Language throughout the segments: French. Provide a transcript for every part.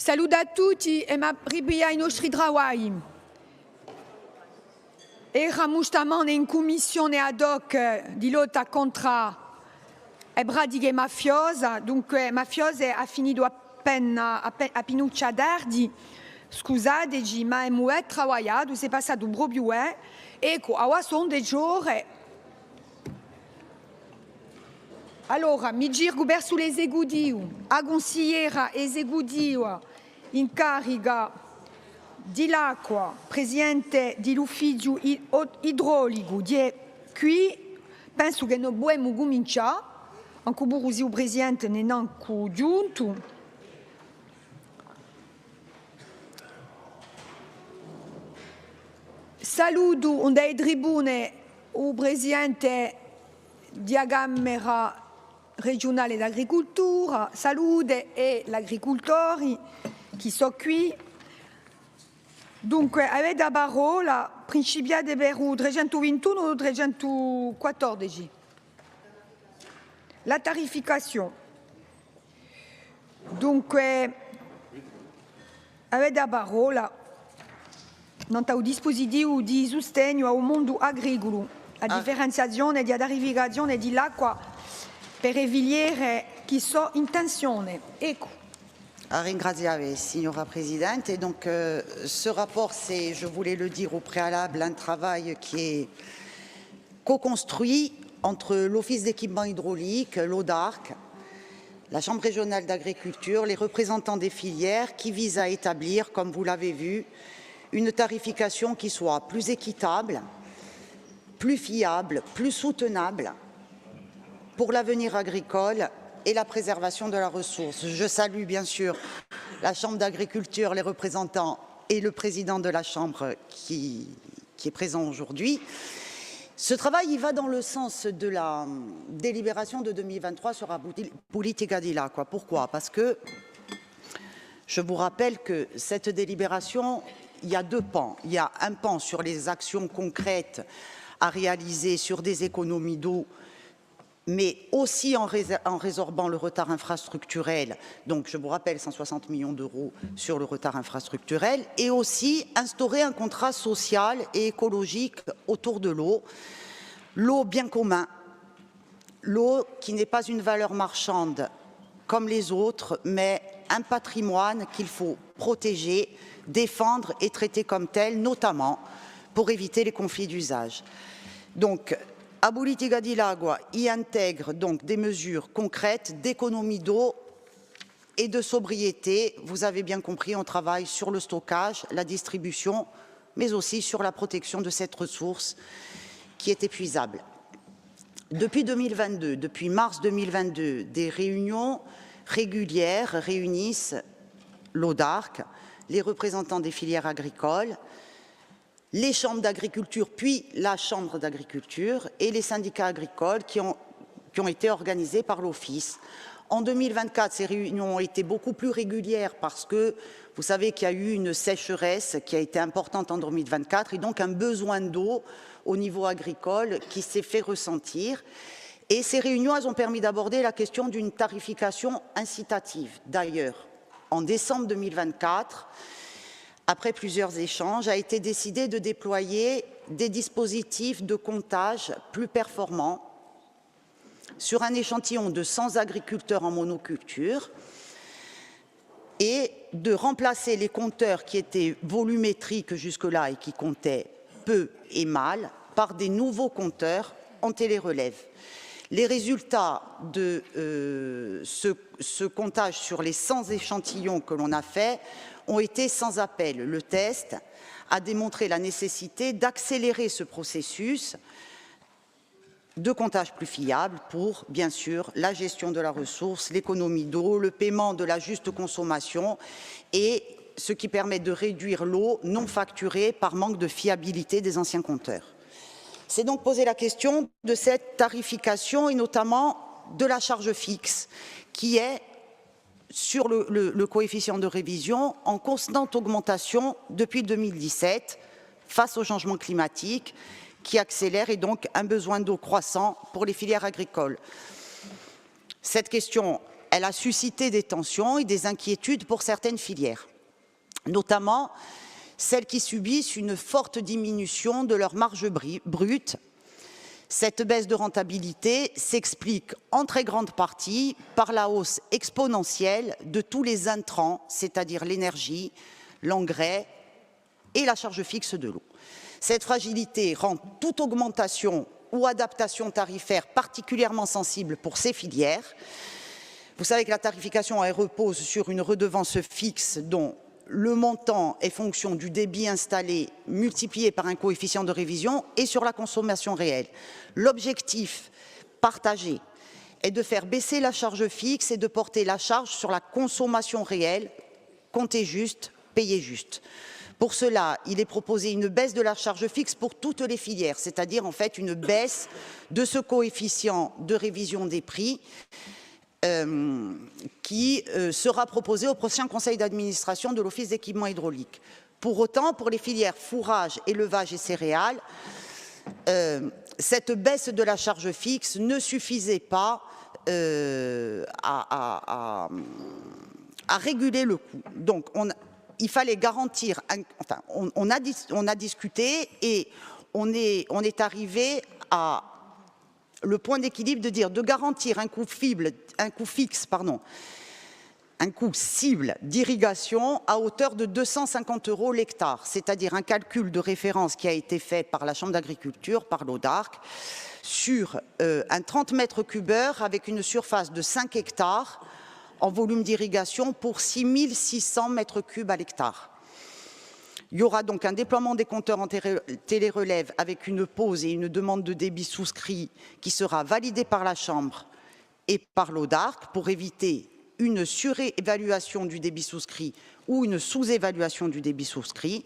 Saluto a tutti e ribia i nostri lavori. Eravamo stamane in commissione ad hoc di lotta contro le pratiche mafiose, dunque mafiose ha finito appena a Pinuccia d'Ardi. Scusateci, ma è molto lavorato, si è passato proprio ecco, ora sono dei giorni. Allora, mi giro verso l'esecutivo, a consigliera esecutivo in carica dell'acqua, presidente dell'ufficio idrolico, di qui penso che noi dobbiamo cominciare, anche se il presidente non è ancora giunto. Saluto dai tribune il presidente della Camera regionale d'agricoltura, salute e gli agricoltori che sono qui. Dunque, avete la parola, principiate per il 321 o 314. La tarificazione. Dunque, avete la parola. Non c'è un dispositivo di sostegno al mondo agricolo, a differenziazione di tarificazione dell'acqua per le filiere che sono in tensione. Ecco. Ringrazio, signora Presidente. Et donc, ce rapport, c'est, je voulais le dire au préalable, un travail qui est co-construit entre l'Office d'équipement hydraulique, l'ODARC, la Chambre régionale d'agriculture, les représentants des filières, qui vise à établir, comme vous l'avez vu, une tarification qui soit plus équitable, plus fiable, plus soutenable pour l'avenir agricole et la préservation de la ressource. Je salue bien sûr la Chambre d'agriculture, les représentants et le président de la Chambre qui est présent aujourd'hui. Ce travail il va dans le sens de la délibération de 2023 sur la politica di l'acqua. Pourquoi? Parce que je vous rappelle que cette délibération, il y a deux pans. Il y a un pan sur les actions concrètes à réaliser sur des économies d'eau, mais aussi en résorbant le retard infrastructurel. Donc, je vous rappelle, 160 millions d'euros sur le retard infrastructurel, et aussi instaurer un contrat social et écologique autour de l'eau. L'eau bien commun, l'eau qui n'est pas une valeur marchande comme les autres, mais un patrimoine qu'il faut protéger, défendre et traiter comme tel, notamment pour éviter les conflits d'usage. Donc, la politica di l'acqua y intègre donc des mesures concrètes d'économie d'eau et de sobriété. Vous avez bien compris, on travaille sur le stockage, la distribution, mais aussi sur la protection de cette ressource qui est épuisable. Depuis 2022, depuis mars 2022, des réunions régulières réunissent l'ODARC, les représentants des filières agricoles, les chambres d'agriculture, puis la chambre d'agriculture et les syndicats agricoles qui ont été organisés par l'Office. En 2024, ces réunions ont été beaucoup plus régulières parce que vous savez qu'il y a eu une sécheresse qui a été importante en 2024 et donc un besoin d'eau au niveau agricole qui s'est fait ressentir. Et ces réunions elles ont permis d'aborder la question d'une tarification incitative. D'ailleurs, en décembre 2024, après plusieurs échanges, a été décidé de déployer des dispositifs de comptage plus performants sur un échantillon de 100 agriculteurs en monoculture et de remplacer les compteurs qui étaient volumétriques jusque-là et qui comptaient peu et mal par des nouveaux compteurs en télérelève. Les résultats de ce comptage sur les 100 échantillons que l'on a fait ont été sans appel. Le test a démontré la nécessité d'accélérer ce processus de comptage plus fiable pour, bien sûr, la gestion de la ressource, l'économie d'eau, le paiement de la juste consommation et ce qui permet de réduire l'eau non facturée par manque de fiabilité des anciens compteurs. C'est donc poser la question de cette tarification et notamment de la charge fixe qui est sur le coefficient de révision en constante augmentation depuis 2017 face au changement climatique qui accélère et donc un besoin d'eau croissant pour les filières agricoles. Cette question elle a suscité des tensions et des inquiétudes pour certaines filières, notamment celles qui subissent une forte diminution de leur marge brute. Cette baisse de rentabilité s'explique en très grande partie par la hausse exponentielle de tous les intrants, c'est-à-dire l'énergie, l'engrais et la charge fixe de l'eau. Cette fragilité rend toute augmentation ou adaptation tarifaire particulièrement sensible pour ces filières. Vous savez que la tarification elle repose sur une redevance fixe dont le montant est fonction du débit installé multiplié par un coefficient de révision et sur la consommation réelle. L'objectif partagé est de faire baisser la charge fixe et de porter la charge sur la consommation réelle, compter juste, payer juste. Pour cela, il est proposé une baisse de la charge fixe pour toutes les filières, c'est-à-dire en fait une baisse de ce coefficient de révision des prix qui sera proposé au prochain conseil d'administration de l'Office d'équipement hydraulique. Pour autant, pour les filières fourrage, élevage et céréales, cette baisse de la charge fixe ne suffisait pas à réguler le coût. Donc, il fallait garantir, enfin, on a discuté et on est arrivé à le point d'équilibre de dire de garantir un coût cible d'irrigation à hauteur de 250 € l'hectare, c'est-à-dire un calcul de référence qui a été fait par la Chambre d'agriculture, par l'ODARC, sur un 30 mètres cubeurs avec une surface de 5 hectares en volume d'irrigation pour 6600 mètres cubes à l'hectare. Il y aura donc un déploiement des compteurs en télérelève avec une pause et une demande de débit souscrit qui sera validée par la Chambre et par l'ODARC pour éviter une surévaluation du débit souscrit ou une sous-évaluation du débit souscrit,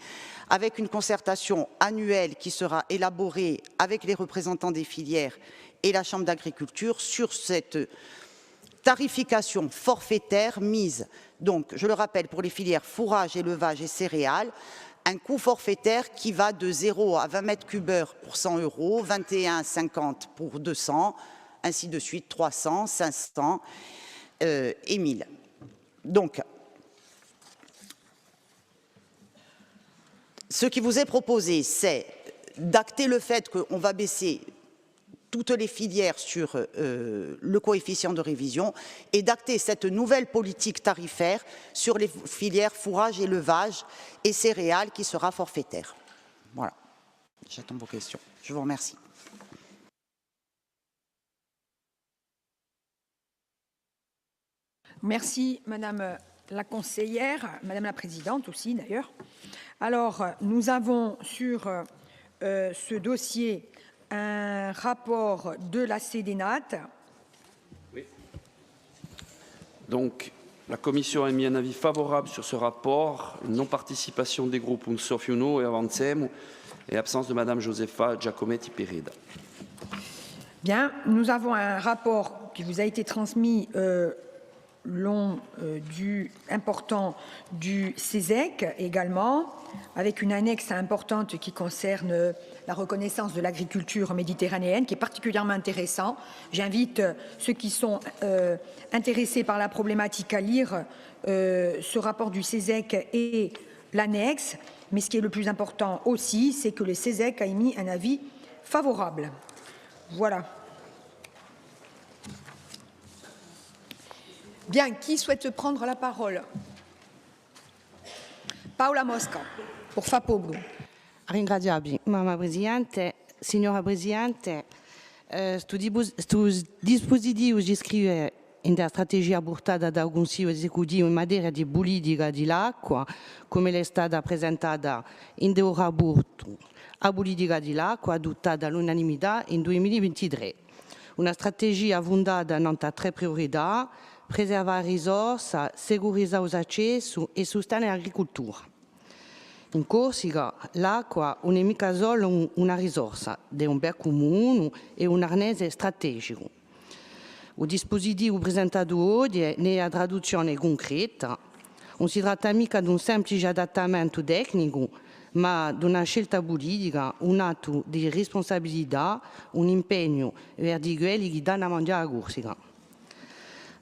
avec une concertation annuelle qui sera élaborée avec les représentants des filières et la Chambre d'agriculture sur cette tarification forfaitaire mise, donc je le rappelle, pour les filières fourrage, élevage et céréales, un coût forfaitaire qui va de 0 à 20 mètres cubeurs pour 100 €, 21,50 pour 200, ainsi de suite, 300, 500 et 1000. Donc, ce qui vous est proposé, c'est d'acter le fait qu'on va baisser toutes les filières sur le coefficient de révision et d'acter cette nouvelle politique tarifaire sur les filières fourrage, élevage et céréales qui sera forfaitaire. Voilà. J'attends vos questions. Je vous remercie. Merci, Madame la conseillère, Madame la présidente aussi d'ailleurs. Alors, nous avons sur ce dossier un rapport de la CDNAT. Oui. Donc, la Commission a émis un avis favorable sur ce rapport, non-participation des groupes Unsofiuno et Avancem et absence de Madame Josefa Giacometti-Pereda. Bien, nous avons un rapport qui vous a été transmis long important du CESEC également, avec une annexe importante qui concerne la reconnaissance de l'agriculture méditerranéenne, qui est particulièrement intéressant. J'invite ceux qui sont intéressés par la problématique à lire ce rapport du CESEC et l'annexe. Mais ce qui est le plus important aussi, c'est que le CESEC a émis un avis favorable. Voilà. Bien, qui souhaite prendre la parole? Paola Mosca, pour Fapoblu. Ringraziabile, Mamma Presidente. Signora Presidente, sto dispositivo si iscrive in der strategia abortata dal Consiglio esecutivo in materia di politica dell'acqua, come è stata presentata in del rapporto a politica dell'acqua adottata all'unanimità in 2023. Una strategia fondata in tre priorità: preservare risorse, securizzare l'accesso e sostenere l'agricoltura. In Corsica l'acqua non è mica solo una risorsa, è un bene comune e un arnese strategico. Il dispositivo presentato oggi ne è la traduzione concreta. Non si tratta mica di un semplice adattamento tecnico, ma di una scelta politica, un atto di responsabilità, un impegno verso quelli che danno a mangiare la Corsica.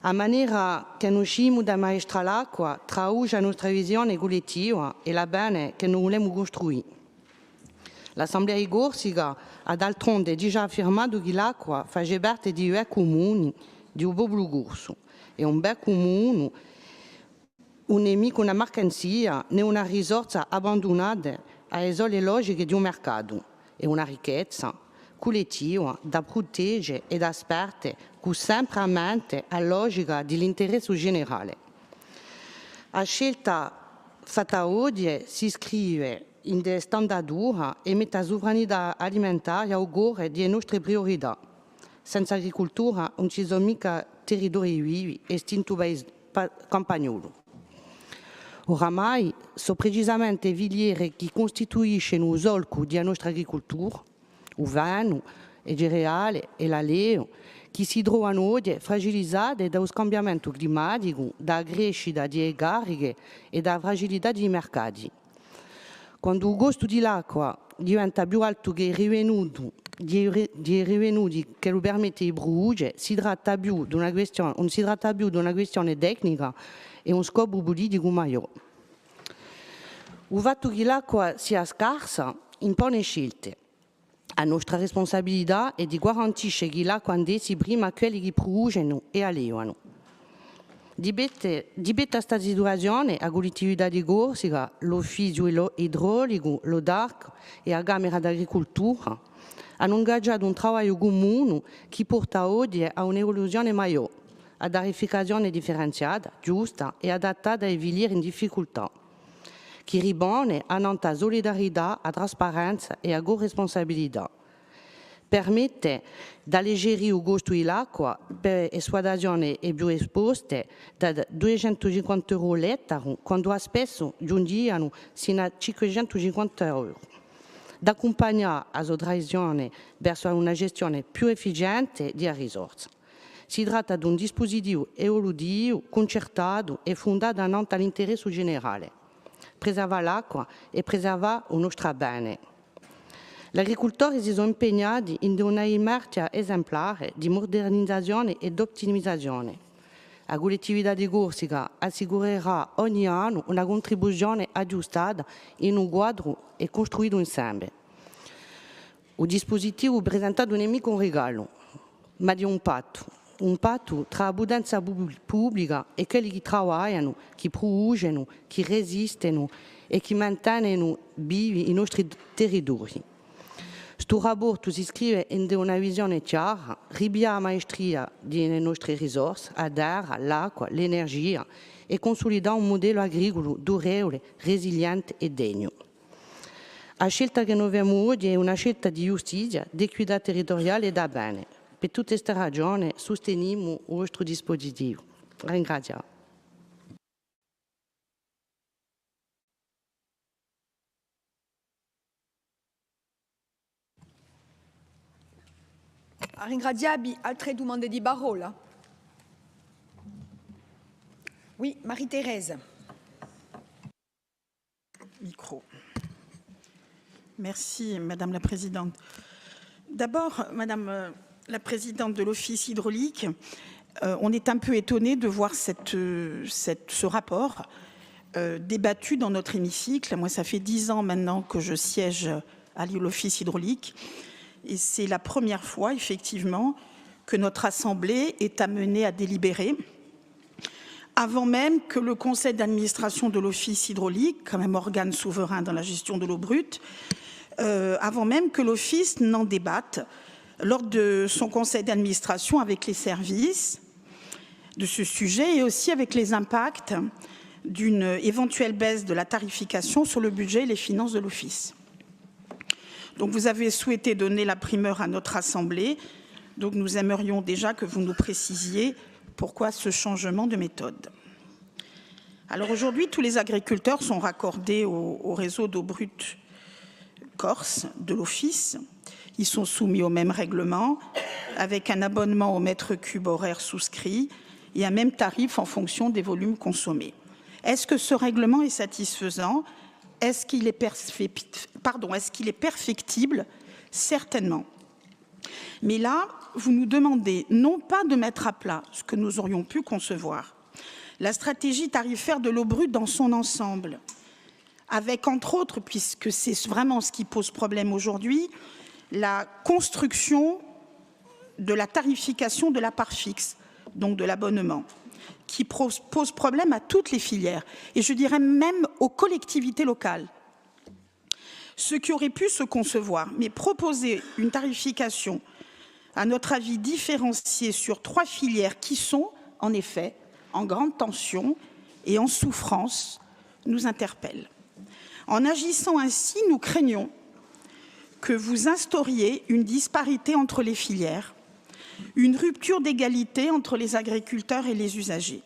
a maniera che noi usciamo da maestra l'acqua tra la nostra visione collettiva e la bene che noi vogliamo costruire. L'Assemblea di Corsica ha d'altronde già affermato che l'acqua fa parte di due comuni di un popolo corso e un bel comune, un nemico, una mercanzia, né una risorsa abbandonata alle sole logiche di un mercato e una ricchezza collettiva da proteggere e da sperte con sempre a mente la logica dell'interesse generale. La scelta fatta oggi si iscrive in de standardura e mette la sovranità alimentare al cuore delle nostre priorità. Senza agricoltura non ci sono mica territori vivi, estinto campagnolo. Oramai sono precisamente filiere che costituiscono il solco della nostra agricoltura, il vino, i cereali e l'aleo, che si trovano oggi fragilizzate dallo scambiamento climatico, dalla crescita delle cariche e dalla fragilità dei mercati. Quando il costo dell'acqua diventa più alto che i rivenuti che lo permette di produrre, si tratta più di una questione tecnica e un scopo politico maggiore. Il fatto che l'acqua sia scarsa impone scelte. La nostra responsabilità è di garantire che l'acqua andessi prima a quelli che producono e allevano. Di questa situazione, la collettività di Corsica, l'Ufficio Idraulico, l'ODAC e la Camera d'Agricoltura hanno ingaggiato un lavoro comune che porta oggi a un'evoluzione maggiore, a tarificazione differenziata, giusta e adattata ai filiere in difficoltà, che ripone a nanta solidarietà, a trasparenza e a corresponsabilità. Permette di alleggerire il costo dell'acqua per esploitazioni più esposte da 250 euro all'ettaro, quando spesso giungiano sino a 550 euro. Da accompagnare la sottrazione verso una gestione più efficiente delle risorse. Si tratta di un dispositivo evolutivo, concertato e fondato all'interesse generale. Preservare l'acqua e preservare il nostro bene. Gli agricoltori si sono impegnati in una immagine esemplare di modernizzazione e di ottimizzazione. La collettività di Corsica assicurerà ogni anno una contribuzione aggiustata in un quadro e costruito insieme. Il dispositivo presentato non è mica un regalo, ma di un patto tra l'abbondanza pubblica e quelli che lavorano, che producono, che resistono e che mantengono vivi i nostri territori. Questo rapporto si iscrive in una visione chiara, ribia la maestria delle nostre risorse, la terra, l'acqua, l'energia e consolida un modello agricolo durevole, resiliente e degno. La scelta che noi abbiamo oggi è una scelta di giustizia, di equità territoriale e da bene. Per tutte queste ragioni sosteniamo il vostro dispositivo. Ringrazio. Ringraziabi altre domande di parola. Oui, Marie-Thérèse. Micro. Merci, Madame la Présidente. D'abord, Madame la Présidente de l'Office hydraulique, on est un peu étonné de voir ce rapport débattu dans notre hémicycle. Moi, ça fait 10 ans maintenant que je siège à l'Office hydraulique. Et c'est la première fois, effectivement, que notre Assemblée est amenée à délibérer, avant même que le Conseil d'administration de l'Office hydraulique, quand même organe souverain dans la gestion de l'eau brute, avant même que l'Office n'en débatte lors de son Conseil d'administration avec les services de ce sujet et aussi avec les impacts d'une éventuelle baisse de la tarification sur le budget et les finances de l'Office. Donc vous avez souhaité donner la primeur à notre Assemblée, donc nous aimerions déjà que vous nous précisiez pourquoi ce changement de méthode. Alors aujourd'hui, tous les agriculteurs sont raccordés au réseau d'eau brute Corse de l'Office. Ils sont soumis au même règlement, avec un abonnement au mètre cube horaire souscrit et un même tarif en fonction des volumes consommés. Est-ce que ce règlement est satisfaisant ? Est-ce qu'il est perfectible ? Certainement. Mais là, vous nous demandez non pas de mettre à plat ce que nous aurions pu concevoir, la stratégie tarifaire de l'eau brute dans son ensemble, avec entre autres, puisque c'est vraiment ce qui pose problème aujourd'hui, la construction de la tarification de la part fixe, donc de l'abonnement, qui pose problème à toutes les filières, et je dirais même aux collectivités locales. Ce qui aurait pu se concevoir, mais proposer une tarification, à notre avis, différenciée sur 3 filières qui sont, en effet, en grande tension et en souffrance, nous interpelle. En agissant ainsi, nous craignons que vous instauriez une disparité entre les filières, une rupture d'égalité entre les agriculteurs et les usagers.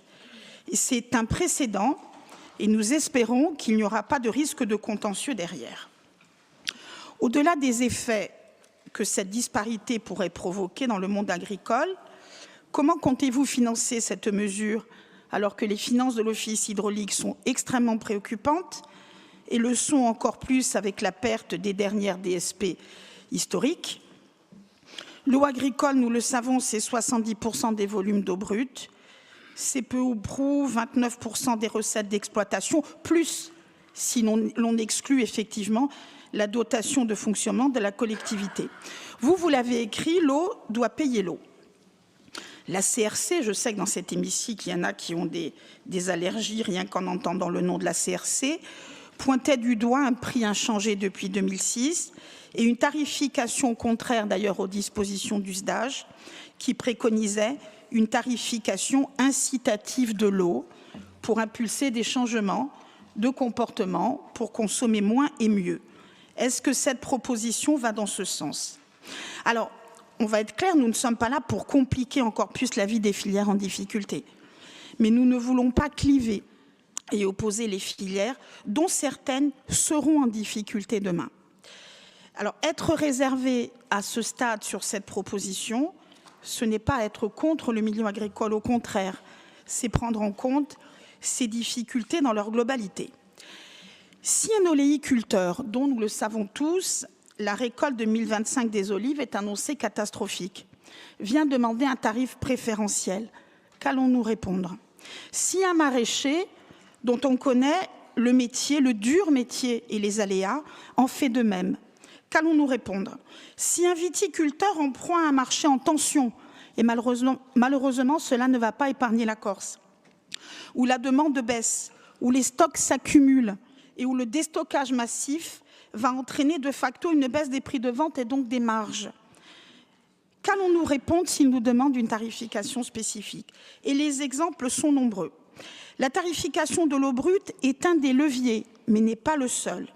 C'est un précédent et nous espérons qu'il n'y aura pas de risque de contentieux derrière. Au-delà des effets que cette disparité pourrait provoquer dans le monde agricole, comment comptez-vous financer cette mesure alors que les finances de l'Office hydraulique sont extrêmement préoccupantes et le sont encore plus avec la perte des dernières DSP historiques? L'eau agricole, nous le savons, c'est 70% des volumes d'eau brute, c'est peu ou prou 29% des recettes d'exploitation, plus si l'on exclut effectivement la dotation de fonctionnement de la collectivité. Vous l'avez écrit, l'eau doit payer l'eau. La CRC, je sais que dans cet hémicycle, il y en a qui ont des allergies rien qu'en entendant le nom de la CRC, pointait du doigt un prix inchangé depuis 2006 et une tarification contraire d'ailleurs aux dispositions du SDAGE qui préconisait une tarification incitative de l'eau pour impulser des changements de comportement pour consommer moins et mieux. Est-ce que cette proposition va dans ce sens? Alors, on va être clair, nous ne sommes pas là pour compliquer encore plus la vie des filières en difficulté. Mais nous ne voulons pas cliver et opposer les filières dont certaines seront en difficulté demain. Alors, être réservé à ce stade sur cette proposition, ce n'est pas être contre le milieu agricole, au contraire, c'est prendre en compte ces difficultés dans leur globalité. Si un oléiculteur, dont nous le savons tous, la récolte 2025 des olives est annoncée catastrophique, vient demander un tarif préférentiel, qu'allons-nous répondre? Si un maraîcher, dont on connaît le métier, le dur métier et les aléas, en fait de même, qu'allons-nous répondre? Si un viticulteur en proie à un marché en tension, et malheureusement cela ne va pas épargner la Corse, où la demande baisse, où les stocks s'accumulent et où le déstockage massif va entraîner de facto une baisse des prix de vente et donc des marges. Qu'allons-nous répondre s'il nous demande une tarification spécifique? Et les exemples sont nombreux. La tarification de l'eau brute est un des leviers, mais n'est pas le seul.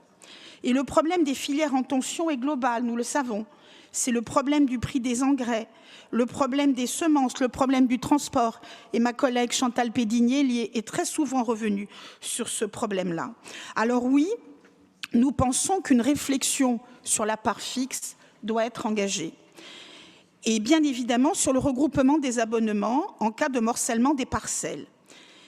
Et le problème des filières en tension est global, nous le savons. C'est le problème du prix des engrais, le problème des semences, le problème du transport. Et ma collègue Chantal Pédinier est très souvent revenue sur ce problème-là. Alors oui, nous pensons qu'une réflexion sur la part fixe doit être engagée. Et bien évidemment sur le regroupement des abonnements en cas de morcellement des parcelles.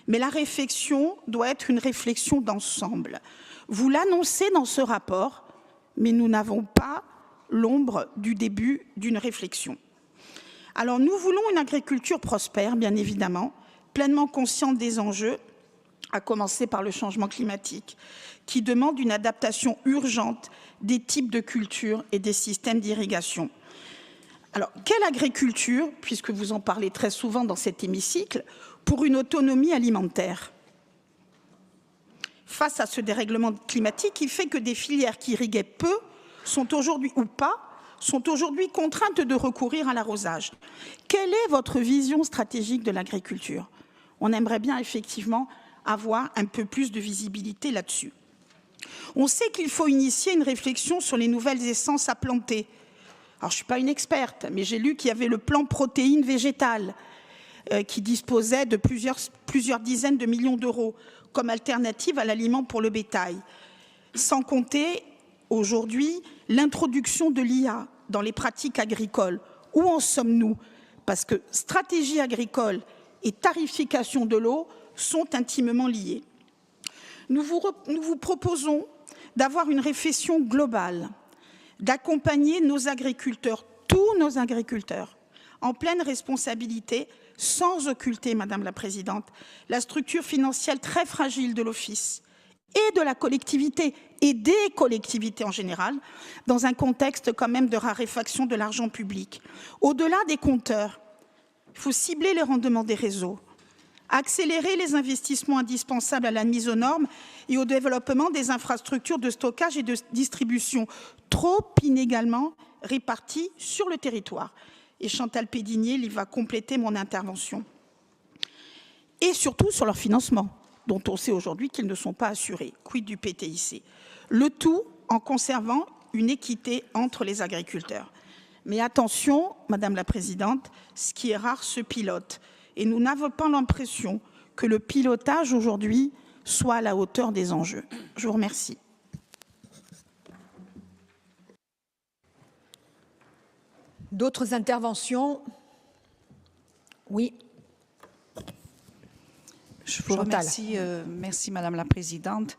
Mais la réflexion doit être une réflexion d'ensemble. Vous l'annoncez dans ce rapport, mais nous n'avons pas l'ombre du début d'une réflexion. Alors nous voulons une agriculture prospère, bien évidemment, pleinement consciente des enjeux, à commencer par le changement climatique, qui demande une adaptation urgente des types de cultures et des systèmes d'irrigation. Alors, quelle agriculture, puisque vous en parlez très souvent dans cet hémicycle, pour une autonomie alimentaire? Face à ce dérèglement climatique qui fait que des filières qui irriguaient peu sont aujourd'hui, ou pas, sont aujourd'hui contraintes de recourir à l'arrosage. Quelle est votre vision stratégique de l'agriculture? On aimerait bien effectivement avoir un peu plus de visibilité là-dessus. On sait qu'il faut initier une réflexion sur les nouvelles essences à planter. Alors, je ne suis pas une experte, mais j'ai lu qu'il y avait le plan protéines végétales qui disposait de plusieurs dizaines de millions d'euros comme alternative à l'aliment pour le bétail. Sans compter, aujourd'hui, l'introduction de l'IA dans les pratiques agricoles. Où en sommes-nous? Parce que stratégie agricole et tarification de l'eau sont intimement liées. Nous vous proposons d'avoir une réflexion globale, d'accompagner nos agriculteurs tous nos agriculteurs, en pleine responsabilité, sans occulter, Madame la Présidente, la structure financière très fragile de l'Office et de la collectivité et des collectivités en général, dans un contexte quand même de raréfaction de l'argent public. Au-delà des compteurs, il faut cibler les rendements des réseaux, accélérer les investissements indispensables à la mise aux normes et au développement des infrastructures de stockage et de distribution, trop inégalement réparties sur le territoire. Et Chantal Pédinier il va compléter mon intervention. Et surtout sur leur financement, dont on sait aujourd'hui qu'ils ne sont pas assurés. Quid du PTIC? Le tout en conservant une équité entre les agriculteurs. Mais attention, Madame la Présidente, ce qui est rare se pilote. Et nous n'avons pas l'impression que le pilotage aujourd'hui soit à la hauteur des enjeux. Je vous remercie. D'autres interventions? Oui. Je vous Chantal. remercie. Merci Madame la Présidente.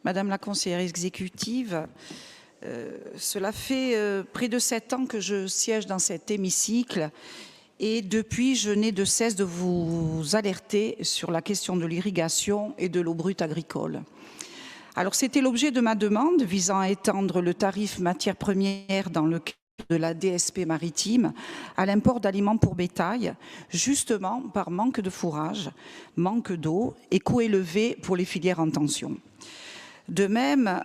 Madame la conseillère exécutive, cela fait près de 7 ans que je siège dans cet hémicycle et depuis, je n'ai de cesse de vous alerter sur la question de l'irrigation et de l'eau brute agricole. Alors, c'était l'objet de ma demande visant à étendre le tarif matières premières dans le cadre de la DSP maritime à l'import d'aliments pour bétail, justement par manque de fourrage, manque d'eau et coûts élevés pour les filières en tension. De même,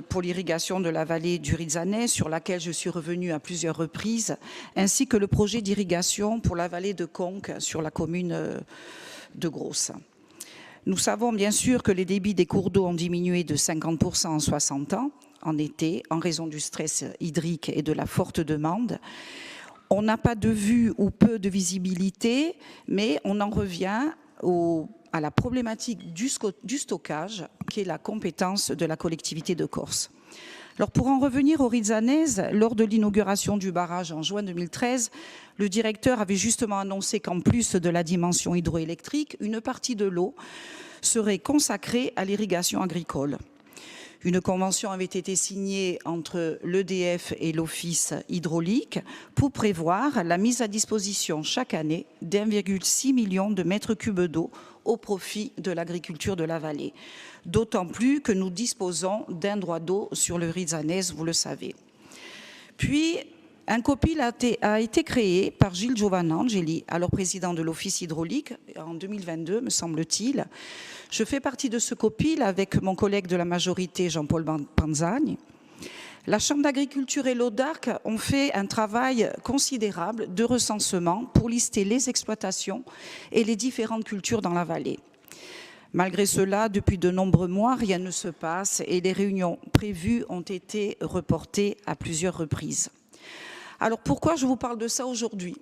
pour l'irrigation de la vallée du Rizzanais, sur laquelle je suis revenue à plusieurs reprises, ainsi que le projet d'irrigation pour la vallée de Conques sur la commune de Grosse. Nous savons bien sûr que les débits des cours d'eau ont diminué de 50% en 60 ans, en été, en raison du stress hydrique et de la forte demande. On n'a pas de vue ou peu de visibilité, mais on en revient à la problématique du stockage, qui est la compétence de la collectivité de Corse. Alors pour en revenir aux Rizzanaises, lors de l'inauguration du barrage en juin 2013, le directeur avait justement annoncé qu'en plus de la dimension hydroélectrique, une partie de l'eau serait consacrée à l'irrigation agricole. Une convention avait été signée entre l'EDF et l'Office hydraulique pour prévoir la mise à disposition chaque année d'1,6 million de mètres cubes d'eau au profit de l'agriculture de la vallée. D'autant plus que nous disposons d'un droit d'eau sur le Rizzanese, vous le savez. Puis, un COPIL a été créé par Gilles Giovanangeli, alors président de l'Office hydraulique, en 2022, me semble-t-il. Je fais partie de ce COPIL avec mon collègue de la majorité, Jean-Paul Panzani. La Chambre d'agriculture et l'ODARC ont fait un travail considérable de recensement pour lister les exploitations et les différentes cultures dans la vallée. Malgré cela, depuis de nombreux mois, rien ne se passe et les réunions prévues ont été reportées à plusieurs reprises. Alors pourquoi je vous parle de ça aujourd'hui?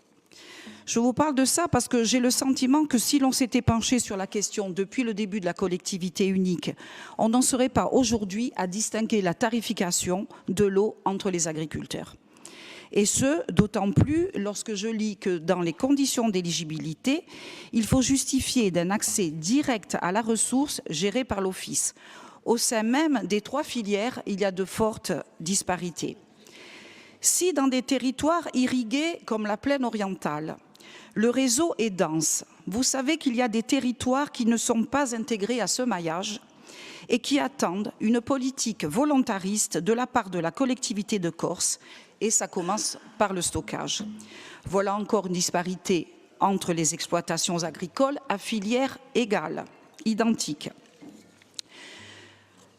Je vous parle de ça parce que j'ai le sentiment que si l'on s'était penché sur la question depuis le début de la collectivité unique, on n'en serait pas aujourd'hui à distinguer la tarification de l'eau entre les agriculteurs. Et ce, d'autant plus lorsque je lis que dans les conditions d'éligibilité, il faut justifier d'un accès direct à la ressource gérée par l'Office. Au sein même des 3 filières, il y a de fortes disparités. Si dans des territoires irrigués comme la plaine orientale, le réseau est dense, vous savez qu'il y a des territoires qui ne sont pas intégrés à ce maillage et qui attendent une politique volontariste de la part de la collectivité de Corse, et ça commence par le stockage. Voilà encore une disparité entre les exploitations agricoles à filières égales, identiques.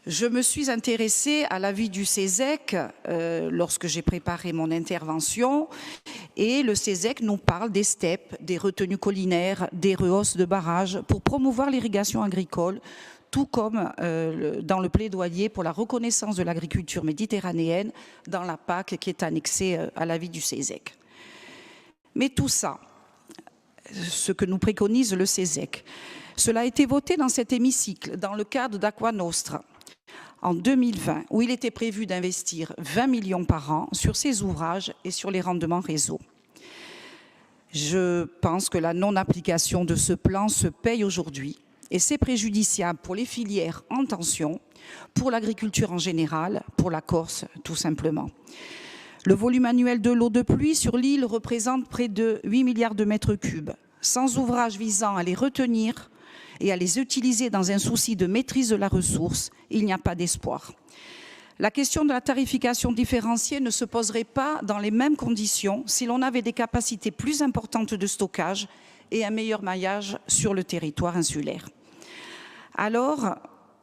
Je me suis intéressée à l'avis du CESEC lorsque j'ai préparé mon intervention et le CESEC nous parle des steppes, des retenues collinaires, des rehausses de barrages pour promouvoir l'irrigation agricole, tout comme dans le plaidoyer pour la reconnaissance de l'agriculture méditerranéenne dans la PAC qui est annexée à l'avis du CESEC. Mais tout ça, ce que nous préconise le CESEC, cela a été voté dans cet hémicycle dans le cadre d'Aqua Nostra en 2020, où il était prévu d'investir 20 millions par an sur ces ouvrages et sur les rendements réseau. Je pense que la non-application de ce plan se paye aujourd'hui et c'est préjudiciable pour les filières en tension, pour l'agriculture en général, pour la Corse tout simplement. Le volume annuel de l'eau de pluie sur l'île représente près de 8 milliards de mètres cubes. Sans ouvrage visant à les retenir et à les utiliser dans un souci de maîtrise de la ressource, il n'y a pas d'espoir. La question de la tarification différenciée ne se poserait pas dans les mêmes conditions si l'on avait des capacités plus importantes de stockage et un meilleur maillage sur le territoire insulaire. Alors,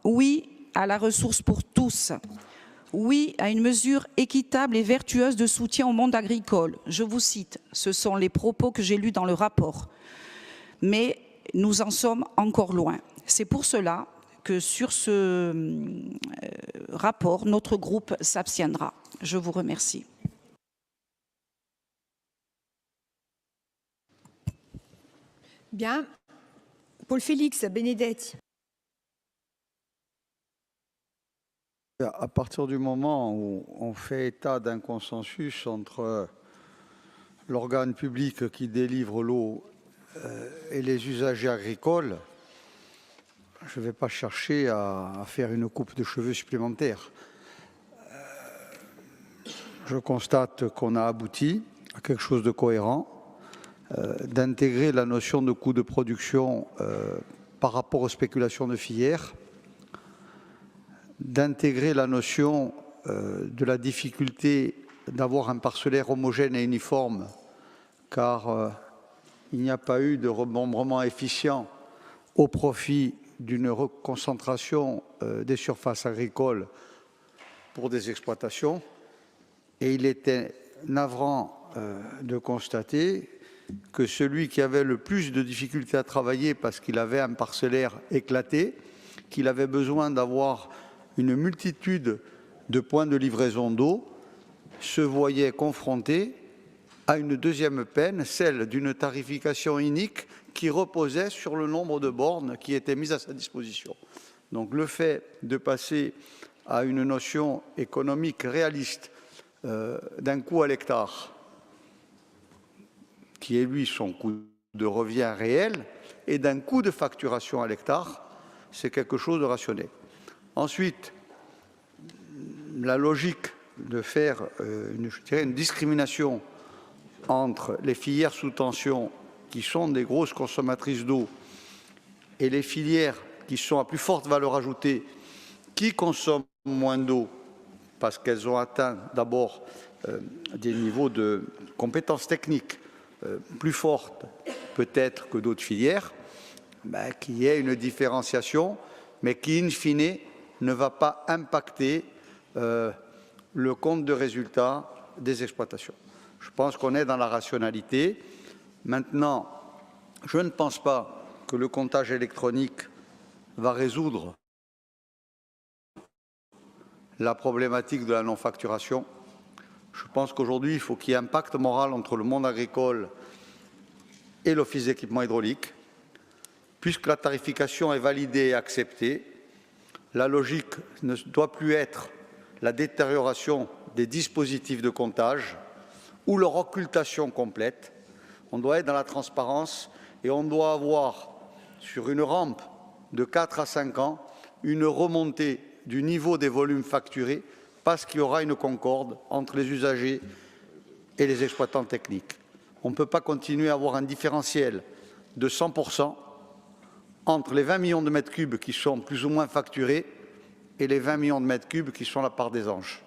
oui à la ressource pour tous. Oui à une mesure équitable et vertueuse de soutien au monde agricole. Je vous cite, ce sont les propos que j'ai lus dans le rapport. Mais nous en sommes encore loin. C'est pour cela que sur ce rapport, notre groupe s'abstiendra. Je vous remercie. Bien. Paul Félix Benedetti. À partir du moment où on fait état d'un consensus entre l'organe public qui délivre l'eau et les usagers agricoles, je ne vais pas chercher à faire une coupe de cheveux supplémentaire. Je constate qu'on a abouti à quelque chose de cohérent, d'intégrer la notion de coût de production par rapport aux spéculations de filière, d'intégrer la notion de la difficulté d'avoir un parcellaire homogène et uniforme, car il n'y a pas eu de remembrement efficient au profit d'une reconcentration des surfaces agricoles pour des exploitations. Et il était navrant de constater que celui qui avait le plus de difficultés à travailler parce qu'il avait un parcellaire éclaté, qu'il avait besoin d'avoir une multitude de points de livraison d'eau, se voyait confronté à une deuxième peine, celle d'une tarification unique qui reposait sur le nombre de bornes qui étaient mises à sa disposition. Donc le fait de passer à une notion économique réaliste d'un coût à l'hectare, qui est lui son coût de revient réel, et d'un coût de facturation à l'hectare, c'est quelque chose de rationnel. Ensuite, la logique de faire une discrimination entre les filières sous tension, qui sont des grosses consommatrices d'eau, et les filières qui sont à plus forte valeur ajoutée, qui consomment moins d'eau, parce qu'elles ont atteint d'abord des niveaux de compétences techniques plus fortes peut-être que d'autres filières, qu'il y ait une différenciation, mais qui, in fine, ne va pas impacter le compte de résultat des exploitations. Je pense qu'on est dans la rationalité. Maintenant, je ne pense pas que le comptage électronique va résoudre la problématique de la non-facturation. Je pense qu'aujourd'hui, il faut qu'il y ait un pacte moral entre le monde agricole et l'Office d'équipement hydraulique. Puisque la tarification est validée et acceptée, la logique ne doit plus être la détérioration des dispositifs de comptage ou leur occultation complète. On doit être dans la transparence et on doit avoir, sur une rampe de 4 à 5 ans, une remontée du niveau des volumes facturés parce qu'il y aura une concorde entre les usagers et les exploitants techniques. On ne peut pas continuer à avoir un différentiel de 100% entre les 20 millions de mètres cubes qui sont plus ou moins facturés et les 20 millions de mètres cubes qui sont la part des anges.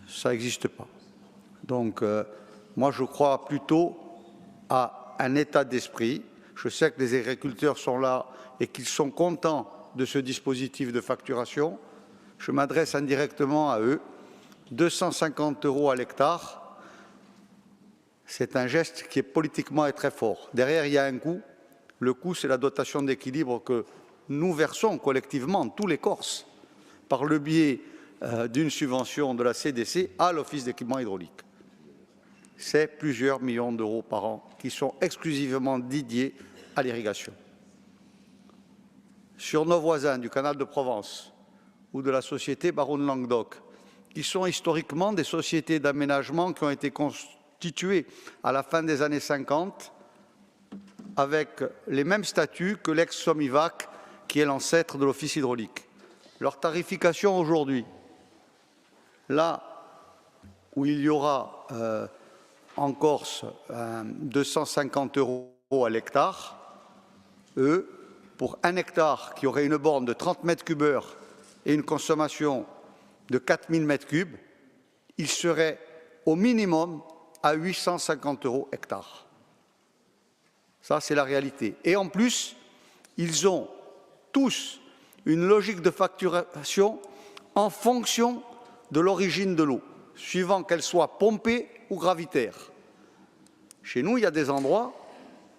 Ça n'existe pas. Donc, moi, je crois plutôt à un état d'esprit. Je sais que les agriculteurs sont là et qu'ils sont contents de ce dispositif de facturation. Je m'adresse indirectement à eux. 250 € à l'hectare, c'est un geste qui est politiquement très fort. Derrière, il y a un coût. Le coût, c'est la dotation d'équilibre que nous versons collectivement, tous les Corses, par le biais d'une subvention de la CDC à l'Office d'équipement hydraulique. C'est plusieurs millions d'euros par an qui sont exclusivement dédiés à l'irrigation. Sur nos voisins du canal de Provence ou de la société Baron de Languedoc, qui sont historiquement des sociétés d'aménagement qui ont été constituées à la fin des années 50 avec les mêmes statuts que l'ex-Somivac, qui est l'ancêtre de l'Office hydraulique. Leur tarification aujourd'hui, là où il y aura en Corse 250 € à l'hectare, pour 1 hectare qui aurait une borne de 30 mètres cubeurs et une consommation de 4000 mètres cubes, il serait au minimum à 850 € hectare. Ça, c'est la réalité. Et en plus, ils ont tous une logique de facturation en fonction de l'origine de l'eau, suivant qu'elle soit pompée ou gravitaire. Chez nous, il y a des endroits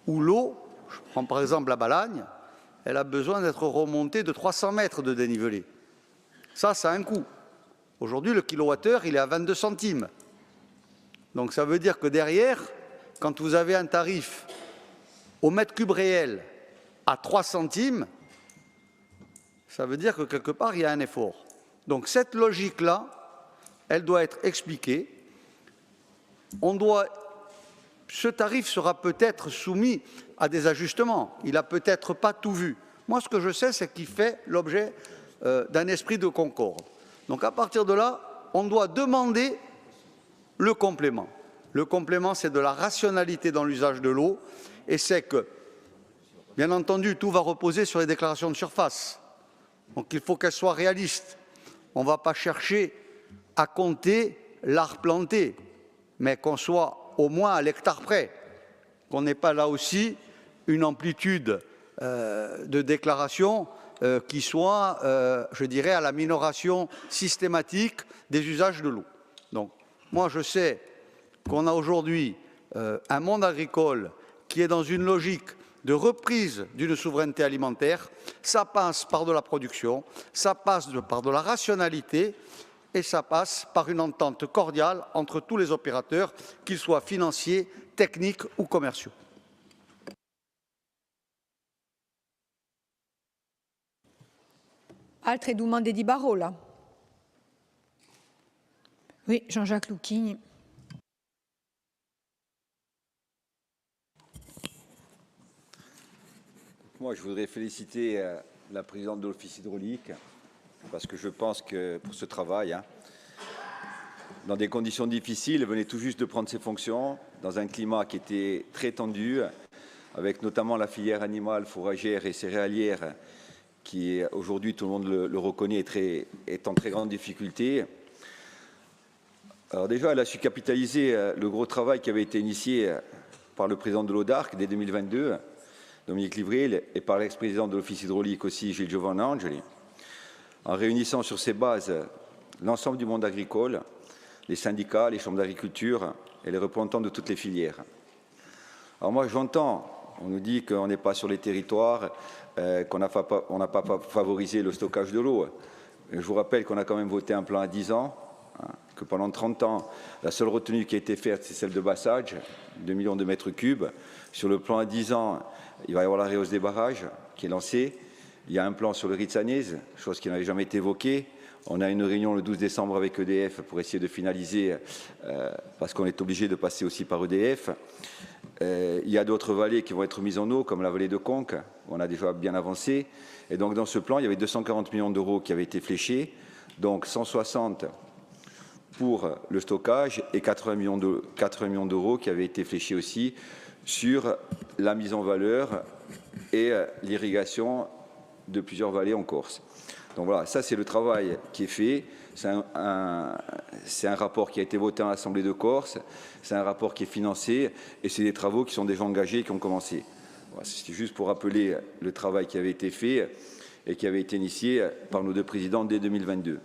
où l'eau, je prends par exemple la Balagne, elle a besoin d'être remontée de 300 mètres de dénivelé. Ça a un coût. Aujourd'hui, le kilowattheure, il est à 22 centimes. Donc ça veut dire que derrière, quand vous avez un tarif au mètre cube réel à 3 centimes, ça veut dire que quelque part, il y a un effort. Donc cette logique-là, elle doit être expliquée. Ce tarif sera peut-être soumis à des ajustements. Il n'a peut-être pas tout vu. Moi, ce que je sais, c'est qu'il fait l'objet d'un esprit de concorde. Donc à partir de là, on doit demander le complément. Le complément, c'est de la rationalité dans l'usage de l'eau, et c'est que, bien entendu, tout va reposer sur les déclarations de surface. Donc il faut qu'elles soient réalistes. On ne va pas chercher à compter l'art planté, mais qu'on soit au moins à l'hectare près, qu'on n'ait pas là aussi une amplitude de déclaration qui soit, je dirais, à la minoration systématique des usages de l'eau. Donc, moi, je sais qu'on a aujourd'hui un monde agricole qui est dans une logique de reprise d'une souveraineté alimentaire. Ça passe par de la production, ça passe par de la rationalité et ça passe par une entente cordiale entre tous les opérateurs, qu'ils soient financiers, techniques ou commerciaux. Altre domande di parola. Oui, Jean-Jacques Lucchini. Moi, je voudrais féliciter la présidente de l'Office hydraulique parce que je pense que pour ce travail, dans des conditions difficiles, elle venait tout juste de prendre ses fonctions, dans un climat qui était très tendu, avec notamment la filière animale, fourragère et céréalière, qui aujourd'hui, tout le monde le reconnaît, est en très grande difficulté. Alors déjà, elle a su capitaliser le gros travail qui avait été initié par le président de l'ODARC dès 2022, Dominique Livril, et par l'ex-président de l'Office hydraulique aussi, Gilles Giovanangeli, en réunissant sur ces bases l'ensemble du monde agricole, les syndicats, les chambres d'agriculture et les représentants de toutes les filières. Alors moi, j'entends, on nous dit qu'on n'est pas sur les territoires, qu'on n'a pas favorisé le stockage de l'eau. Je vous rappelle qu'on a quand même voté un plan à 10 ans, que pendant 30 ans, la seule retenue qui a été faite, c'est celle de Bassage, 2 millions de mètres cubes. Sur le plan à 10 ans, il va y avoir la réhausse des barrages qui est lancée. Il y a un plan sur le Ritzanese, chose qui n'avait jamais été évoquée. On a une réunion le 12 décembre avec EDF pour essayer de finaliser, parce qu'on est obligé de passer aussi par EDF. Il y a d'autres vallées qui vont être mises en eau, comme la vallée de Conques, où on a déjà bien avancé. Et donc dans ce plan, il y avait 240 millions d'euros qui avaient été fléchés, donc 160 pour le stockage et 80 millions d'euros qui avaient été fléchés aussi sur la mise en valeur et l'irrigation de plusieurs vallées en Corse. Donc voilà, ça c'est le travail qui est fait. C'est un rapport qui a été voté en Assemblée de Corse, c'est un rapport qui est financé et c'est des travaux qui sont déjà engagés et qui ont commencé. Voilà, c'est juste pour rappeler le travail qui avait été fait et qui avait été initié par nos deux présidents dès 2022.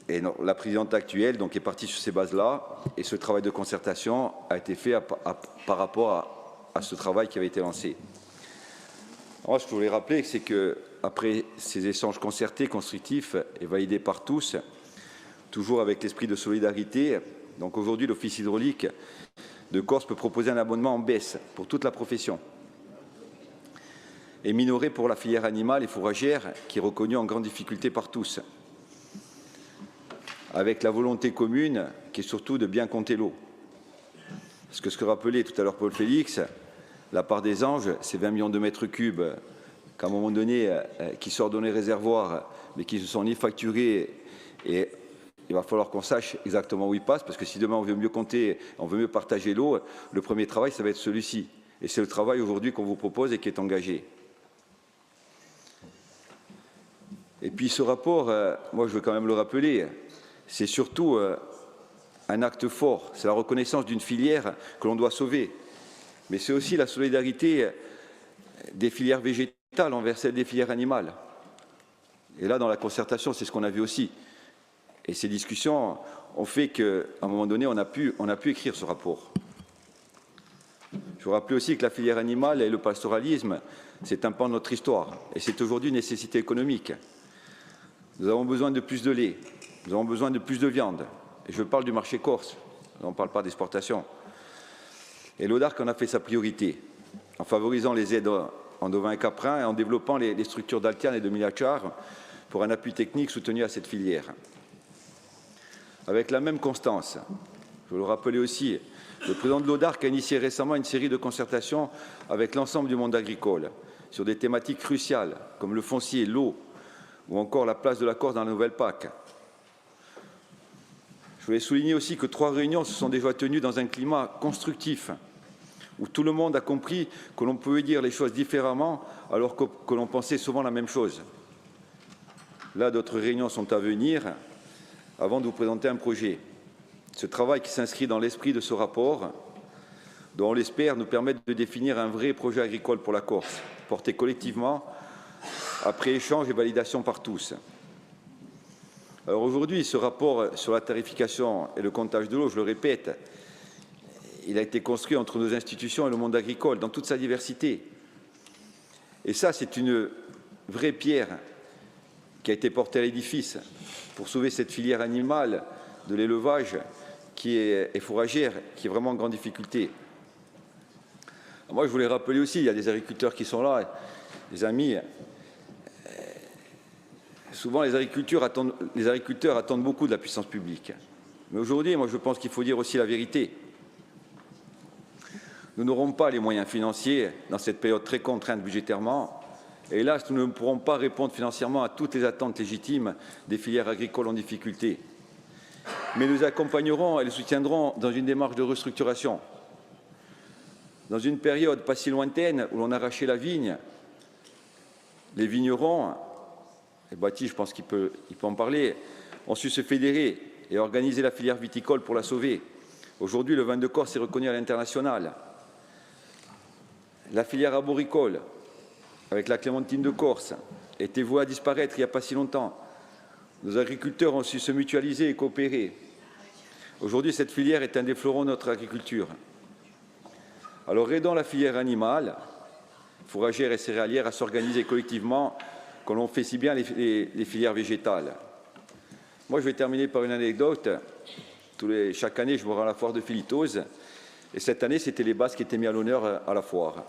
Et non, la présidente actuelle donc, est partie sur ces bases-là et ce travail de concertation a été fait par rapport à ce travail qui avait été lancé. Alors, ce que je voulais rappeler, c'est qu'après ces échanges concertés, constructifs et validés par tous, toujours avec l'esprit de solidarité, donc aujourd'hui l'Office hydraulique de Corse peut proposer un abonnement en baisse pour toute la profession et minoré pour la filière animale et fourragère qui est reconnue en grande difficulté par tous, avec la volonté commune qui est surtout de bien compter l'eau. Parce que ce que rappelait tout à l'heure Paul Félix, la part des anges, c'est 20 millions de mètres cubes qu'à un moment donné, qui sortent dans les réservoirs, mais qui ne sont ni facturés et il va falloir qu'on sache exactement où il passe, parce que si demain on veut mieux compter, on veut mieux partager l'eau, le premier travail, ça va être celui-ci. Et c'est le travail aujourd'hui qu'on vous propose et qui est engagé. Et puis ce rapport, moi je veux quand même le rappeler, c'est surtout un acte fort, c'est la reconnaissance d'une filière que l'on doit sauver. Mais c'est aussi la solidarité des filières végétales envers celles des filières animales. Et là, dans la concertation, c'est ce qu'on a vu aussi. Et ces discussions ont fait qu'à un moment donné, on a pu écrire ce rapport. Je vous rappelle aussi que la filière animale et le pastoralisme, c'est un pan de notre histoire. Et c'est aujourd'hui une nécessité économique. Nous avons besoin de plus de lait, nous avons besoin de plus de viande. Et je parle du marché corse, on ne parle pas d'exportation. Et l'ODARC en a fait sa priorité, en favorisant les aides en ovins et caprins et en développant les structures d'altiane et de milachar pour un appui technique soutenu à cette filière. Avec la même constance, je veux le rappeler aussi, le président de l'ODARC a initié récemment une série de concertations avec l'ensemble du monde agricole sur des thématiques cruciales comme le foncier, l'eau ou encore la place de la Corse dans la nouvelle PAC. Je voulais souligner aussi que 3 réunions se sont déjà tenues dans un climat constructif où tout le monde a compris que l'on pouvait dire les choses différemment alors que l'on pensait souvent la même chose. Là, d'autres réunions sont à venir avant de vous présenter un projet. Ce travail qui s'inscrit dans l'esprit de ce rapport, dont on l'espère nous permettre de définir un vrai projet agricole pour la Corse, porté collectivement, après échange et validation par tous. Alors aujourd'hui, ce rapport sur la tarification et le comptage de l'eau, je le répète, il a été construit entre nos institutions et le monde agricole, dans toute sa diversité. Et ça, c'est une vraie pierre qui a été portée à l'édifice pour sauver cette filière animale de l'élevage et fourragère qui est vraiment en grande difficulté. Moi, je voulais rappeler aussi, il y a des agriculteurs qui sont là, des amis. Souvent, les agriculteurs attendent beaucoup de la puissance publique. Mais aujourd'hui, moi, je pense qu'il faut dire aussi la vérité. Nous n'aurons pas les moyens financiers dans cette période très contrainte budgétairement. Et hélas, nous ne pourrons pas répondre financièrement à toutes les attentes légitimes des filières agricoles en difficulté. Mais nous accompagnerons et les soutiendrons dans une démarche de restructuration. Dans une période pas si lointaine où l'on arrachait la vigne, les vignerons, et Baptiste, je pense qu'il peut en parler, ont su se fédérer et organiser la filière viticole pour la sauver. Aujourd'hui, le vin de Corse est reconnu à l'international. La filière arboricole, avec la clémentine de Corse, était vouée à disparaître il n'y a pas si longtemps. Nos agriculteurs ont su se mutualiser et coopérer. Aujourd'hui, cette filière est un des fleurons de notre agriculture. Alors aidons la filière animale, fourragère et céréalière à s'organiser collectivement comme l'on fait si bien les filières végétales. Moi, je vais terminer par une anecdote. Chaque année, je me rends à la foire de Philitose. Et cette année, c'était les Basques qui étaient mis à l'honneur à la foire.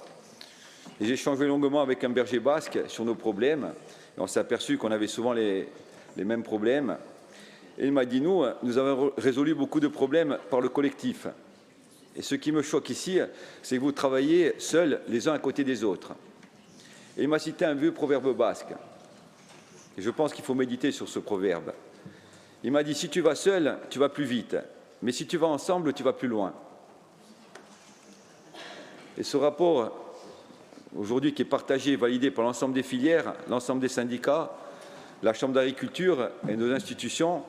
Et j'ai échangé longuement avec un berger basque sur nos problèmes. Et on s'est aperçu qu'on avait souvent les mêmes problèmes. Et il m'a dit, nous avons résolu beaucoup de problèmes par le collectif. Et ce qui me choque ici, c'est que vous travaillez seuls les uns à côté des autres. Et il m'a cité un vieux proverbe basque. Et je pense qu'il faut méditer sur ce proverbe. Il m'a dit, si tu vas seul, tu vas plus vite. Mais si tu vas ensemble, tu vas plus loin. Et ce rapport, aujourd'hui, qui est partagé et validé par l'ensemble des filières, l'ensemble des syndicats, la Chambre d'agriculture et nos institutions,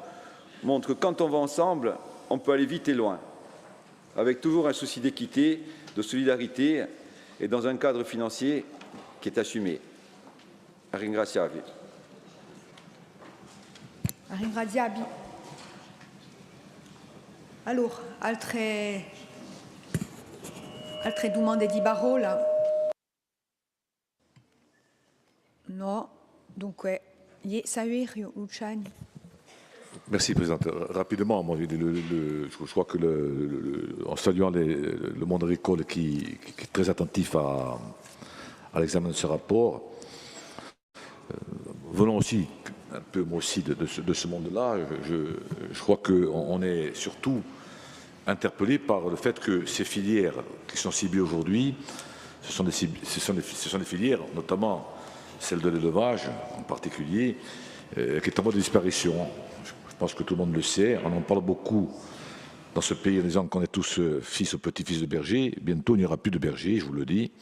montre que quand on va ensemble, on peut aller vite et loin, avec toujours un souci d'équité, de solidarité et dans un cadre financier qui est assumé. Ringraziavi. Ringraziavi. Alors, altre domande di parola? No, dunque, Saverio Luciani. Merci, Présidente. Rapidement, moi, je crois que en saluant le monde agricole qui est très attentif à l'examen de ce rapport, venons aussi un peu, moi aussi, de ce monde-là. Je crois qu'on est surtout interpellé par le fait que ces filières qui sont ciblées aujourd'hui, ce sont des filières, notamment celle de l'élevage en particulier, qui est en voie de disparition. Je pense que tout le monde le sait. On en parle beaucoup dans ce pays en disant qu'on est tous fils ou petits-fils de bergers. Bientôt, il n'y aura plus de bergers, je vous le dis.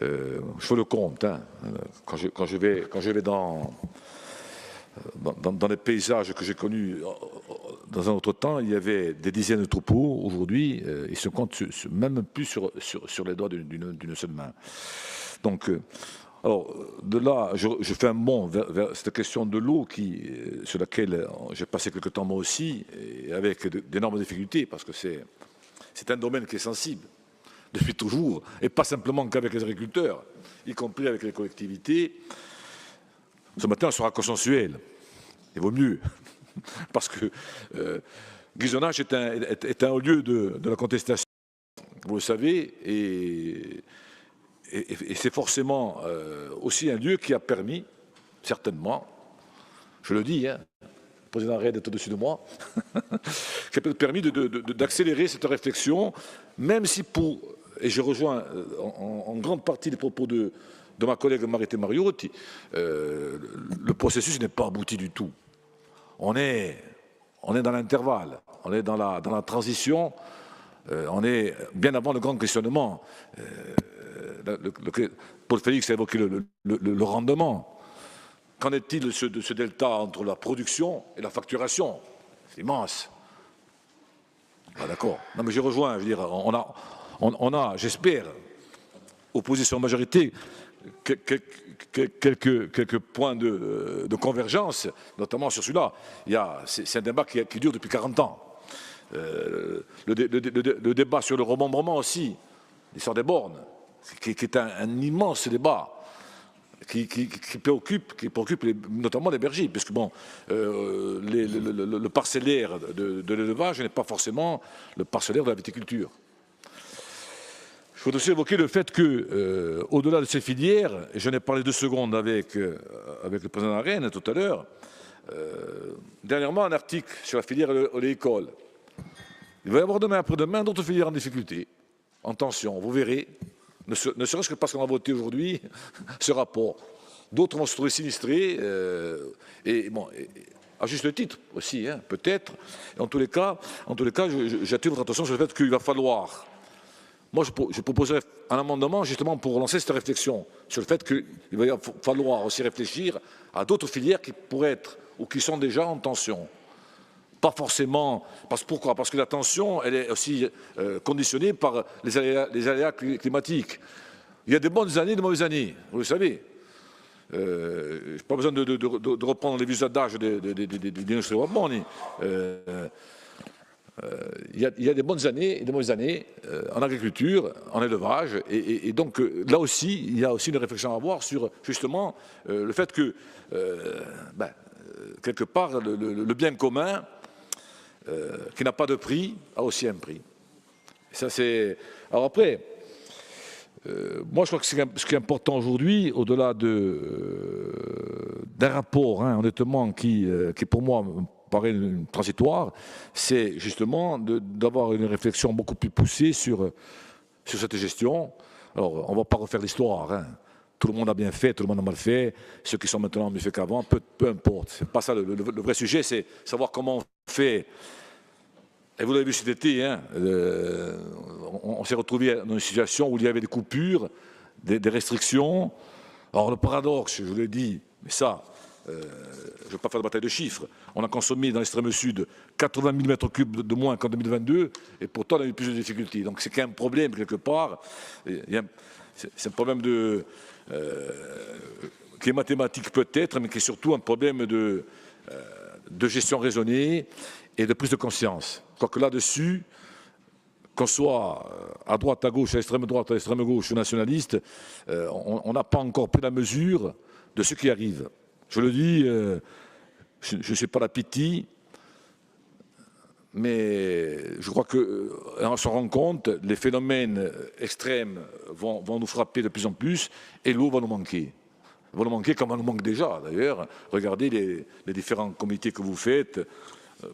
Je fais le compte. Hein. Quand je vais dans les paysages que j'ai connus dans un autre temps, il y avait des dizaines de troupeaux. Aujourd'hui, ils se comptent même plus sur les doigts d'une seule main. Donc, alors, de là, je fais un bond vers cette question de l'eau sur laquelle j'ai passé quelque temps moi aussi, et avec d'énormes difficultés, parce que c'est un domaine qui est sensible depuis toujours, et pas simplement qu'avec les agriculteurs, y compris avec les collectivités. Ce matin, on sera consensuel. Il vaut mieux, parce que Guisonnage est un lieu de la contestation, vous le savez, et c'est forcément aussi un lieu qui a permis, certainement, je le dis, hein, le président Red est au-dessus de moi, qui a permis d'accélérer cette réflexion, même si et je rejoins en grande partie les propos de ma collègue Marité Mariotti, le processus n'est pas abouti du tout. On est dans l'intervalle, on est dans la transition, on est bien avant le grand questionnement. Paul Félix a évoqué le rendement. Qu'en est-il de ce delta entre la production et la facturation? C'est immense. Ah, d'accord. Non, mais je rejoins. Je veux dire, on a, j'espère, opposition majorité, quelques points de convergence, notamment sur celui-là. C'est un débat qui dure depuis 40 ans. Le débat sur le remembrement aussi, l'histoire des bornes, qui est un immense débat qui préoccupe notamment les bergers, puisque bon, le parcellaire de l'élevage n'est pas forcément le parcellaire de la viticulture. Je voudrais aussi évoquer le fait que, au-delà de ces filières, et j'en ai parlé 2 secondes avec le président Arène tout à l'heure, dernièrement un article sur la filière oléicole. Il va y avoir demain après-demain d'autres filières en difficulté, en tension, vous verrez. Ne serait-ce que parce qu'on a voté aujourd'hui ce rapport. D'autres vont se trouver sinistrés, et à juste titre aussi, hein, peut-être. En tous les cas, j'attire votre attention sur le fait qu'il va falloir. Moi, je proposerais un amendement justement pour lancer cette réflexion sur le fait qu'il va falloir aussi réfléchir à d'autres filières qui pourraient être ou qui sont déjà en tension. Pas forcément. Pourquoi? Parce que la tension, elle est aussi conditionnée par les aléas climatiques. Il y a des bonnes années, de mauvaises années, vous le savez. Je n'ai pas besoin de reprendre les vieux adages des développement. Il y a des bonnes années et des mauvaises années en agriculture, en élevage. Et donc, là aussi, il y a aussi une réflexion à avoir sur, justement, le fait que, quelque part, le bien commun, qui n'a pas de prix, a aussi un prix. Ça, c'est... Alors après, moi, je crois que ce qui est important aujourd'hui, au-delà d'un rapport, hein, honnêtement, qui pour moi me paraît transitoire, c'est justement d'avoir une réflexion beaucoup plus poussée sur cette gestion. Alors, on ne va pas refaire l'histoire, hein. Tout le monde a bien fait, tout le monde a mal fait. Ceux qui sont maintenant mieux fait qu'avant, peu importe. C'est pas ça le vrai sujet, c'est savoir comment on fait. Et vous l'avez vu cet été, hein, on s'est retrouvé dans une situation où il y avait des coupures, des restrictions. Alors le paradoxe, je vous l'ai dit, mais ça, je ne veux pas faire de bataille de chiffres, on a consommé dans l'extrême sud 80 000 mètres cubes de moins qu'en 2022, et pourtant on a eu plus de difficultés. Donc c'est quand même un problème quelque part. C'est un problème qui est mathématique peut-être, mais qui est surtout un problème de gestion raisonnée et de prise de conscience. Je crois que là-dessus, qu'on soit à droite, à gauche, à l'extrême droite, à l'extrême gauche, ou nationaliste, on n'a pas encore pris la mesure de ce qui arrive. Je le dis, je ne suis pas la pitié, mais je crois qu'on s'en rend compte, les phénomènes extrêmes vont nous frapper de plus en plus, et l'eau va nous manquer. Elle va nous manquer comme elle nous manque déjà, d'ailleurs. Regardez les différents comités que vous faites,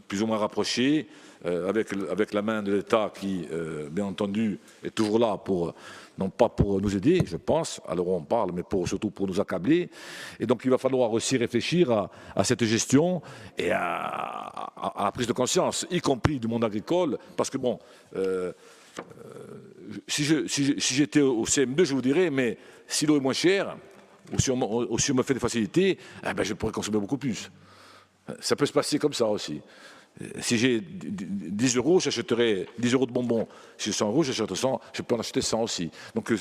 plus ou moins rapprochés, avec la main de l'État qui, bien entendu, est toujours là non pas pour nous aider, je pense, alors on parle, mais surtout pour nous accabler. Et donc il va falloir aussi réfléchir à cette gestion et à la prise de conscience, y compris du monde agricole, parce que bon, si j'étais au CM2, je vous dirais, mais si l'eau est moins chère, ou si on me fait des facilités, eh ben, je pourrais consommer beaucoup plus. Ça peut se passer comme ça aussi. Si j'ai 10 euros, j'achèterai 10 euros de bonbons. Si j'ai 100 euros, j'achèterai 100, je peux en acheter 100 aussi. Donc,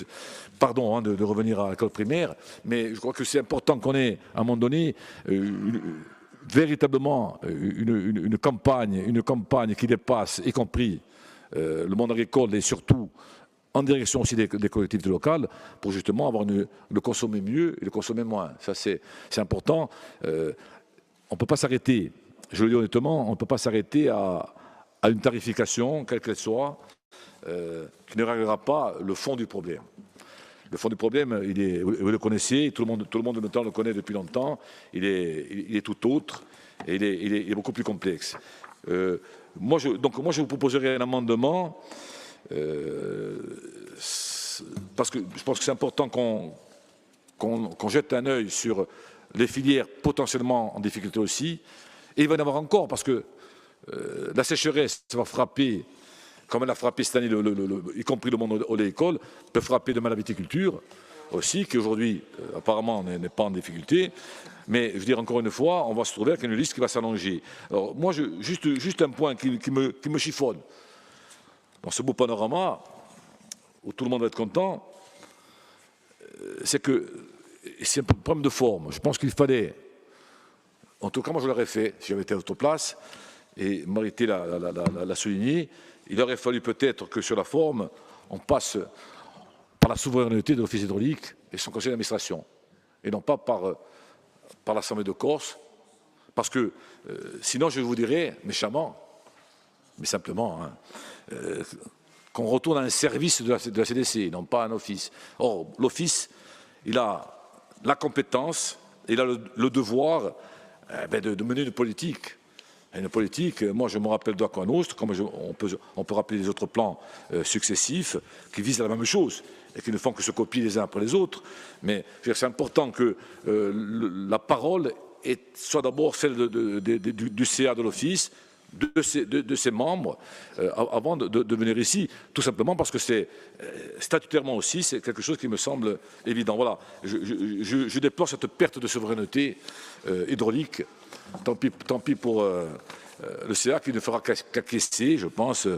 pardon de revenir à l'école primaire, mais je crois que c'est important qu'on ait, à un moment donné, véritablement une campagne qui dépasse, y compris le monde agricole et surtout en direction aussi des collectivités locales, pour justement avoir le consommer mieux et le consommer moins. Ça, c'est important. On ne peut pas s'arrêter. Je le dis honnêtement, on ne peut pas s'arrêter à une tarification, quelle qu'elle soit, qui ne réglera pas le fond du problème. Le fond du problème, vous le connaissez, tout le monde maintenant le connaît depuis longtemps, il est tout autre et il est beaucoup plus complexe. Moi, je vous proposerai un amendement, parce que je pense que c'est important qu'on jette un œil sur les filières potentiellement en difficulté aussi. Et il va y en avoir encore, parce que la sécheresse va frapper, comme elle a frappé cette année, y compris le monde oléicole, peut frapper demain la viticulture aussi, qui aujourd'hui, apparemment, n'est pas en difficulté. Mais, je veux dire, encore une fois, on va se trouver avec une liste qui va s'allonger. Alors, moi, juste un point qui me chiffonne. Dans ce beau panorama, où tout le monde va être content, c'est que c'est un problème de forme. Je pense qu'il fallait... En tout cas, moi, je l'aurais fait, si j'avais été à votre place, et Marité l'a souligné, il aurait fallu peut-être que sur la forme, on passe par la souveraineté de l'Office hydraulique et son conseil d'administration, et non pas par l'Assemblée de Corse, parce que sinon, je vous dirais, méchamment, mais simplement, qu'on retourne à un service de la CDC, non pas à un office. Or, l'Office, il a la compétence, il a le devoir de mener une politique. Une politique, moi je me rappelle d'Aqua Nostra, comme on peut rappeler les autres plans successifs qui visent à la même chose et qui ne font que se copier les uns après les autres. Mais c'est important que la parole soit d'abord celle du CA de l'Office, de ses membres, avant de venir ici, tout simplement parce que c'est statutairement aussi, c'est quelque chose qui me semble évident. Voilà, je déplore cette perte de souveraineté hydraulique. Tant pis pour le CA qui ne fera qu'acquiescer, je pense,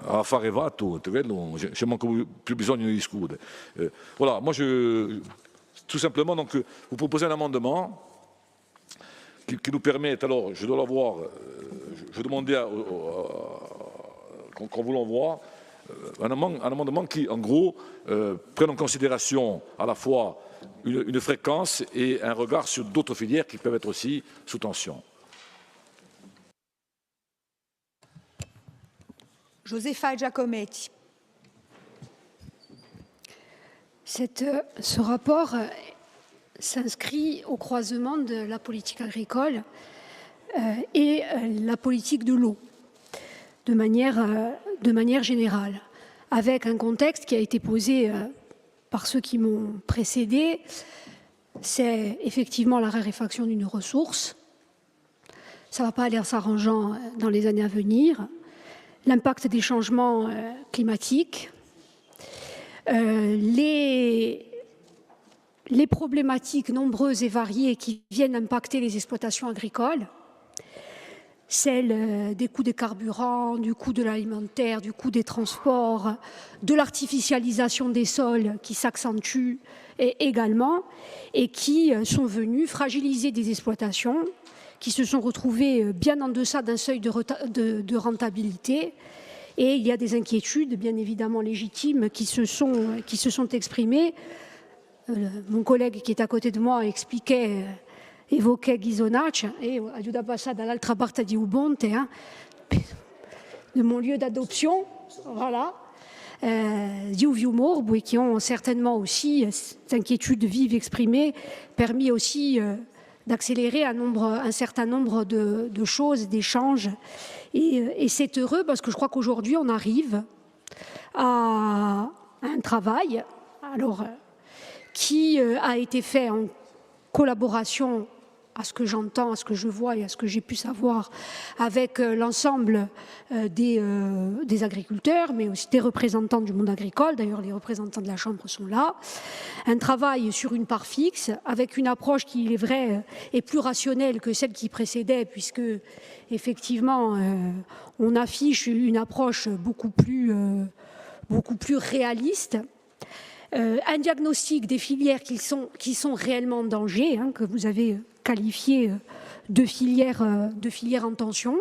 à Fareva, tout, je manque plus besoin d'une discours. Voilà, moi, tout simplement, donc, vous proposez un amendement qui nous permette, alors, je dois l'avoir, je demandais qu'on vous l'envoie, un amendement qui, en gros, prenne en considération à la fois une fréquence et un regard sur d'autres filières qui peuvent être aussi sous tension. Josefa Giacometti. Ce rapport s'inscrit au croisement de la politique agricole et la politique de l'eau, de manière générale, avec un contexte qui a été posé par ceux qui m'ont précédé. C'est effectivement la raréfaction d'une ressource. Ça ne va pas aller en s'arrangeant dans les années à venir. L'impact des changements climatiques, les problématiques nombreuses et variées qui viennent impacter les exploitations agricoles, celle des coûts des carburants, du coût de l'alimentaire, du coût des transports, de l'artificialisation des sols qui s'accentue également et qui sont venus fragiliser des exploitations qui se sont retrouvées bien en deçà d'un seuil de rentabilité. Et il y a des inquiétudes, bien évidemment légitimes, qui se sont exprimées. Mon collègue qui est à côté de moi évoquait Ghisonaccia et aiuta passare dall'altra parte di Ubonte, de mon lieu d'adoption, voilà, Morbu, et qui ont certainement aussi, cette inquiétude vive exprimée, permis aussi d'accélérer un certain nombre de choses, d'échanges. Et c'est heureux parce que je crois qu'aujourd'hui, on arrive à un travail qui a été fait en collaboration, à ce que j'entends, à ce que je vois et à ce que j'ai pu savoir, avec l'ensemble des agriculteurs, mais aussi des représentants du monde agricole. D'ailleurs, les représentants de la Chambre sont là. Un travail sur une part fixe, avec une approche qui, il est vrai, est plus rationnelle que celle qui précédait, puisque, effectivement, on affiche une approche beaucoup plus réaliste. Un diagnostic des filières qui sont réellement en danger, que vous avez qualifié de filières en tension.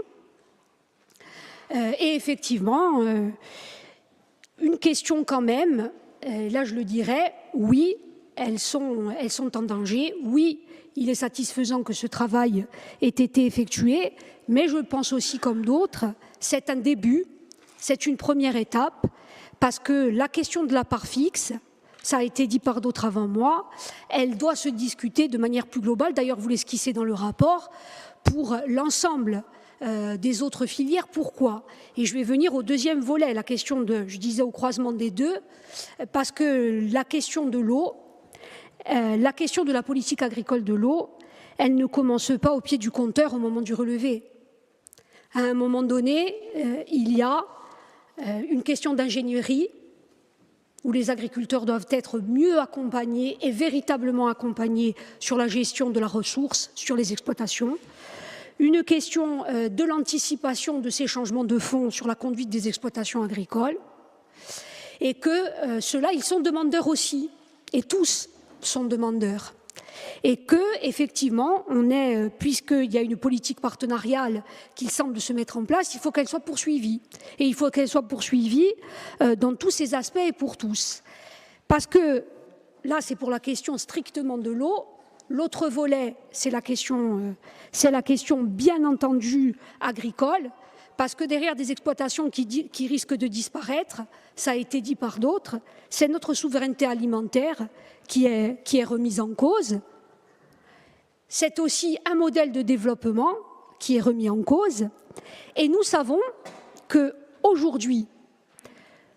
Et effectivement, une question quand même, là je le dirais, oui, elles sont en danger, oui, il est satisfaisant que ce travail ait été effectué, mais je pense aussi comme d'autres, c'est un début, c'est une première étape, parce que la question de la part fixe, ça a été dit par d'autres avant moi, elle doit se discuter de manière plus globale. D'ailleurs, vous l'esquissez dans le rapport, pour l'ensemble des autres filières. Pourquoi? Et je vais venir au deuxième volet, la question je disais au croisement des deux, parce que la question de l'eau, la question de la politique agricole de l'eau, elle ne commence pas au pied du compteur au moment du relevé. À un moment donné, il y a une question d'ingénierie, où les agriculteurs doivent être mieux accompagnés et véritablement accompagnés sur la gestion de la ressource, sur les exploitations. Une question de l'anticipation de ces changements de fond sur la conduite des exploitations agricoles. Et que ceux-là, ils sont demandeurs aussi. Et tous sont demandeurs. Et que, effectivement, puisqu'il y a une politique partenariale qui semble se mettre en place, il faut qu'elle soit poursuivie. Et il faut qu'elle soit poursuivie dans tous ses aspects et pour tous. Parce que, là, c'est pour la question strictement de l'eau. L'autre volet, c'est la question bien entendu agricole, parce que derrière des exploitations qui risquent de disparaître, ça a été dit par d'autres, c'est notre souveraineté alimentaire qui est remise en cause. C'est aussi un modèle de développement qui est remis en cause. Et nous savons qu'aujourd'hui,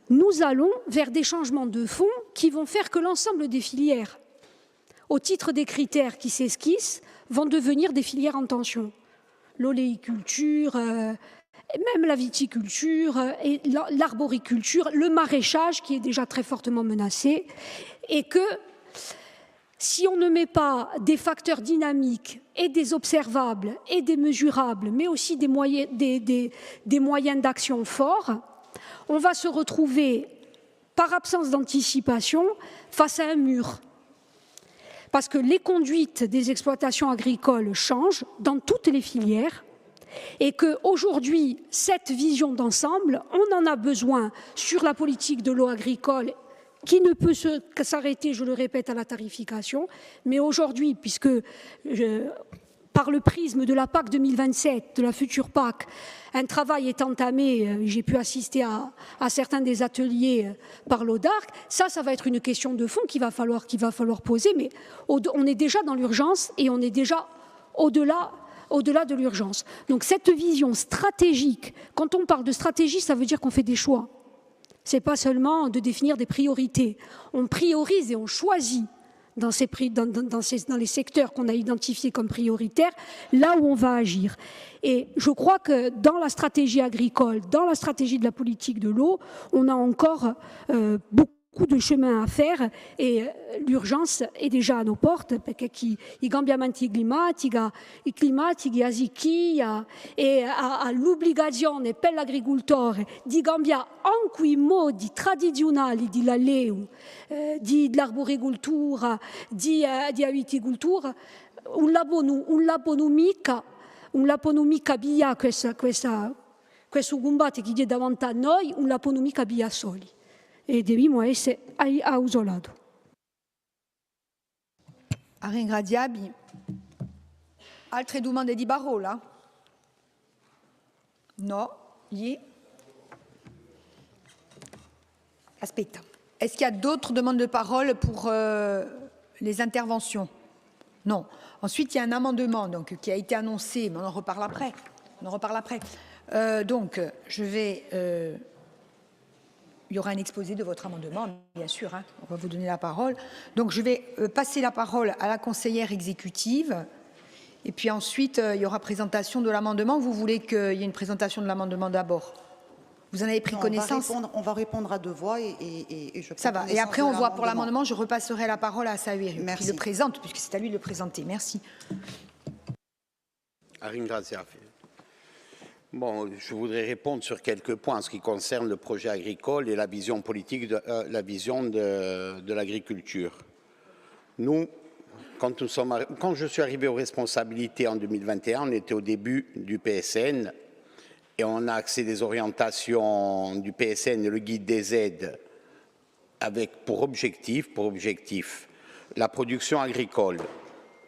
nous allons vers des changements de fond qui vont faire que l'ensemble des filières, au titre des critères qui s'esquissent, vont devenir des filières en tension. L'oléiculture, même la viticulture, et l'arboriculture, le maraîchage qui est déjà très fortement menacé, et que si on ne met pas des facteurs dynamiques et des observables et des mesurables, mais aussi des moyens d'action forts, on va se retrouver, par absence d'anticipation, face à un mur. Parce que les conduites des exploitations agricoles changent dans toutes les filières et qu'aujourd'hui, cette vision d'ensemble, on en a besoin sur la politique de l'eau agricole qui ne peut s'arrêter, je le répète, à la tarification. Mais aujourd'hui, puisque par le prisme de la PAC 2027, de la future PAC, un travail est entamé, j'ai pu assister à certains des ateliers par l'ODARC, ça va être une question de fond qu'il va falloir poser, mais on est déjà dans l'urgence et on est déjà au-delà de l'urgence. Donc cette vision stratégique, quand on parle de stratégie, ça veut dire qu'on fait des choix. Ce n'est pas seulement de définir des priorités. On priorise et on choisit dans les secteurs qu'on a identifiés comme prioritaires, là où on va agir. Et je crois que dans la stratégie agricole, dans la stratégie de la politique de l'eau, on a encore beaucoup de chemin à faire et l'urgence est déjà à nos portes perché i cambiamenti climatici asichi e all'obbligazione per l'agricoltore di cambiare anche i modi tradizionali di alleu, di l'arboricoltura, di aviticoltura, un lapo mica via questo combatto che è davanti a noi, un lapo mica via soli. E dobbiamo essere isolati. Ringraziabi. Altre domande di parola? No? Aspetta. Est-ce qu'il y a d'autres demandes de parole pour les interventions? Non. Ensuite, il y a un amendement donc, qui a été annoncé, mais on en reparle après. Donc, je vais... il y aura un exposé de votre amendement, bien sûr, hein, on va vous donner la parole. Donc, je vais passer la parole à la conseillère exécutive. Et puis ensuite, il y aura présentation de l'amendement. Vous voulez qu'il y ait une présentation de l'amendement d'abord? Vous en avez pris connaissance? On va répondre à deux voix et je prends Ça va. Et après, on voit pour l'amendement. Je repasserai la parole à Sahuir, qui le présente, puisque c'est à lui de le présenter. Merci. Bon, je voudrais répondre sur quelques points en ce qui concerne le projet agricole et la vision politique, de l'agriculture. Nous, quand je suis arrivé aux responsabilités en 2021, on était au début du PSN et on a axé des orientations du PSN et le guide des aides avec pour objectif la production agricole.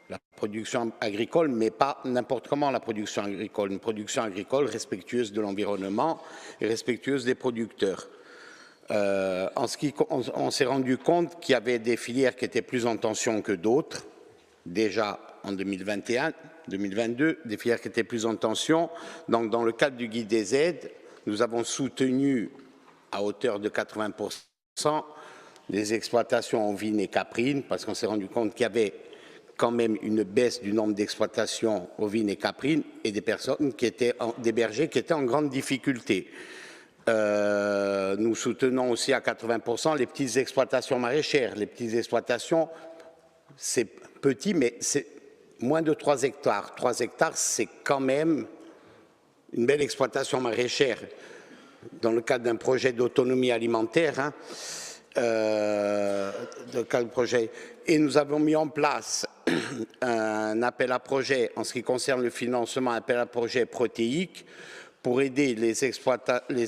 La production agricole, mais pas n'importe comment la production agricole. Une production agricole respectueuse de l'environnement et respectueuse des producteurs. On s'est rendu compte qu'il y avait des filières qui étaient plus en tension que d'autres. Déjà en 2021, 2022, des filières qui étaient plus en tension. Donc, dans le cadre du guide des aides, nous avons soutenu à hauteur de 80% les exploitations ovines et caprines, parce qu'on s'est rendu compte qu'il y avait quand même une baisse du nombre d'exploitations ovines et caprines et des personnes qui étaient, des bergers qui étaient en grande difficulté. Nous soutenons aussi à 80% les petites exploitations maraîchères. Les petites exploitations, c'est petit, mais c'est moins de 3 hectares. 3 hectares, c'est quand même une belle exploitation maraîchère dans le cadre d'un projet d'autonomie alimentaire. Hein, et nous avons mis en place un appel à projet en ce qui concerne le financement, un appel à projet protéique pour aider les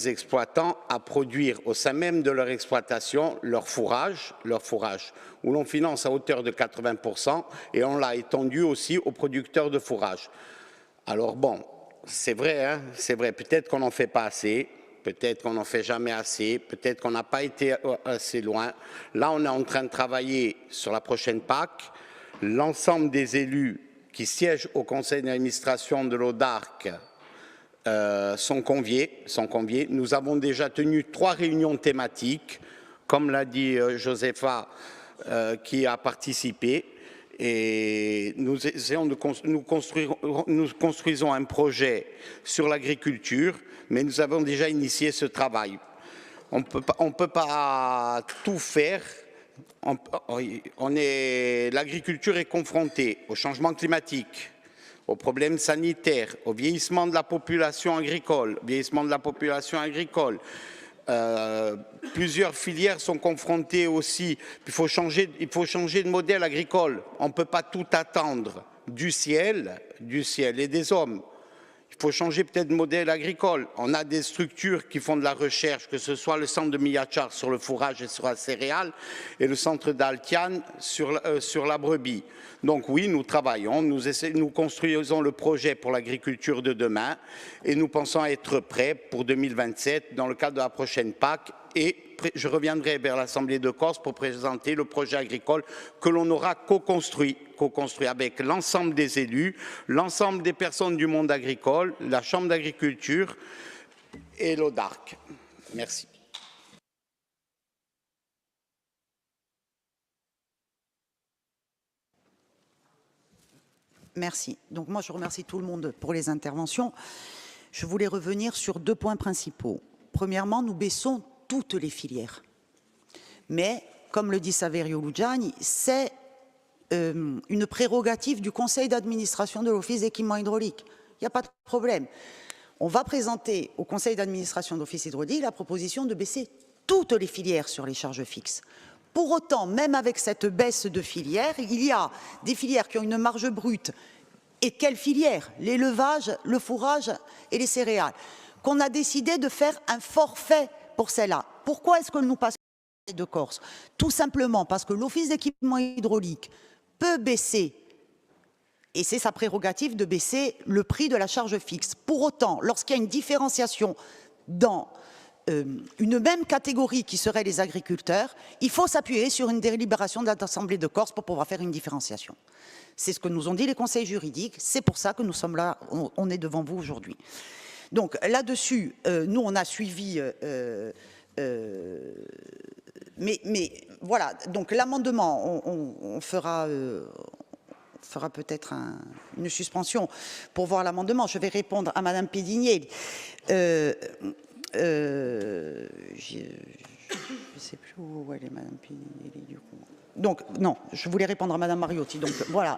exploitants à produire au sein même de leur exploitation leur fourrage, où l'on finance à hauteur de 80% et on l'a étendu aussi aux producteurs de fourrage. Alors bon, c'est vrai, hein, c'est vrai, peut-être qu'on n'en fait pas assez. Peut-être qu'on n'en fait jamais assez, peut-être qu'on n'a pas été assez loin. Là, on est en train de travailler sur la prochaine PAC. L'ensemble des élus qui siègent au conseil d'administration de l'ODARC sont conviés. Nous avons déjà tenu 3 réunions thématiques, comme l'a dit Josepha, qui a participé. Et nous construisons un projet sur l'agriculture, mais nous avons déjà initié ce travail. On ne peut pas tout faire. L'agriculture est confrontée au changement climatique, aux problèmes sanitaires, au vieillissement de la population agricole, plusieurs filières sont confrontées aussi. Il faut changer de modèle agricole. On ne peut pas tout attendre du ciel et des hommes. Il faut changer peut-être de modèle agricole. On a des structures qui font de la recherche, que ce soit le centre de Miachar sur le fourrage et sur la céréale et le centre d'Altian sur la brebis. Donc oui, nous travaillons, nous construisons le projet pour l'agriculture de demain et nous pensons être prêts pour 2027 dans le cadre de la prochaine PAC et je reviendrai vers l'Assemblée de Corse pour présenter le projet agricole que l'on aura co-construit avec l'ensemble des élus, l'ensemble des personnes du monde agricole, la Chambre d'agriculture et l'ODARC. Merci. Merci. Donc moi, je remercie tout le monde pour les interventions. Je voulais revenir sur 2 points principaux. Premièrement, nous baissons toutes les filières. Mais, comme le dit Saverio Lugiani, c'est une prérogative du conseil d'administration de l'Office d'équipement hydraulique. Il n'y a pas de problème. On va présenter au conseil d'administration de l'Office hydraulique la proposition de baisser toutes les filières sur les charges fixes. Pour autant, même avec cette baisse de filières, il y a des filières qui ont une marge brute. Et quelles filières? L'élevage, le fourrage et les céréales. Qu'on a décidé de faire un forfait pour celles-là. Pourquoi est-ce que nous passons de Corse? Tout simplement parce que l'Office d'équipement hydraulique peut baisser, et c'est sa prérogative de baisser le prix de la charge fixe. Pour autant, lorsqu'il y a une différenciation dans une même catégorie qui serait les agriculteurs, il faut s'appuyer sur une délibération de l'Assemblée de Corse pour pouvoir faire une différenciation. C'est ce que nous ont dit les conseils juridiques, c'est pour ça que nous sommes là, on est devant vous aujourd'hui. Donc là-dessus, nous on a suivi... mais voilà, donc l'amendement, on fera peut-être une suspension pour voir l'amendement. Je vais répondre à Madame Pédinier. Je ne sais plus où elle est, Madame Pédinier, du coup. Donc, non, je voulais répondre à Madame Mariotti. Donc, voilà,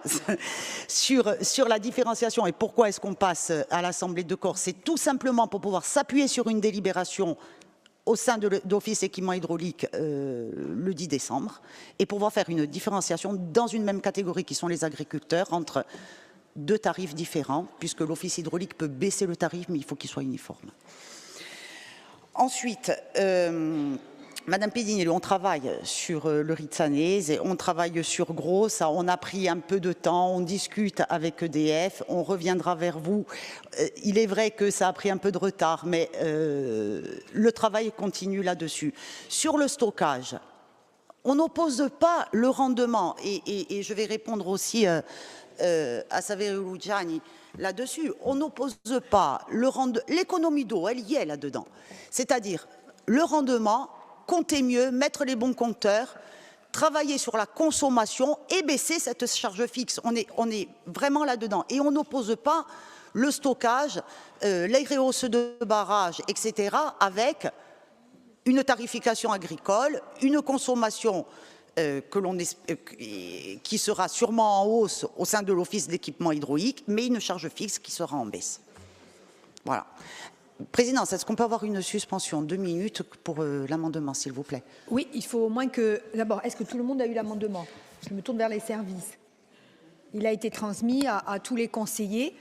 sur la différenciation et pourquoi est-ce qu'on passe à l'Assemblée de Corse, c'est tout simplement pour pouvoir s'appuyer sur une délibération au sein de l'Office équipement hydraulique le 10 décembre et pouvoir faire une différenciation dans une même catégorie qui sont les agriculteurs entre deux tarifs différents, puisque l'Office hydraulique peut baisser le tarif, mais il faut qu'il soit uniforme. Ensuite, Madame Pédinier, on travaille sur le Ritsanese, on travaille sur Gros, ça, on a pris un peu de temps, on discute avec EDF, on reviendra vers vous. Il est vrai que ça a pris un peu de retard, mais le travail continue là-dessus. Sur le stockage, on n'oppose pas le rendement, et je vais répondre aussi à Saverio Luciani là-dessus, on n'oppose pas l'économie d'eau, elle y est là-dedans. C'est-à-dire le rendement, compter mieux, mettre les bons compteurs, travailler sur la consommation et baisser cette charge fixe. On est vraiment là-dedans. Et on n'oppose pas le stockage, les hausses de barrage, etc., avec une tarification agricole, une consommation qui sera sûrement en hausse au sein de l'Office d'équipement hydraulique, mais une charge fixe qui sera en baisse. Voilà. Présidence, est-ce qu'on peut avoir une suspension 2 minutes pour l'amendement, s'il vous plaît? Oui, il faut au moins que... D'abord, est-ce que tout le monde a eu l'amendement? Je me tourne vers les services. Il a été transmis à tous les conseillers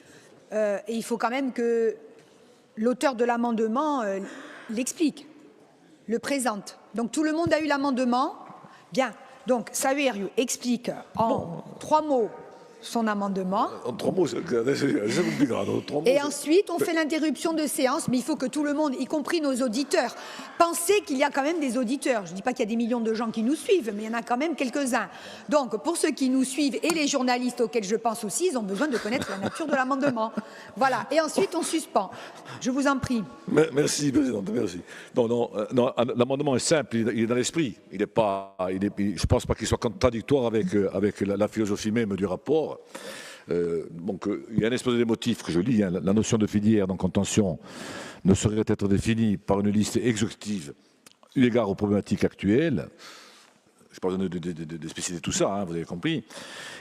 et il faut quand même que l'auteur de l'amendement l'explique, le présente. Donc tout le monde a eu l'amendement. Bien. Donc Saverio explique en 3 mots son amendement. En 3 mots, c'est compliqué. Et ensuite, on fait l'interruption de séance, mais il faut que tout le monde, y compris nos auditeurs, pensez qu'il y a quand même des auditeurs. Je ne dis pas qu'il y a des millions de gens qui nous suivent, mais il y en a quand même quelques-uns. Donc, pour ceux qui nous suivent et les journalistes auxquels je pense aussi, ils ont besoin de connaître la nature de l'amendement. Voilà. Et ensuite, on suspend. Je vous en prie. Merci, Présidente. Merci. Non, l'amendement est simple, il est dans l'esprit. Je ne pense pas qu'il soit contradictoire avec la philosophie même du rapport. Donc, il y a un exposé des motifs que je lis. Hein, la notion de filière, donc en tension, ne saurait être définie par une liste exhaustive eu égard aux problématiques actuelles. Je ne vais pas de spécifier tout ça, hein, vous avez compris.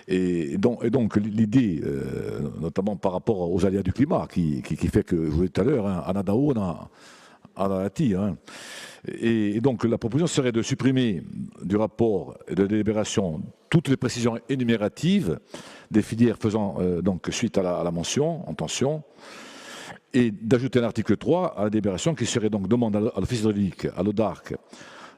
Et donc l'idée, notamment par rapport aux aléas du climat, qui fait que, je vous l'ai dit tout à l'heure, hein, Anadao, Anadati, hein. Et donc la proposition serait de supprimer du rapport et de la délibération toutes les précisions énumératives des filières faisant donc suite à la mention en tension, et d'ajouter un article 3 à la délibération qui serait donc demande à l'Office hydraulique, à l'ODARC,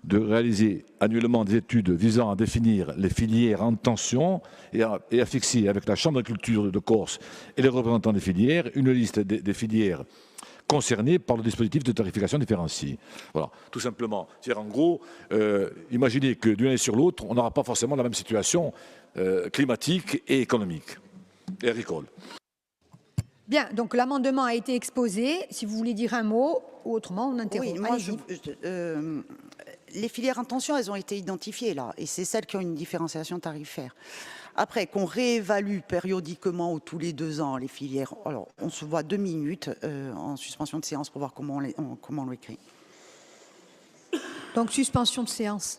de réaliser annuellement des études visant à définir les filières en tension et à fixer avec la Chambre d'agriculture de Corse et les représentants des filières une liste des filières concernées par le dispositif de tarification différenciée. Voilà, tout simplement. C'est-à-dire, en gros, imaginez que d'une année sur l'autre, on n'aura pas forcément la même situation climatique et économique et agricole. Bien, donc l'amendement a été exposé. Si vous voulez dire un mot, ou autrement, on interrompt. Oui, moi, les filières en tension, elles ont été identifiées là, et c'est celles qui ont une différenciation tarifaire. Après, qu'on réévalue périodiquement ou tous les 2 ans les filières, alors on se voit 2 minutes en suspension de séance pour voir comment on l'écrit. Donc suspension de séance.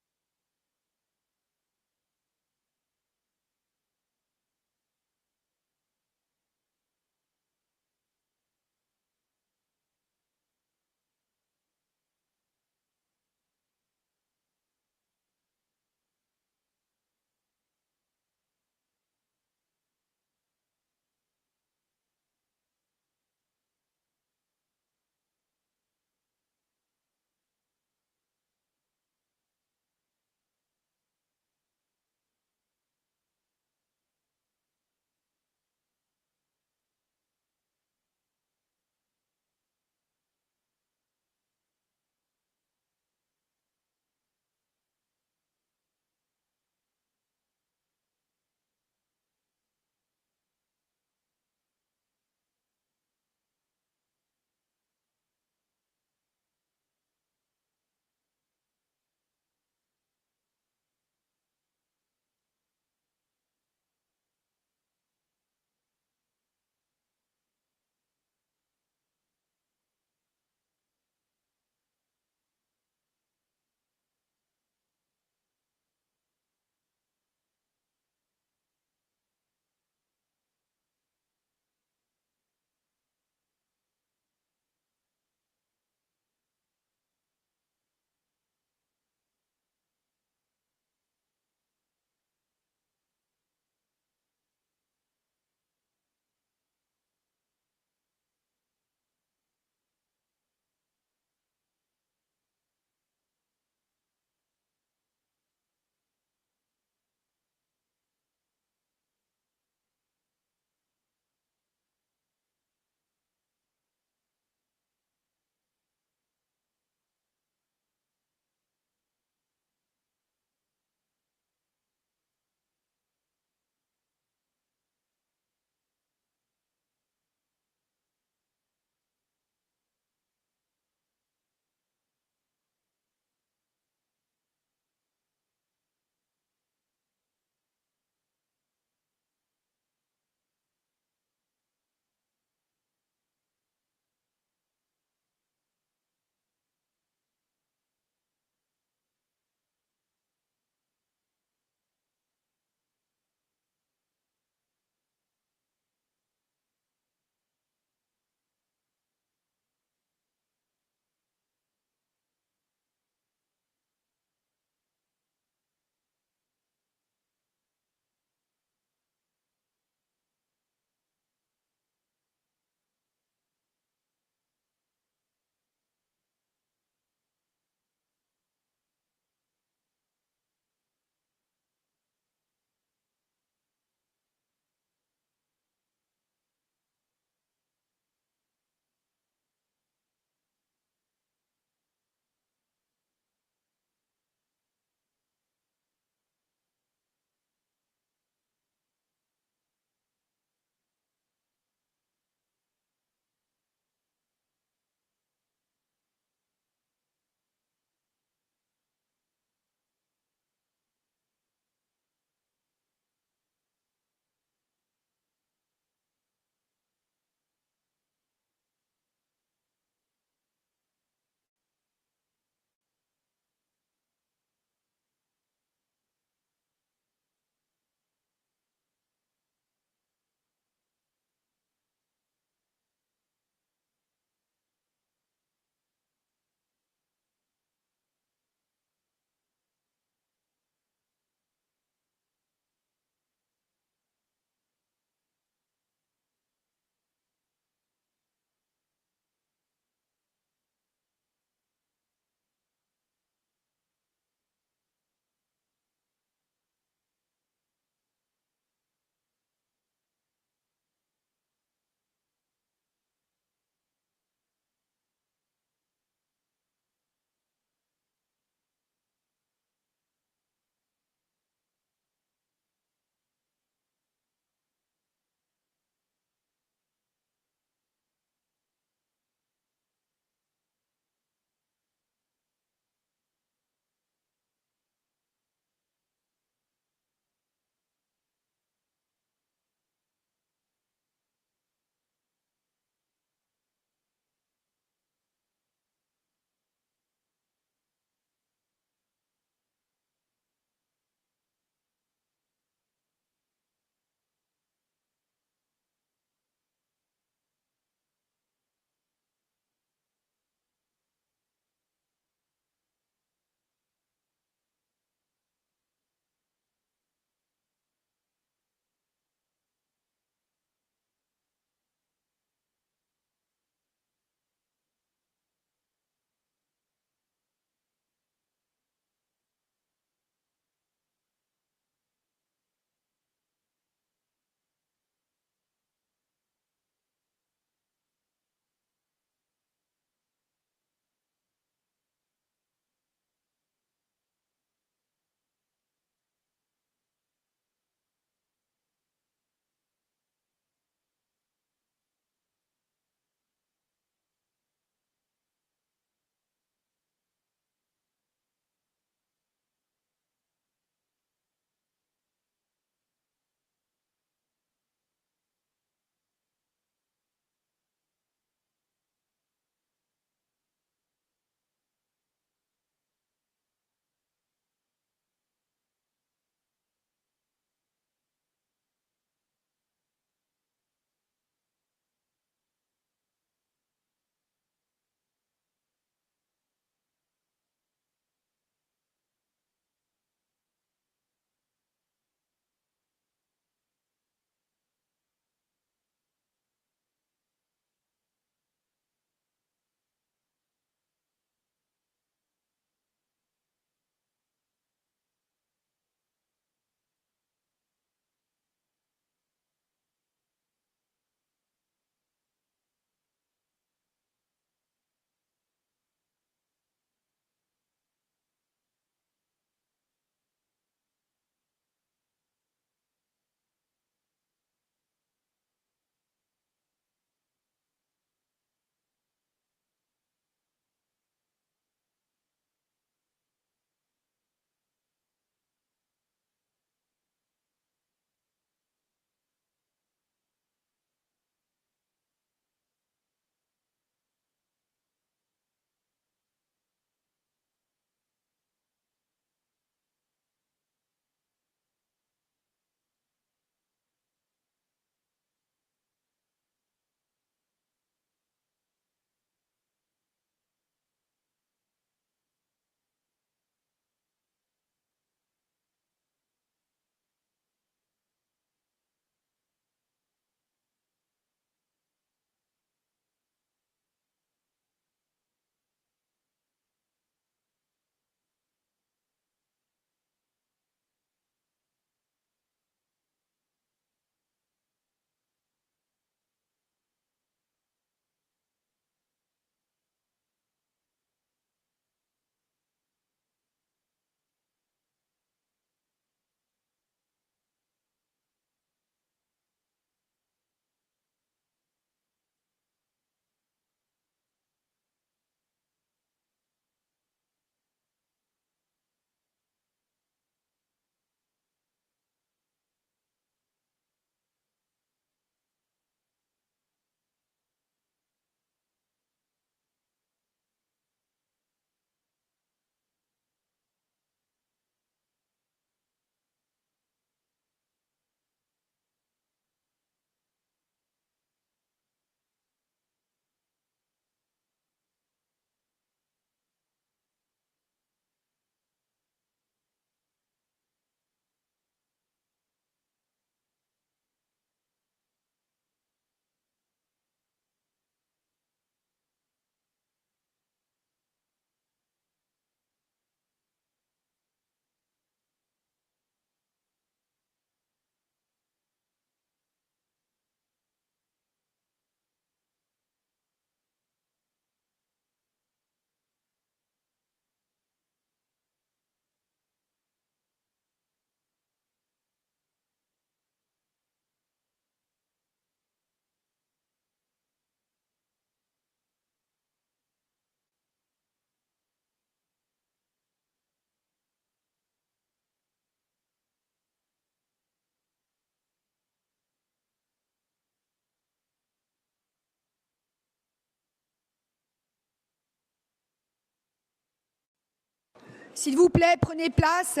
S'il vous plaît, prenez place.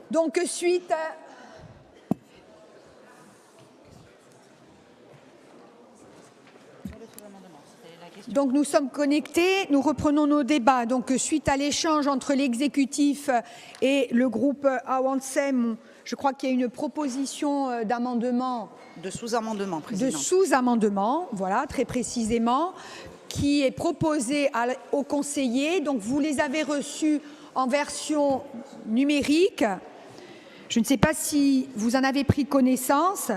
Donc, suite... Donc nous sommes connectés, nous reprenons nos débats. Donc suite à l'échange entre l'exécutif et le groupe AWANSEM, je crois qu'il y a une proposition d'amendement. De sous-amendement, Présidente. De sous-amendement, voilà, très précisément, qui est proposé aux conseillers. Donc vous les avez reçus en version numérique. Je ne sais pas si vous en avez pris connaissance.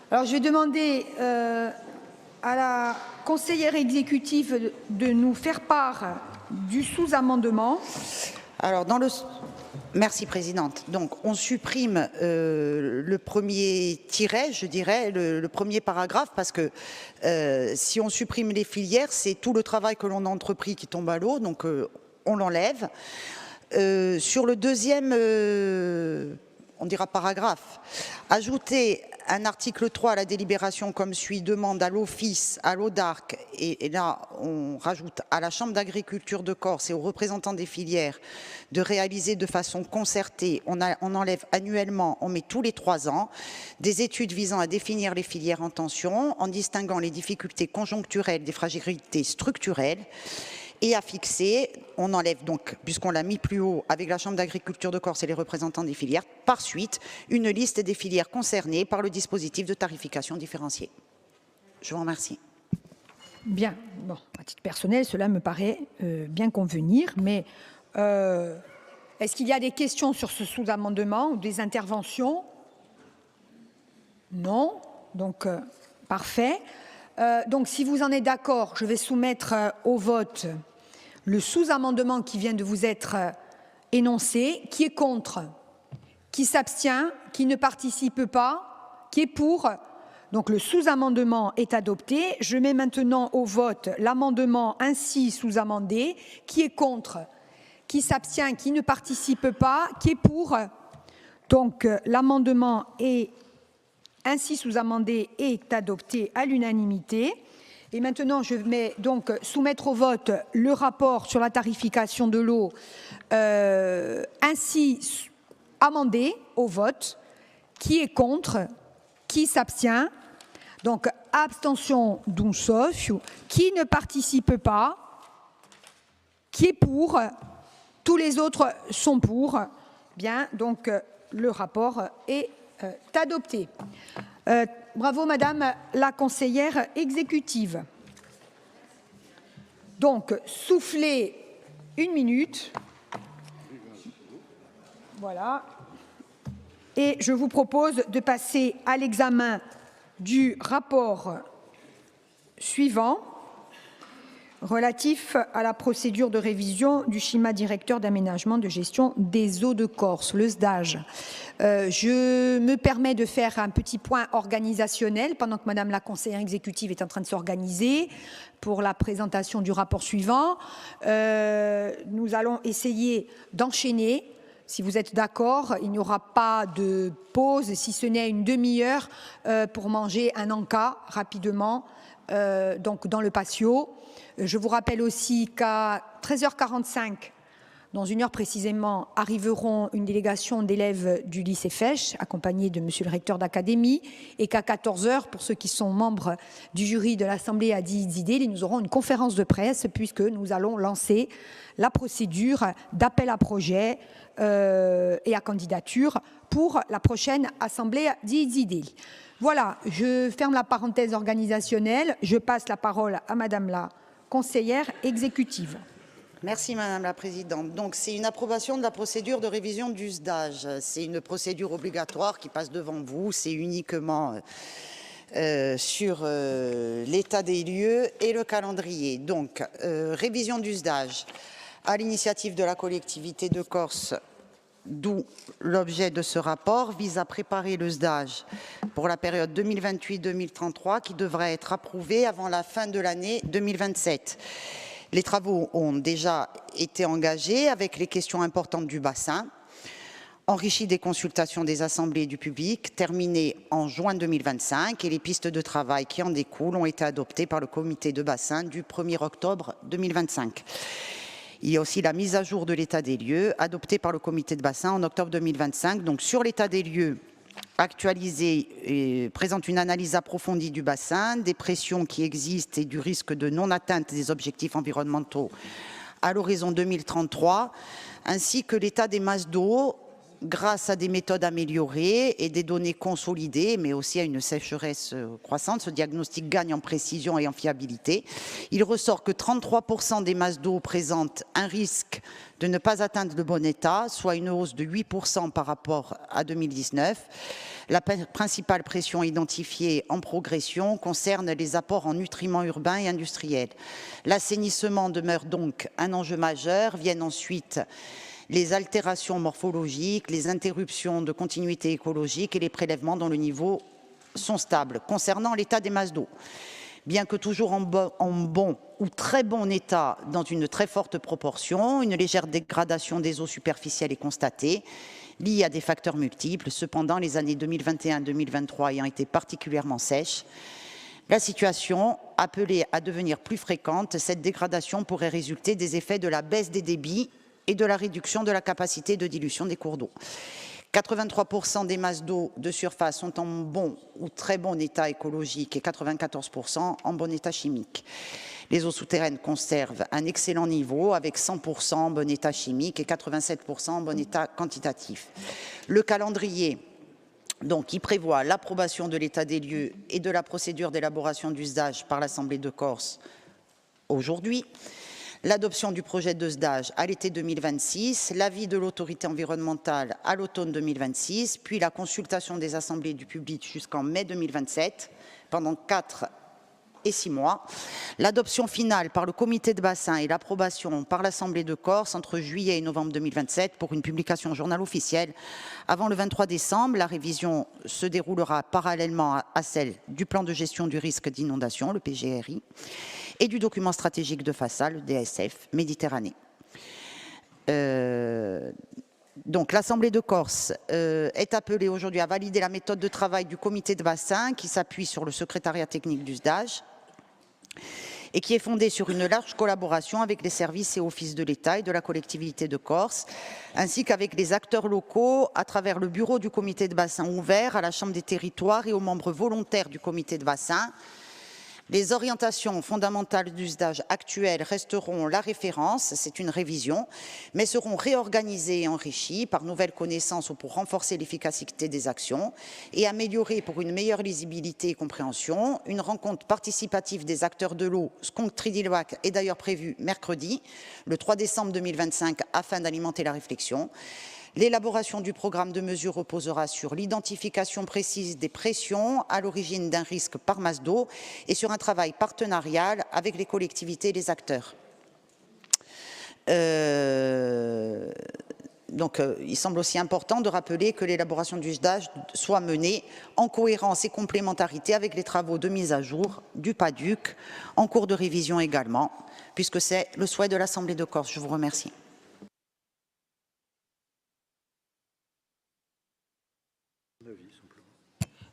Alors, je vais demander à la conseillère exécutive de nous faire part du sous-amendement. Alors, merci, Présidente. Donc, on supprime le premier tiret, je dirais, le premier paragraphe, parce que si on supprime les filières, c'est tout le travail que l'on a entrepris qui tombe à l'eau, donc on l'enlève. Sur le deuxième, on dira paragraphe, ajouter un article 3 à la délibération comme suit, demande à l'Office, à l'ODARC, et là on rajoute à la Chambre d'agriculture de Corse et aux représentants des filières de réaliser de façon concertée, on enlève annuellement, on met tous les 3 ans, des études visant à définir les filières en tension, en distinguant les difficultés conjoncturelles des fragilités structurelles, et à fixer, on enlève donc, puisqu'on l'a mis plus haut avec la Chambre d'agriculture de Corse et les représentants des filières, par suite, une liste des filières concernées par le dispositif de tarification différenciée. Je vous remercie. Bien, bon, à titre personnel, cela me paraît bien convenir, mais est-ce qu'il y a des questions sur ce sous-amendement ou des interventions? Non, donc parfait. Donc, si vous en êtes d'accord, je vais soumettre au vote le sous-amendement qui vient de vous être énoncé. Qui est contre? Qui s'abstient? Qui ne participe pas? Qui est pour? Donc, le sous-amendement est adopté. Je mets maintenant au vote l'amendement ainsi sous-amendé. Qui est contre? Qui s'abstient? Qui ne participe pas? Qui est pour? Donc, l'amendement est ainsi sous-amendé est adopté à l'unanimité. Et maintenant, je vais donc soumettre au vote le rapport sur la tarification de l'eau ainsi amendé au vote. Qui est contre? Qui s'abstient? Donc, abstention d'un sócio. Qui ne participe pas? Qui est pour? Tous les autres sont pour. Bien, donc le rapport est adopté. Bravo, Madame la conseillère exécutive. Donc, soufflez 1 minute. Voilà. Et je vous propose de passer à l'examen du rapport suivant, relatif à la procédure de révision du schéma directeur d'aménagement de gestion des eaux de Corse, le SDAGE. Je me permets de faire un petit point organisationnel pendant que Madame la conseillère exécutive est en train de s'organiser pour la présentation du rapport suivant. Nous allons essayer d'enchaîner. Si vous êtes d'accord, il n'y aura pas de pause, si ce n'est une demi-heure pour manger un encas rapidement, donc dans le patio. Je vous rappelle aussi qu'à 13h45, dans 1 heure précisément, arriveront une délégation d'élèves du lycée Fèche, accompagnée de monsieur le recteur d'académie, et qu'à 14h, pour ceux qui sont membres du jury de l'Assemblée à Diizidé, nous aurons une conférence de presse puisque nous allons lancer la procédure d'appel à projet et à candidature pour la prochaine Assemblée à Diizidé. Voilà, je ferme la parenthèse organisationnelle. Je passe la parole à Madame la conseillère exécutive. Merci Madame la Présidente. Donc c'est une approbation de la procédure de révision du SDAGE. C'est une procédure obligatoire qui passe devant vous. C'est uniquement sur l'état des lieux et le calendrier. Donc révision du SDAGE à l'initiative de la collectivité de Corse, d'où l'objet de ce rapport, vise à préparer le SDAGE pour la période 2028-2033 qui devrait être approuvé avant la fin de l'année 2027. Les travaux ont déjà été engagés avec les questions importantes du bassin. enrichi des consultations des assemblées et du public, terminées en juin 2025, et les pistes de travail qui en découlent ont été adoptées par le comité de bassin du 1er octobre 2025. Il y a aussi la mise à jour de l'état des lieux, adoptée par le comité de bassin en octobre 2025. Donc sur l'état des lieux actualisé, présente une analyse approfondie du bassin, des pressions qui existent et du risque de non-atteinte des objectifs environnementaux à l'horizon 2033, ainsi que l'état des masses d'eau grâce à des méthodes améliorées et des données consolidées, mais aussi à une sécheresse croissante. Ce diagnostic gagne en précision et en fiabilité. Il ressort que 33% des masses d'eau présentent un risque de ne pas atteindre le bon état, soit une hausse de 8% par rapport à 2019. La principale pression identifiée en progression concerne les apports en nutriments urbains et industriels. L'assainissement demeure donc un enjeu majeur. Viennent ensuite les altérations morphologiques, les interruptions de continuité écologique et les prélèvements dont le niveau sont stables. Concernant l'état des masses d'eau, bien que toujours en bon ou très bon état dans une très forte proportion, une légère dégradation des eaux superficielles est constatée, liée à des facteurs multiples. Cependant, les années 2021-2023 ayant été particulièrement sèches, la situation appelée à devenir plus fréquente, cette dégradation pourrait résulter des effets de la baisse des débits et de la réduction de la capacité de dilution des cours d'eau. 83% des masses d'eau de surface sont en bon ou très bon état écologique et 94% en bon état chimique. Les eaux souterraines conservent un excellent niveau avec 100% en bon état chimique et 87% en bon état quantitatif. Le calendrier donc, qui prévoit l'approbation de l'état des lieux et de la procédure d'élaboration d'usage par l'Assemblée de Corse aujourd'hui, l'adoption du projet de SDAGE à l'été 2026, l'avis de l'autorité environnementale à l'automne 2026, puis la consultation des assemblées du public jusqu'en mai 2027, pendant 4 et 6 mois, l'adoption finale par le comité de bassin et l'approbation par l'Assemblée de Corse entre juillet et novembre 2027 pour une publication au journal officiel avant le 23 décembre. La révision se déroulera parallèlement à celle du plan de gestion du risque d'inondation, le PGRI, et du document stratégique de façade, le DSF, Méditerranée. Donc l'Assemblée de Corse est appelée aujourd'hui à valider la méthode de travail du comité de bassin qui s'appuie sur le secrétariat technique du SDAGE et qui est fondée sur une large collaboration avec les services et offices de l'État et de la collectivité de Corse, ainsi qu'avec les acteurs locaux à travers le bureau du comité de bassin ouvert à la Chambre des territoires et aux membres volontaires du comité de bassin. Les orientations fondamentales du SDAGE actuelles resteront la référence, c'est une révision, mais seront réorganisées et enrichies par nouvelles connaissances ou pour renforcer l'efficacité des actions et améliorer pour une meilleure lisibilité et compréhension. Une rencontre participative des acteurs de l'eau, Skong-Tridiloak, est d'ailleurs prévue mercredi, le 3 décembre 2025, afin d'alimenter la réflexion. L'élaboration du programme de mesures reposera sur l'identification précise des pressions à l'origine d'un risque par masse d'eau et sur un travail partenarial avec les collectivités et les acteurs. Il semble aussi important de rappeler que l'élaboration du SDAGE soit menée en cohérence et complémentarité avec les travaux de mise à jour du PADUC, en cours de révision également, puisque c'est le souhait de l'Assemblée de Corse. Je vous remercie.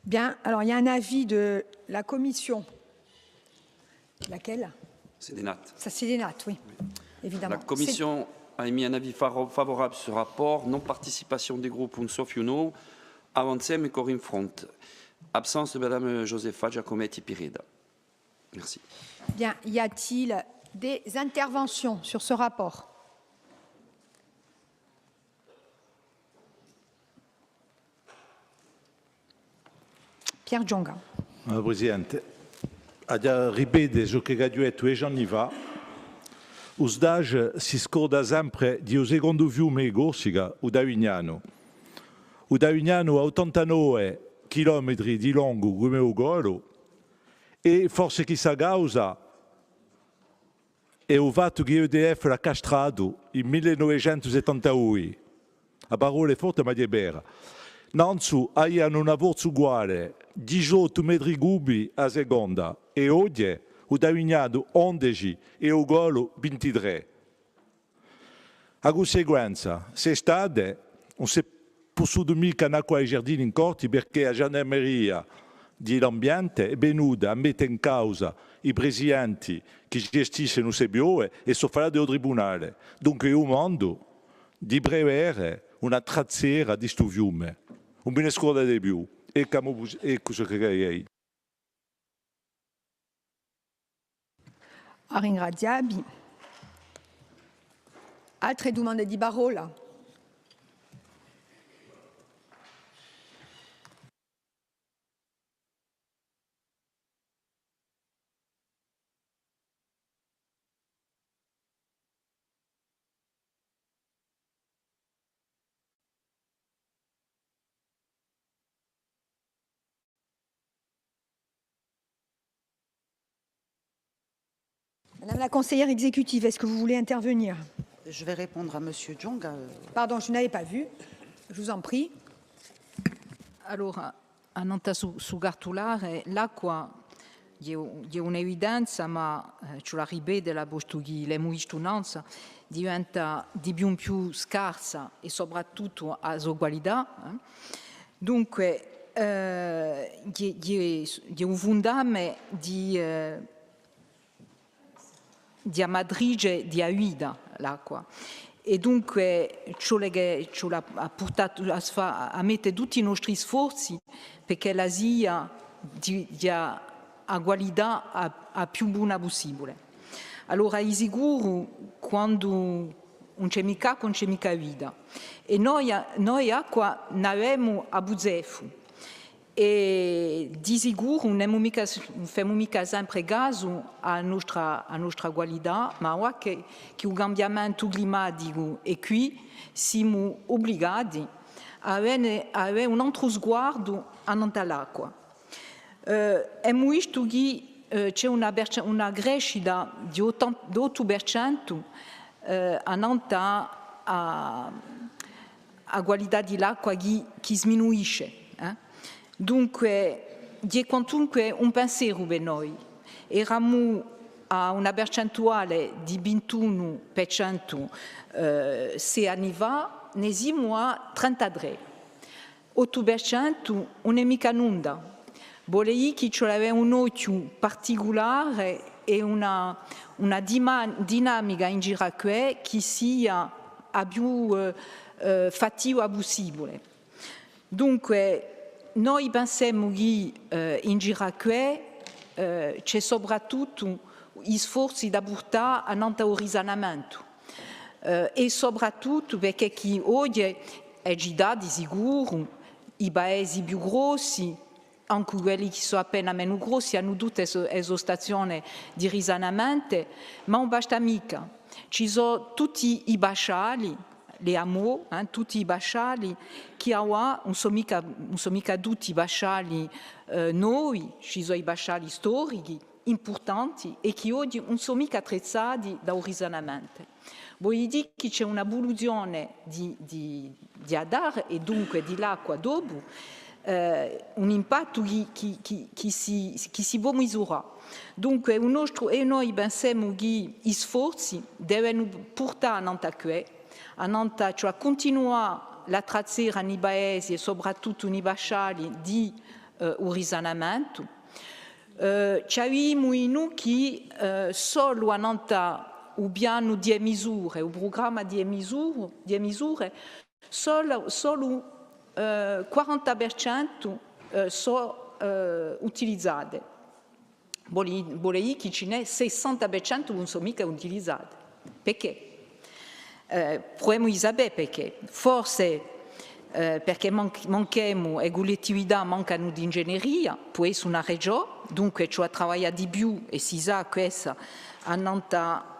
Bien, alors il y a un avis de la commission. Laquelle? Sédénat. Ça, Sédénat, oui, évidemment. La commission a émis un avis favorable sur ce rapport. Non-participation des groupes Unsof Youno, Avancem et Corinne Front. Absence de Madame Josefa Giacometti-Pireda. Merci. Bien, y a-t-il des interventions sur ce rapport? Pierre Giunga. Presidente, a ripete ciò che ha detto 2 giorni fa, lo SDAGE si scorda sempre di un secondo fiume Corsica, o Davignano. O Davignano ha 89 km di lungo come il Golo e forse chissà causa è il fatto che EDF l'ha castrato nel 1978. A parole forte ma di vera. Nanzu hanno una forza uguale, 18 metri cubi a seconda, e oggi o Davignano 11 e o Golo 23. A conseguenza, se state, non si possudumi canacqua ai giardini in corti perché a Gendarmeria dell'ambiente è venuta a mettere in causa i presidenti che gestiscono le BOE e sono fatti al tribunale. Dunque è un mondo di prevedere una traziera di sto fiume. Un bene scuola di più. E cosa che A ringraziarvi. Altre domande di parola? Madame la conseillère exécutive, est-ce que vous voulez intervenir? Je vais répondre à Monsieur Jong. Pardon, je n'avais pas vu. Je vous en prie. Allora, annanta su Gartulare, l'acqua è un'evidenza, ma c'è la ribede la bostughi, le muistunanza diventa di più scarsa e soprattutto a ugualità. Dunque, è un fondame di amadrige di aida l'acqua. E dunque ciò ha portato a mettere tutti i nostri sforzi perché la sia di qualità a più buona possibile. Allora, è sicuro quando non c'è mica vita. E noi acqua ne abbiamo a Buzefu. E di sicuro non facciamo mica sempre caso a nostra qualità, ma ora che il cambiamento climatico è qui, siamo obbligati a avere un altro sguardo all'acqua. Abbiamo visto che c'è una crescita di 8% a qualità dell'acqua che sminuisce. Dunque, è quantunque un pensiero per noi. Eravamo a una percentuale di 21% 6 anni fa, ne siamo a 33%. 8% non è mica nulla. Vuol dire che c'è un occhio particolare e una dinamica in giro che sia a più fattiva possibile. Dunque, noi pensiamo che in giro c'è soprattutto gli sforzi da portare a un risanamento e soprattutto perché chi oggi è già di sicuro i paesi più grossi, anche quelli che sono appena meno grossi, hanno tutte le stazioni di risanamento, ma non basta mica. Ci sono tutti i basciali, le hameaux, tutti i basciali che non sono mica tutti i basciali noi, ci sono i basciali storici importanti e che oggi non sono mica attrezzati da un risanamento. Vuol dire che c'è un'evoluzione di adar e dunque di l'acqua dopo, un impatto che si può misurare. Dunque noi pensiamo che gli sforzi devono portare a continuare la traziera nei paesi e soprattutto nei basciali di un risanamento. Ci abbiamo in che solo un piano di misure, un programma di misure solo 40% sono utilizzate. Vuol dire che ce n'è 60% non sono mica utilizzate. Perché? Proviamo a sapere perché. Forse perché manchiamo e le attività mancano di ingegneria, può essere una regione, dunque ci lavora di più e si sa che questa ha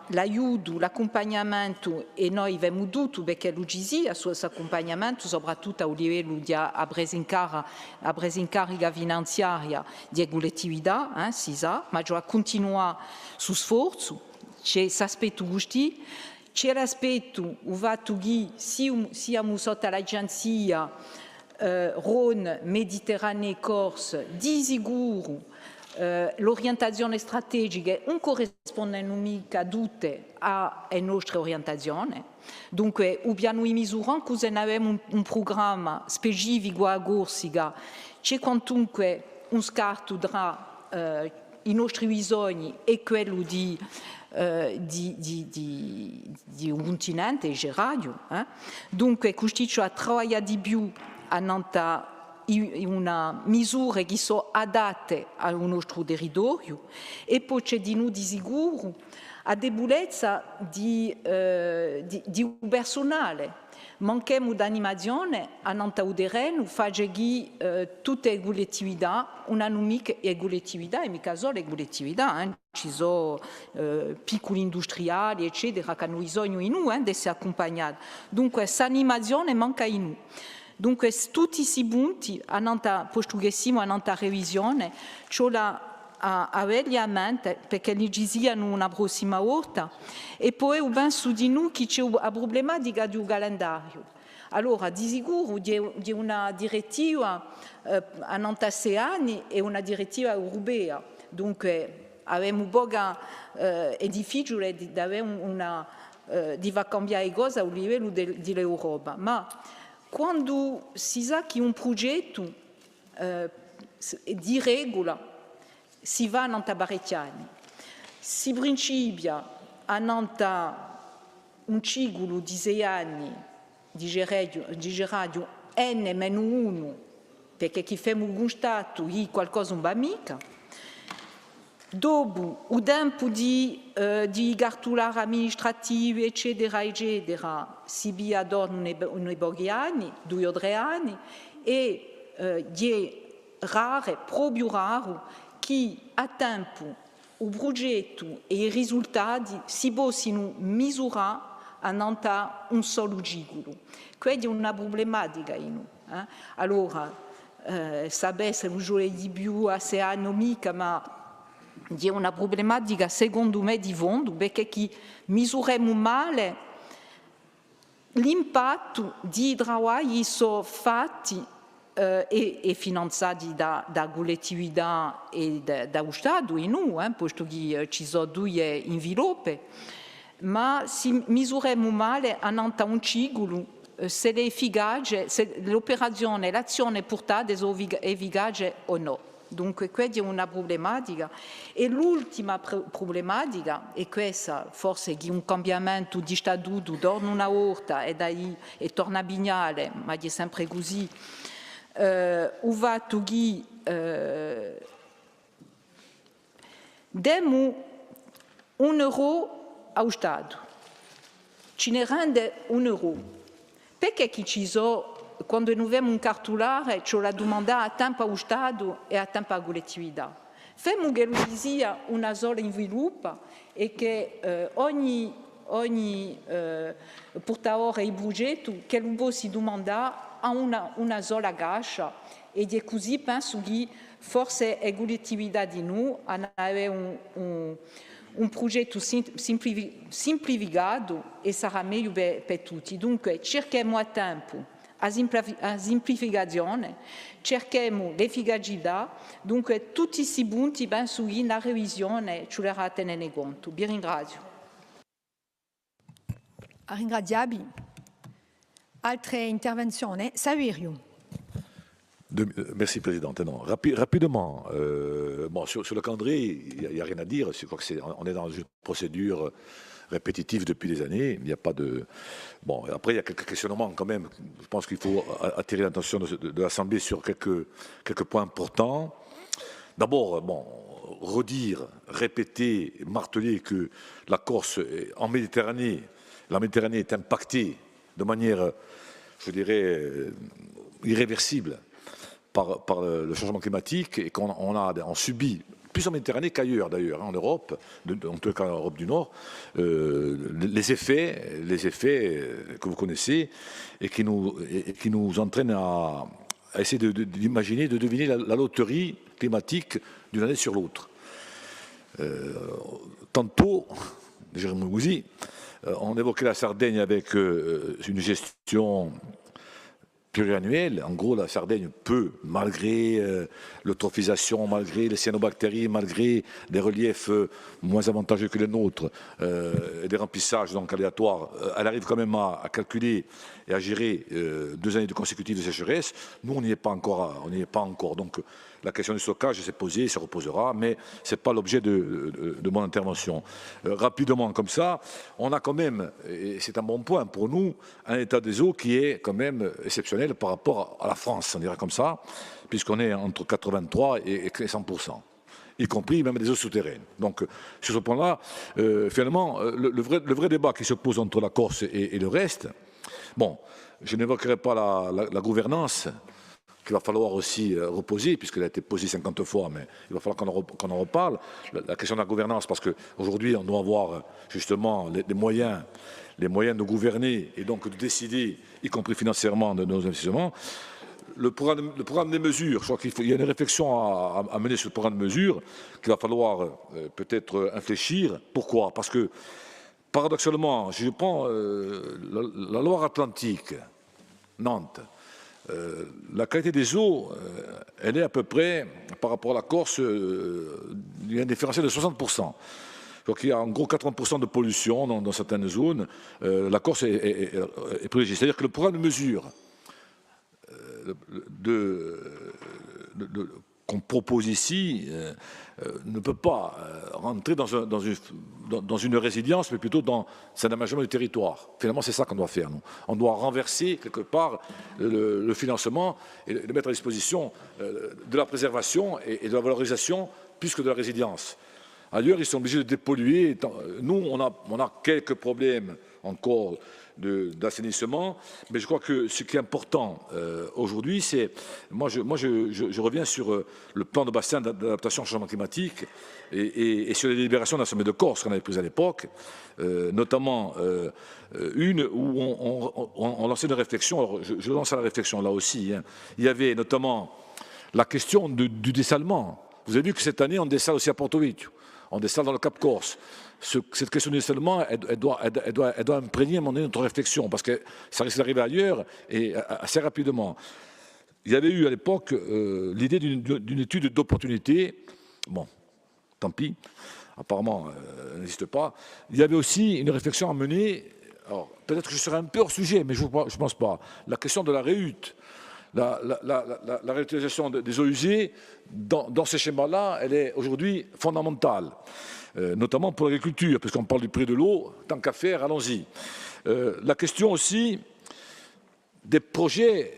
l'aiuto, l'accompagnamento e noi abbiamo tutto perché lo ci sia questo accompagnamento, soprattutto a livello di presa in carica finanziaria di quelle attività, si sa, ma ci continua su sforzo, c'è questo aspetto giusto. C'è l'aspetto che siamo sotto l'agenzia Rhône Méditerranée Corse di sicuro l'orientazione strategica non corrispondono mica tutte alle nostre orientazioni. Dunque, abbiamo misurato che se abbiamo un programma specifico a Corsica, c'è quantunque un scarto tra i nostri bisogni e quello di un continente gerario. Dunque, questo a lavorare di più a una misura che sono adatte al nostro territorio e poi c'è di noi di sicuro a debolezza di personale. Manchiamo di animazione a Nantauderen, faccio che tutte le collettività, una mica le collettività e mica solo le collettività, ci sono piccoli industriali, eccetera, che hanno bisogno di noi di essere accompagnati. Dunque, questa animazione manca in noi. Dunque, tutti questi punti, portuguesimo a nostra revisione, c'ho a averli a mente perché li gisiano una prossima volta e poi penso di noi che c'è una problematica di un calendario. Allora, di sicuro di una direttiva a 96 anni e una direttiva europea. Dunque, abbiamo poca è difficile di far cambiare cose a livello dell'Europa. Ma quando si sa che un progetto di regola si va a Nantabarecchiani, si principia a Nanta un ciclo di 6 anni di geradio N-1, perché chi fa un stato e qualcosa non va mica. Dopo il tempo di cartolare amministrativo, eccetera, eccetera, si via nei pochi anni, 2 o 3 anni, e è raro, proprio raro, che a tempo il progetto e i risultati si possano misurare a un solo ciclo. Questa è una problematica in noi. Allora, sapesse lo giovedì più a 6 anni mica, ma è una problematica secondo me di fondo, perché misuriamo male l'impatto di lavori sono fatti e finanziati da collettività e da Stato e noi, posto che ci sono 2 in sviluppo, ma si misuriamo male a un ciclo se l'operazione, l'azione portata è efficace o no. Dunque questa è una problematica. E l'ultima problematica è questa, forse che un cambiamento di statuto torna una volta e torna a Bignale, ma è sempre così. O fatto che diamo €1 allo Stato, ce ne rende €1. Perché che ci sono, quando noi abbiamo un cartolare, c'è la domanda a tempo allo Stato e a tempo alla collettività? Facciamo che lo sia una sola in sviluppo e che ogni portatore di progetto che lo possa domandare a una sola caixa e così penso che forse è collettività di noi avere un progetto semplificato e sarà meglio per tutti. Dunque cerchiamo a tempo la semplificazione, cerchiamo l'efficacità, dunque tutti questi punti penso che la revisione ce l'era a tenere conto. Vi ringrazio. Ringraziabi. Altre intervenzioni? Saverio. Merci, Présidente. Non, rapidement, sur le calendrier, il n'y a rien à dire. Je crois qu'on est dans une procédure répétitive depuis des années. Il n'y a pas de... Bon, après, il y a quelques questionnements quand même. Je pense qu'il faut attirer l'attention de l'Assemblée sur quelques points importants. D'abord, redire, répéter, marteler que la Corse, en Méditerranée, la Méditerranée est impactée de manière, je dirais, irréversible par le changement climatique et qu'on subit, plus en Méditerranée qu'ailleurs d'ailleurs, en Europe, en tout cas en Europe du Nord, les effets que vous connaissez et qui nous entraînent à essayer d'imaginer, de deviner la loterie climatique d'une année sur l'autre. Tantôt, Jérémy Gouzi, on évoquait la Sardaigne avec une gestion pluriannuel. En gros, la Sardaigne peut, malgré l'eutrophisation, malgré les cyanobactéries, malgré des reliefs moins avantageux que les nôtres, et des remplissages donc aléatoires, elle arrive quand même à calculer et à gérer 2 années de consécutives de sécheresse. Nous, on n'y est pas encore. Donc, la question du stockage s'est posée, se reposera, mais ce n'est pas l'objet de mon intervention. Rapidement, comme ça, on a quand même, et c'est un bon point pour nous, un état des eaux qui est quand même exceptionnel par rapport à la France, on dirait comme ça, puisqu'on est entre 83 et 100%. Y compris même des eaux souterraines. Donc, sur ce point-là, finalement, le vrai débat qui se pose entre la Corse et le reste, bon, je n'évoquerai pas la gouvernance, qu'il va falloir aussi reposer, puisqu'elle a été posée 50 fois, mais il va falloir qu'on en reparle. La question de la gouvernance, parce qu'aujourd'hui, on doit avoir justement les moyens de gouverner et donc de décider, y compris financièrement, de nos investissements. Le programme des mesures, je crois qu'il y a une réflexion à mener sur le programme de mesures qu'il va falloir peut-être infléchir. Pourquoi? Parce que, paradoxalement, je prends la Loire-Atlantique, Nantes, la qualité des eaux, elle est à peu près, par rapport à la Corse, il y a un différentiel de 60%. Donc il y a en gros 80% de pollution dans certaines zones. La Corse est privilégiée. C'est-à-dire que le programme de mesures qu'on propose ici ne peut pas rentrer dans une résilience, mais plutôt dans un aménagement du territoire. Finalement, c'est ça qu'on doit faire, nous. On doit renverser, quelque part, le financement et le mettre à disposition de la préservation et de la valorisation, plus que de la résilience. Ailleurs, ils sont obligés de dépolluer. Nous, on a quelques problèmes encore d'assainissement, mais je crois que ce qui est important aujourd'hui, c'est, moi je reviens sur le plan de bassin d'adaptation au changement climatique et sur les délibérations de l'Assemblée de Corse qu'on avait prises à l'époque, notamment une où on lançait une réflexion. Alors je lance à la réflexion là aussi, hein. Il y avait notamment la question du dessalement. Vous avez vu que cette année on dessale aussi à Porto Vecchio, on dessale dans le Cap Corse. Cette question du dessalement, elle doit imprégner notre réflexion, parce que ça risque d'arriver ailleurs et assez rapidement. Il y avait eu à l'époque l'idée d'une étude d'opportunité. Bon, tant pis, apparemment, elle n'existe pas. Il y avait aussi une réflexion à mener. Alors, peut-être que je serai un peu hors sujet, mais je ne pense pas. La question de la réhute. La réutilisation des eaux usées, dans ces schémas-là, elle est aujourd'hui fondamentale. Notamment pour l'agriculture, puisqu'on parle du prix de l'eau, tant qu'à faire, allons-y. La question aussi des projets,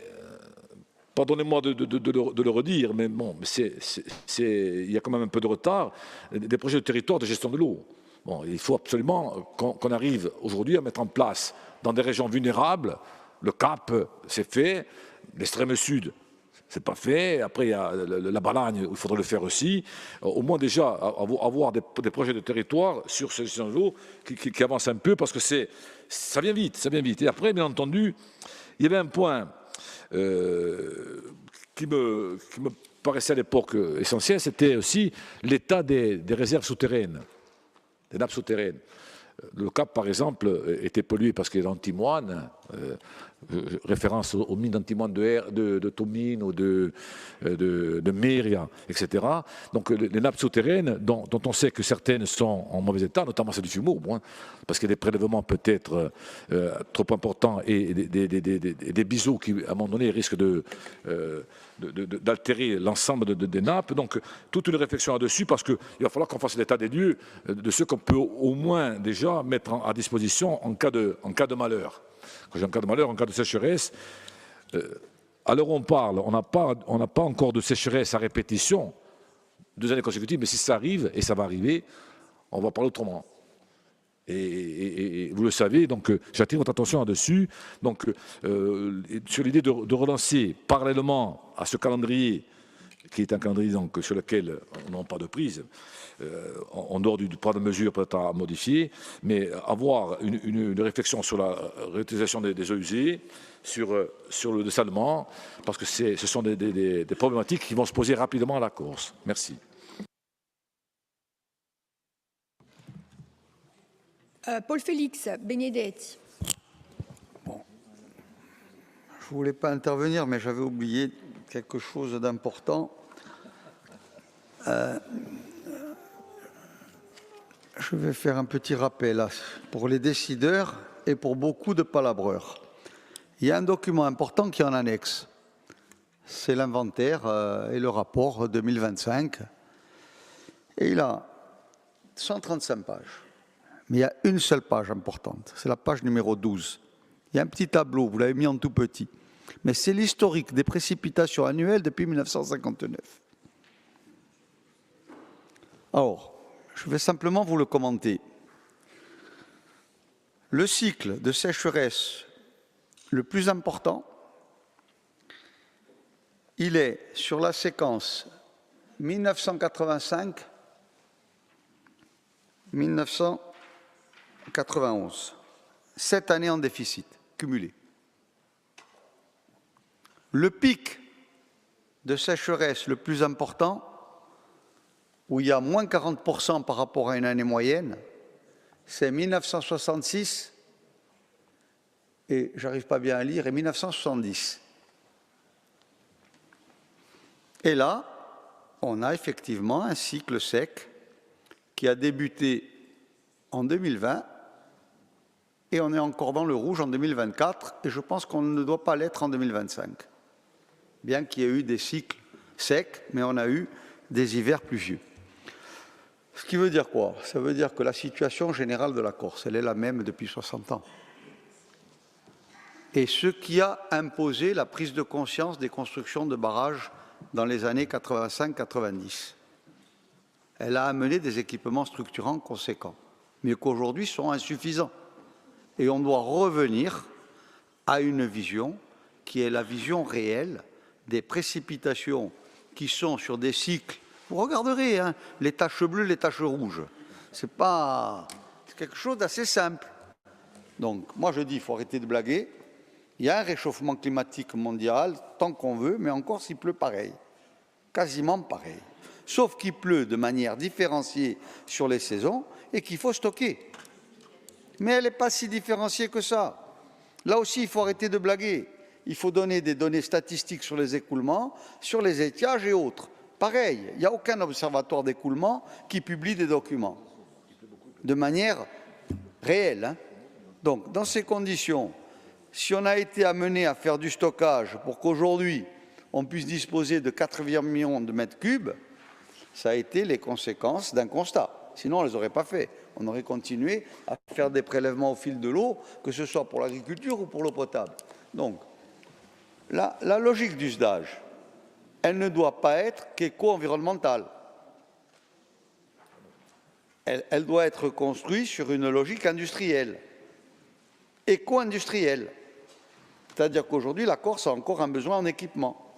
pardonnez-moi de le redire, mais bon, il y a quand même un peu de retard, des projets de territoire de gestion de l'eau. Bon, il faut absolument qu'on arrive aujourd'hui à mettre en place dans des régions vulnérables, le Cap, c'est fait, l'extrême sud, c'est pas fait. Après, il y a la Balagne, il faudrait le faire aussi. Au moins déjà avoir des projets de territoire sur ces gestion de l'eau qui avancent un peu, parce que ça vient vite. Et après, bien entendu, il y avait un point qui me paraissait à l'époque essentiel, c'était aussi l'état des réserves souterraines, des nappes souterraines. Le Cap, par exemple, était pollué parce qu'il y a l'antimoine, référence aux mines d'antimoine de Tomine ou de Méria, etc. Donc les nappes souterraines, dont on sait que certaines sont en mauvais état, notamment celle du Fumeau, parce qu'il y a des prélèvements peut-être trop importants et des biseaux qui, à un moment donné, risquent d'altérer l'ensemble des nappes. Donc toute une réflexion là-dessus, parce qu'il va falloir qu'on fasse l'état des lieux de ce qu'on peut au moins déjà mettre à disposition en cas de malheur. Quand j'ai en cas de malheur, en cas de sécheresse, à l'heure où on parle, on n'a pas encore de sécheresse à répétition, 2 années consécutives, mais si ça arrive, et ça va arriver, on va parler autrement. Et vous le savez, donc j'attire votre attention là-dessus. Donc sur l'idée de relancer parallèlement à ce calendrier, qui est un calendrier donc, sur lequel on n'a pas de prise, en dehors du plan de mesure peut-être à modifier, mais avoir une réflexion sur la réutilisation des eaux usées, sur le dessalement, parce que ce sont des problématiques qui vont se poser rapidement à la Corse. Merci. Paul Félix Benedetti. Bon. ne voulais pas intervenir, mais j'avais oublié quelque chose d'important. Je vais faire un petit rappel pour les décideurs et pour beaucoup de palabreurs. Il y a un document important qui est en annexe. C'est l'inventaire et le rapport 2025. Et il a 135 pages. Mais il y a une seule page importante. C'est la page numéro 12. Il y a un petit tableau, vous l'avez mis en tout petit. Mais c'est l'historique des précipitations annuelles depuis 1959. Alors, je vais simplement vous le commenter. Le cycle de sécheresse le plus important, il est sur la séquence 1985-1991. 7 années en déficit cumulé. Le pic de sécheresse le plus important, où il y a moins 40% par rapport à une année moyenne, c'est 1966, et j'arrive pas bien à lire, et 1970. Et là, on a effectivement un cycle sec qui a débuté en 2020 et on est encore dans le rouge en 2024 et je pense qu'on ne doit pas l'être en 2025. Bien qu'il y ait eu des cycles secs, mais on a eu des hivers pluvieux. Ce qui veut dire quoi? Ça veut dire que la situation générale de la Corse, elle est la même depuis 60 ans. Et ce qui a imposé la prise de conscience des constructions de barrages dans les années 85-90. Elle a amené des équipements structurants conséquents, mais qu'aujourd'hui sont insuffisants. Et on doit revenir à une vision qui est la vision réelle des précipitations qui sont sur des cycles. Vous regarderez hein, les taches bleues, les taches rouges. C'est quelque chose d'assez simple. Donc, moi je dis, il faut arrêter de blaguer. Il y a un réchauffement climatique mondial, tant qu'on veut, mais encore s'il pleut pareil. Quasiment pareil. Sauf qu'il pleut de manière différenciée sur les saisons et qu'il faut stocker. Mais elle n'est pas si différenciée que ça. Là aussi, il faut arrêter de blaguer. Il faut donner des données statistiques sur les écoulements, sur les étiages et autres. Pareil, il n'y a aucun observatoire d'écoulement qui publie des documents de manière réelle. Hein. Donc, dans ces conditions, si on a été amené à faire du stockage pour qu'aujourd'hui, on puisse disposer de 4,1 millions de mètres cubes, ça a été les conséquences d'un constat. Sinon, on ne les aurait pas fait. On aurait continué à faire des prélèvements au fil de l'eau, que ce soit pour l'agriculture ou pour l'eau potable. Donc, la logique du SDAGE, elle ne doit pas être qu'éco-environnementale. Elle doit être construite sur une logique industrielle, éco-industrielle. C'est-à-dire qu'aujourd'hui, la Corse a encore un besoin en équipement.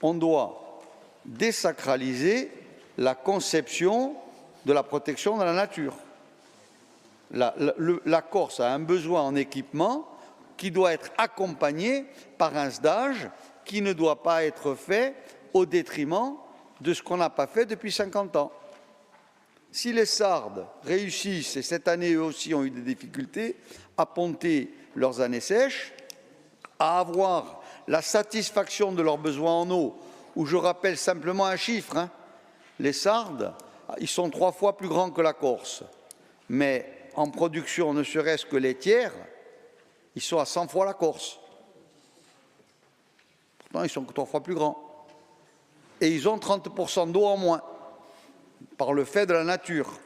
On doit désacraliser la conception de la protection de la nature. La Corse a un besoin en équipement qui doit être accompagné par un SDAGE qui ne doit pas être fait au détriment de ce qu'on n'a pas fait depuis 50 ans. Si les Sardes réussissent, et cette année eux aussi ont eu des difficultés, à ponter leurs années sèches, à avoir la satisfaction de leurs besoins en eau, où je rappelle simplement un chiffre, hein, les Sardes, ils sont 3 fois plus grands que la Corse, mais en production ne serait-ce que laitière, ils sont à 100 fois la Corse. Pourtant, ils sont 3 fois plus grands. Et ils ont 30% d'eau en moins, par le fait de la nature.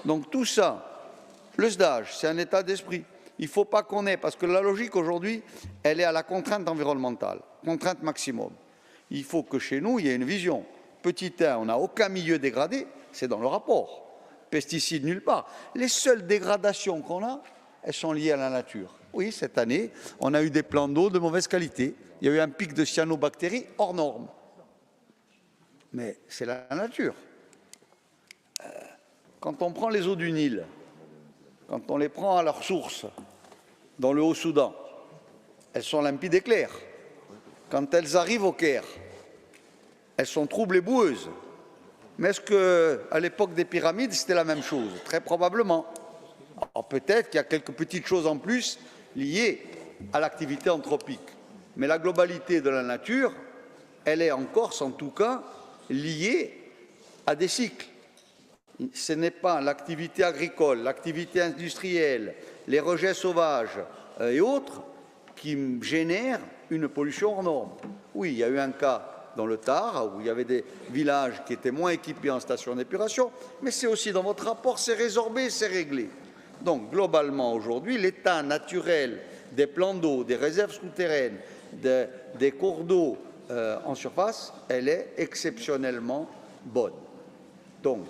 Donc tout ça, le SDAGE, c'est un état d'esprit. Il ne faut pas qu'on ait, parce que la logique aujourd'hui, elle est à la contrainte environnementale, contrainte maximum. Il faut que chez nous, il y ait une vision. Petit 1, on n'a aucun milieu dégradé, c'est dans le rapport. Pesticides nulle part. Les seules dégradations qu'on a, elles sont liées à la nature. Oui, cette année, on a eu des plans d'eau de mauvaise qualité. Il y a eu un pic de cyanobactéries hors norme. Mais c'est la nature. Quand on prend les eaux du Nil, quand on les prend à leur source, dans le Haut-Soudan, elles sont limpides et claires. Quand elles arrivent au Caire, elles sont troubles et boueuses. Mais est-ce qu'à l'époque des pyramides, c'était la même chose? Très probablement. Alors peut-être qu'il y a quelques petites choses en plus liées à l'activité anthropique. Mais la globalité de la nature, elle est en Corse, en tout cas, liée à des cycles. Ce n'est pas l'activité agricole, l'activité industrielle, les rejets sauvages et autres qui génèrent une pollution hors norme. Oui, il y a eu un cas dans le Tard, où il y avait des villages qui étaient moins équipés en station d'épuration, mais c'est aussi dans votre rapport, c'est résorbé, c'est réglé. Donc, globalement, aujourd'hui, l'état naturel des plans d'eau, des réserves souterraines, des cours d'eau en surface, elle est exceptionnellement bonne. Donc,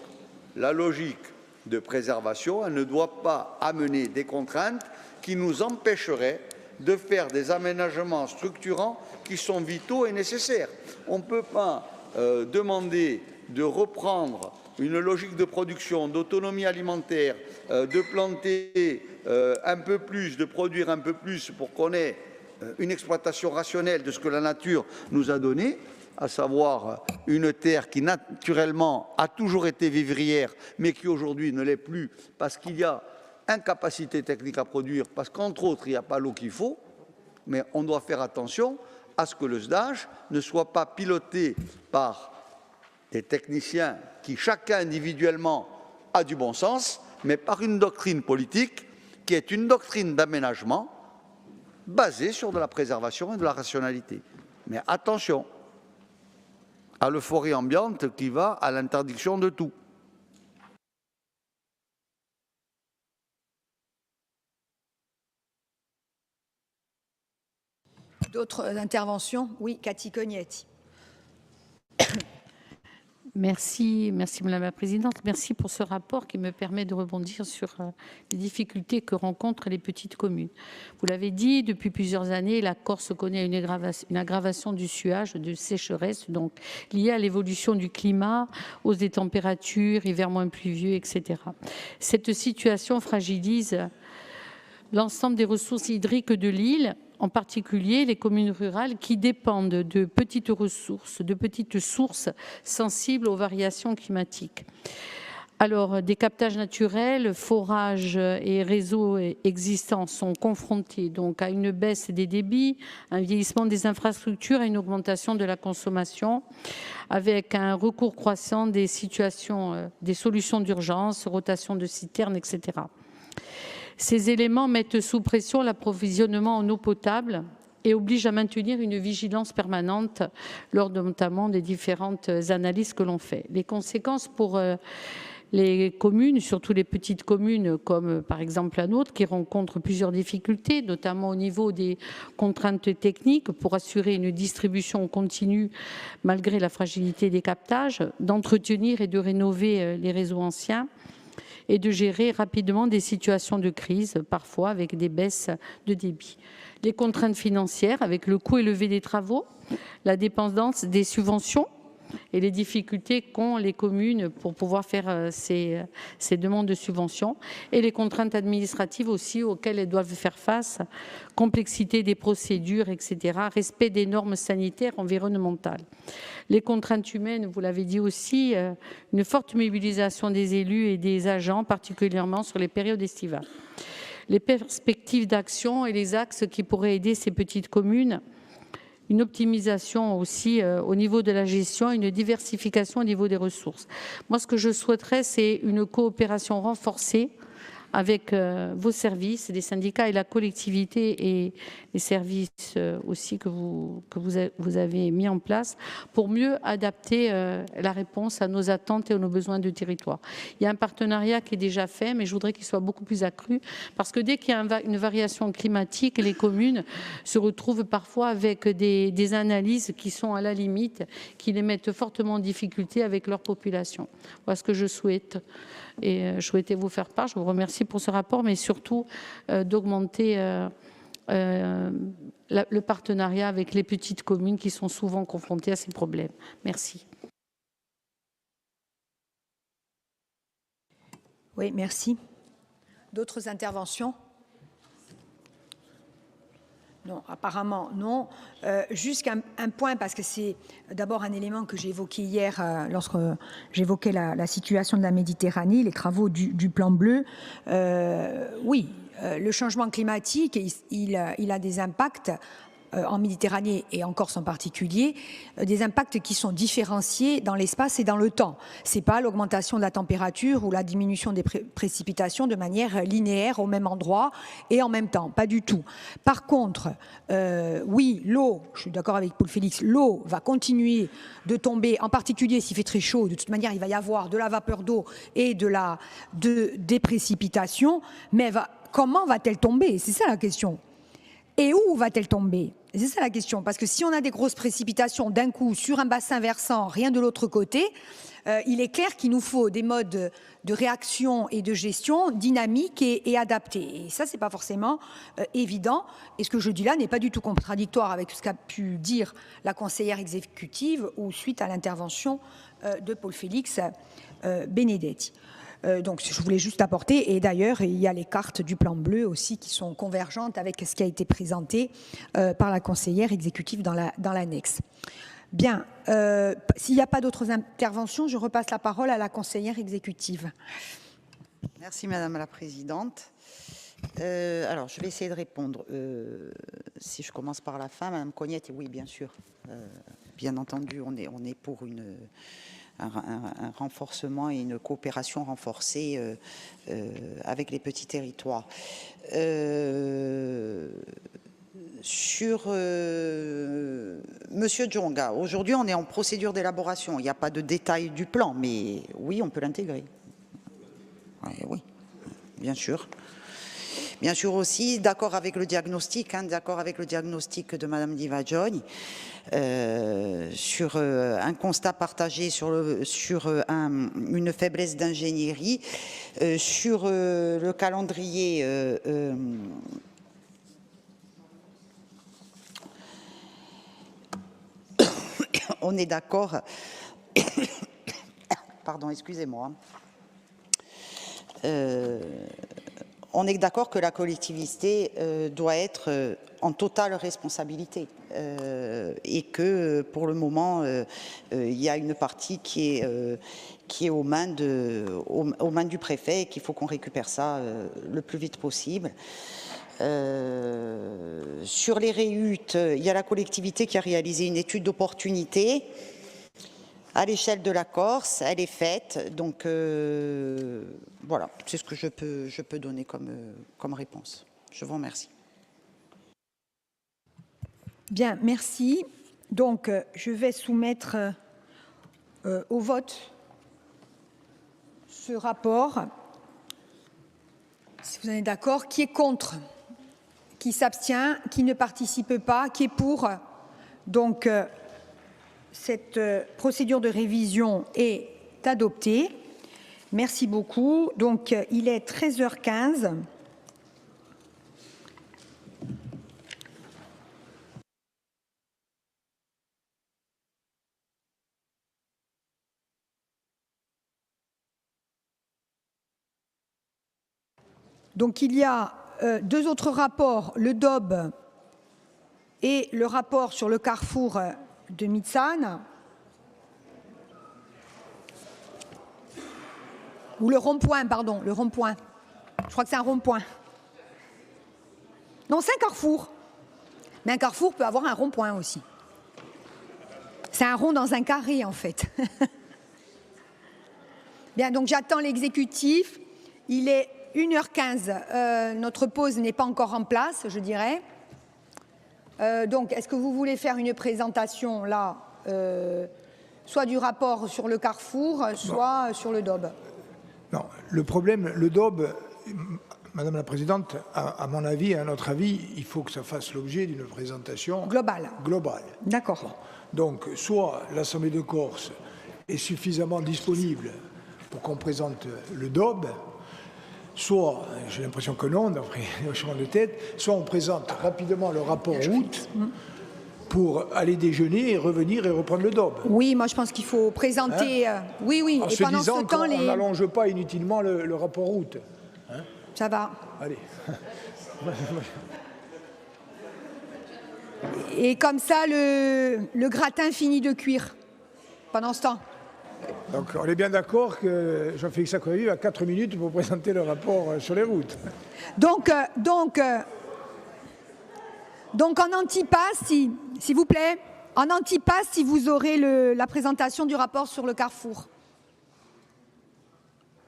la logique de préservation, elle ne doit pas amener des contraintes qui nous empêcheraient de faire des aménagements structurants qui sont vitaux et nécessaires. On ne peut pas demander de reprendre une logique de production, d'autonomie alimentaire, de planter un peu plus, de produire un peu plus pour qu'on ait une exploitation rationnelle de ce que la nature nous a donné, à savoir une terre qui naturellement a toujours été vivrière, mais qui aujourd'hui ne l'est plus parce qu'il y a incapacité technique à produire, parce qu'entre autres, il n'y a pas l'eau qu'il faut, mais on doit faire attention à ce que le SDAGE ne soit pas piloté par des techniciens qui, chacun individuellement, a du bon sens, mais par une doctrine politique qui est une doctrine d'aménagement basée sur de la préservation et de la rationalité. Mais attention à l'euphorie ambiante qui va à l'interdiction de tout. D'autres interventions? Oui, Cathy Cognetti. Merci Madame la Présidente. Merci pour ce rapport qui me permet de rebondir sur les difficultés que rencontrent les petites communes. Vous l'avez dit, depuis plusieurs années, la Corse connaît une aggravation du suage, de sécheresse, donc liée à l'évolution du climat, hausse des températures, hiver moins pluvieux, etc. Cette situation fragilise l'ensemble des ressources hydriques de l'île, en particulier les communes rurales qui dépendent de petites ressources, de petites sources sensibles aux variations climatiques. Alors, des captages naturels, forages et réseaux existants sont confrontés donc à une baisse des débits, un vieillissement des infrastructures et une augmentation de la consommation, avec un recours croissant des solutions d'urgence, rotation de citernes, etc. Ces éléments mettent sous pression l'approvisionnement en eau potable et obligent à maintenir une vigilance permanente lors notamment des différentes analyses que l'on fait. Les conséquences pour les communes, surtout les petites communes comme par exemple la nôtre, qui rencontrent plusieurs difficultés, notamment au niveau des contraintes techniques pour assurer une distribution continue malgré la fragilité des captages, d'entretenir et de rénover les réseaux anciens, et de gérer rapidement des situations de crise, parfois avec des baisses de débit. Les contraintes financières avec le coût élevé des travaux, la dépendance des subventions et les difficultés qu'ont les communes pour pouvoir faire ces demandes de subventions, et les contraintes administratives aussi auxquelles elles doivent faire face, complexité des procédures, etc., respect des normes sanitaires environnementales. Les contraintes humaines, vous l'avez dit aussi, une forte mobilisation des élus et des agents, particulièrement sur les périodes estivales. Les perspectives d'action et les axes qui pourraient aider ces petites communes, une optimisation aussi au niveau de la gestion, une diversification au niveau des ressources. Moi, ce que je souhaiterais, c'est une coopération renforcée avec vos services, les syndicats et la collectivité et les services aussi que vous avez mis en place pour mieux adapter la réponse à nos attentes et à nos besoins de territoire. Il y a un partenariat qui est déjà fait, mais je voudrais qu'il soit beaucoup plus accru parce que dès qu'il y a une variation climatique, les communes se retrouvent parfois avec des analyses qui sont à la limite, qui les mettent fortement en difficulté avec leur population. Voilà ce que je souhaite. Et je souhaitais vous faire part. Je vous remercie pour ce rapport, mais surtout d'augmenter le partenariat avec les petites communes qui sont souvent confrontées à ces problèmes. Merci. Oui, merci. D'autres interventions? Non, apparemment non. Juste un point, parce que c'est d'abord un élément que j'ai évoqué hier lorsque j'évoquais la situation de la Méditerranée, les travaux du plan bleu. Oui, le changement climatique, il a des impacts en Méditerranée et en Corse en particulier, des impacts qui sont différenciés dans l'espace et dans le temps. Ce n'est pas l'augmentation de la température ou la diminution des précipitations de manière linéaire au même endroit et en même temps, pas du tout. Par contre, oui, l'eau, je suis d'accord avec Paul Félix, l'eau va continuer de tomber, en particulier s'il fait très chaud. De toute manière, il va y avoir de la vapeur d'eau et des précipitations, mais comment va-t-elle tomber? C'est ça la question. Et où va-t-elle tomber? C'est ça la question, parce que si on a des grosses précipitations d'un coup sur un bassin versant, rien de l'autre côté, il est clair qu'il nous faut des modes de réaction et de gestion dynamiques et adaptés. Et ça, c'est pas forcément évident. Et ce que je dis là n'est pas du tout contradictoire avec ce qu'a pu dire la conseillère exécutive ou suite à l'intervention de Paul Félix Benedetti. Donc, je voulais juste apporter, et d'ailleurs, il y a les cartes du plan bleu aussi qui sont convergentes avec ce qui a été présenté par la conseillère exécutive dans l'annexe. Bien, s'il n'y a pas d'autres interventions, je repasse la parole à la conseillère exécutive. Merci Madame la Présidente. Alors, je vais essayer de répondre. Si je commence par la fin, Madame Cognette, oui, bien sûr. Bien entendu, on est pour un renforcement et une coopération renforcée avec les petits territoires. Sur Monsieur Djonga, aujourd'hui on est en procédure d'élaboration. Il n'y a pas de détail du plan, mais oui, on peut l'intégrer. Oui, bien sûr. Bien sûr aussi, d'accord avec le diagnostic, d'accord avec le diagnostic de Madame Di Vagioni, sur un constat partagé sur une faiblesse d'ingénierie, sur le calendrier on est d'accord, pardon, excusez-moi, on est d'accord que la collectivité doit être en totale responsabilité et que pour le moment, il y a une partie qui est aux mains du préfet et qu'il faut qu'on récupère ça le plus vite possible. Sur les réhutes, il y a la collectivité qui a réalisé une étude d'opportunité à l'échelle de la Corse, elle est faite, donc voilà, c'est ce que je peux donner comme réponse. Je vous remercie. Bien, merci. Donc, je vais soumettre au vote ce rapport. Si vous en êtes d'accord, qui est contre? Qui s'abstient? Qui ne participe pas? Qui est pour? Donc, cette procédure de révision est adoptée. Merci beaucoup. Donc, il est 13h15. Donc, il y a deux autres rapports, le DOB et le rapport sur le carrefour de Mitsane, ou le rond-point, pardon, le rond-point. Je crois que c'est un rond-point. Non, c'est un carrefour. Mais un carrefour peut avoir un rond-point aussi. C'est un rond dans un carré, en fait. Bien, donc j'attends l'exécutif. Il est 1h15. Notre pause n'est pas encore en place, je dirais. Donc, est-ce que vous voulez faire une présentation, là, soit du rapport sur le carrefour, soit sur le DOB? Non, le problème, le DOB, Madame la Présidente, à mon avis, à notre avis, il faut que ça fasse l'objet d'une présentation globale. D'accord. Bon. Donc, soit l'Assemblée de Corse est suffisamment disponible pour qu'on présente le DOB, soit, j'ai l'impression que non, d'après le hochement de tête, soit on présente rapidement le rapport route pour aller déjeuner et revenir et reprendre le DOB. Oui, moi je pense qu'il faut présenter... oui, oui, en et se pendant disant ce temps... on n'allonge pas inutilement le rapport route. Hein? Ça va. Allez. Et comme ça, le gratin finit de cuire pendant ce temps. Donc on est bien d'accord que Jean-Félix Acquavive a 4 minutes pour présenter le rapport sur les routes. Donc Donc en antipasse, s'il vous plaît, en antipasse, si vous aurez la présentation du rapport sur le Carrefour.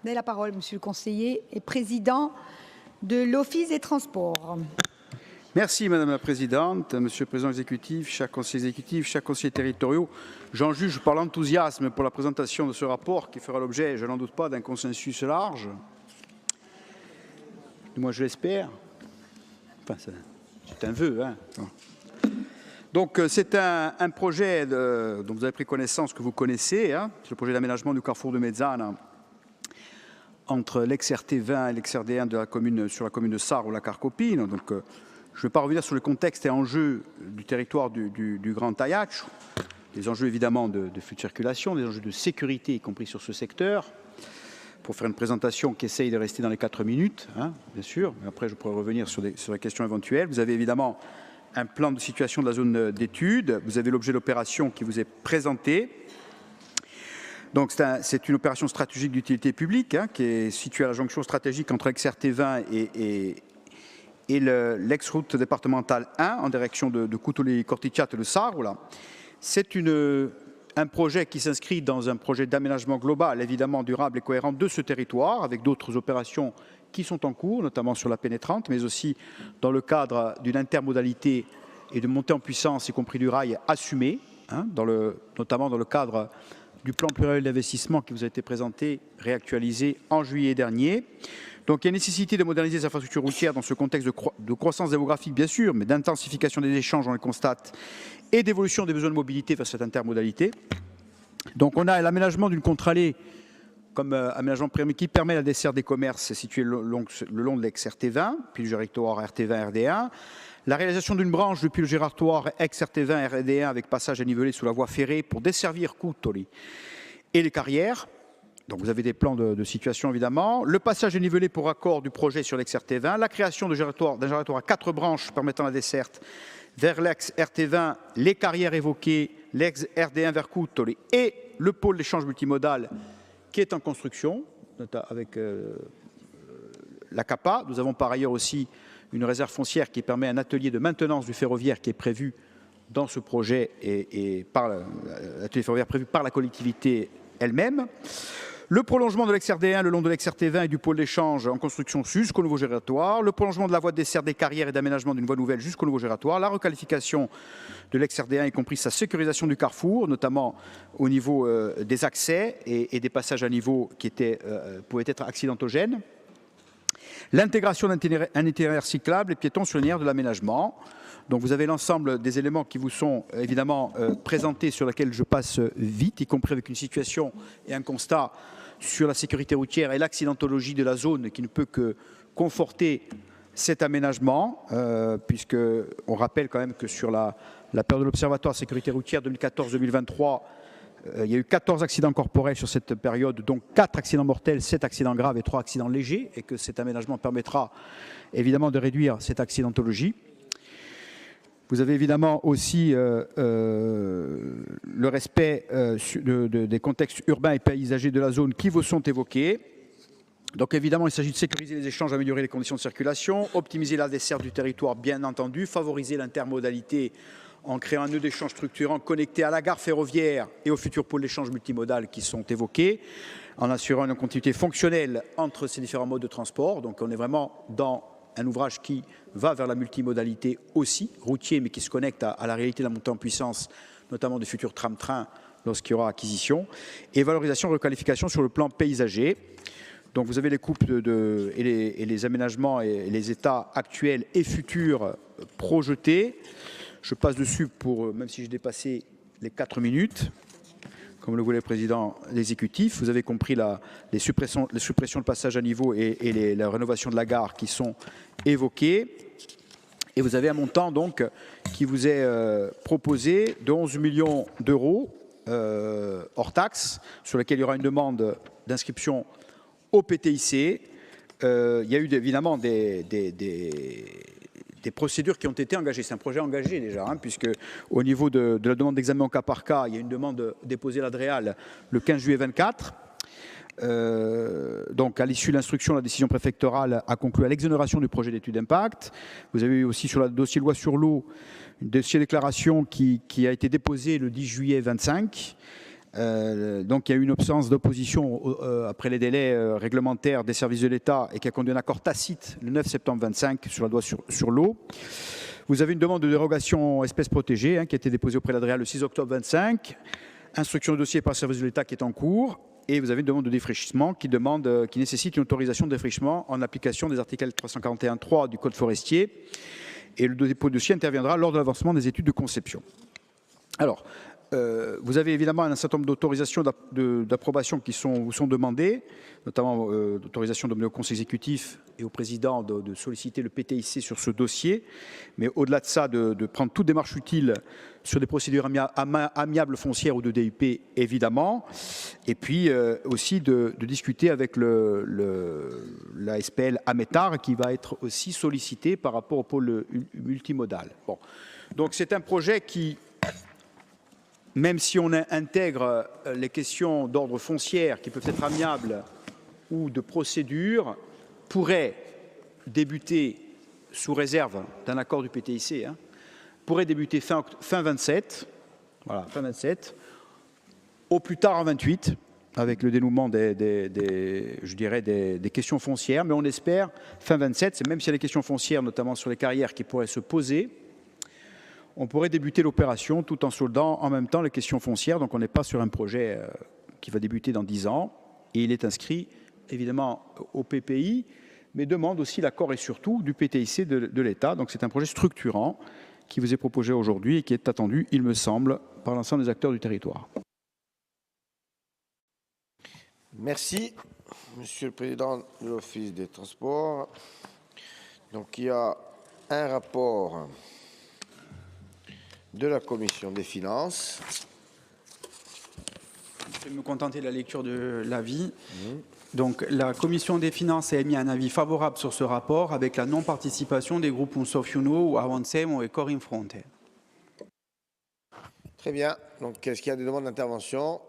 Vous avez la parole, monsieur le conseiller et président de l'Office des transports. Merci Madame la Présidente, Monsieur le Président exécutif, chers conseillers exécutifs, chers conseillers territoriaux. J'en juge par l'enthousiasme pour la présentation de ce rapport qui fera l'objet, je n'en doute pas, d'un consensus large. Moi je l'espère. Enfin, c'est un vœu. Hein. Donc c'est un projet dont vous avez pris connaissance, que vous connaissez. Hein. C'est le projet d'aménagement du carrefour de Mezzana entre l'ex-RT20 et l'ex-RD1 de la commune, sur la commune de Sarre ou la Carcopine. Donc, je ne vais pas revenir sur le contexte et enjeux du territoire du Grand Ayache, les enjeux évidemment de flux de circulation, des enjeux de sécurité, y compris sur ce secteur, pour faire une présentation qui essaye de rester dans les 4 minutes, hein, bien sûr. Mais après, je pourrais revenir sur les questions éventuelles. Vous avez évidemment un plan de situation de la zone d'étude. Vous avez l'objet d'opération qui vous est présenté. Donc, c'est une opération stratégique d'utilité publique hein, qui est située à la jonction stratégique entre l'ex-RT20 et l'ex-route départementale 1 en direction de Coutoli-Corticciate et de Sarre. Voilà. C'est un projet qui s'inscrit dans un projet d'aménagement global, évidemment durable et cohérent de ce territoire, avec d'autres opérations qui sont en cours, notamment sur la pénétrante, mais aussi dans le cadre d'une intermodalité et de montée en puissance, y compris du rail, assumée, hein, notamment dans le cadre du plan pluriannuel d'investissement qui vous a été présenté, réactualisé en juillet dernier. Donc il y a nécessité de moderniser les infrastructures routières dans ce contexte de croissance démographique, bien sûr, mais d'intensification des échanges, on le constate, et d'évolution des besoins de mobilité vers cette intermodalité. Donc on a l'aménagement d'une contre-allée comme aménagement qui permet la desserte des commerces situés le long de l'ex-RT20, puis le giratoire RT20 RD1. La réalisation d'une branche depuis le giratoire ex-RT20 RD1 avec passage à nivelé sous la voie ferrée pour desservir Coutoli et les carrières. Donc vous avez des plans de situation évidemment. Le passage à nivelé pour accord du projet sur l'ex-RT20. La création d'un giratoire à 4 branches permettant la desserte vers l'ex-RT20, les carrières évoquées, l'ex-RD1 vers Coutoli et le pôle d'échange multimodal qui est en construction avec la CAPA. Nous avons par ailleurs aussi une réserve foncière qui permet un atelier de maintenance du ferroviaire qui est prévu dans ce projet et par l'atelier ferroviaire prévu par la collectivité elle-même. Le prolongement de l'ex-RD1 le long de l'ex-RT20 et du pôle d'échange en construction jusqu'au nouveau giratoire. Le prolongement de la voie de dessert des carrières et d'aménagement d'une voie nouvelle jusqu'au nouveau giratoire. La requalification de l'ex-RD1, y compris sa sécurisation du carrefour, notamment au niveau des accès et des passages à niveau qui pouvaient être accidentogènes. L'intégration d'un itinéraire cyclable et piéton sur l'itinéraire de l'aménagement. Donc vous avez l'ensemble des éléments qui vous sont évidemment présentés, sur lesquels je passe vite, y compris avec une situation et un constat sur la sécurité routière et l'accidentologie de la zone qui ne peut que conforter cet aménagement, puisqu'on rappelle quand même que sur la période de l'Observatoire sécurité routière 2014-2023, il y a eu 14 accidents corporels sur cette période, donc 4 accidents mortels, 7 accidents graves et 3 accidents légers, et que cet aménagement permettra évidemment de réduire cette accidentologie. Vous avez évidemment aussi le respect des contextes urbains et paysagers de la zone qui vous sont évoqués. Donc évidemment, il s'agit de sécuriser les échanges, améliorer les conditions de circulation, optimiser la desserte du territoire, bien entendu, favoriser l'intermodalité en créant un nœud d'échange structurant connecté à la gare ferroviaire et au futur pôle d'échange multimodal qui sont évoqués, en assurant une continuité fonctionnelle entre ces différents modes de transport. Donc on est vraiment dans un ouvrage qui va vers la multimodalité aussi, routier, mais qui se connecte à la réalité de la montée en puissance, notamment des futurs tram-trains lorsqu'il y aura acquisition, et valorisation, requalification sur le plan paysager. Donc vous avez les coupes et les aménagements et les états actuels et futurs projetés. Je passe dessus même si j'ai dépassé les 4 minutes, comme le voulait le président l'exécutif. Vous avez compris les suppressions de passage à niveau et la rénovation de la gare qui sont évoquées. Et vous avez un montant donc qui vous est proposé de 11 millions d'euros hors taxe, sur lequel il y aura une demande d'inscription au PTIC. Il y a eu évidemment des procédures qui ont été engagées. C'est un projet engagé déjà, puisque au niveau de la demande d'examen au cas par cas, il y a une demande déposée à l'Adréal le 15 juillet 24. Donc, à l'issue de l'instruction, la décision préfectorale a conclu à l'exonération du projet d'étude d'impact. Vous avez eu aussi sur le dossier loi sur l'eau, un dossier déclaration qui a été déposé le 10 juillet 25. Donc, il y a eu une absence d'opposition après les délais réglementaires des services de l'État et qui a conduit à un accord tacite le 9 septembre 25 sur la loi sur l'eau. Vous avez une demande de dérogation espèces protégées qui a été déposée auprès de l'ADREA le 6 octobre 25. Instruction de dossier par le service de l'État qui est en cours. Et vous avez une demande de défrichement qui nécessite une autorisation de défrichement en application des articles 341.3 du Code forestier. Et le dépôt de dossier interviendra lors de l'avancement des études de conception. Alors, vous avez évidemment un certain nombre d'autorisations d'approbation qui vous sont demandées, notamment l'autorisation de demander au Conseil exécutif et au Président de solliciter le PTIC sur ce dossier, mais au-delà de ça, de prendre toute démarche utile sur des procédures amiables foncières ou de DUP, évidemment, et puis aussi de discuter avec la SPL Amétard, qui va être aussi sollicité par rapport au pôle multimodal. Bon. Donc c'est un projet qui, même si on intègre les questions d'ordre foncière qui peuvent être amiables ou de procédure, pourrait débuter, sous réserve d'un accord du PTIC, pourrait débuter fin 27, voilà, fin 27, au plus tard en 28, avec le dénouement des questions foncières, mais on espère fin 27, c'est même s'il y a des questions foncières, notamment sur les carrières, qui pourraient se poser, on pourrait débuter l'opération tout en soldant en même temps les questions foncières. Donc on n'est pas sur un projet qui va débuter dans 10 ans. Et il est inscrit évidemment au PPI, mais demande aussi l'accord et surtout du PTIC de l'État. Donc c'est un projet structurant qui vous est proposé aujourd'hui et qui est attendu, il me semble, par l'ensemble des acteurs du territoire. Merci, Monsieur le Président de l'Office des Transports. Donc il y a un rapport de la Commission des finances. Je vais me contenter de la lecture de l'avis. Donc, la Commission des finances a émis un avis favorable sur ce rapport avec la non-participation des groupes Unsofiuno ou Avancemo et Corin Fronte. Très bien. Donc, est-ce qu'il y a des demandes d'intervention?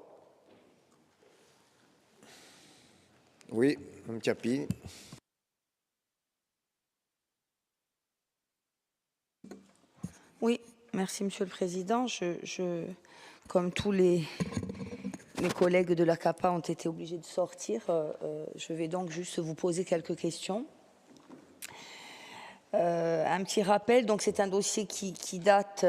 Oui, Mme Chiappini. Oui. Merci, Monsieur le Président. Comme tous les collègues de la CAPA ont été obligés de sortir, je vais donc juste vous poser quelques questions. Un petit rappel, donc c'est un dossier qui date,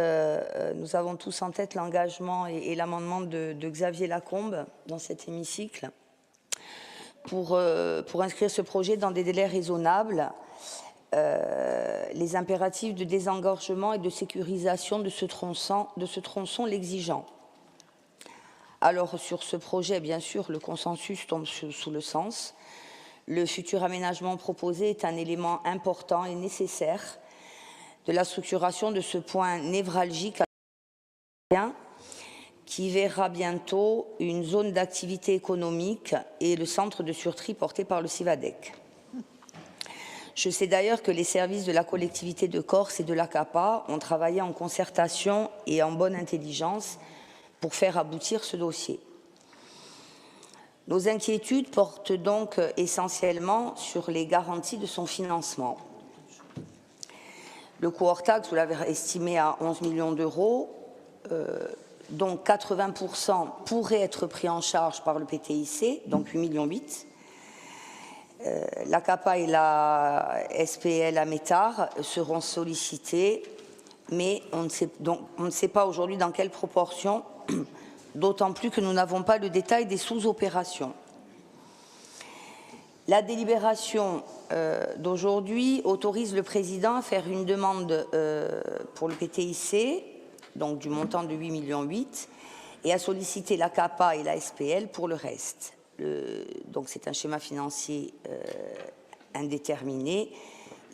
nous avons tous en tête l'engagement et l'amendement de Xavier Lacombe dans cet hémicycle pour inscrire ce projet dans des délais raisonnables. Les impératifs de désengorgement et de sécurisation de ce tronçon l'exigeant. Alors, sur ce projet, bien sûr, le consensus tombe sous le sens. Le futur aménagement proposé est un élément important et nécessaire de la structuration de ce point névralgique qui verra bientôt une zone d'activité économique et le centre de surtri porté par le Civadec. Je sais d'ailleurs que les services de la collectivité de Corse et de la CAPA ont travaillé en concertation et en bonne intelligence pour faire aboutir ce dossier. Nos inquiétudes portent donc essentiellement sur les garanties de son financement. Le coût hors taxe, vous l'avez estimé à 11 millions d'euros, dont 80% pourraient être pris en charge par le PTIC, donc 8,8 millions. La CAPA et la SPL Amétard seront sollicités, mais on ne sait pas aujourd'hui dans quelle proportion, d'autant plus que nous n'avons pas le détail des sous-opérations. La délibération d'aujourd'hui autorise le Président à faire une demande pour le PTIC, donc du montant de 8,8 millions, et à solliciter la CAPA et la SPL pour le reste. Donc c'est un schéma financier indéterminé,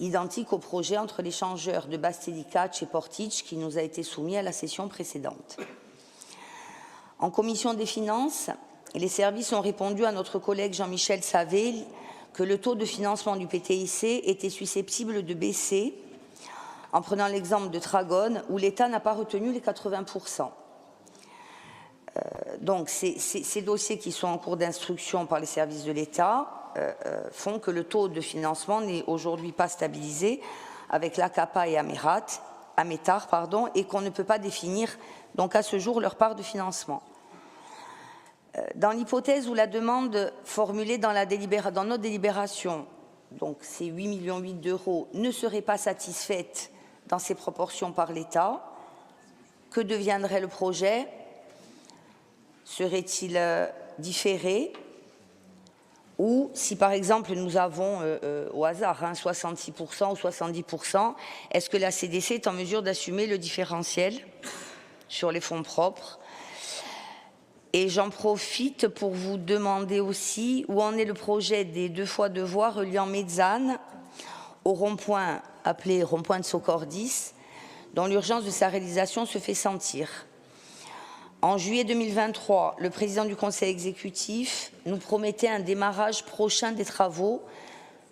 identique au projet entre l'échangeur de Bastelicac et Portic qui nous a été soumis à la session précédente. En commission des finances, les services ont répondu à notre collègue Jean-Michel Savé que le taux de financement du PTIC était susceptible de baisser en prenant l'exemple de Tragone où l'État n'a pas retenu les 80%. Donc ces dossiers qui sont en cours d'instruction par les services de l'État font que le taux de financement n'est aujourd'hui pas stabilisé avec l'ACAPA et Amétar, et qu'on ne peut pas définir donc à ce jour leur part de financement. Dans l'hypothèse où la demande formulée dans notre délibération, donc ces 8,8 millions d'euros, ne serait pas satisfaite dans ces proportions par l'État, que deviendrait le projet? Serait-il différé? Ou si par exemple nous avons au hasard 66% ou 70%, est-ce que la CDC est en mesure d'assumer le différentiel sur les fonds propres? Et j'en profite pour vous demander aussi où en est le projet des 2 fois 2 voies reliant Mezzane au rond-point appelé rond-point de Socordis, dont l'urgence de sa réalisation se fait sentir. En juillet 2023, le président du Conseil exécutif nous promettait un démarrage prochain des travaux.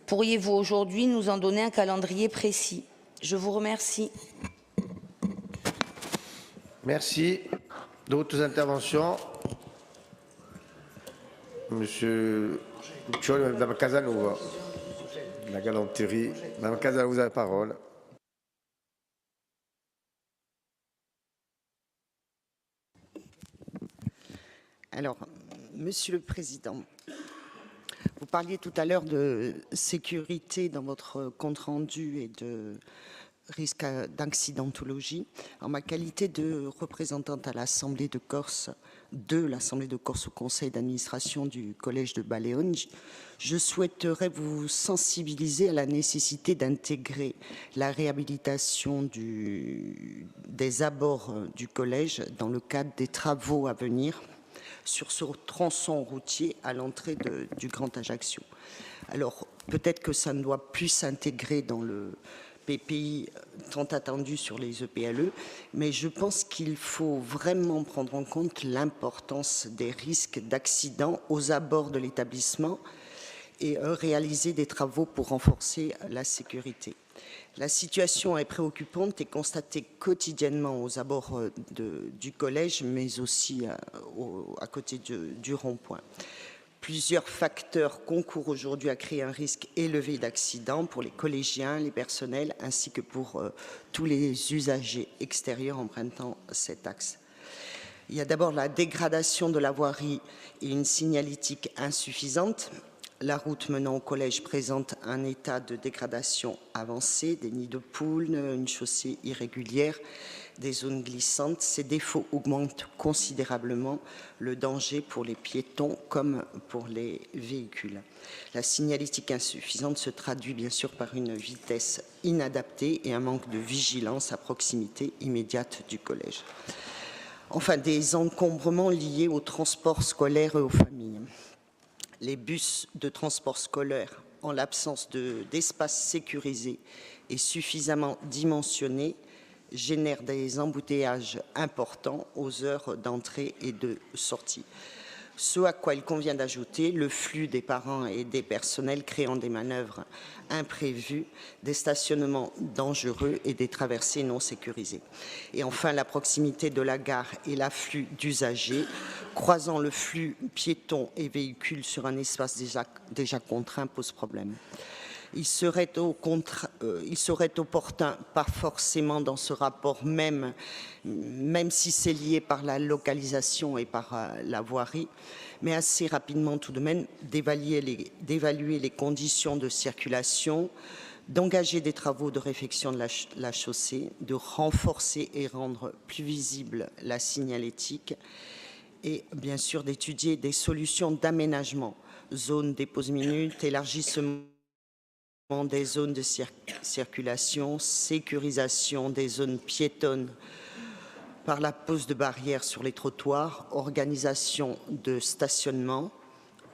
Pourriez-vous aujourd'hui nous en donner un calendrier précis? Je vous remercie. Merci. D'autres interventions? Monsieur Luccioli, Madame Casanova. La galanterie. Madame Casanova, vous avez la parole. Alors, Monsieur le Président, vous parliez tout à l'heure de sécurité dans votre compte-rendu et de risque d'accidentologie. En ma qualité de représentante à l'Assemblée de Corse, au Conseil d'administration du Collège de Baleone, je souhaiterais vous sensibiliser à la nécessité d'intégrer la réhabilitation des abords du Collège dans le cadre des travaux à venir sur ce tronçon routier à l'entrée du Grand Ajaccio. Alors, peut-être que ça ne doit plus s'intégrer dans le PPI tant attendu sur les EPLE, mais je pense qu'il faut vraiment prendre en compte l'importance des risques d'accident aux abords de l'établissement et réaliser des travaux pour renforcer la sécurité. La situation est préoccupante et constatée quotidiennement aux abords du collège, mais aussi à côté du rond-point. Plusieurs facteurs concourent aujourd'hui à créer un risque élevé d'accident pour les collégiens, les personnels, ainsi que pour tous les usagers extérieurs empruntant cet axe. Il y a d'abord la dégradation de la voirie et une signalétique insuffisante. La route menant au collège présente un état de dégradation avancé, des nids de poules, une chaussée irrégulière, des zones glissantes. Ces défauts augmentent considérablement le danger pour les piétons comme pour les véhicules. La signalétique insuffisante se traduit bien sûr par une vitesse inadaptée et un manque de vigilance à proximité immédiate du collège. Enfin, des encombrements liés au transport scolaire et aux familles. Les bus de transport scolaire, en l'absence d'espace sécurisé et suffisamment dimensionné, génèrent des embouteillages importants aux heures d'entrée et de sortie. Ce à quoi il convient d'ajouter le flux des parents et des personnels créant des manœuvres imprévues, des stationnements dangereux et des traversées non sécurisées. Et enfin, la proximité de la gare et l'afflux d'usagers, croisant le flux piétons et véhicules sur un espace déjà contraint, pose problème. Il serait opportun, pas forcément dans ce rapport même si c'est lié par la localisation et par la voirie, mais assez rapidement tout de même d'évaluer les conditions de circulation, d'engager des travaux de réfection de la chaussée, de renforcer et rendre plus visible la signalétique et bien sûr d'étudier des solutions d'aménagement, zone des pauses minutes, élargissement des zones de circulation, sécurisation des zones piétonnes par la pose de barrières sur les trottoirs, organisation de stationnement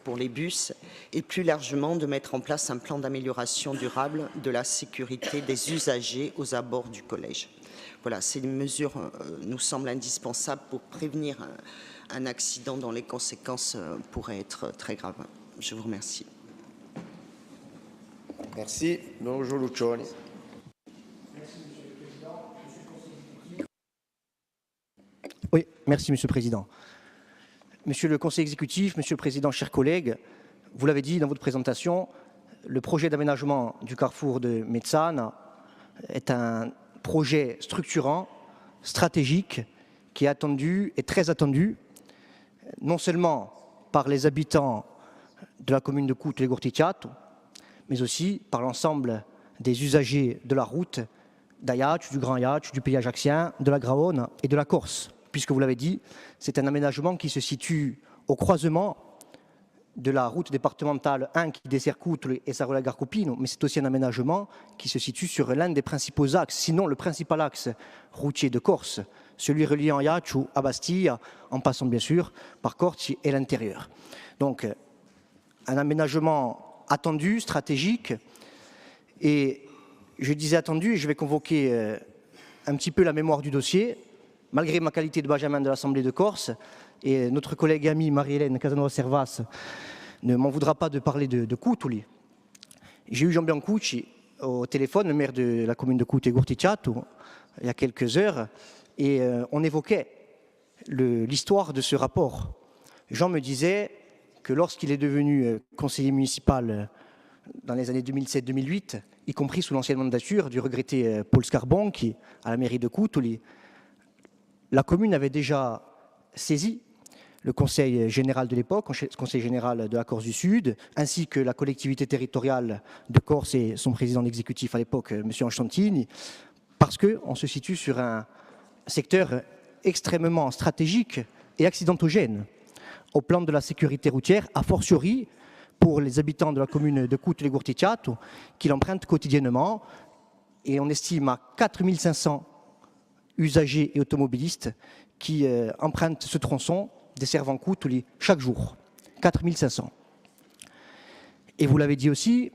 pour les bus et plus largement de mettre en place un plan d'amélioration durable de la sécurité des usagers aux abords du collège. Voilà, ces mesures nous semblent indispensables pour prévenir un accident dont les conséquences pourraient être très graves. Je vous remercie. Merci. Bonjour Luccioli. Oui, merci Monsieur le Président. Monsieur le Conseil exécutif, Monsieur le Président, chers collègues, vous l'avez dit dans votre présentation, le projet d'aménagement du carrefour de Mezzana est un projet structurant, stratégique, qui est attendu et très attendu, non seulement par les habitants de la commune de Coute-les-Gourticiato, mais aussi par l'ensemble des usagers de la route d'Ajaccio, du Grand Ajaccio, du pays ajaccien, de la Graonne et de la Corse. Puisque vous l'avez dit, c'est un aménagement qui se situe au croisement de la route départementale 1 qui dessert Coutule et Sarola-Garcopino, mais c'est aussi un aménagement qui se situe sur l'un des principaux axes, sinon le principal axe routier de Corse, celui reliant Ajaccio à Bastia, en passant bien sûr par Corti et l'intérieur. Donc, un aménagement attendu, stratégique, et je disais attendu, et je vais convoquer un petit peu la mémoire du dossier, malgré ma qualité de benjamin de l'Assemblée de Corse, et notre collègue amie Marie-Hélène Casanova-Servas ne m'en voudra pas de parler de Coutuli. J'ai eu Jean Biancucci au téléphone, le maire de la commune de Coute-et-Gourticiato, il y a quelques heures, et on évoquait l'histoire de ce rapport. Jean me disait que lorsqu'il est devenu conseiller municipal dans les années 2007-2008, y compris sous l'ancienne mandature du regretté Paul Scarbon, qui à la mairie de Coutuli, la commune avait déjà saisi le conseil général de l'époque, le conseil général de la Corse du Sud, ainsi que la collectivité territoriale de Corse et son président exécutif à l'époque, M. Anchantini, parce qu'on se situe sur un secteur extrêmement stratégique et accidentogène au plan de la sécurité routière, a fortiori pour les habitants de la commune de Coute-les-Gourticiato, qui l'empruntent quotidiennement, et on estime à 4500 usagers et automobilistes qui empruntent ce tronçon desservant Coutuli chaque jour. 4500. Et vous l'avez dit aussi,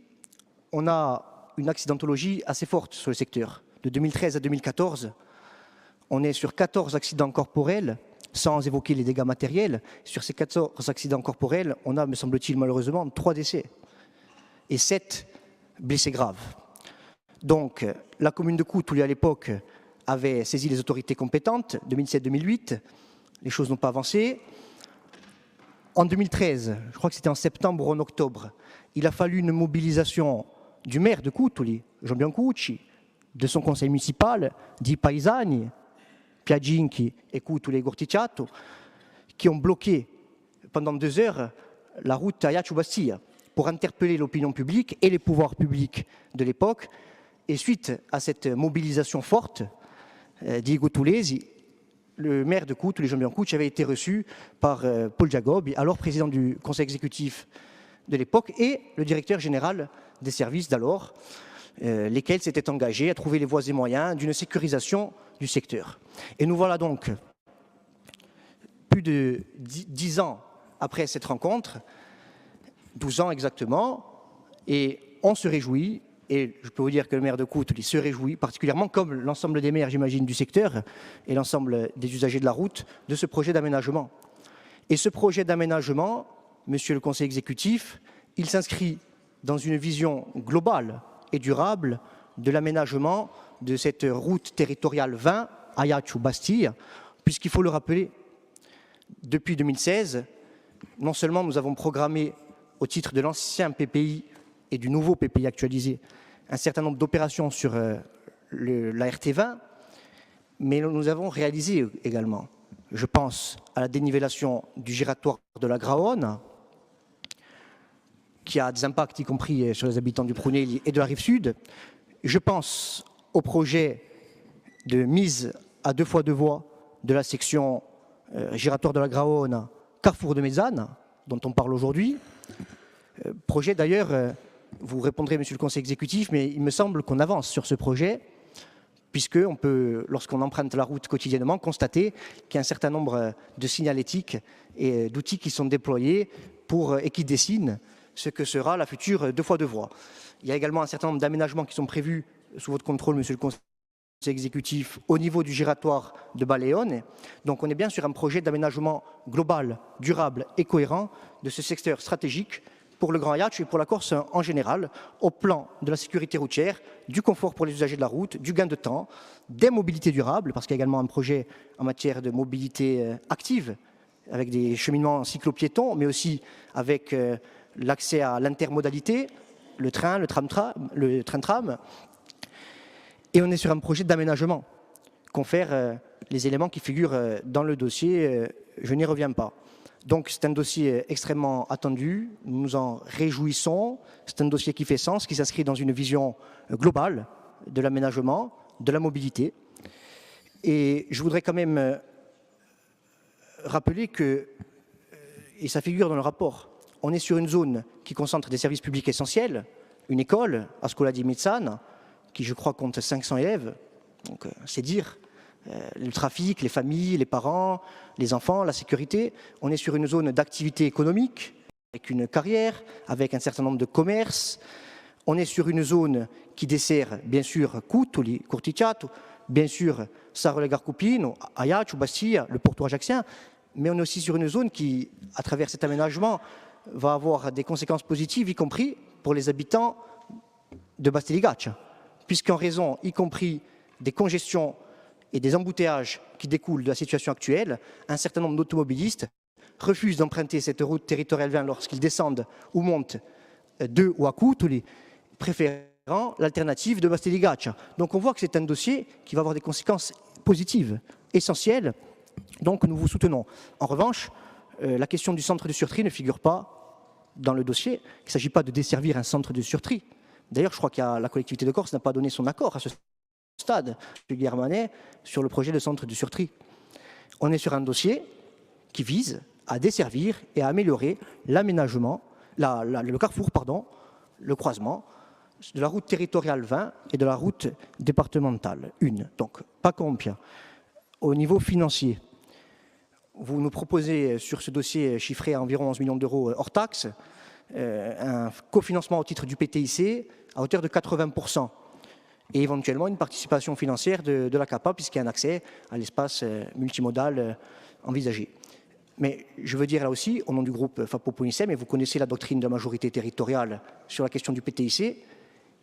on a une accidentologie assez forte sur le secteur. De 2013 à 2014, on est sur 14 accidents corporels, sans évoquer les dégâts matériels. Sur ces 14 accidents corporels, on a, me semble-t-il, malheureusement, 3 décès et 7 blessés graves. Donc, la commune de Coutuli, à l'époque, avait saisi les autorités compétentes, 2007-2008. Les choses n'ont pas avancé. En 2013, je crois que c'était en septembre ou en octobre, il a fallu une mobilisation du maire de Coutuli, Jean Biancucci, de son conseil municipal, di Paesani, Piaginchi et Coutule-Gourticiato, qui ont bloqué pendant 2 heures la route Ajaccio-Bastia pour interpeller l'opinion publique et les pouvoirs publics de l'époque. Et suite à cette mobilisation forte, Diego Tulesi, le maire de Coutuli, Jean Biancucci, avait été reçu par Paul Giacobbi, alors président du conseil exécutif de l'époque, et le directeur général des services d'alors, lesquels s'étaient engagés à trouver les voies et moyens d'une sécurisation du secteur. Et nous voilà donc, plus de 10 ans après cette rencontre, 12 ans exactement, et on se réjouit, et je peux vous dire que le maire de Coutuli se réjouit particulièrement, comme l'ensemble des maires, j'imagine, du secteur, et l'ensemble des usagers de la route, de ce projet d'aménagement. Et ce projet d'aménagement, monsieur le conseil exécutif, il s'inscrit dans une vision globale et durable de l'aménagement de cette route territoriale 20, Ajaccio-Bastia, puisqu'il faut le rappeler, depuis 2016, non seulement nous avons programmé au titre de l'ancien PPI et du nouveau PPI actualisé un certain nombre d'opérations sur la RT20, mais nous avons réalisé également, je pense à la dénivellation du giratoire de la Graonne, qui a des impacts y compris sur les habitants du Prunelli et de la Rive-Sud. Je pense au projet de mise à 2 fois 2 voies de la section giratoire de la Graonne, carrefour de Mezzana, dont on parle aujourd'hui. Projet d'ailleurs, vous répondrez monsieur le conseil exécutif, mais il me semble qu'on avance sur ce projet, puisqu'on peut, lorsqu'on emprunte la route quotidiennement, constater qu'il y a un certain nombre de signalétiques et d'outils qui sont déployés et qui dessinent ce que sera la future 2 fois 2 voies. Il y a également un certain nombre d'aménagements qui sont prévus sous votre contrôle, monsieur le conseil exécutif, au niveau du giratoire de Baleone. Donc on est bien sur un projet d'aménagement global, durable et cohérent de ce secteur stratégique pour le Grand Ajaccio et pour la Corse en général, au plan de la sécurité routière, du confort pour les usagers de la route, du gain de temps, des mobilités durables, parce qu'il y a également un projet en matière de mobilité active avec des cheminements cyclo-piétons, mais aussi avec l'accès à l'intermodalité, le train, le train-tram. Et on est sur un projet d'aménagement, confère les éléments qui figurent dans le dossier, je n'y reviens pas. Donc c'est un dossier extrêmement attendu, nous nous en réjouissons, c'est un dossier qui fait sens, qui s'inscrit dans une vision globale de l'aménagement, de la mobilité. Et je voudrais quand même rappeler que, et ça figure dans le rapport, on est sur une zone qui concentre des services publics essentiels, une école, Ascola di Mezzana, qui je crois compte 500 élèves, donc c'est dire, le trafic, les familles, les parents, les enfants, la sécurité. On est sur une zone d'activité économique, avec une carrière, avec un certain nombre de commerces. On est sur une zone qui dessert, bien sûr, Cutuli, Curticiato, bien sûr, Sarole-Garcupino, Ajaccio, Bastia, le Porto ajaccien, mais on est aussi sur une zone qui, à travers cet aménagement, va avoir des conséquences positives, y compris pour les habitants de Basteligaccia, puisqu'en raison, y compris des congestions et des embouteillages qui découlent de la situation actuelle, un certain nombre d'automobilistes refusent d'emprunter cette route territoriale 20 lorsqu'ils descendent ou montent de ou à Cutuli, préférant l'alternative de Basteligaccia. Donc on voit que c'est un dossier qui va avoir des conséquences positives, essentielles, donc nous vous soutenons. En revanche, la question du centre de surtri ne figure pas dans le dossier. Il ne s'agit pas de desservir un centre de surtri. D'ailleurs, je crois que la collectivité de Corse n'a pas donné son accord à ce stade, M. Guermanet, sur le projet de centre de surtri. On est sur un dossier qui vise à desservir et à améliorer l'aménagement, le carrefour, le croisement de la route territoriale 20 et de la route départementale 1. Donc, pas Compia. Au niveau financier, vous nous proposez sur ce dossier chiffré à environ 11 millions d'euros hors taxe, un cofinancement au titre du PTIC à hauteur de 80%. Et éventuellement une participation financière de la CAPA, puisqu'il y a un accès à l'espace multimodal envisagé. Mais je veux dire là aussi, au nom du groupe FAPO-Ponicem, et vous connaissez la doctrine de la majorité territoriale sur la question du PTIC,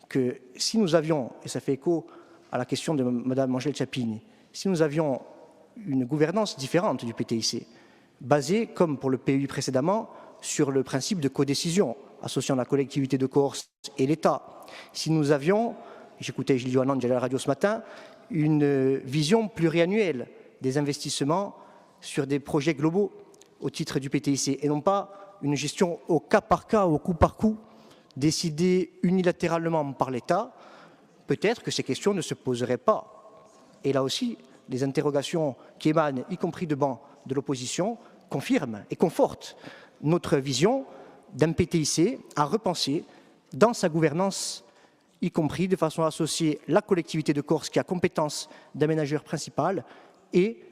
que si nous avions, et ça fait écho à la question de Mme Angèle Ciappini, si nous avions une gouvernance différente du PTIC, basée, comme pour le PUI précédemment, sur le principe de codécision associant la collectivité de Corse et l'État, si nous avions, j'écoutais Gilles Anand à la radio ce matin, une vision pluriannuelle des investissements sur des projets globaux au titre du PTIC, et non pas une gestion au cas par cas, au coup par coup, décidée unilatéralement par l'État, peut-être que ces questions ne se poseraient pas. Et là aussi, les interrogations qui émanent, y compris de bancs de l'opposition, confirment et confortent notre vision d'un PTIC à repenser dans sa gouvernance, y compris de façon à associer la collectivité de Corse qui a compétence d'aménageur principal et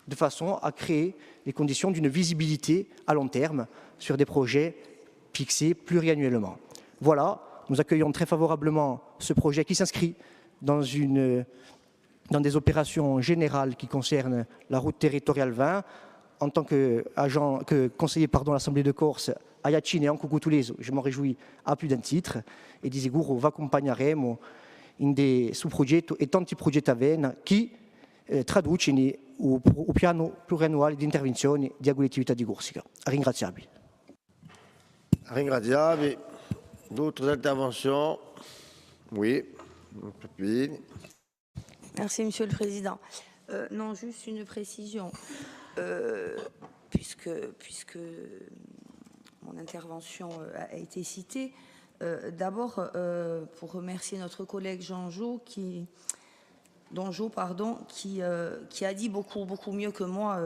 de façon à créer les conditions d'une visibilité à long terme sur des projets fixés pluriannuellement. Voilà, nous accueillons très favorablement ce projet qui s'inscrit dans des opérations générales qui concernent la route territoriale 20. En tant que conseiller à l'Assemblée de Corse, a Iacine et en Cucutuleso, je m'en réjouis à plus d'un titre, et di sicuro vi accompagneremo in dei sous-progetti e tanti progetti a Vena che traducono il piano pluriannuale di intervenzioni di agricoltura di Corsica. Ringraziabili. Ringraziabili. D'autres interventions? Oui. Merci, Monsieur le Président. Non, juste une précision. Puisque mon intervention a été citée, d'abord pour remercier notre collègue Donjo qui a dit beaucoup mieux que moi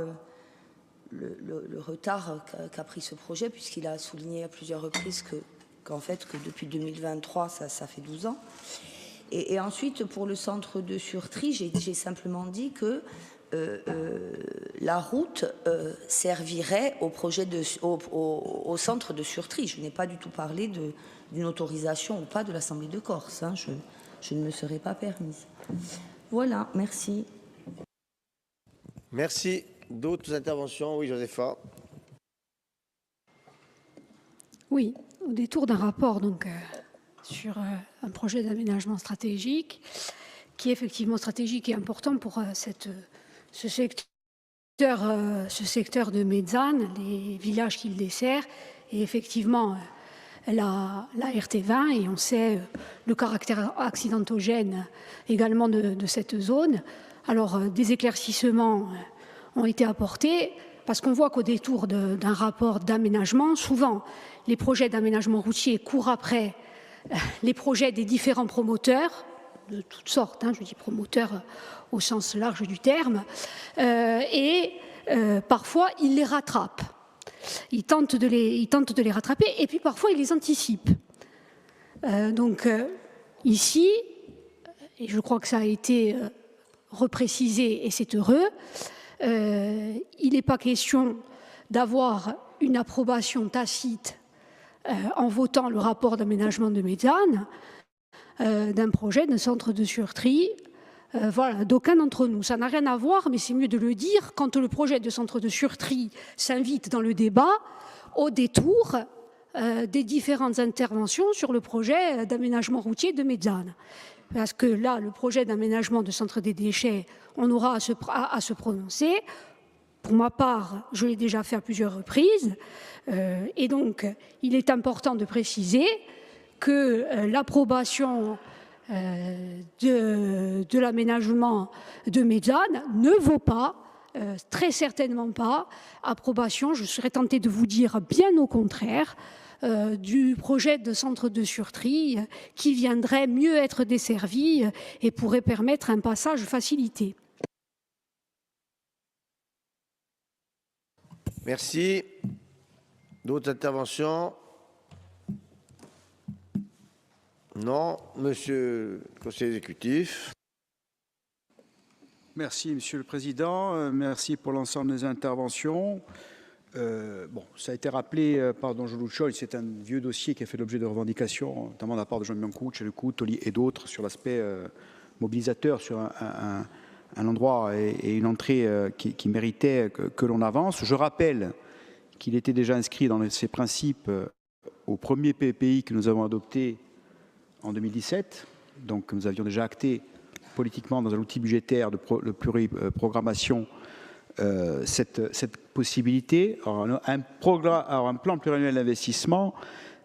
le retard qu'a pris ce projet, puisqu'il a souligné à plusieurs reprises qu'en fait que depuis 2023 ça fait 12 ans. Et ensuite pour le centre de surtri, j'ai simplement dit que la route servirait au centre de surtri. Je n'ai pas du tout parlé d'une autorisation ou pas de l'Assemblée de Corse. Hein. Je ne me serais pas permise. Voilà, merci. Merci. D'autres interventions? Oui, Josépha. Oui, au détour d'un rapport donc, sur un projet d'aménagement stratégique qui est effectivement stratégique et important pour ce secteur ce secteur de Mezzane, les villages qu'il dessert, est effectivement la RT20, et on sait le caractère accidentogène également de cette zone. Alors, des éclaircissements ont été apportés, parce qu'on voit qu'au détour d'un rapport d'aménagement, souvent, les projets d'aménagement routier courent après les projets des différents promoteurs, de toutes sortes, je dis promoteurs au sens large du terme, et parfois ils les rattrapent. Ils tentent de les rattraper, et puis parfois ils les anticipent. Donc ici, et je crois que ça a été reprécisé, et c'est heureux, il n'est pas question d'avoir une approbation tacite en votant le rapport d'aménagement de Mezzane d'un projet de centre de surtri, voilà, d'aucun d'entre nous. Ça n'a rien à voir, mais c'est mieux de le dire quand le projet de centre de surtri s'invite dans le débat au détour des différentes interventions sur le projet d'aménagement routier de Mezzane. Parce que là, le projet d'aménagement de centre des déchets, on aura à se prononcer. Pour ma part, je l'ai déjà fait à plusieurs reprises. Et donc, il est important de préciser que l'approbation de l'aménagement de Mezzane ne vaut pas, très certainement pas, approbation, je serais tentée de vous dire bien au contraire, du projet de centre de surtri qui viendrait mieux être desservi et pourrait permettre un passage facilité. Merci. D'autres interventions? Non. Monsieur le conseiller exécutif. Merci, Monsieur le Président. Merci pour l'ensemble des interventions. Bon, ça a été rappelé par Don Jolucciol, c'est un vieux dossier qui a fait l'objet de revendications, notamment de la part de Jean Biancouch, Lecout, Tolly et d'autres, sur l'aspect mobilisateur, sur un endroit et une entrée qui méritait que l'on avance. Je rappelle qu'il était déjà inscrit dans ses principes au premier PPI que nous avons adopté en 2017, donc nous avions déjà acté politiquement dans un outil budgétaire de pluriprogrammation cette possibilité. Alors, un plan pluriannuel d'investissement,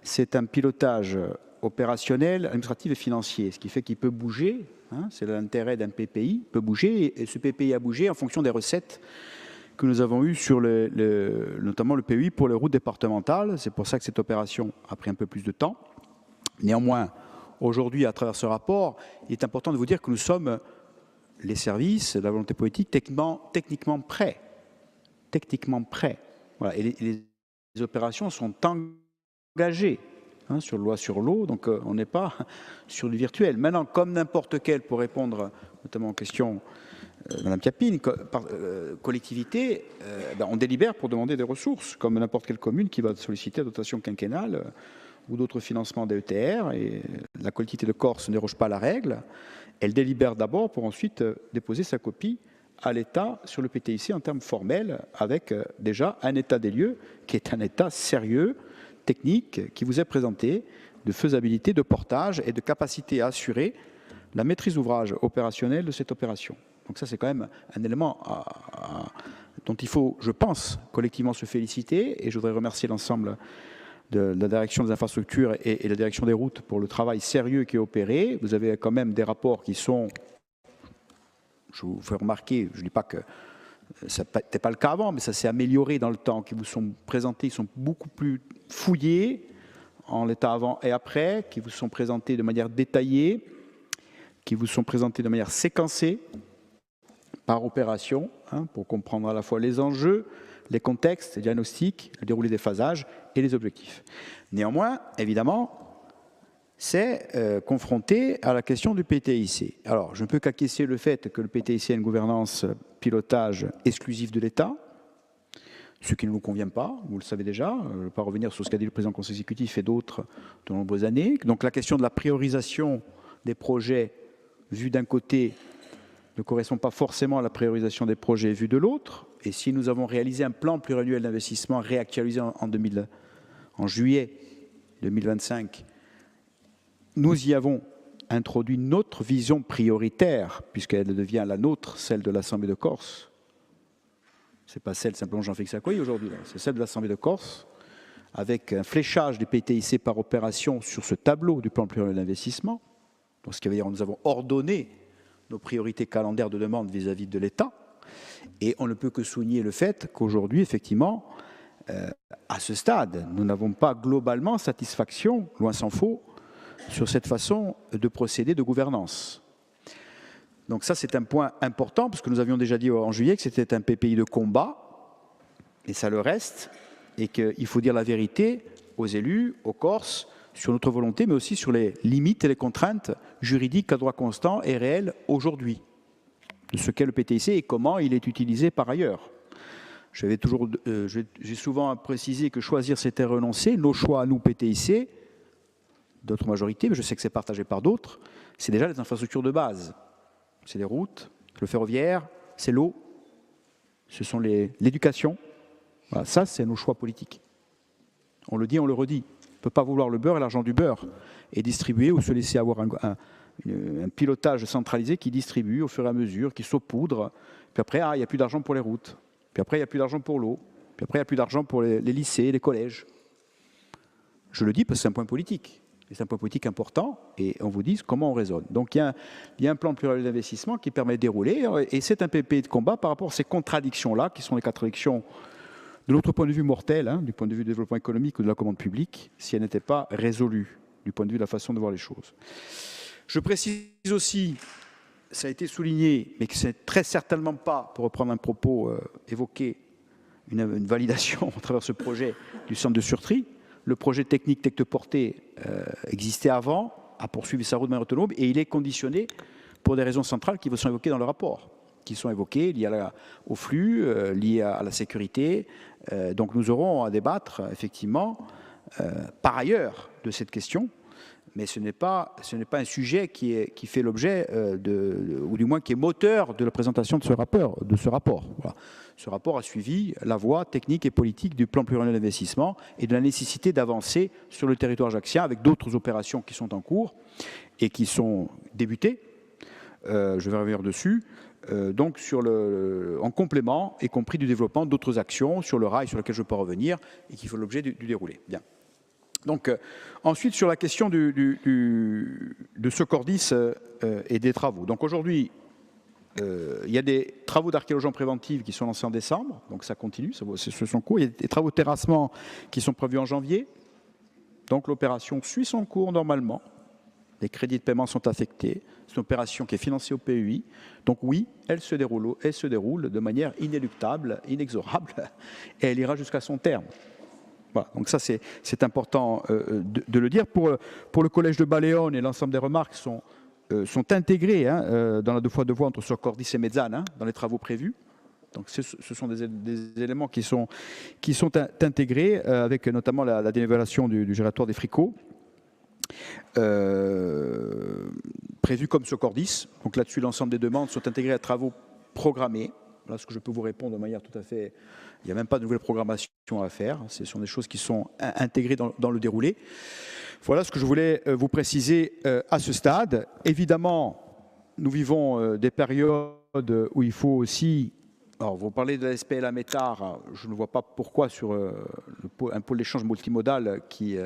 c'est un pilotage opérationnel, administratif et financier, ce qui fait qu'il peut bouger, c'est l'intérêt d'un PPI, peut bouger, et ce PPI a bougé en fonction des recettes que nous avons eues sur notamment le PUI pour les routes départementales. C'est pour ça que cette opération a pris un peu plus de temps. Néanmoins, aujourd'hui, à travers ce rapport, il est important de vous dire que nous sommes les services, la volonté politique, techniquement prêts. Techniquement prêts. Voilà. Et les opérations sont engagées sur loi sur l'eau, donc on n'est pas sur du virtuel. Maintenant, comme n'importe quel, pour répondre notamment aux questions de Mme Piapine, collectivité, on délibère pour demander des ressources, comme n'importe quelle commune qui va solliciter la dotation quinquennale ou d'autres financements DETR, et la collectivité de Corse ne déroge pas à la règle. Elle délibère d'abord pour ensuite déposer sa copie à l'État sur le PTIC en termes formels, avec déjà un état des lieux qui est un état sérieux, technique, qui vous est présenté, de faisabilité, de portage et de capacité à assurer la maîtrise d'ouvrage opérationnelle de cette opération. Donc ça, c'est quand même un élément dont il faut, je pense, collectivement se féliciter, et je voudrais remercier l'ensemble de la direction des infrastructures et la direction des routes pour le travail sérieux qui est opéré. Vous avez quand même des rapports qui sont, je vous fais remarquer, je ne dis pas que ça n'était pas le cas avant, mais ça s'est amélioré dans le temps, qui vous sont présentés, ils sont beaucoup plus fouillés en l'état avant et après, qui vous sont présentés de manière détaillée, qui vous sont présentés de manière séquencée par opération, pour comprendre à la fois les enjeux, les contextes, les diagnostics, le déroulé des phasages et les objectifs. Néanmoins, évidemment, c'est confronté à la question du PTIC. Alors, je ne peux qu'acquiescer le fait que le PTIC a une gouvernance pilotage exclusif de l'État, ce qui ne nous convient pas, vous le savez déjà. Je ne vais pas revenir sur ce qu'a dit le président du Conseil exécutif et d'autres de nombreuses années. Donc la question de la priorisation des projets vus d'un côté ne correspond pas forcément à la priorisation des projets vus de l'autre. Et si nous avons réalisé un plan pluriannuel d'investissement réactualisé en juillet 2025, nous y avons introduit notre vision prioritaire, puisqu'elle devient la nôtre, celle de l'Assemblée de Corse, Ce n'est pas celle simplement Jean-Félix Accoyer aujourd'hui, c'est celle de l'Assemblée de Corse, avec un fléchage des PTIC par opération sur ce tableau du plan pluriannuel d'investissement. Donc, ce qui veut dire que nous avons ordonné nos priorités calendaires de demande vis-à-vis de l'État. Et on ne peut que souligner le fait qu'aujourd'hui, effectivement, à ce stade, nous n'avons pas globalement satisfaction, loin s'en faut, sur cette façon de procéder de gouvernance. Donc ça, c'est un point important, parce que nous avions déjà dit en juillet que c'était un PPI de combat, et ça le reste, et qu'il faut dire la vérité aux élus, aux Corses, sur notre volonté, mais aussi sur les limites et les contraintes juridiques à droit constant et réelles aujourd'hui, de ce qu'est le PTIC et comment il est utilisé par ailleurs. J'ai souvent précisé que choisir, c'était renoncer. Nos choix à nous, PTIC, d'autres majorités, mais je sais que c'est partagé par d'autres, c'est déjà les infrastructures de base. C'est les routes, le ferroviaire, c'est l'eau, ce sont l'éducation. Voilà, ça, c'est nos choix politiques. On le dit, on le redit. On ne peut pas vouloir le beurre et l'argent du beurre et distribuer ou se laisser avoir un pilotage centralisé qui distribue au fur et à mesure, qui saupoudre. Puis après, il n'y a plus d'argent pour les routes. Puis après, il n'y a plus d'argent pour l'eau. Puis après, il n'y a plus d'argent pour les lycées, les collèges. Je le dis parce que c'est un point politique. Et c'est un point politique important. Et on vous dit comment on raisonne. Donc, il y a un plan pluriannuel d'investissement qui permet de dérouler. Et c'est un PPI de combat par rapport à ces contradictions-là, qui sont les contradictions de notre point de vue mortel, du point de vue du développement économique ou de la commande publique, si elles n'étaient pas résolues du point de vue de la façon de voir les choses. Je précise aussi, ça a été souligné, mais que ce n'est très certainement pas, pour reprendre un propos évoqué, une validation à travers ce projet du centre de surtri. Le projet technique Tecte-Portée existait avant, a poursuivi sa route de manière autonome, et il est conditionné pour des raisons centrales qui sont évoquées dans le rapport, qui sont évoquées, liées au flux, liées à la sécurité. Donc nous aurons à débattre, effectivement, par ailleurs de cette question, mais ce n'est pas un sujet qui fait l'objet, ou du moins qui est moteur de la présentation de ce rapport. Voilà. Ce rapport a suivi la voie technique et politique du plan pluriannuel d'investissement et de la nécessité d'avancer sur le territoire ajaccien avec d'autres opérations qui sont en cours et qui sont débutées. Je vais revenir dessus. Donc en complément, y compris du développement d'autres actions sur le rail sur lequel je peux revenir et qui font l'objet du déroulé. Bien. Donc ensuite sur la question de ce Cordis et des travaux. Donc aujourd'hui, il y a des travaux d'archéologie préventive qui sont lancés en décembre, donc ça continue, ce sont cours. Il y a des travaux de terrassement qui sont prévus en janvier. Donc l'opération suit son cours normalement. Les crédits de paiement sont affectés. C'est une opération qui est financée au PEI. Donc oui, elle se déroule de manière inéluctable, inexorable, et elle ira jusqu'à son terme. Voilà, donc ça c'est important de le dire. Pour le collège de Baleone, et l'ensemble des remarques sont intégrées dans la 2x2 voies entre Socordis et Mezzane, dans les travaux prévus. Donc ce sont des éléments qui sont intégrés, avec notamment la dénivellation du gératoire des Fricots. Prévu comme Socordis. Donc là-dessus, l'ensemble des demandes sont intégrées à travaux programmés. Voilà ce que je peux vous répondre de manière tout à fait... Il n'y a même pas de nouvelle programmation à faire. Ce sont des choses qui sont intégrées dans le déroulé. Voilà ce que je voulais vous préciser à ce stade. Évidemment, nous vivons des périodes où il faut aussi... Alors, vous parlez de la SPLA Métard. Je ne vois pas pourquoi sur un pôle d'échange multimodal qui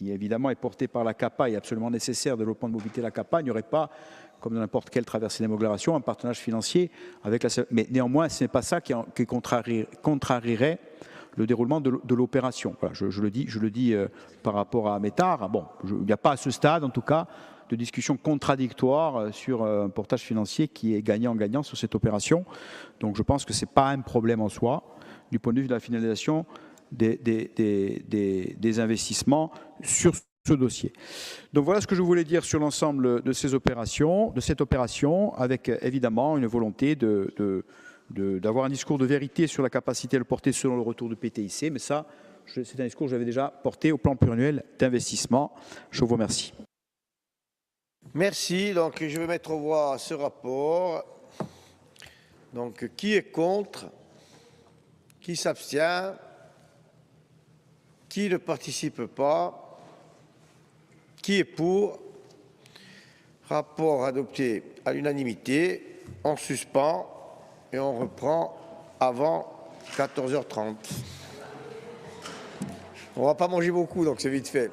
évidemment est porté par la CAPA et est absolument nécessaire, développement de mobilité de la CAPA, il n'y aurait pas, comme dans n'importe quelle traversée d'agglomération, un partenariat financier avec la... Mais néanmoins, ce n'est pas ça qui contrarierait le déroulement de l'opération. Voilà, je le dis par rapport à Métard. Bon, il n'y a pas à ce stade, en tout cas, de discussion contradictoire sur un portage financier qui est gagnant-gagnant sur cette opération. Donc je pense que ce n'est pas un problème en soi, du point de vue de la finalisation des investissements sur ce dossier. Donc voilà ce que je voulais dire sur l'ensemble de cette opération, avec évidemment une volonté d'avoir un discours de vérité sur la capacité à le porter selon le retour du PTIC, mais ça, c'est un discours que j'avais déjà porté au plan pluriannuel d'investissement. Je vous remercie. Merci. Donc je vais mettre aux voix ce rapport. Donc qui est contre? Qui s'abstient? Qui ne participe pas? Qui est pour? Rapport adopté à l'unanimité. On suspend et on reprend avant 14h30. On ne va pas manger beaucoup, donc c'est vite fait.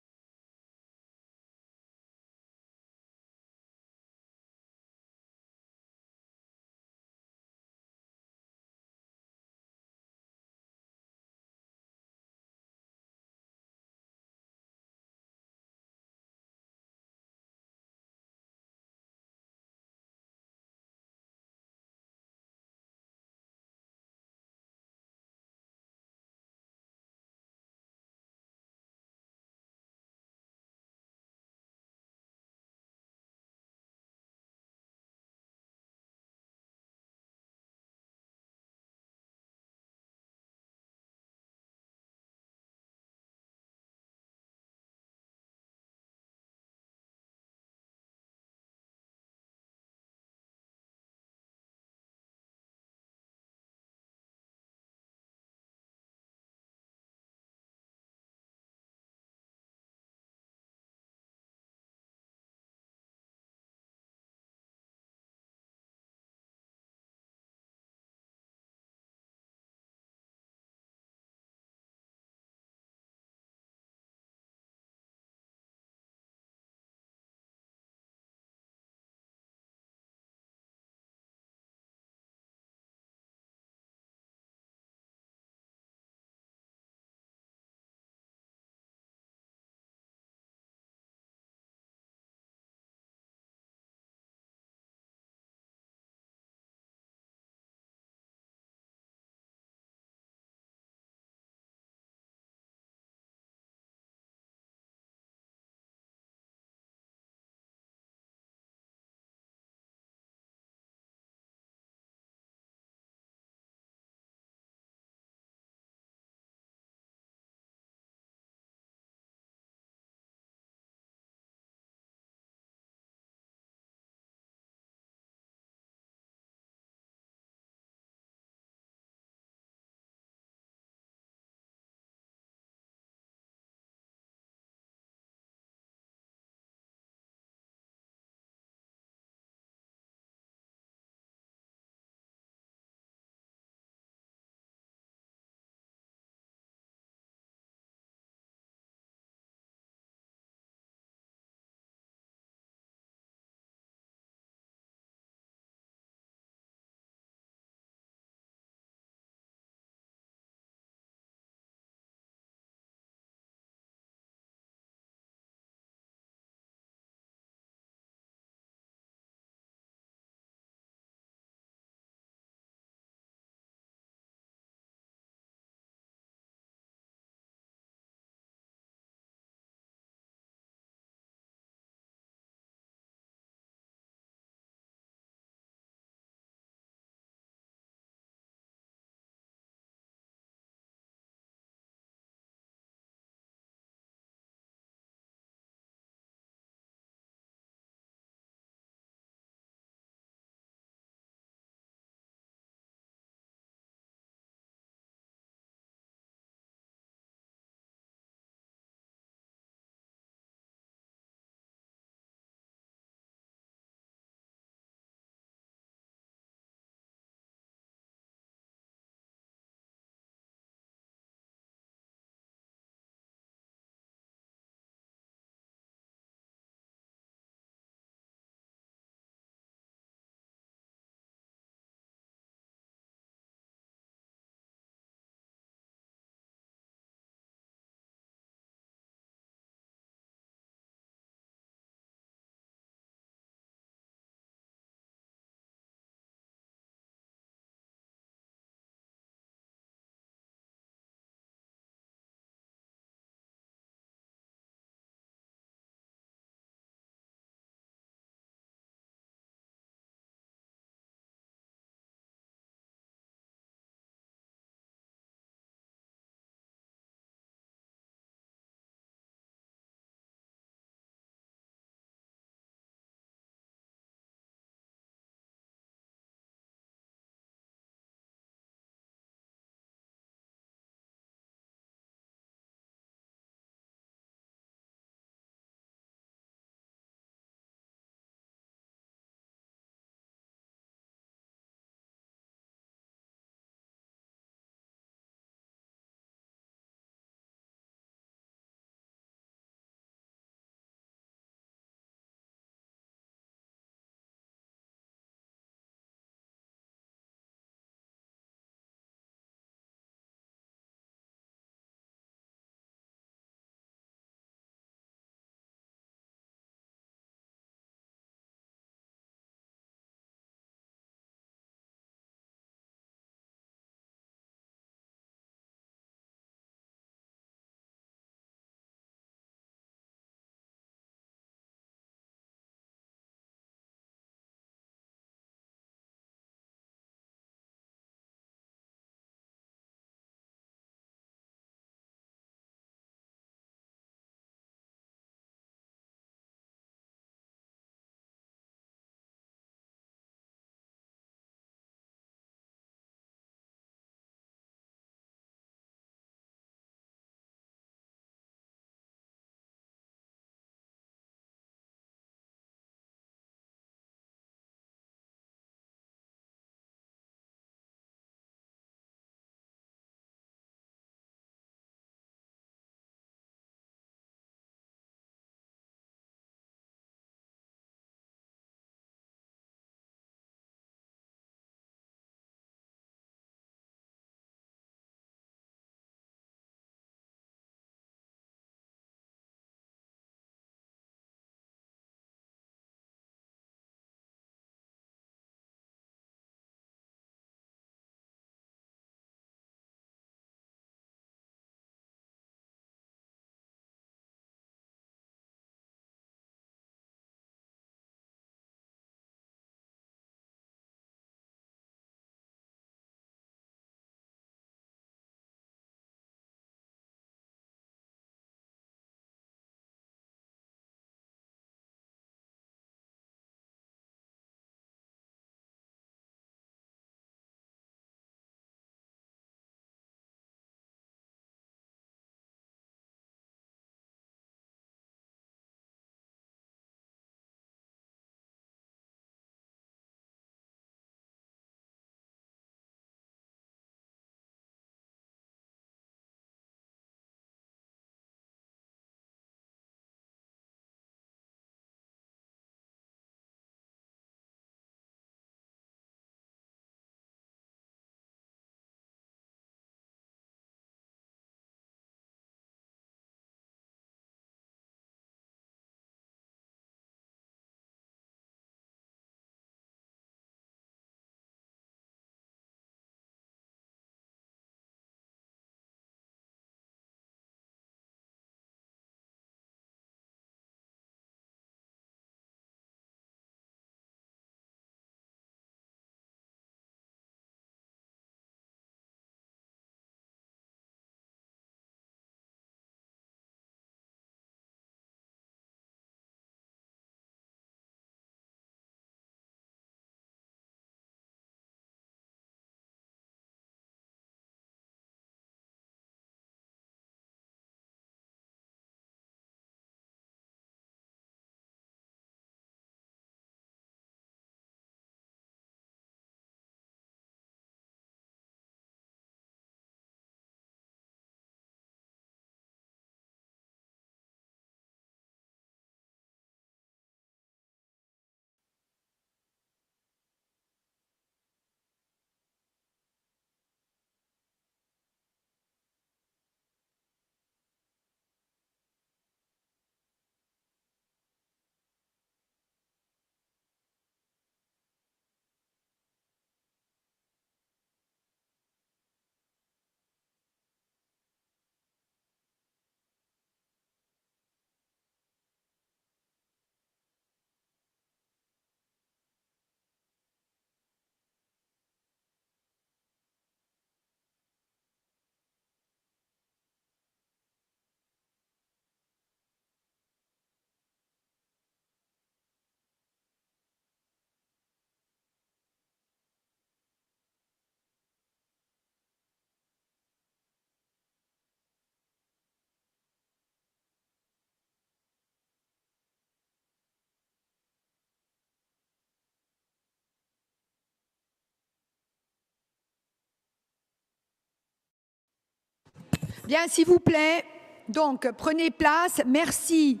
Bien, s'il vous plaît, donc prenez place. Merci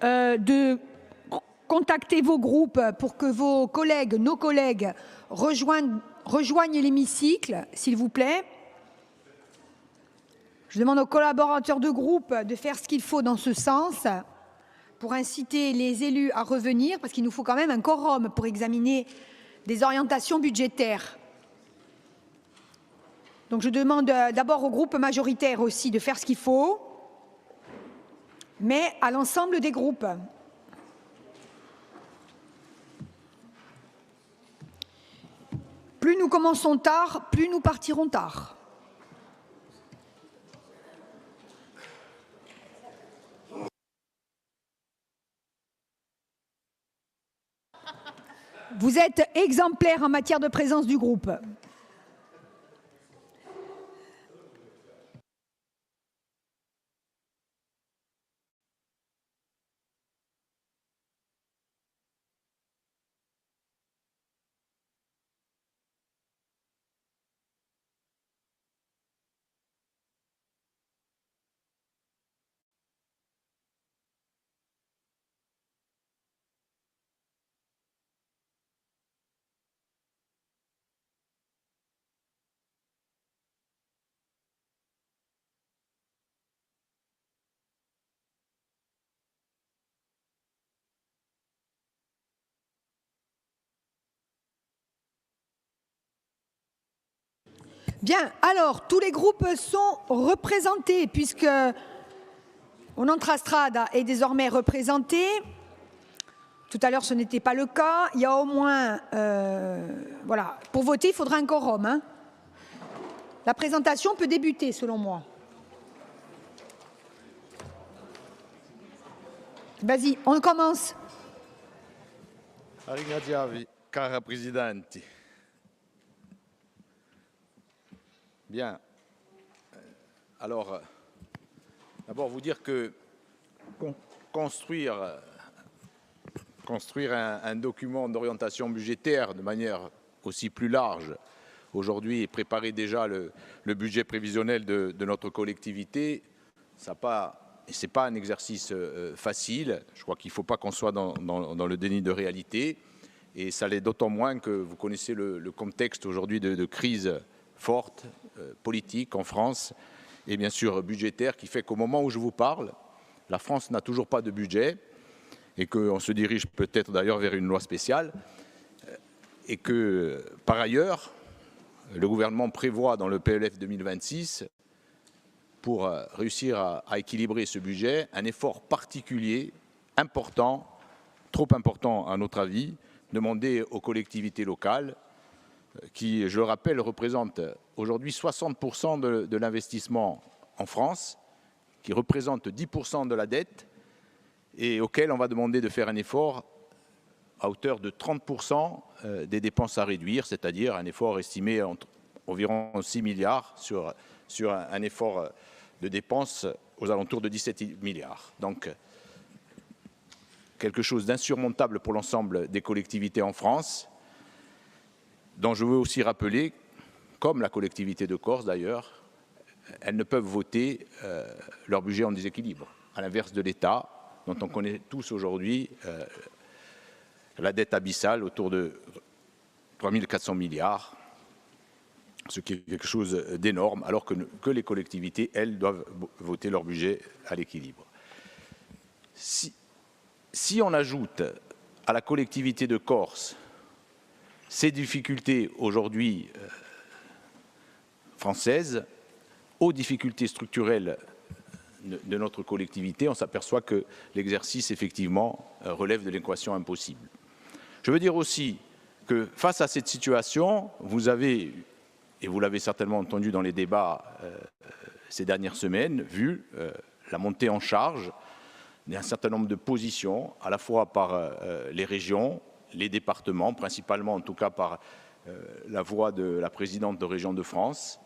de contacter vos groupes pour que vos collègues, nos collègues, rejoignent l'hémicycle, s'il vous plaît. Je demande aux collaborateurs de groupe de faire ce qu'il faut dans ce sens pour inciter les élus à revenir, parce qu'il nous faut quand même un quorum pour examiner des orientations budgétaires. Donc je demande d'abord au groupe majoritaire aussi de faire ce qu'il faut, mais à l'ensemble des groupes. Plus nous commençons tard, plus nous partirons tard. Vous êtes exemplaire en matière de présence du groupe. Bien, alors, tous les groupes sont représentés, puisque on Strada est désormais représenté. Tout à l'heure, ce n'était pas le cas. Il y a au moins... voilà, pour voter, il faudra un quorum. Hein. La présentation peut débuter, selon moi. Vas-y, on commence. Ringraziavi, cara Presidente. Bien. Alors, d'abord vous dire que construire un document d'orientation budgétaire de manière aussi plus large aujourd'hui et préparer déjà le budget prévisionnel de notre collectivité, ce n'est pas un exercice facile. Je crois qu'il ne faut pas qu'on soit dans le déni de réalité. Et ça l'est d'autant moins que vous connaissez le contexte aujourd'hui de crise forte, politique en France et bien sûr budgétaire, qui fait qu'au moment où je vous parle, la France n'a toujours pas de budget et qu'on se dirige peut-être d'ailleurs vers une loi spéciale et que par ailleurs, le gouvernement prévoit dans le PLF 2026 pour réussir à équilibrer ce budget un effort particulier, important, trop important à notre avis, demandé aux collectivités locales qui, je le rappelle, représente aujourd'hui 60% de l'investissement en France, qui représente 10% de la dette et auquel on va demander de faire un effort à hauteur de 30% des dépenses à réduire, c'est-à-dire un effort estimé entre environ 6 milliards sur un effort de dépenses aux alentours de 17 milliards. Donc, quelque chose d'insurmontable pour l'ensemble des collectivités en France, dont je veux aussi rappeler, comme la collectivité de Corse d'ailleurs, elles ne peuvent voter leur budget en déséquilibre, à l'inverse de l'État, dont on connaît tous aujourd'hui la dette abyssale autour de 3 400 milliards, ce qui est quelque chose d'énorme, alors que les collectivités, elles, doivent voter leur budget à l'équilibre. Si on ajoute à la collectivité de Corse ces difficultés aujourd'hui françaises aux difficultés structurelles de notre collectivité, on s'aperçoit que l'exercice, effectivement, relève de l'équation impossible. Je veux dire aussi que face à cette situation, vous avez, et vous l'avez certainement entendu dans les débats ces dernières semaines, vu la montée en charge d'un certain nombre de positions, à la fois par les régions, les départements, principalement en tout cas par la voix de la présidente de Région de France,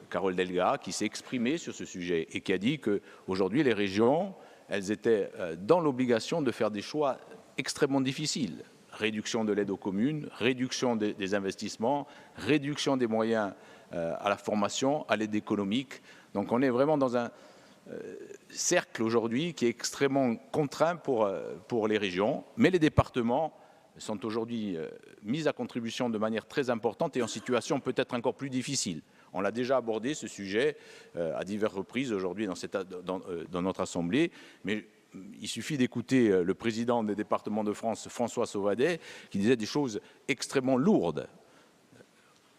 Carole Delga, qui s'est exprimée sur ce sujet et qui a dit qu'aujourd'hui les régions, elles étaient dans l'obligation de faire des choix extrêmement difficiles. Réduction de l'aide aux communes, réduction des investissements, réduction des moyens à la formation, à l'aide économique. Donc on est vraiment dans un cercle aujourd'hui qui est extrêmement contraint pour les régions, mais les départements sont aujourd'hui mis à contribution de manière très importante et en situation peut-être encore plus difficile. On l'a déjà abordé, ce sujet, à diverses reprises aujourd'hui dans notre Assemblée, mais il suffit d'écouter le président des départements de France, François Sauvadet, qui disait des choses extrêmement lourdes.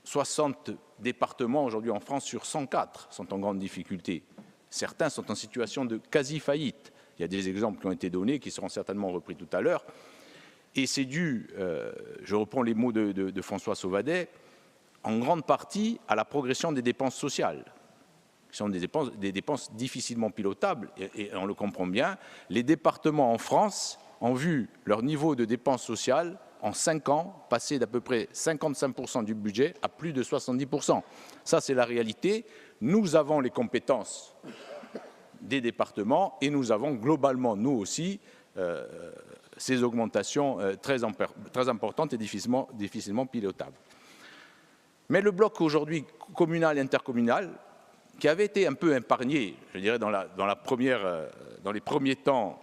60 départements aujourd'hui en France sur 104 sont en grande difficulté. Certains sont en situation de quasi-faillite. Il y a des exemples qui ont été donnés, qui seront certainement repris tout à l'heure. Et c'est dû, je reprends les mots de François Sauvadet, en grande partie à la progression des dépenses sociales, qui sont des dépenses difficilement pilotables, et on le comprend bien. Les départements en France ont vu leur niveau de dépenses sociales en 5 ans passer d'à peu près 55% du budget à plus de 70%. Ça, c'est la réalité. Nous avons les compétences des départements et nous avons globalement, nous aussi, ces augmentations très importantes et difficilement pilotables. Mais le bloc aujourd'hui communal et intercommunal, qui avait été un peu épargné, je dirais, dans les premiers temps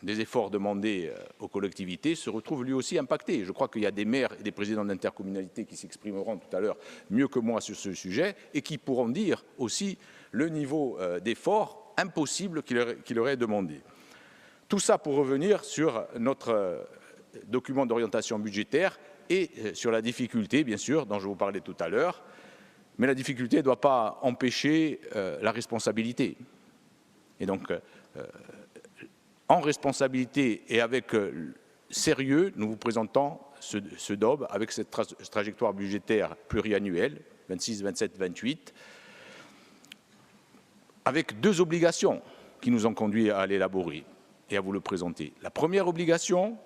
des efforts demandés aux collectivités, se retrouve lui aussi impacté. Je crois qu'il y a des maires et des présidents d'intercommunalité qui s'exprimeront tout à l'heure mieux que moi sur ce sujet et qui pourront dire aussi le niveau d'effort impossible qu'il leur est demandé. Tout ça pour revenir sur notre document d'orientation budgétaire et sur la difficulté, bien sûr, dont je vous parlais tout à l'heure. Mais la difficulté ne doit pas empêcher la responsabilité. Et donc, en responsabilité et avec sérieux, nous vous présentons ce DOB avec cette trajectoire budgétaire pluriannuelle, 26, 27, 28, avec 2 obligations qui nous ont conduits à l'élaborer et à vous le présenter. La première obligation,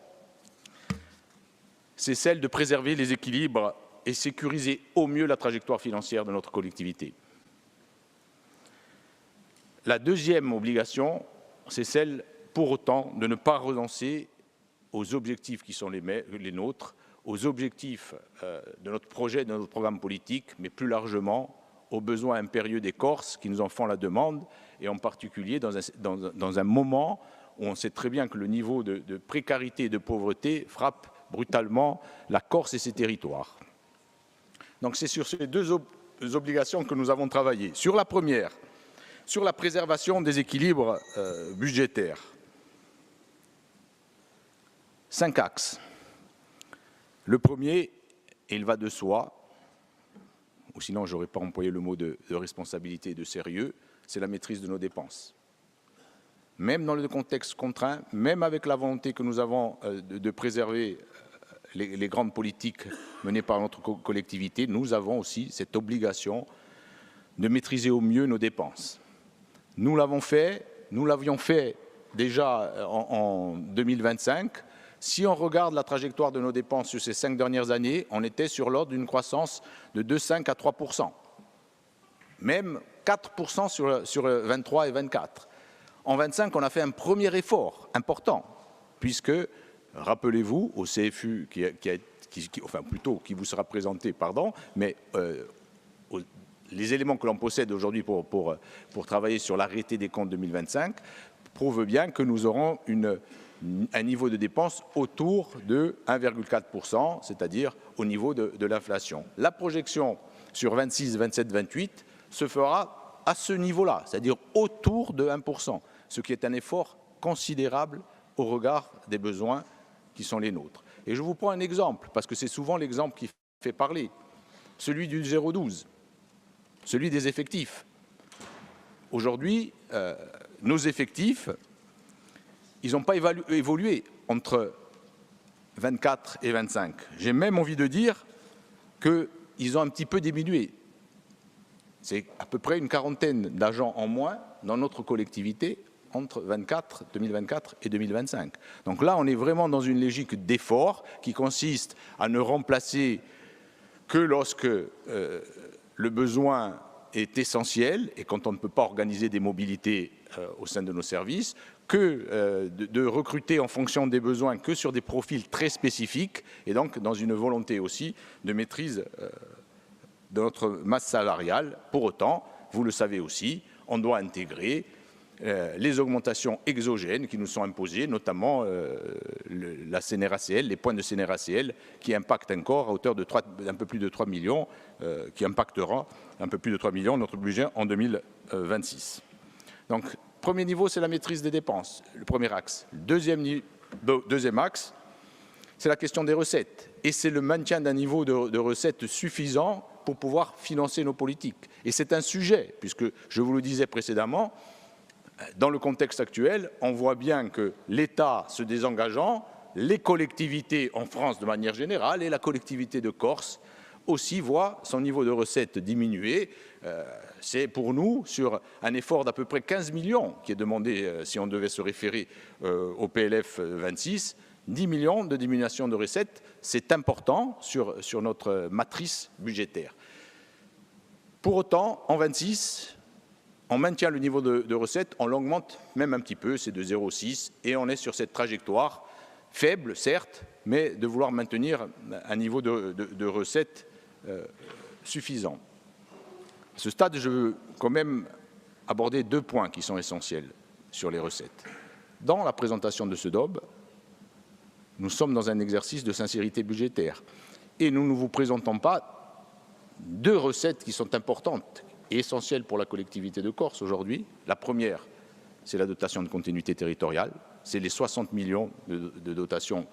c'est celle de préserver les équilibres et sécuriser au mieux la trajectoire financière de notre collectivité. La deuxième obligation, c'est celle, pour autant, de ne pas renoncer aux objectifs qui sont les nôtres, aux objectifs de notre projet, de notre programme politique, mais plus largement aux besoins impérieux des Corses qui nous en font la demande, et en particulier dans un moment où on sait très bien que le niveau de précarité et de pauvreté frappe brutalement la Corse et ses territoires. Donc c'est sur ces 2 obligations que nous avons travaillé. Sur la première, sur la préservation des équilibres budgétaires. 5 axes. Le premier, et il va de soi, ou sinon je n'aurais pas employé le mot de responsabilité et de sérieux, c'est la maîtrise de nos dépenses. Même dans le contexte contraint, même avec la volonté que nous avons de préserver les grandes politiques menées par notre collectivité, nous avons aussi cette obligation de maîtriser au mieux nos dépenses. Nous l'avions fait déjà en 2025. Si on regarde la trajectoire de nos dépenses sur ces 5 dernières années, on était sur l'ordre d'une croissance de 2,5 à 3%. Même 4% sur 23 et 24. En 25, on a fait un premier effort important, puisque, rappelez-vous, au CFU, qui vous sera présenté, mais les éléments que l'on possède aujourd'hui pour travailler sur l'arrêté des comptes 2025 prouvent bien que nous aurons un niveau de dépenses autour de 1,4%, c'est-à-dire au niveau de l'inflation. La projection sur 26, 27, 28 se fera à ce niveau-là, c'est-à-dire autour de 1%, ce qui est un effort considérable au regard des besoins qui sont les nôtres. Et je vous prends un exemple, parce que c'est souvent l'exemple qui fait parler, celui du 0,12, celui des effectifs. Aujourd'hui, nos effectifs, ils n'ont pas évolué entre 24 et 25. J'ai même envie de dire qu'ils ont un petit peu diminué. C'est à peu près une quarantaine d'agents en moins dans notre collectivité entre 2024 et 2025. Donc là, on est vraiment dans une logique d'effort qui consiste à ne remplacer que lorsque le besoin est essentiel et quand on ne peut pas organiser des mobilités au sein de nos services, que de recruter en fonction des besoins que sur des profils très spécifiques et donc dans une volonté aussi de maîtrise de notre masse salariale. Pour autant, vous le savez aussi, on doit intégrer les augmentations exogènes qui nous sont imposées, notamment la CNRACL, les points de CNRACL, qui impactent encore à hauteur d'un peu plus de 3 millions, qui impactera un peu plus de 3 millions notre budget en 2026. Donc, premier niveau, c'est la maîtrise des dépenses, le premier axe. Deuxième axe, c'est la question des recettes. Et c'est le maintien d'un niveau de recettes suffisant pour pouvoir financer nos politiques. Et c'est un sujet, puisque je vous le disais précédemment, dans le contexte actuel, on voit bien que l'État se désengageant, les collectivités en France de manière générale et la collectivité de Corse aussi voit son niveau de recettes diminuer. C'est pour nous sur un effort d'à peu près 15 millions qui est demandé si on devait se référer au PLF 26, 10 millions de diminution de recettes, c'est important sur notre matrice budgétaire. Pour autant, en 26, on maintient le niveau de recettes, on l'augmente même un petit peu, c'est de 0,6, et on est sur cette trajectoire faible, certes, mais de vouloir maintenir un niveau de recettes suffisant. À ce stade, je veux quand même aborder 2 points qui sont essentiels sur les recettes. Dans la présentation de ce DOB, nous sommes dans un exercice de sincérité budgétaire et nous ne vous présentons pas 2 recettes qui sont importantes et essentielles pour la collectivité de Corse aujourd'hui. La première, c'est la dotation de continuité territoriale. C'est les 60 millions de dotations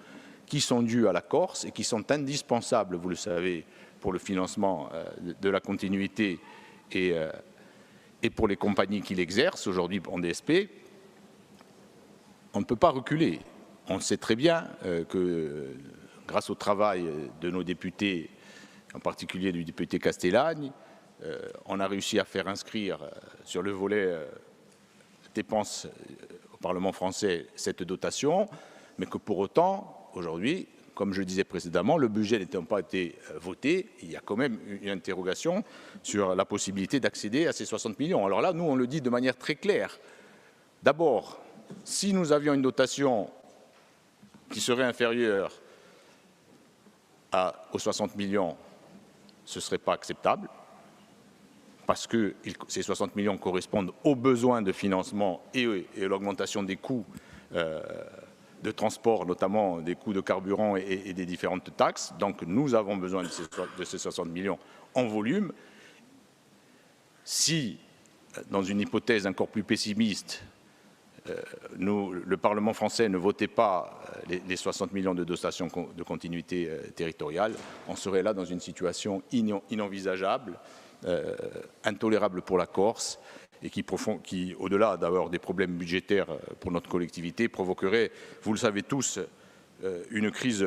qui sont dues à la Corse et qui sont indispensables, vous le savez, pour le financement de la continuité et pour les compagnies qui l'exercent aujourd'hui en DSP. On ne peut pas reculer. On sait très bien que grâce au travail de nos députés, en particulier du député Castellane, on a réussi à faire inscrire sur le volet dépenses au Parlement français cette dotation, mais que pour autant, aujourd'hui, comme je le disais précédemment, le budget n'étant pas été voté, il y a quand même une interrogation sur la possibilité d'accéder à ces 60 millions. Alors là, nous, on le dit de manière très claire. D'abord, si nous avions une dotation qui serait inférieure aux 60 millions, ce ne serait pas acceptable, parce que ces 60 millions correspondent aux besoins de financement et l'augmentation des coûts de transport, notamment des coûts de carburant et des différentes taxes. Donc nous avons besoin de ces 60 millions en volume. Si, dans une hypothèse encore plus pessimiste, le Parlement français ne votait pas les 60 millions de dotations de continuité territoriale, on serait là dans une situation inenvisageable, intolérable pour la Corse et qui au-delà d'avoir des problèmes budgétaires pour notre collectivité, provoquerait, vous le savez tous, une crise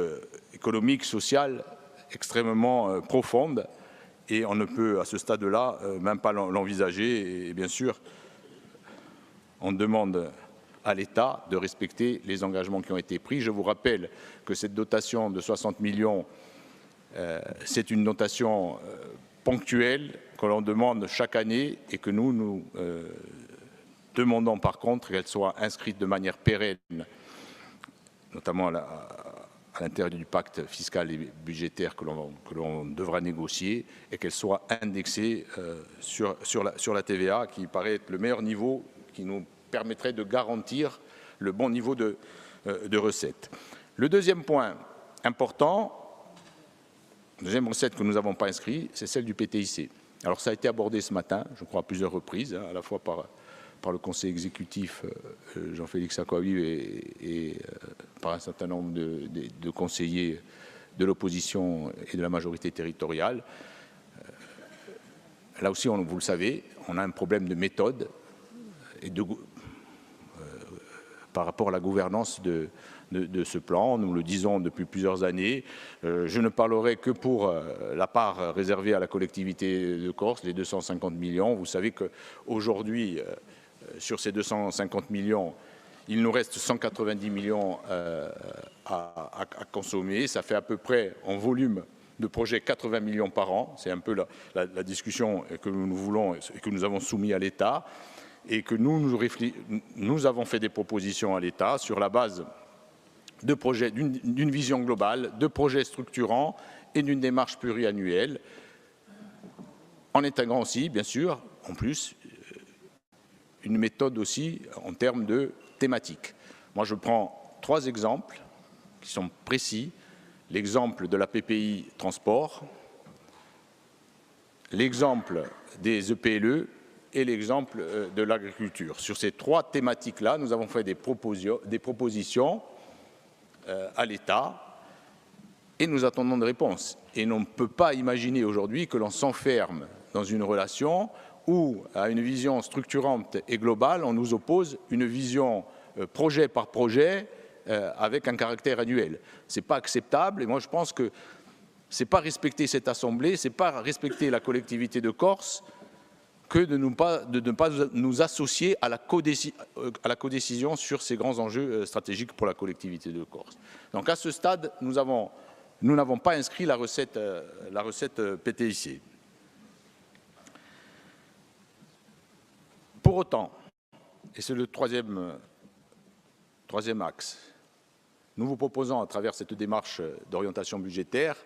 économique, sociale extrêmement profonde et on ne peut à ce stade-là même pas l'envisager et bien sûr on demande à l'État de respecter les engagements qui ont été pris. Je vous rappelle que cette dotation de 60 millions, c'est une dotation ponctuelle que l'on demande chaque année et que nous demandons par contre qu'elle soit inscrite de manière pérenne, notamment à l'intérieur du pacte fiscal et budgétaire que l'on devra négocier et qu'elle soit indexée sur la TVA qui paraît être le meilleur niveau qui nous permettrait de garantir le bon niveau de recettes. Le deuxième point important, la deuxième recette que nous n'avons pas inscrite, c'est celle du PTIC. Alors ça a été abordé ce matin, je crois à plusieurs reprises, à la fois par le conseil exécutif Jean-Félix Akouavi et par un certain nombre de conseillers de l'opposition et de la majorité territoriale. Là aussi, vous le savez, on a un problème de méthode et par rapport à la gouvernance de ce plan. Nous le disons depuis plusieurs années. Je ne parlerai que pour la part réservée à la collectivité de Corse, les 250 millions. Vous savez qu'aujourd'hui, sur ces 250 millions, il nous reste 190 millions à consommer. Ça fait à peu près, en volume de projet, 80 millions par an. C'est un peu la discussion que nous voulons et que nous avons soumis à l'État. Et que nous avons fait des propositions à l'État sur la base de projets, d'une vision globale, de projets structurants et d'une démarche pluriannuelle en intégrant aussi, bien sûr, en plus, une méthode aussi en termes de thématique. Moi, je prends 3 exemples qui sont précis. L'exemple de la PPI transport, l'exemple des EPLE et l'exemple de l'agriculture. Sur ces 3 thématiques-là, nous avons fait des propositions à l'État et nous attendons des réponses. Et on ne peut pas imaginer aujourd'hui que l'on s'enferme dans une relation où, à une vision structurante et globale, on nous oppose une vision projet par projet avec un caractère annuel. Ce n'est pas acceptable et moi je pense que ce n'est pas respecter cette Assemblée, ce n'est pas respecter la collectivité de Corse que de ne pas nous associer à la codécision sur ces grands enjeux stratégiques pour la collectivité de Corse. Donc à ce stade, nous n'avons pas inscrit la recette PTIC. Pour autant, et c'est le troisième axe, nous vous proposons à travers cette démarche d'orientation budgétaire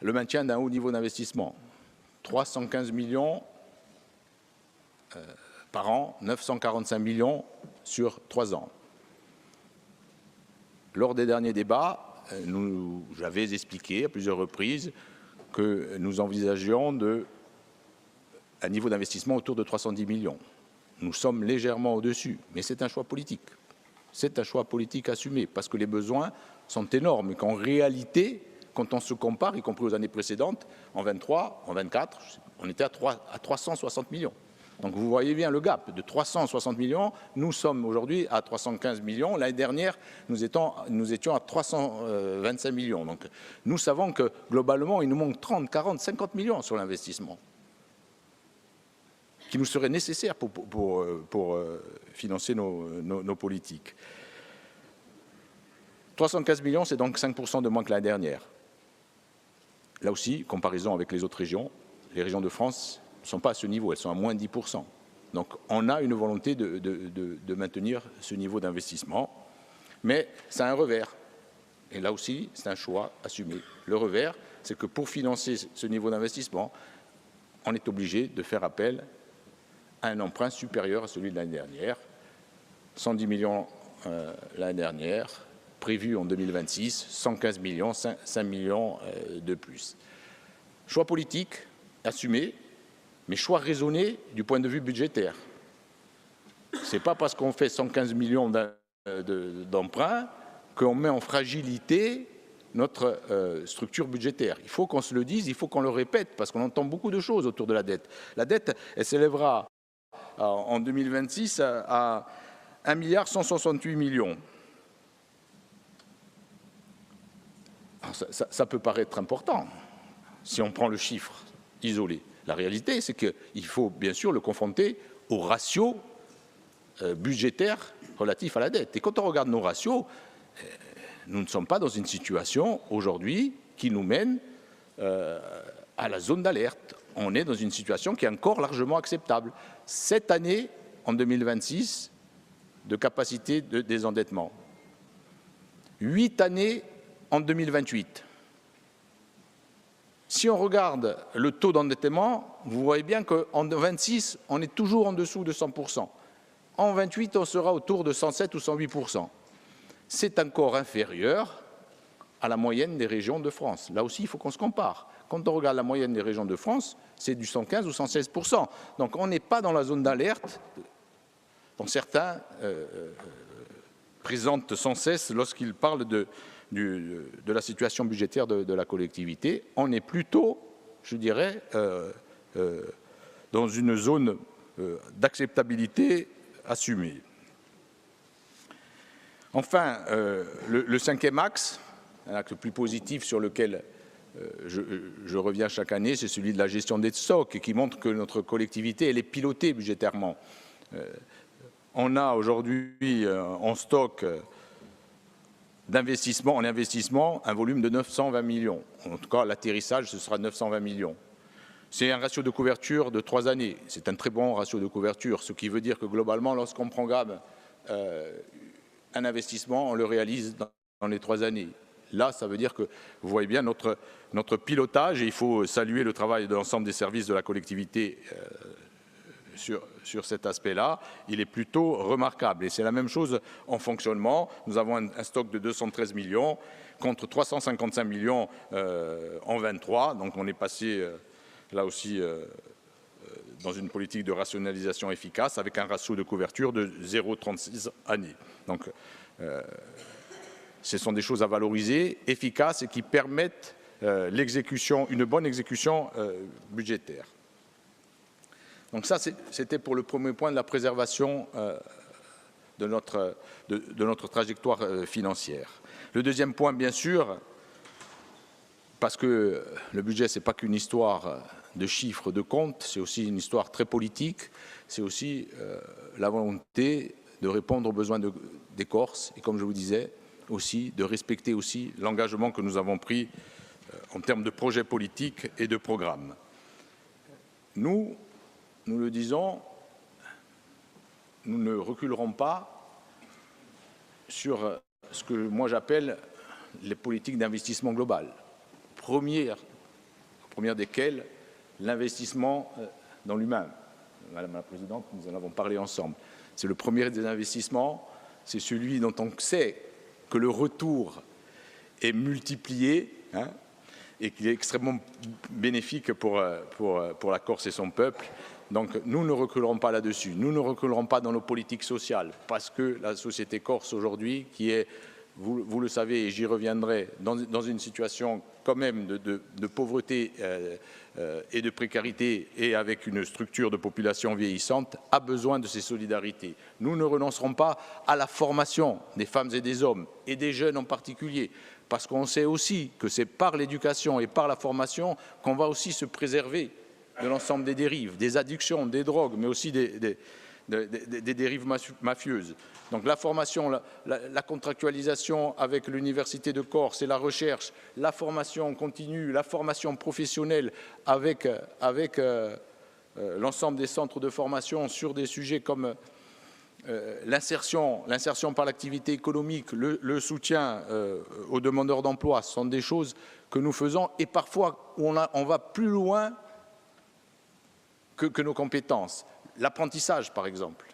le maintien d'un haut niveau d'investissement. 315 millions par an, 945 millions sur 3 ans. Lors des derniers débats, j'avais expliqué à plusieurs reprises que nous envisagions un niveau d'investissement autour de 310 millions. Nous sommes légèrement au-dessus, mais c'est un choix politique. C'est un choix politique assumé, parce que les besoins sont énormes, et qu'en réalité, quand on se compare, y compris aux années précédentes, en 23, en 24, on était à 360 millions. Donc vous voyez bien le gap de 360 millions. Nous sommes aujourd'hui à 315 millions. L'année dernière, nous étions à 325 millions. Donc nous savons que globalement, il nous manque 30, 40, 50 millions sur l'investissement qui nous serait nécessaire pour financer nos politiques. 315 millions, c'est donc 5% de moins que l'année dernière. Là aussi, comparaison avec les autres régions, les régions de France ne sont pas à ce niveau, elles sont à moins de 10%. Donc on a une volonté de maintenir ce niveau d'investissement, mais c'est un revers. Et là aussi, c'est un choix assumé. Le revers, c'est que pour financer ce niveau d'investissement, on est obligé de faire appel à un emprunt supérieur à celui de l'année dernière. 110 millions l'année dernière, prévu en 2026, 115 millions, 5 millions de plus. Choix politique, assumé, mais choix raisonné du point de vue budgétaire. Ce n'est pas parce qu'on fait 115 millions d'emprunts qu'on met en fragilité notre structure budgétaire. Il faut qu'on se le dise, il faut qu'on le répète, parce qu'on entend beaucoup de choses autour de la dette. La dette, elle s'élèvera en 2026 à 1 168 millions. Alors ça peut paraître important si on prend le chiffre isolé. La réalité, c'est qu'il faut bien sûr le confronter au ratio budgétaire relatif à la dette. Et quand on regarde nos ratios, nous ne sommes pas dans une situation aujourd'hui qui nous mène à la zone d'alerte. On est dans une situation qui est encore largement acceptable. Cette année, en 2026, de capacité de désendettement. 8 années en 2028. Si on regarde le taux d'endettement, vous voyez bien qu'en 26, on est toujours en dessous de 100%. En 28, on sera autour de 107 ou 108%. C'est encore inférieur à la moyenne des régions de France. Là aussi, il faut qu'on se compare. Quand on regarde la moyenne des régions de France, c'est du 115 ou 116%. Donc on n'est pas dans la zone d'alerte dont certains présentent sans cesse lorsqu'ils parlent de la situation budgétaire de la collectivité. On est plutôt, je dirais, dans une zone d'acceptabilité assumée. Enfin, le cinquième axe, un axe plus positif sur lequel je reviens chaque année, c'est celui de la gestion des stocks et qui montre que notre collectivité, elle est pilotée budgétairement. On a aujourd'hui en stock d'investissement, en investissement, un volume de 920 millions. En tout cas, l'atterrissage, ce sera 920 millions. C'est un ratio de couverture de 3 années. C'est un très bon ratio de couverture, ce qui veut dire que globalement, lorsqu'on programme un investissement, on le réalise dans les 3 années. Là, ça veut dire que vous voyez bien notre pilotage, et il faut saluer le travail de l'ensemble des services de la collectivité sur cet aspect-là, il est plutôt remarquable. Et c'est la même chose en fonctionnement. Nous avons un stock de 213 millions contre 355 millions en 23. Donc on est passé là aussi dans une politique de rationalisation efficace avec un ratio de couverture de 0,36 années. Donc ce sont des choses à valoriser, efficaces et qui permettent l'exécution, une bonne exécution budgétaire. Donc ça, c'était pour le premier point de la préservation de notre trajectoire financière. Le deuxième point, bien sûr, parce que le budget, ce n'est pas qu'une histoire de chiffres, de comptes, c'est aussi une histoire très politique, c'est aussi la volonté de répondre aux besoins des Corses et, comme je vous disais, aussi de respecter aussi l'engagement que nous avons pris en termes de projets politiques et de programmes. Nous le disons, nous ne reculerons pas sur ce que moi j'appelle les politiques d'investissement global. Première desquelles, l'investissement dans l'humain. Madame la Présidente, nous en avons parlé ensemble. C'est le premier des investissements, c'est celui dont on sait que le retour est multiplié, et qu'il est extrêmement bénéfique pour la Corse et son peuple. Donc nous ne reculerons pas là-dessus. Nous ne reculerons pas dans nos politiques sociales, parce que la société corse aujourd'hui, qui est, vous le savez, et j'y reviendrai, dans une situation quand même de pauvreté et de précarité, et avec une structure de population vieillissante, a besoin de ces solidarités. Nous ne renoncerons pas à la formation des femmes et des hommes, et des jeunes en particulier, parce qu'on sait aussi que c'est par l'éducation et par la formation qu'on va aussi se préserver de l'ensemble des dérives, des addictions, des drogues, mais aussi des dérives mafieuses. Donc la formation, la contractualisation avec l'Université de Corse et la recherche, la formation continue, la formation professionnelle avec l'ensemble des centres de formation sur des sujets comme l'insertion par l'activité économique, le soutien aux demandeurs d'emploi, ce sont des choses que nous faisons et parfois on va plus loin que nos compétences. L'apprentissage, par exemple.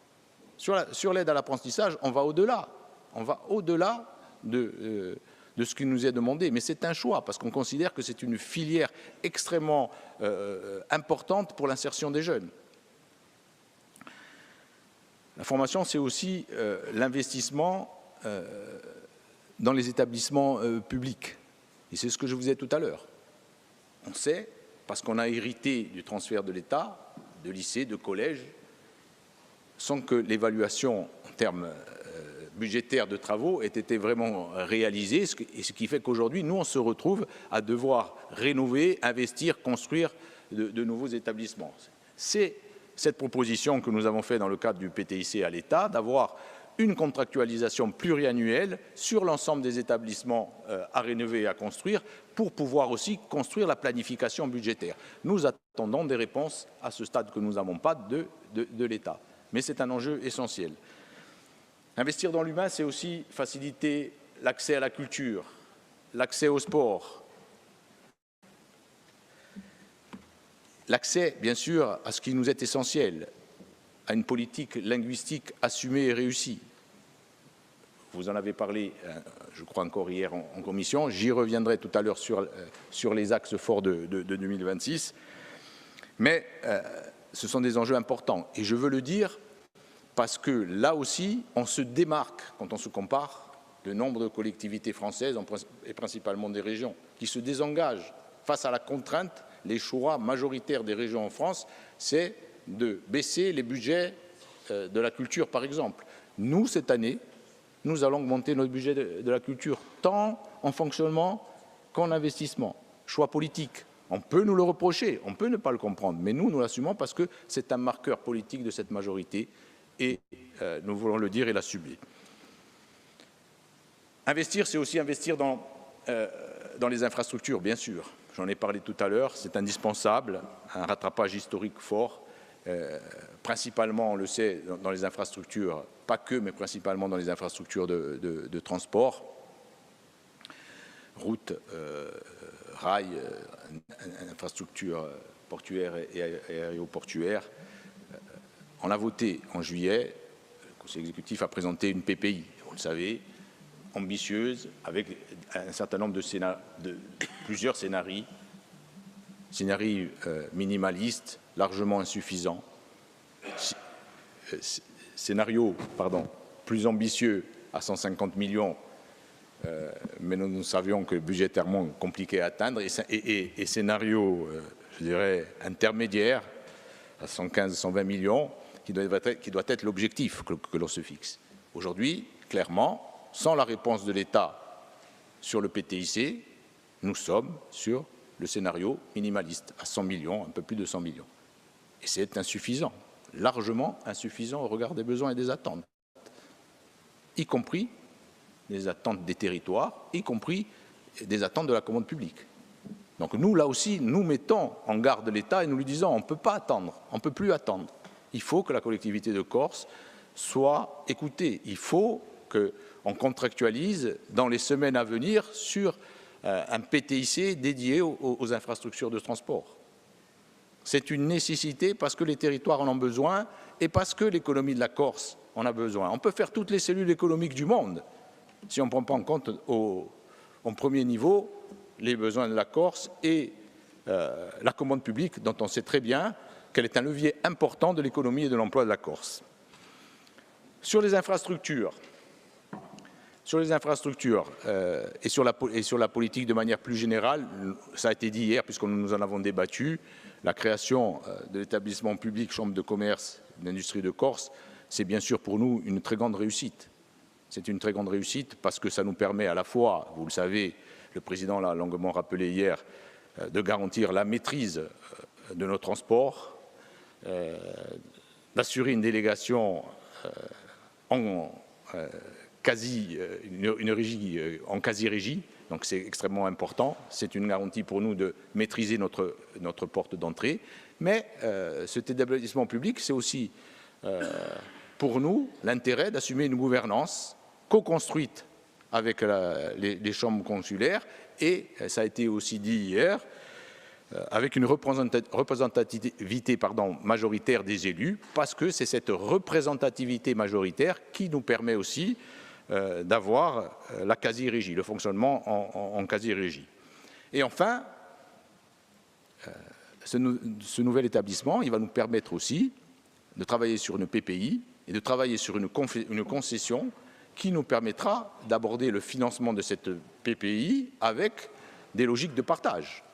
Sur l'aide à l'apprentissage, on va au-delà. On va au-delà de ce qui nous est demandé. Mais c'est un choix, parce qu'on considère que c'est une filière extrêmement importante pour l'insertion des jeunes. La formation, c'est aussi l'investissement dans les établissements publics. Et c'est ce que je vous disais tout à l'heure. On sait, parce qu'on a hérité du transfert de l'État, de lycées, de collèges, sans que l'évaluation en termes budgétaires de travaux ait été vraiment réalisée, et ce qui fait qu'aujourd'hui, nous, on se retrouve à devoir rénover, investir, construire de nouveaux établissements. C'est cette proposition que nous avons faite dans le cadre du PTIC à l'État, d'avoir une contractualisation pluriannuelle sur l'ensemble des établissements à rénover et à construire pour pouvoir aussi construire la planification budgétaire. Nous attendons des réponses à ce stade que nous n'avons pas de l'État. Mais c'est un enjeu essentiel. Investir dans l'humain, c'est aussi faciliter l'accès à la culture, l'accès au sport, l'accès, bien sûr, à ce qui nous est essentiel, à une politique linguistique assumée et réussie. Vous en avez parlé, je crois, encore hier en commission. J'y reviendrai tout à l'heure sur les axes forts de 2026. Mais ce sont des enjeux importants. Et je veux le dire parce que là aussi, on se démarque quand on se compare le nombre de collectivités françaises, et principalement des régions, qui se désengagent face à la contrainte. Les choix majoritaires des régions en France, c'est de baisser les budgets de la culture, par exemple. Nous, cette année, nous allons augmenter notre budget de la culture, tant en fonctionnement qu'en investissement. Choix politique. On peut nous le reprocher, on peut ne pas le comprendre, mais nous l'assumons parce que c'est un marqueur politique de cette majorité et nous voulons le dire et l'assumer. Investir, c'est aussi investir dans les infrastructures, bien sûr. J'en ai parlé tout à l'heure, c'est indispensable, un rattrapage historique fort, principalement, on le sait, dans les routes, rails, infrastructures portuaires et aéroportuaires. On l'a voté en juillet. Le Conseil exécutif a présenté une PPI, vous le savez, ambitieuse, avec un certain nombre de plusieurs scénarios minimalistes, largement insuffisants. Scénario, plus ambitieux à 150 millions, mais nous savions que budgétairement compliqué à atteindre, et scénario, je dirais, intermédiaire à 115-120 millions, qui doit être l'objectif que l'on se fixe. Aujourd'hui, clairement, sans la réponse de l'État sur le PTIC, nous sommes sur le scénario minimaliste, à 100 millions, un peu plus de 100 millions. Et c'est insuffisant, largement insuffisant au regard des besoins et des attentes, y compris les attentes des territoires, y compris des attentes de la commande publique. Donc nous, là aussi, nous mettons en garde l'État et nous lui disons on ne peut pas attendre, on ne peut plus attendre. Il faut que la collectivité de Corse soit écoutée. Il faut qu'on contractualise dans les semaines à venir sur un PTIC dédié aux infrastructures de transport. C'est une nécessité parce que les territoires en ont besoin et parce que l'économie de la Corse en a besoin. On peut faire toutes les cellules économiques du monde si on ne prend pas en compte en premier niveau les besoins de la Corse et la commande publique dont on sait très bien qu'elle est un levier important de l'économie et de l'emploi de la Corse. Sur les infrastructures, et sur la politique de manière plus générale, ça a été dit hier puisque nous en avons débattu, la création de l'établissement public Chambre de commerce et d'industrie de Corse, c'est bien sûr pour nous une très grande réussite. C'est une très grande réussite parce que ça nous permet à la fois, vous le savez, le Président l'a longuement rappelé hier, de garantir la maîtrise de nos transports, d'assurer une délégation en quasi-régie, donc c'est extrêmement important. C'est une garantie pour nous de maîtriser notre porte d'entrée. Mais cet établissement public, c'est aussi pour nous l'intérêt d'assumer une gouvernance co-construite avec les chambres consulaires et, ça a été aussi dit hier, avec une représentativité majoritaire des élus, parce que c'est cette représentativité majoritaire qui nous permet aussi d'avoir la quasi-régie, le fonctionnement en quasi-régie. Et enfin, ce nouvel établissement, il va nous permettre aussi de travailler sur une PPI et de travailler sur une concession qui nous permettra d'aborder le financement de cette PPI avec des logiques de partage.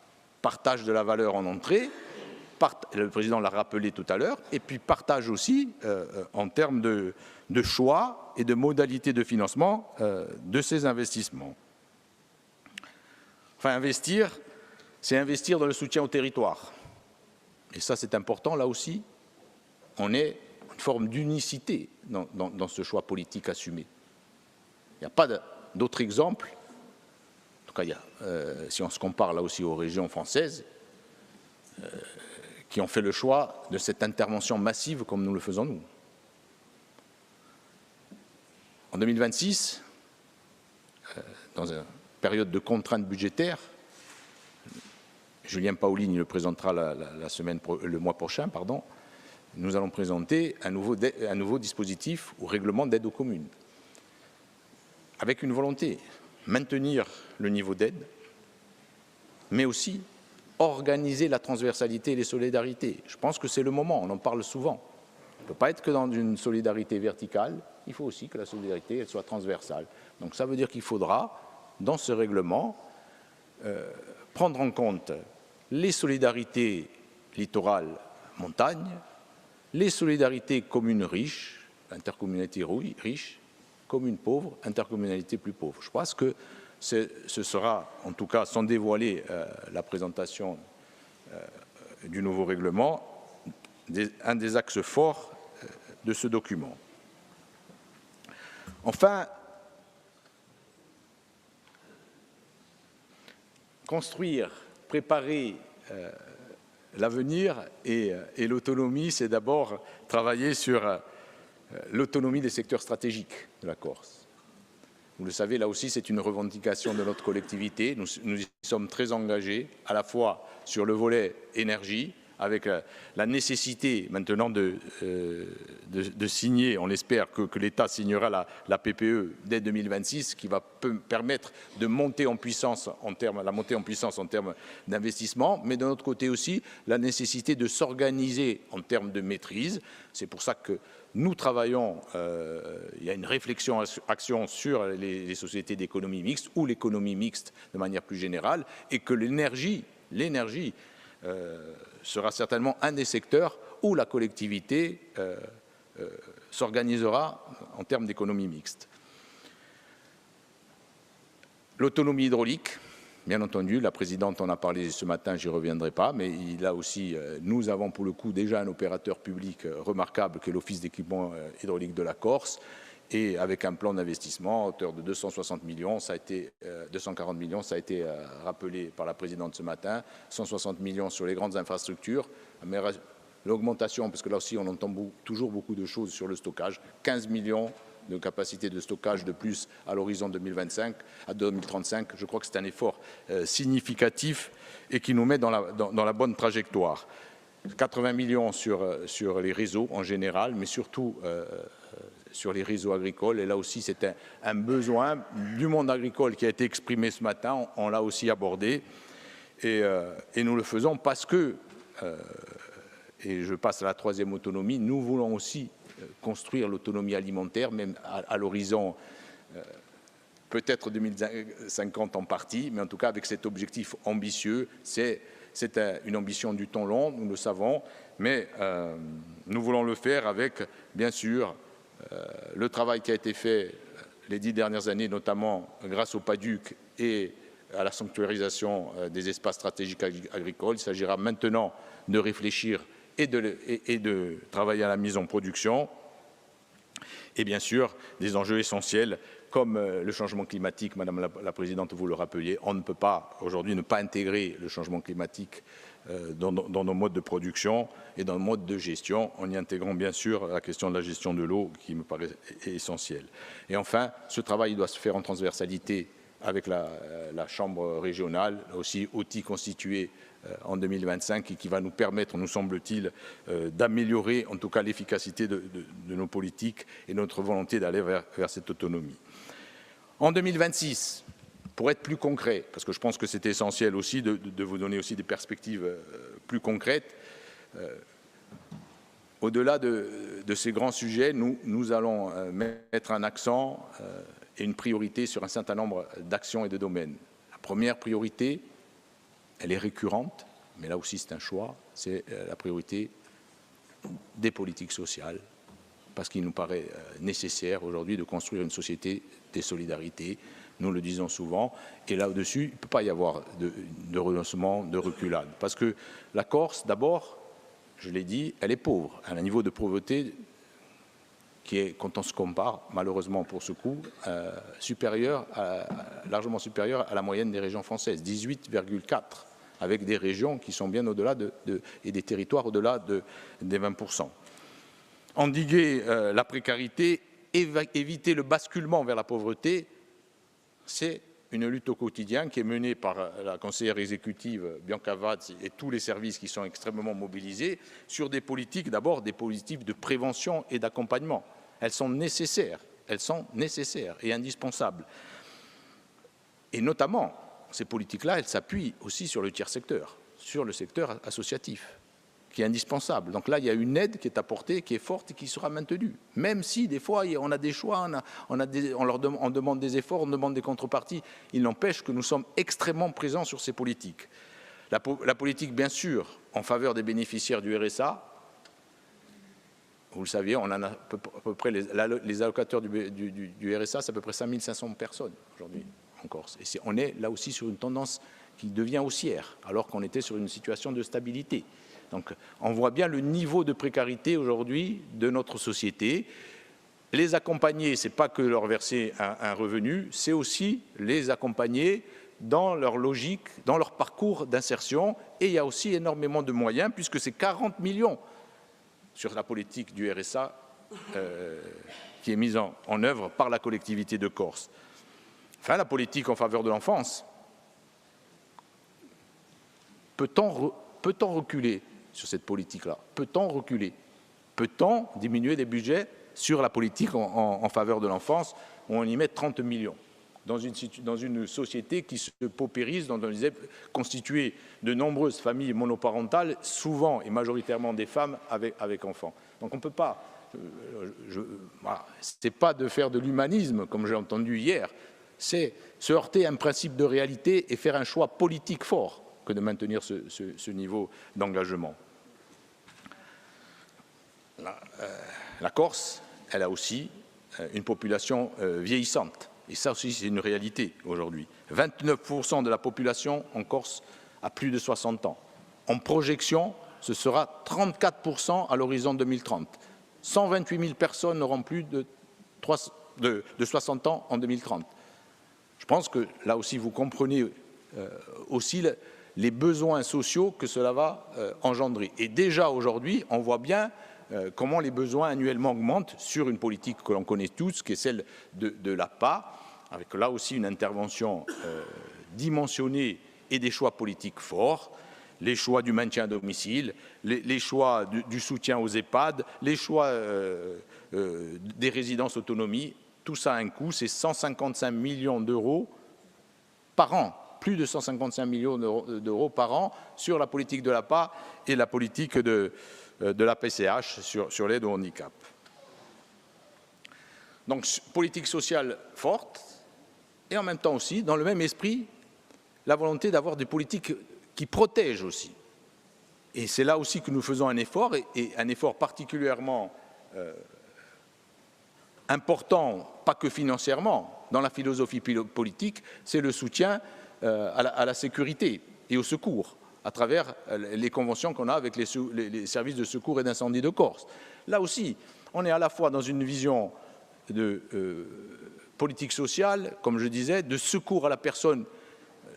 Partage de la valeur en entrée, le Président l'a rappelé tout à l'heure, et puis partage aussi en termes de choix et de modalités de financement de ces investissements. Enfin, investir, c'est investir dans le soutien au territoire. Et ça, c'est important, là aussi, on est une forme d'unicité dans ce choix politique assumé. Il n'y a pas d'autre exemple. En tout cas, si on se compare là aussi aux régions françaises, qui ont fait le choix de cette intervention massive comme nous le faisons nous. En 2026, dans une période de contraintes budgétaires, Julien Paolini le présentera le mois prochain, nous allons présenter un nouveau dispositif ou règlement d'aide aux communes, avec une volonté, maintenir le niveau d'aide, mais aussi organiser la transversalité et les solidarités. Je pense que c'est le moment, on en parle souvent. On ne peut pas être que dans une solidarité verticale, il faut aussi que la solidarité elle soit transversale. Donc ça veut dire qu'il faudra, dans ce règlement, prendre en compte les solidarités littorales montagne, les solidarités communes riches, intercommunalités riches, communes pauvres, intercommunalités plus pauvres. Je pense que ce sera, en tout cas, sans dévoiler la présentation du nouveau règlement, un des axes forts de ce document. Enfin, construire, préparer l'avenir et l'autonomie, c'est d'abord travailler sur l'autonomie des secteurs stratégiques de la Corse. Vous le savez, là aussi, c'est une revendication de notre collectivité. Nous y sommes très engagés, à la fois sur le volet énergie, avec la nécessité maintenant de signer, on espère que l'État signera la PPE dès 2026, qui va permettre de monter en puissance en termes d'investissement, mais de notre côté aussi, la nécessité de s'organiser en termes de maîtrise. C'est pour ça que nous travaillons, il y a une réflexion, action sur les sociétés d'économie mixte ou l'économie mixte de manière plus générale, et que l'énergie sera certainement un des secteurs où la collectivité s'organisera en termes d'économie mixte. L'autonomie hydraulique, bien entendu, la présidente en a parlé ce matin, j'y reviendrai pas, mais là aussi, nous avons pour le coup déjà un opérateur public remarquable qui est l'Office d'équipement hydraulique de la Corse, et avec un plan d'investissement à hauteur de 260 millions, 240 millions, ça a été rappelé par la présidente ce matin, 160 millions sur les grandes infrastructures, mais l'augmentation, parce que là aussi on entend toujours beaucoup de choses sur le stockage, 15 millions de capacité de stockage de plus à l'horizon 2025 à 2035, je crois que c'est un effort significatif et qui nous met dans la bonne trajectoire. 80 millions sur les réseaux en général, mais surtout sur les réseaux agricoles. Et là aussi, c'est un besoin du monde agricole qui a été exprimé ce matin. On l'a aussi abordé. Et nous le faisons parce que, et je passe à la troisième autonomie, nous voulons aussi construire l'autonomie alimentaire, même à l'horizon peut-être 2050 en partie, mais en tout cas avec cet objectif ambitieux. C'est une ambition du temps long, nous le savons, mais nous voulons le faire avec, bien sûr, le travail qui a été fait les 10 dernières années, notamment grâce au PADUC et à la sanctuarisation des espaces stratégiques agricoles. Il s'agira maintenant de réfléchir et de travailler à la mise en production. Et bien sûr, des enjeux essentiels comme le changement climatique, Madame la Présidente, vous le rappeliez, on ne peut pas aujourd'hui ne pas intégrer le changement climatique dans nos modes de production et dans nos modes de gestion, en y intégrant bien sûr la question de la gestion de l'eau qui me paraît essentielle. Et enfin, ce travail doit se faire en transversalité avec la Chambre régionale, aussi outil constitué en 2025 et qui va nous permettre, nous semble-t-il, d'améliorer en tout cas l'efficacité de nos politiques et notre volonté d'aller vers cette autonomie. En 2026, pour être plus concret, parce que je pense que c'est essentiel aussi de vous donner aussi des perspectives plus concrètes, au-delà de ces grands sujets, nous allons mettre un accent et une priorité sur un certain nombre d'actions et de domaines. La première priorité, elle est récurrente, mais là aussi c'est un choix, c'est la priorité des politiques sociales, parce qu'il nous paraît nécessaire aujourd'hui de construire une société des solidarités. Nous le disons souvent, et là-dessus, il ne peut pas y avoir de renoncement, de reculade. Parce que la Corse, d'abord, je l'ai dit, elle est pauvre. Elle a un niveau de pauvreté qui est, quand on se compare, malheureusement pour ce coup, largement supérieur à la moyenne des régions françaises, 18,4, avec des régions qui sont bien au-delà et des territoires au-delà des 20%. Endiguer la précarité, éviter le basculement vers la pauvreté, c'est une lutte au quotidien qui est menée par la conseillère exécutive Bianca Vaz et tous les services qui sont extrêmement mobilisés sur des politiques, d'abord des politiques de prévention et d'accompagnement. Elles sont nécessaires et indispensables. Et notamment, ces politiques-là, elles s'appuient aussi sur le tiers secteur, sur le secteur associatif, qui est indispensable. Donc là, il y a une aide qui est apportée, qui est forte et qui sera maintenue. Même si, des fois, on a des choix, on demande des efforts, on demande des contreparties. Il n'empêche que nous sommes extrêmement présents sur ces politiques. La politique, bien sûr, en faveur des bénéficiaires du RSA. Vous le saviez, on en a à peu près, les allocateurs du RSA, c'est à peu près 5500 personnes aujourd'hui en Corse. Et on est là aussi sur une tendance qui devient haussière, alors qu'on était sur une situation de stabilité. Donc, on voit bien le niveau de précarité aujourd'hui de notre société. Les accompagner, ce n'est pas que leur verser un revenu, c'est aussi les accompagner dans leur logique, dans leur parcours d'insertion. Et il y a aussi énormément de moyens, puisque c'est 40 millions sur la politique du RSA qui est mise en œuvre par la collectivité de Corse. Enfin, la politique en faveur de l'enfance. Peut-on reculer sur cette politique-là? Peut-on reculer? Peut-on diminuer les budgets sur la politique en faveur de l'enfance où on y met 30 millions dans une société qui se paupérise, constituée de nombreuses familles monoparentales, souvent et majoritairement des femmes avec enfants. Donc on ne peut pas, voilà, ce n'est pas de faire de l'humanisme, comme j'ai entendu hier, c'est se heurter à un principe de réalité et faire un choix politique fort que de maintenir ce niveau d'engagement. La Corse, elle a aussi une population vieillissante. Et ça aussi, c'est une réalité aujourd'hui. 29% de la population en Corse a plus de 60 ans. En projection, ce sera 34% à l'horizon 2030. 128 000 personnes n'auront plus de 60 ans en 2030. Je pense que là aussi, vous comprenez aussi les besoins sociaux que cela va engendrer. Et déjà aujourd'hui, on voit bien comment les besoins annuellement augmentent sur une politique que l'on connaît tous, qui est celle de l'APA, avec là aussi une intervention dimensionnée et des choix politiques forts, les choix du maintien à domicile, les choix du soutien aux EHPAD, les choix des résidences autonomie, tout ça a un coût, c'est 155 millions d'euros par an, plus de 155 millions d'euros par an sur la politique de l'APA et la politique de la PCH sur l'aide au handicap. Donc, politique sociale forte et en même temps aussi, dans le même esprit, la volonté d'avoir des politiques qui protègent aussi. Et c'est là aussi que nous faisons un effort, et un effort particulièrement important, pas que financièrement, dans la philosophie politique, c'est le soutien à la sécurité et au secours, à travers les conventions qu'on a avec les services de secours et d'incendie de Corse. Là aussi, on est à la fois dans une vision de politique sociale, comme je disais, de secours à la personne,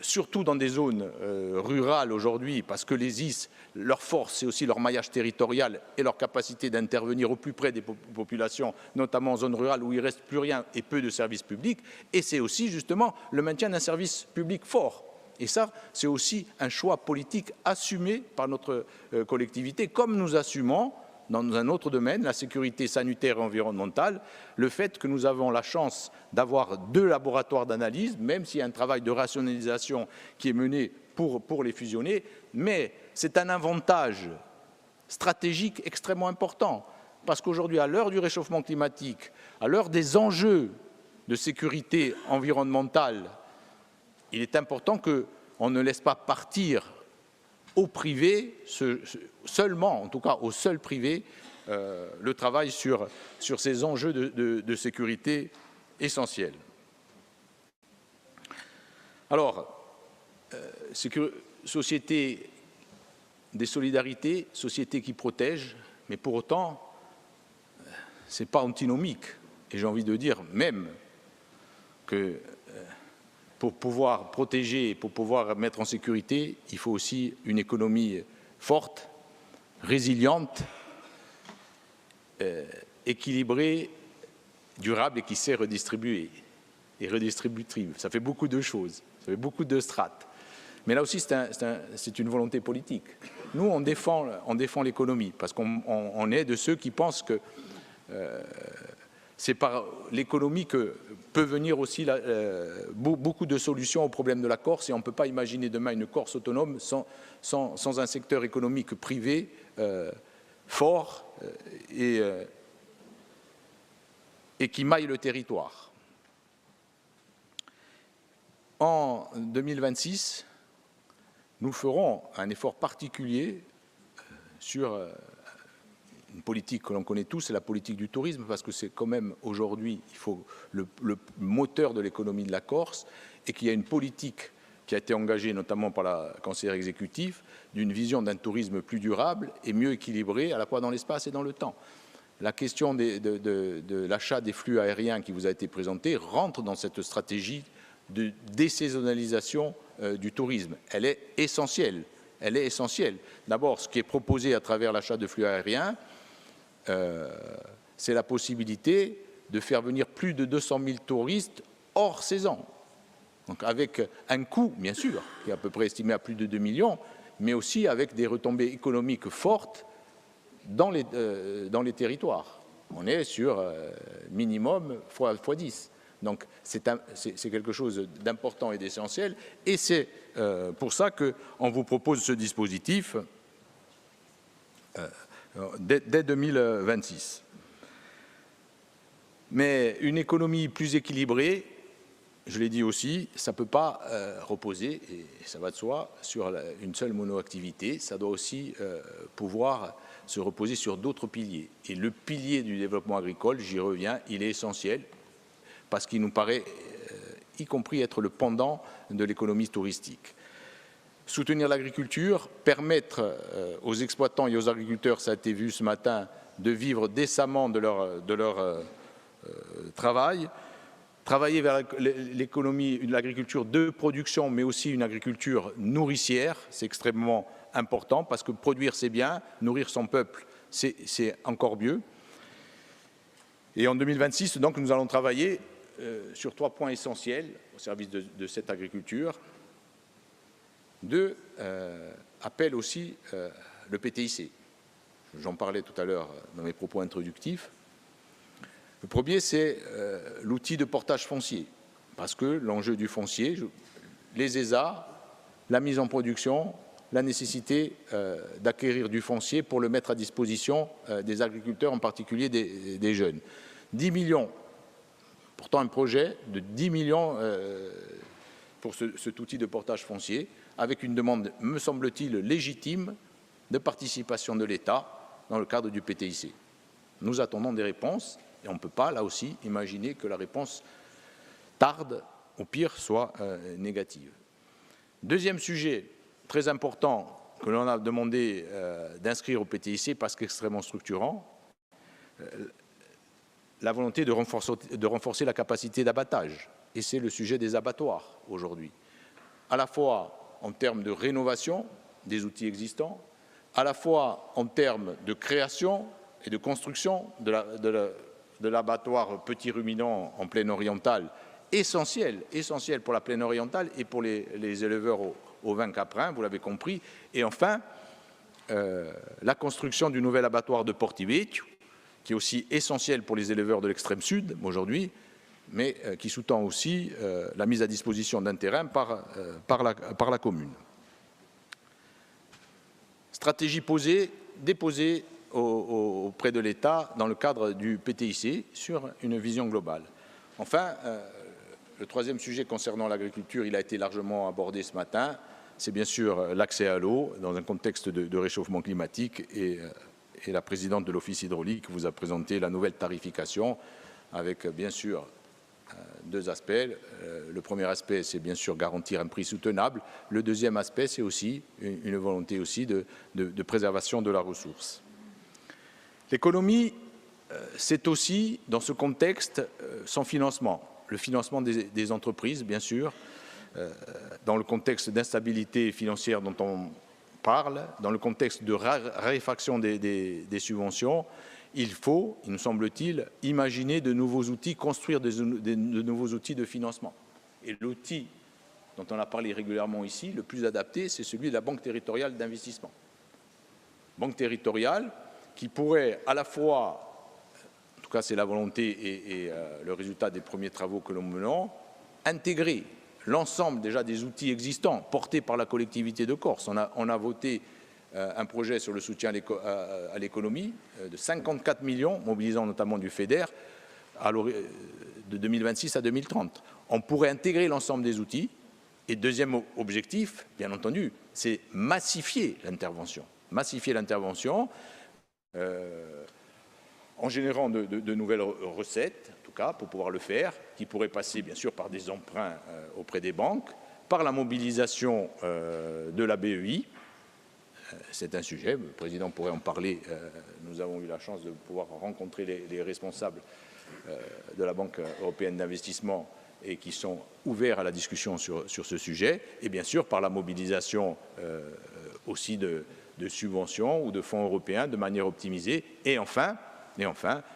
surtout dans des zones rurales aujourd'hui, parce que les IS, leur force, c'est aussi leur maillage territorial et leur capacité d'intervenir au plus près des populations, notamment en zone rurale où il ne reste plus rien et peu de services publics, et c'est aussi justement le maintien d'un service public fort. Et ça, c'est aussi un choix politique assumé par notre collectivité, comme nous assumons dans un autre domaine, la sécurité sanitaire et environnementale, le fait que nous avons la chance d'avoir 2 laboratoires d'analyse, même s'il y a un travail de rationalisation qui est mené pour les fusionner, mais c'est un avantage stratégique extrêmement important, parce qu'aujourd'hui, à l'heure du réchauffement climatique, à l'heure des enjeux de sécurité environnementale, il est important qu'on ne laisse pas partir au privé, seulement, en tout cas au seul privé, le travail sur ces enjeux de sécurité essentiels. Alors, société des solidarités, société qui protège, mais pour autant, ce n'est pas antinomique. Et j'ai envie de dire même que pour pouvoir protéger, pour pouvoir mettre en sécurité, il faut aussi une économie forte, résiliente, équilibrée, durable et qui sait redistribuer et redistributive. Ça fait beaucoup de choses, ça fait beaucoup de strates. Mais là aussi, c'est une volonté politique. Nous, on défend l'économie parce qu'on est de ceux qui pensent que c'est par l'économie que peut venir aussi beaucoup de solutions aux problèmes de la Corse, et on ne peut pas imaginer demain une Corse autonome sans un secteur économique privé fort et qui maille le territoire. En 2026, nous ferons un effort particulier sur une politique que l'on connaît tous, c'est la politique du tourisme, parce que c'est quand même aujourd'hui, il faut le moteur de l'économie de la Corse, et qu'il y a une politique qui a été engagée notamment par la conseillère exécutive, d'une vision d'un tourisme plus durable et mieux équilibré, à la fois dans l'espace et dans le temps. La question de l'achat des flux aériens qui vous a été présenté rentre dans cette stratégie de désaisonnalisation du tourisme. Elle est essentielle. Elle est essentielle. D'abord, ce qui est proposé à travers l'achat de flux aériens, c'est la possibilité de faire venir plus de 200 000 touristes hors saison. Donc avec un coût, bien sûr, qui est à peu près estimé à plus de 2 millions, mais aussi avec des retombées économiques fortes dans les territoires. On est sur minimum fois 10. Donc c'est quelque chose d'important et d'essentiel, et c'est pour ça qu'on vous propose ce dispositif dès 2026. Mais une économie plus équilibrée, je l'ai dit aussi, ça ne peut pas reposer, et ça va de soi, sur une seule monoactivité. Ça doit aussi pouvoir se reposer sur d'autres piliers. Et le pilier du développement agricole, j'y reviens, il est essentiel parce qu'il nous paraît, y compris, être le pendant de l'économie touristique. Soutenir l'agriculture, permettre aux exploitants et aux agriculteurs, ça a été vu ce matin, de vivre décemment de leur travail, travailler vers l'économie, l'agriculture de production, mais aussi une agriculture nourricière, c'est extrêmement important, parce que produire c'est bien, nourrir son peuple c'est encore mieux. Et en 2026, donc, nous allons travailler sur 3 points essentiels au service de cette agriculture. 2, appelle aussi le PTIC. J'en parlais tout à l'heure dans mes propos introductifs. Le premier, c'est l'outil de portage foncier, parce que l'enjeu du foncier, les ESA, la mise en production, la nécessité d'acquérir du foncier pour le mettre à disposition des agriculteurs, en particulier des jeunes. 10 millions, pourtant un projet de 10 millions pour cet outil de portage foncier, avec une demande, me semble-t-il, légitime de participation de l'État dans le cadre du PTIC. Nous attendons des réponses. Et on ne peut pas, là aussi, imaginer que la réponse tarde, au pire, soit négative. Deuxième sujet très important que l'on a demandé d'inscrire au PTIC parce qu'extrêmement structurant, la volonté de renforcer la capacité d'abattage. Et c'est le sujet des abattoirs aujourd'hui. À la fois en termes de rénovation des outils existants, à la fois en termes de création et de construction de l'abattoir petit ruminant en plaine orientale, essentiel pour la plaine orientale et pour les éleveurs au vin caprin, vous l'avez compris. Et enfin, la construction du nouvel abattoir de Portivecchio, qui est aussi essentiel pour les éleveurs de l'extrême sud aujourd'hui, mais qui sous-tend aussi la mise à disposition d'un terrain par la commune. Stratégie déposée auprès de l'État dans le cadre du PTIC sur une vision globale. Enfin, le troisième sujet concernant l'agriculture, il a été largement abordé ce matin, c'est bien sûr l'accès à l'eau dans un contexte de réchauffement climatique, et la présidente de l'Office hydraulique vous a présenté la nouvelle tarification avec bien sûr 2 aspects. Le premier aspect, c'est bien sûr garantir un prix soutenable. Le deuxième aspect, c'est aussi une volonté aussi de préservation de la ressource. L'économie, c'est aussi, dans ce contexte, son financement. Le financement des entreprises, bien sûr, dans le contexte d'instabilité financière dont on parle, dans le contexte de raréfaction des subventions, il faut, il nous semble-t-il, imaginer de nouveaux outils, construire de nouveaux outils de financement. Et l'outil dont on a parlé régulièrement ici, le plus adapté, c'est celui de la Banque territoriale d'investissement. Banque territoriale qui pourrait à la fois, en tout cas c'est la volonté et le résultat des premiers travaux que nous menons, intégrer l'ensemble déjà des outils existants portés par la collectivité de Corse. On a voté un projet sur le soutien à l'économie de 54 millions, mobilisant notamment du FEDER, de 2026 à 2030. On pourrait intégrer l'ensemble des outils. Et deuxième objectif, bien entendu, c'est massifier l'intervention. Massifier l'intervention en générant de nouvelles recettes, en tout cas, pour pouvoir le faire, qui pourraient passer, bien sûr, par des emprunts auprès des banques, par la mobilisation de la BEI. C'est un sujet, le président pourrait en parler. Nous avons eu la chance de pouvoir rencontrer les responsables de la Banque européenne d'investissement et qui sont ouverts à la discussion sur ce sujet. Et bien sûr, par la mobilisation aussi de subventions ou de fonds européens de manière optimisée. Et enfin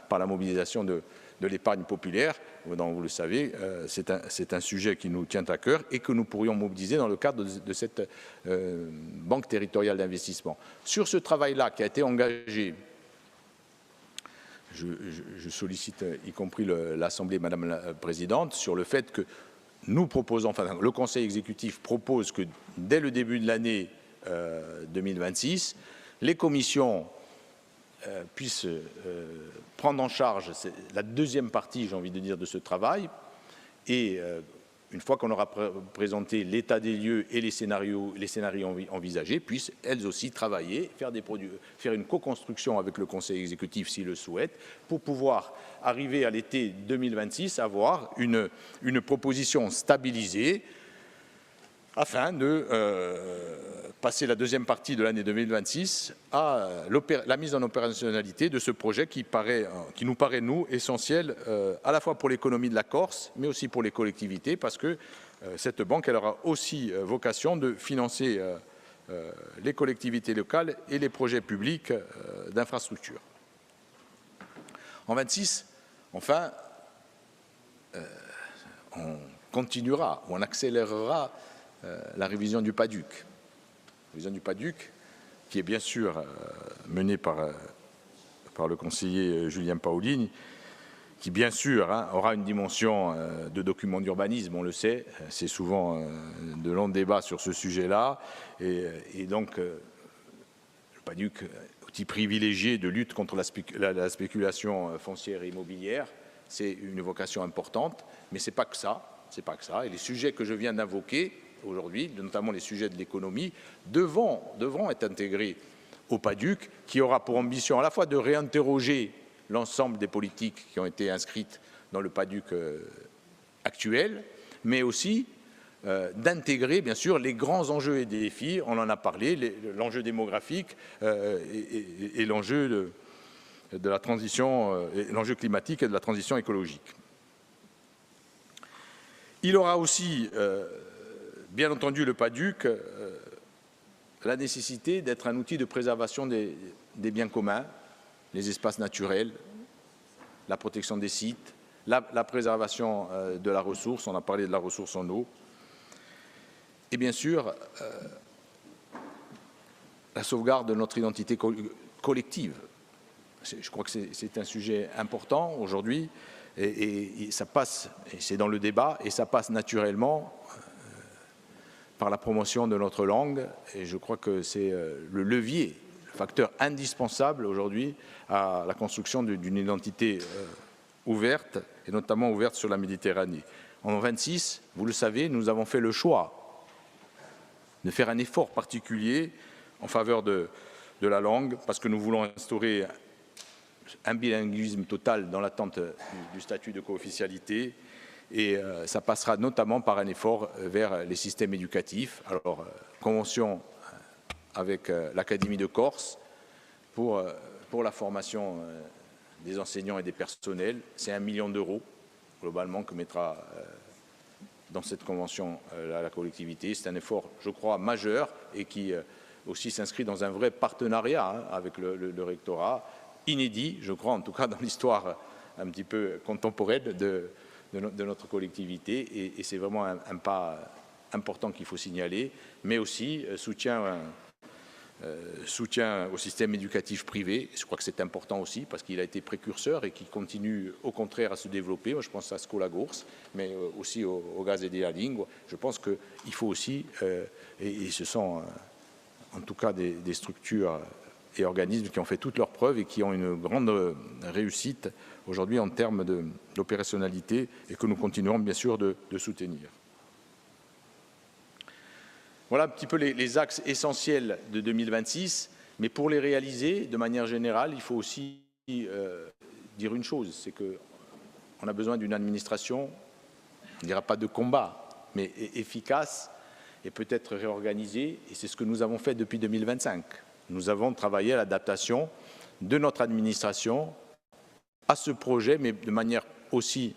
par la mobilisation de de l'épargne populaire, dont vous le savez, c'est un sujet qui nous tient à cœur et que nous pourrions mobiliser dans le cadre de cette banque territoriale d'investissement. Sur ce travail-là qui a été engagé, je sollicite y compris l'Assemblée, Madame la Présidente, sur le fait que nous proposons, enfin le Conseil exécutif propose que dès le début de l'année 2026, les commissions puissent prendre en charge la deuxième partie, j'ai envie de dire, de ce travail. Et une fois qu'on aura présenté l'état des lieux et les scénarios envisagés, puissent elles aussi travailler, faire une co-construction avec le Conseil exécutif s'ils le souhaitent, pour pouvoir arriver à l'été 2026 à avoir une proposition stabilisée afin de passer la deuxième partie de l'année 2026 à la mise en opérationnalité de ce projet qui nous paraît, nous, essentiel à la fois pour l'économie de la Corse, mais aussi pour les collectivités, parce que cette banque, elle aura aussi vocation de financer les collectivités locales et les projets publics d'infrastructure. En 26, enfin, on continuera, on accélérera la révision du PADUC. La révision du PADUC, qui est bien sûr menée par le conseiller Julien Paolini, qui bien sûr aura une dimension de document d'urbanisme, on le sait, c'est souvent de longs débats sur ce sujet-là, et donc le PADUC, outil privilégié de lutte contre la spéculation foncière et immobilière, c'est une vocation importante, mais c'est pas que ça, et les sujets que je viens d'invoquer aujourd'hui, notamment les sujets de l'économie, devront être intégrés au PADUC, qui aura pour ambition à la fois de réinterroger l'ensemble des politiques qui ont été inscrites dans le PADUC actuel, mais aussi d'intégrer, bien sûr, les grands enjeux et défis, on en a parlé, l'enjeu démographique et l'enjeu de la transition, l'enjeu climatique et de la transition écologique. Il aura aussi bien entendu, le PADUC, la nécessité d'être un outil de préservation des biens communs, les espaces naturels, la protection des sites, la préservation de la ressource, on a parlé de la ressource en eau, et bien sûr, la sauvegarde de notre identité collective. Je crois que c'est un sujet important aujourd'hui, et ça passe, et c'est dans le débat, et ça passe naturellement par la promotion de notre langue, et je crois que c'est le levier, le facteur indispensable aujourd'hui à la construction d'une identité ouverte, et notamment ouverte sur la Méditerranée. En 26, vous le savez, nous avons fait le choix de faire un effort particulier en faveur de la langue, parce que nous voulons instaurer un bilinguisme total dans l'attente du statut de co-officialité. Et ça passera notamment par un effort vers les systèmes éducatifs. Alors, convention avec l'Académie de Corse pour la formation des enseignants et des personnels. C'est 1 million d'euros, globalement, que mettra dans cette convention la collectivité. C'est un effort, je crois, majeur et qui aussi s'inscrit dans un vrai partenariat avec le rectorat, inédit, je crois, en tout cas dans l'histoire un petit peu contemporaine de notre collectivité, et c'est vraiment un pas important qu'il faut signaler, mais aussi soutien au système éducatif privé. Je crois que c'est important aussi parce qu'il a été précurseur et qui continue au contraire à se développer. Moi, je pense à Scola Gours, mais aussi au Gaz et la Lingua. Je pense qu'il faut aussi, et ce sont en tout cas des structures et organismes qui ont fait toutes leurs preuves et qui ont une grande réussite aujourd'hui en termes d'opérationnalité et que nous continuerons bien sûr de soutenir. Voilà un petit peu les axes essentiels de 2026, mais pour les réaliser de manière générale, il faut aussi dire une chose, c'est qu'on a besoin d'une administration, on ne dira pas de combat, mais efficace et peut-être réorganisée, et c'est ce que nous avons fait depuis 2025. Nous avons travaillé à l'adaptation de notre administration à ce projet, mais de manière aussi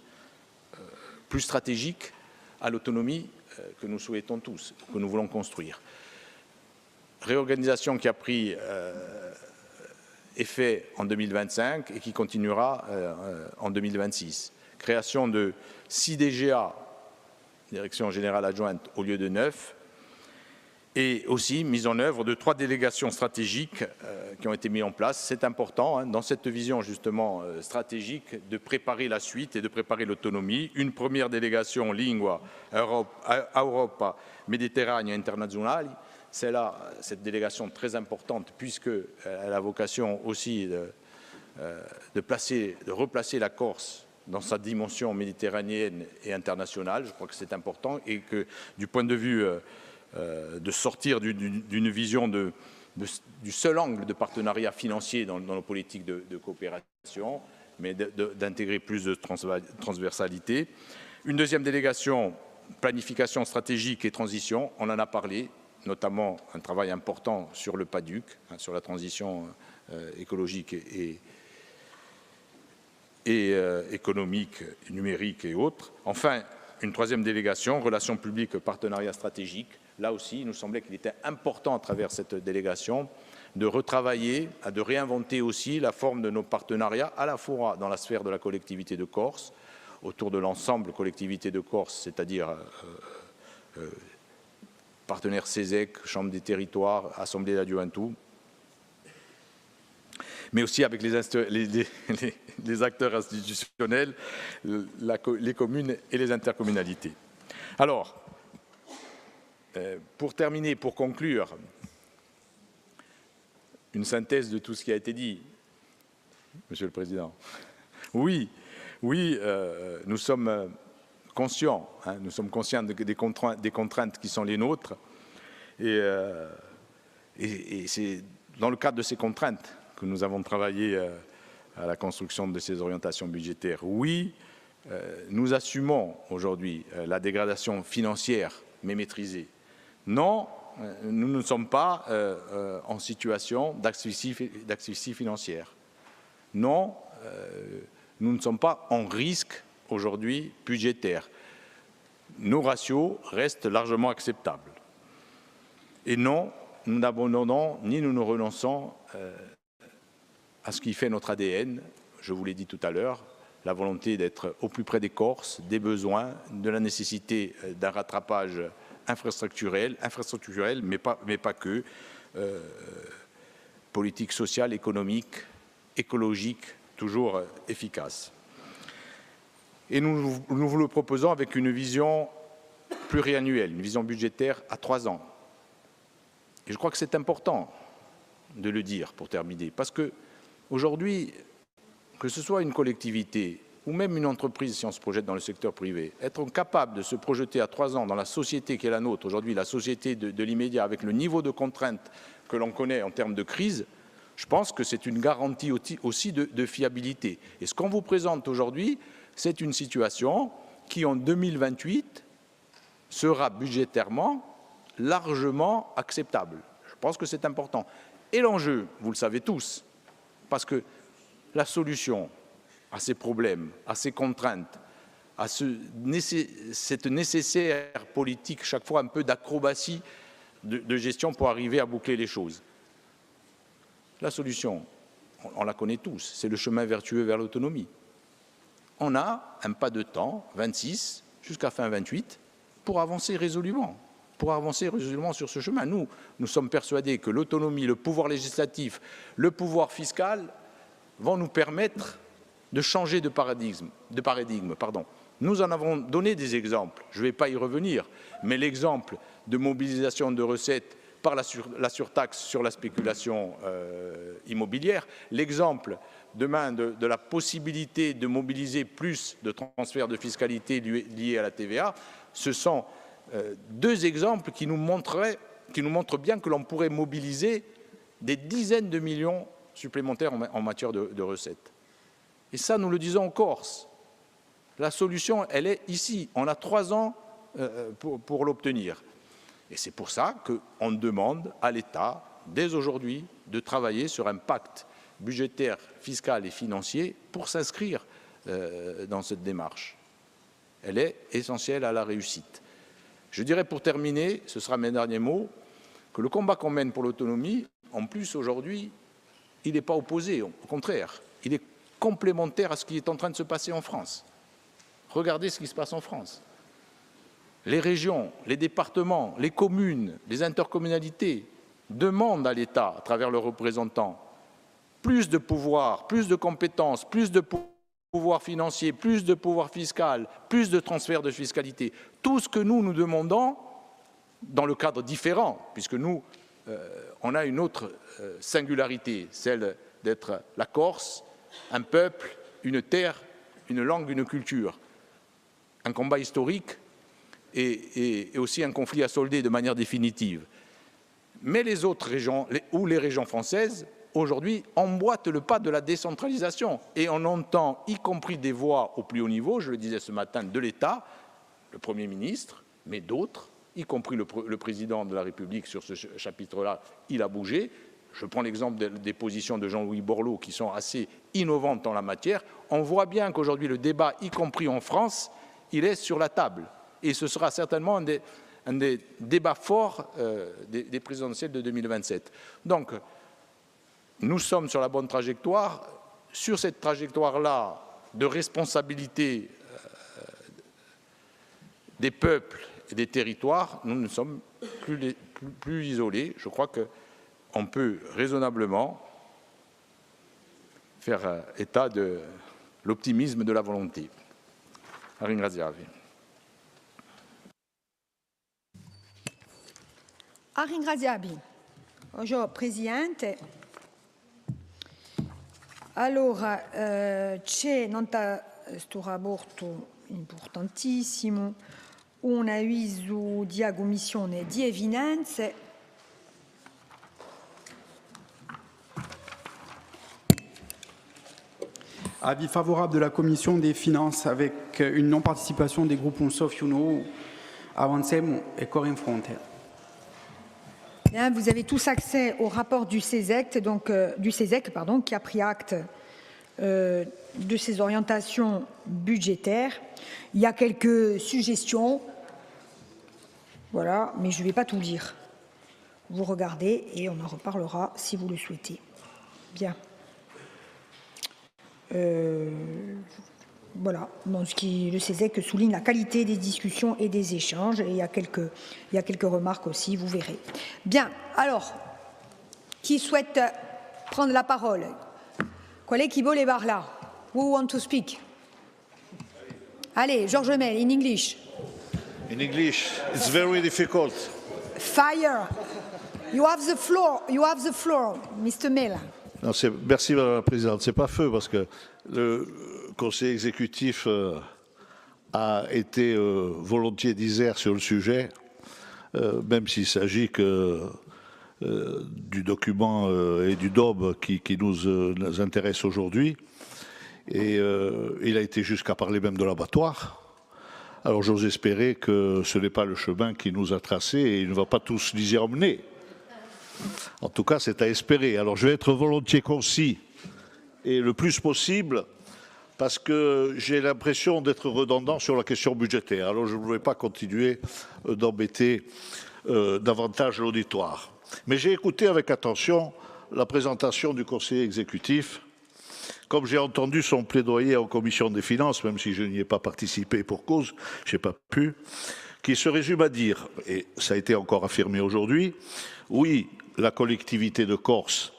plus stratégique à l'autonomie que nous souhaitons tous, que nous voulons construire. Réorganisation qui a pris est fait en 2025 et qui continuera en 2026. Création de 6 DGA, Direction Générale Adjointe, au lieu de 9, et aussi mise en œuvre de 3 délégations stratégiques qui ont été mises en place. C'est important, hein, dans cette vision justement stratégique, de préparer la suite et de préparer l'autonomie. Une première délégation Lingua Europa Mediterranea Internazionale. C'est là cette délégation très importante puisqu'elle a vocation aussi de replacer la Corse dans sa dimension méditerranéenne et internationale. Je crois que c'est important et que du point de vue de sortir d'une vision du seul angle de partenariat financier dans nos politiques de coopération, mais d'intégrer plus de transversalité. Une deuxième délégation, planification stratégique et transition, on en a parlé, notamment un travail important sur le PADUC, hein, sur la transition écologique et économique, numérique et autres. Enfin, une troisième délégation, relations publiques, partenariat stratégique. Là aussi, il nous semblait qu'il était important à travers cette délégation de retravailler, de réinventer aussi la forme de nos partenariats, à la fois dans la sphère de la collectivité de Corse, autour de l'ensemble collectivité de Corse, c'est-à-dire partenaires CESEC, Chambre des territoires, Assemblée d'Adjuvantou, mais aussi avec les acteurs institutionnels, les communes et les intercommunalités. Alors, pour terminer, pour conclure, une synthèse de tout ce qui a été dit, Monsieur le Président. Oui, nous sommes conscients, hein, des contraintes qui sont les nôtres, et c'est dans le cadre de ces contraintes que nous avons travaillé à la construction de ces orientations budgétaires. Oui, nous assumons aujourd'hui la dégradation financière, mais maîtrisée. Non, nous ne sommes pas en situation d'asphyxie financière. Non, nous ne sommes pas en risque aujourd'hui budgétaire. Nos ratios restent largement acceptables. Et non, nous n'abandonnons ni nous ne renonçons à ce qui fait notre ADN, je vous l'ai dit tout à l'heure, la volonté d'être au plus près des Corses, des besoins, de la nécessité d'un rattrapage infrastructurel, mais pas que, politique sociale, économique, écologique, toujours efficace. Et nous vous le proposons avec une vision pluriannuelle, une vision budgétaire à 3 ans. Et je crois que c'est important de le dire pour terminer, parce que aujourd'hui, que ce soit une collectivité ou même une entreprise, si on se projette dans le secteur privé, être capable de se projeter à 3 ans dans la société qui est la nôtre, aujourd'hui la société de l'immédiat, avec le niveau de contrainte que l'on connaît en termes de crise, je pense que c'est une garantie aussi de fiabilité. Et ce qu'on vous présente aujourd'hui, c'est une situation qui, en 2028, sera budgétairement largement acceptable. Je pense que c'est important. Et l'enjeu, vous le savez tous, parce que la solution à ces problèmes, à ces contraintes, à cette nécessaire politique, chaque fois un peu d'acrobatie de gestion pour arriver à boucler les choses. La solution, on la connaît tous, c'est le chemin vertueux vers l'autonomie. On a un pas de temps, 26 jusqu'à fin 28, pour avancer résolument. Sur ce chemin. Nous sommes persuadés que l'autonomie, le pouvoir législatif, le pouvoir fiscal vont nous permettre de changer de paradigme. Nous en avons donné des exemples, je ne vais pas y revenir, mais l'exemple de mobilisation de recettes par la surtaxe sur la spéculation immobilière, l'exemple demain de la possibilité de mobiliser plus de transferts de fiscalité liés à la TVA, ce sont 2 exemples qui nous montrent bien que l'on pourrait mobiliser des dizaines de millions supplémentaires en matière de recettes. Et ça, nous le disons en Corse. La solution, elle est ici. On a 3 ans pour l'obtenir. Et c'est pour ça qu'on demande à l'État, dès aujourd'hui, de travailler sur un pacte budgétaire, fiscal et financier pour s'inscrire dans cette démarche. Elle est essentielle à la réussite. Je dirais pour terminer, ce sera mes derniers mots, que le combat qu'on mène pour l'autonomie, en plus aujourd'hui, il n'est pas opposé, au contraire, il est complémentaire à ce qui est en train de se passer en France. Regardez ce qui se passe en France. Les régions, les départements, les communes, les intercommunalités demandent à l'État, à travers leurs représentants, plus de pouvoir, plus de compétences, plus de pouvoir financier, plus de pouvoir fiscal, plus de transfert de fiscalité. Tout ce que nous demandons, dans le cadre différent, puisque nous, on a une autre singularité, celle d'être la Corse, un peuple, une terre, une langue, une culture, un combat historique et aussi un conflit à solder de manière définitive. Mais les autres régions, ou les régions françaises, aujourd'hui, emboîtent le pas de la décentralisation. Et on entend, y compris des voix au plus haut niveau, je le disais ce matin, de l'État, le Premier ministre, mais d'autres, y compris le président de la République sur ce chapitre-là, il a bougé. Je prends l'exemple des positions de Jean-Louis Borloo qui sont assez innovantes en la matière. On voit bien qu'aujourd'hui, le débat, y compris en France, il est sur la table. Et ce sera certainement un des débats forts des présidentielles de 2027. Donc, nous sommes sur la bonne trajectoire. Sur cette trajectoire-là de responsabilité des peuples et des territoires, nous ne sommes plus isolés. Je crois qu'on peut raisonnablement faire état de l'optimisme de la volonté. Ringraziavi. Ringraziabi. Buongiorno Presidente. Allora, c'è questo rapporto importantissimo, un avviso di commissione di evidenze. Avis favorable de la Commission des finances avec une non-participation des groupes Unsof Juno, Avancem et Corinne Frontière. Bien, vous avez tous accès au rapport du CESEC, qui a pris acte de ces orientations budgétaires. Il y a quelques suggestions, voilà, mais je ne vais pas tout lire. Vous regardez et on en reparlera si vous le souhaitez. Bien. Voilà, bon, le CESEC souligne la qualité des discussions et des échanges, et il y a quelques remarques aussi, vous verrez. Bien, alors, qui souhaite prendre la parole? Collègue qui veut les barres là? Who want to speak? Allez, Georges Mel, in English. In English, it's very difficult. Fire. You have the floor, Mr. Mel. Non, merci Madame la Présidente. C'est pas feu parce que le Conseil exécutif a été volontiers disert sur le sujet, même s'il s'agit que du document et du DOB qui nous intéresse aujourd'hui. Et il a été jusqu'à parler même de l'abattoir. Alors j'ose espérer que ce n'est pas le chemin qui nous a tracé et il ne va pas tous nous y emmener. En tout cas, c'est à espérer. Alors je vais être volontiers concis et le plus possible parce que j'ai l'impression d'être redondant sur la question budgétaire. Alors je ne voulais pas continuer d'embêter davantage l'auditoire. Mais j'ai écouté avec attention la présentation du conseiller exécutif. Comme j'ai entendu son plaidoyer en commission des finances, même si je n'y ai pas participé pour cause, je n'ai pas pu, qui se résume à dire, et ça a été encore affirmé aujourd'hui, oui, la collectivité de Corse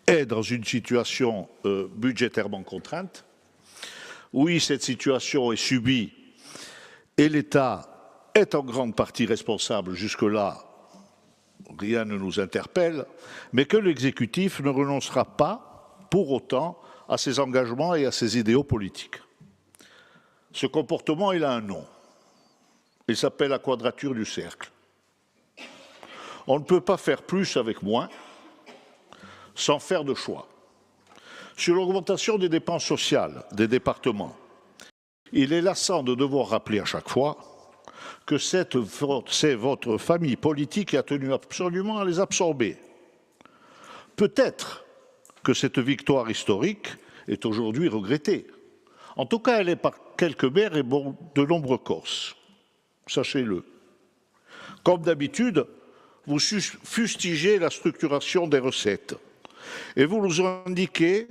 est dans une situation budgétairement contrainte. Oui, cette situation est subie et l'État est en grande partie responsable. Jusque-là, rien ne nous interpelle, mais que l'exécutif ne renoncera pas pour autant à ses engagements et à ses idéaux politiques. Ce comportement, il a un nom. Il s'appelle la quadrature du cercle. On ne peut pas faire plus avec moins sans faire de choix. Sur l'augmentation des dépenses sociales des départements, il est lassant de devoir rappeler à chaque fois que c'est votre famille politique qui a tenu absolument à les absorber. Peut-être que cette victoire historique est aujourd'hui regrettée. En tout cas, elle est par quelques maires et de nombreux Corses. Sachez-le. Comme d'habitude, vous fustigez la structuration des recettes. Et vous nous indiquez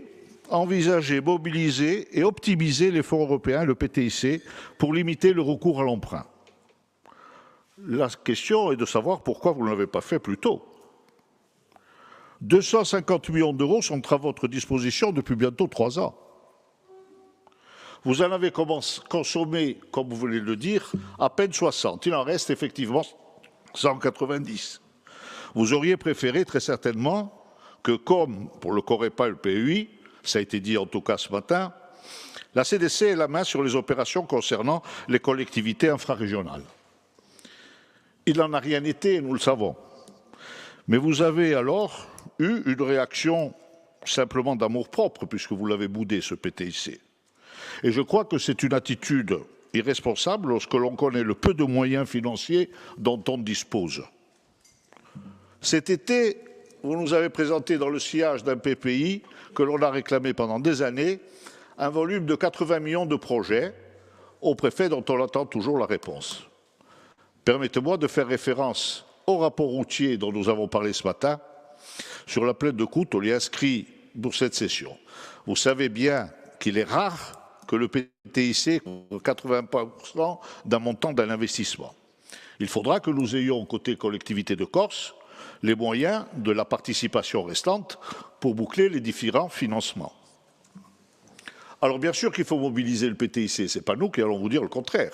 envisager, mobiliser et optimiser les fonds européens, le PTIC, pour limiter le recours à l'emprunt. La question est de savoir pourquoi vous ne l'avez pas fait plus tôt. 250 millions d'euros sont à votre disposition depuis bientôt 3 ans. Vous en avez consommé, comme vous venez de le dire, à peine 60. Il en reste effectivement 190. Vous auriez préféré très certainement que, comme pour le Corepa et le PEI, ça a été dit en tout cas ce matin, la CDC ait la main sur les opérations concernant les collectivités infrarégionales. Il n'en a rien été, nous le savons. Mais vous avez alors eu une réaction simplement d'amour-propre, puisque vous l'avez boudé, ce PTIC. Et je crois que c'est une attitude irresponsable lorsque l'on connaît le peu de moyens financiers dont on dispose. Cet été, vous nous avez présenté dans le sillage d'un PPI que l'on a réclamé pendant des années un volume de 80 millions de projets au préfet dont on attend toujours la réponse. Permettez-moi de faire référence au rapport routier dont nous avons parlé ce matin sur la plaine de Coutts, on l'y inscrit pour cette session. Vous savez bien qu'il est rare que le PTIC couvre 80% d'un montant d'un investissement. Il faudra que nous ayons, côté collectivité de Corse, les moyens de la participation restante pour boucler les différents financements. Alors bien sûr qu'il faut mobiliser le PTIC, ce n'est pas nous qui allons vous dire le contraire.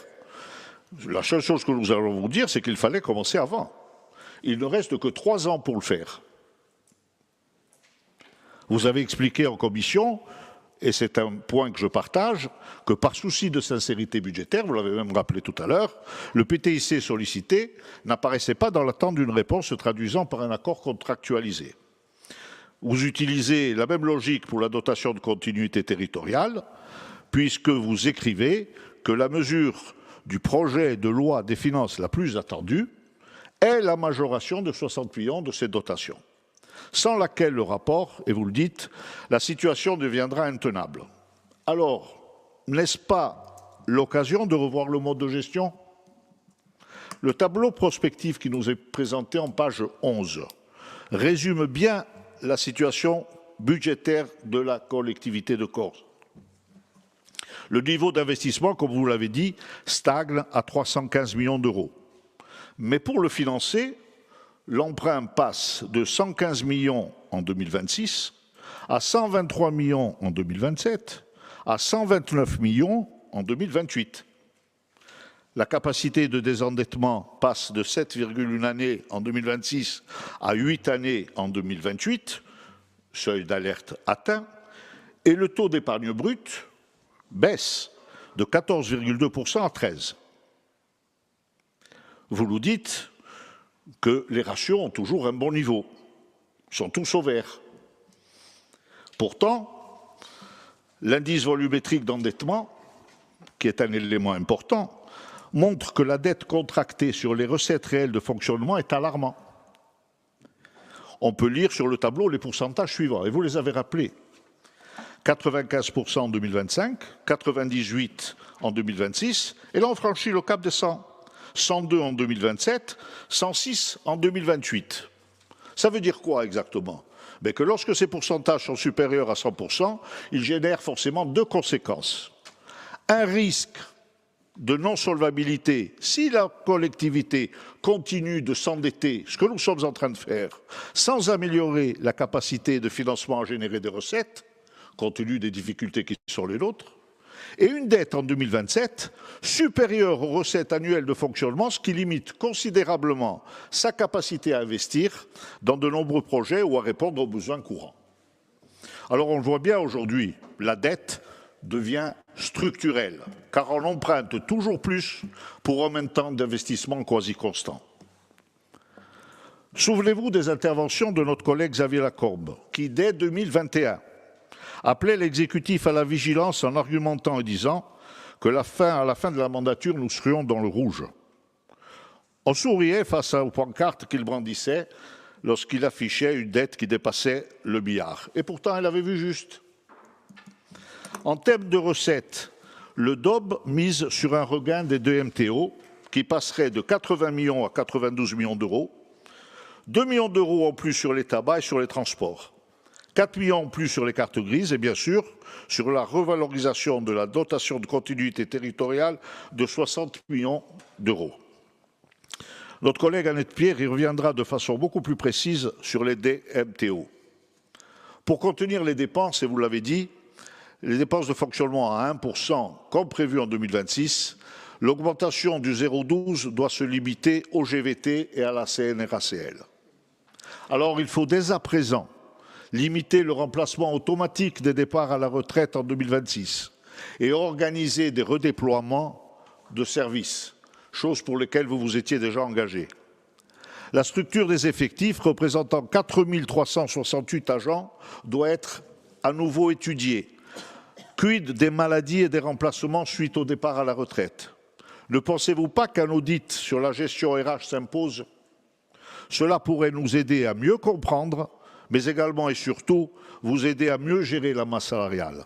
La seule chose que nous allons vous dire, c'est qu'il fallait commencer avant. Il ne reste que 3 ans pour le faire. Vous avez expliqué en commission, et c'est un point que je partage, que par souci de sincérité budgétaire, vous l'avez même rappelé tout à l'heure, le PTIC sollicité n'apparaissait pas dans l'attente d'une réponse se traduisant par un accord contractualisé. Vous utilisez la même logique pour la dotation de continuité territoriale, puisque vous écrivez que la mesure du projet de loi des finances la plus attendue est la majoration de 60 millions de ces dotations, sans laquelle le rapport, et vous le dites, la situation deviendra intenable. Alors, n'est-ce pas l'occasion de revoir le mode de gestion? Le tableau prospectif qui nous est présenté en page 11 résume bien la situation budgétaire de la collectivité de Corse. Le niveau d'investissement, comme vous l'avez dit, stagne à 315 millions d'euros. Mais pour le financer, l'emprunt passe de 115 millions en 2026 à 123 millions en 2027 à 129 millions en 2028. La capacité de désendettement passe de 7,1 années en 2026 à 8 années en 2028, seuil d'alerte atteint, et le taux d'épargne brute baisse de 14,2% à 13%. Vous nous dites que les ratios ont toujours un bon niveau, ils sont tous au vert. Pourtant, l'indice volumétrique d'endettement, qui est un élément important, montre que la dette contractée sur les recettes réelles de fonctionnement est alarmant. On peut lire sur le tableau les pourcentages suivants, et vous les avez rappelés. 95% en 2025, 98% en 2026, et là on franchit le cap des 100. 102 en 2027, 106 en 2028. Ça veut dire quoi exactement? Mais que lorsque ces pourcentages sont supérieurs à 100%, ils génèrent forcément 2 conséquences. Un risque de non-solvabilité si la collectivité continue de s'endetter, ce que nous sommes en train de faire, sans améliorer la capacité de financement à générer des recettes, compte tenu des difficultés qui sont les nôtres, et une dette en 2027 supérieure aux recettes annuelles de fonctionnement, ce qui limite considérablement sa capacité à investir dans de nombreux projets ou à répondre aux besoins courants. Alors on le voit bien aujourd'hui, la dette devient structurelle, car on emprunte toujours plus pour un même temps d'investissement quasi constant. Souvenez-vous des interventions de notre collègue Xavier Lacombe, qui dès 2021 appelait l'exécutif à la vigilance en argumentant et disant que à la fin de la mandature, nous serions dans le rouge. On souriait face aux pancartes qu'il brandissait lorsqu'il affichait une dette qui dépassait le milliard. Et pourtant, elle avait vu juste. En termes de recettes, le DOB mise sur un regain des 2 MTO qui passerait de 80 millions à 92 millions d'euros, 2 millions d'euros en plus sur les tabacs et sur les transports. 4 millions en plus sur les cartes grises et bien sûr sur la revalorisation de la dotation de continuité territoriale de 60 millions d'euros. Notre collègue Annette Pierre y reviendra de façon beaucoup plus précise sur les DMTO. Pour contenir les dépenses, et vous l'avez dit, les dépenses de fonctionnement à 1% comme prévu en 2026, l'augmentation du 0,12 doit se limiter au GVT et à la CNRACL. Alors il faut dès à présent limiter le remplacement automatique des départs à la retraite en 2026 et organiser des redéploiements de services, chose pour lesquelles vous vous étiez déjà engagé. La structure des effectifs représentant 4 368 agents doit être à nouveau étudiée. Quid des maladies et des remplacements suite au départ à la retraite? Ne pensez-vous pas qu'un audit sur la gestion RH s'impose? Cela pourrait nous aider à mieux comprendre, mais également et surtout vous aider à mieux gérer la masse salariale.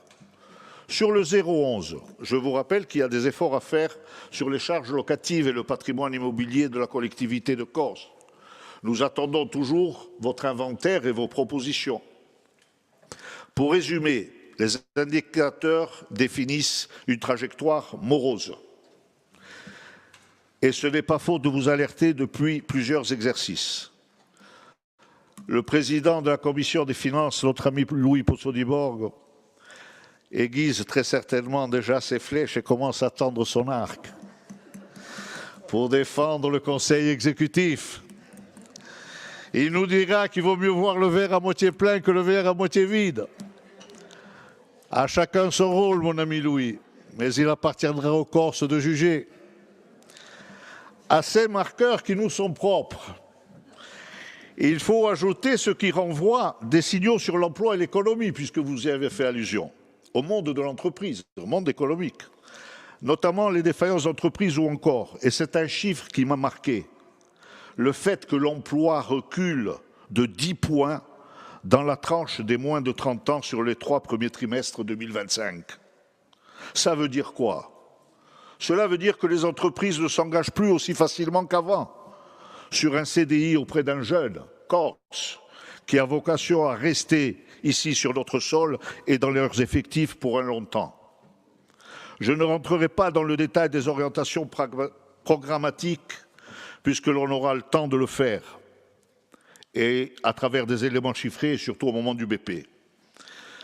Sur le 011, je vous rappelle qu'il y a des efforts à faire sur les charges locatives et le patrimoine immobilier de la collectivité de Corse. Nous attendons toujours votre inventaire et vos propositions. Pour résumer, les indicateurs définissent une trajectoire morose. Et ce n'est pas faute de vous alerter depuis plusieurs exercices. Le président de la commission des finances, notre ami Louis Pozzodiborgo, aiguise très certainement déjà ses flèches et commence à tendre son arc pour défendre le conseil exécutif. Il nous dira qu'il vaut mieux voir le verre à moitié plein que le verre à moitié vide. À chacun son rôle, mon ami Louis, mais il appartiendra aux Corses de juger. À ces marqueurs qui nous sont propres, il faut ajouter ce qui renvoie des signaux sur l'emploi et l'économie, puisque vous y avez fait allusion, au monde de l'entreprise, au monde économique, notamment les défaillances d'entreprises ou encore, et c'est un chiffre qui m'a marqué, le fait que l'emploi recule de 10 points dans la tranche des moins de 30 ans sur les 3 premiers trimestres 2025. Ça veut dire quoi? Cela veut dire que les entreprises ne s'engagent plus aussi facilement qu'avant sur un CDI auprès d'un jeune corse qui a vocation à rester ici sur notre sol et dans leurs effectifs pour un long temps. Je ne rentrerai pas dans le détail des orientations programmatiques puisque l'on aura le temps de le faire et à travers des éléments chiffrés et surtout au moment du BP.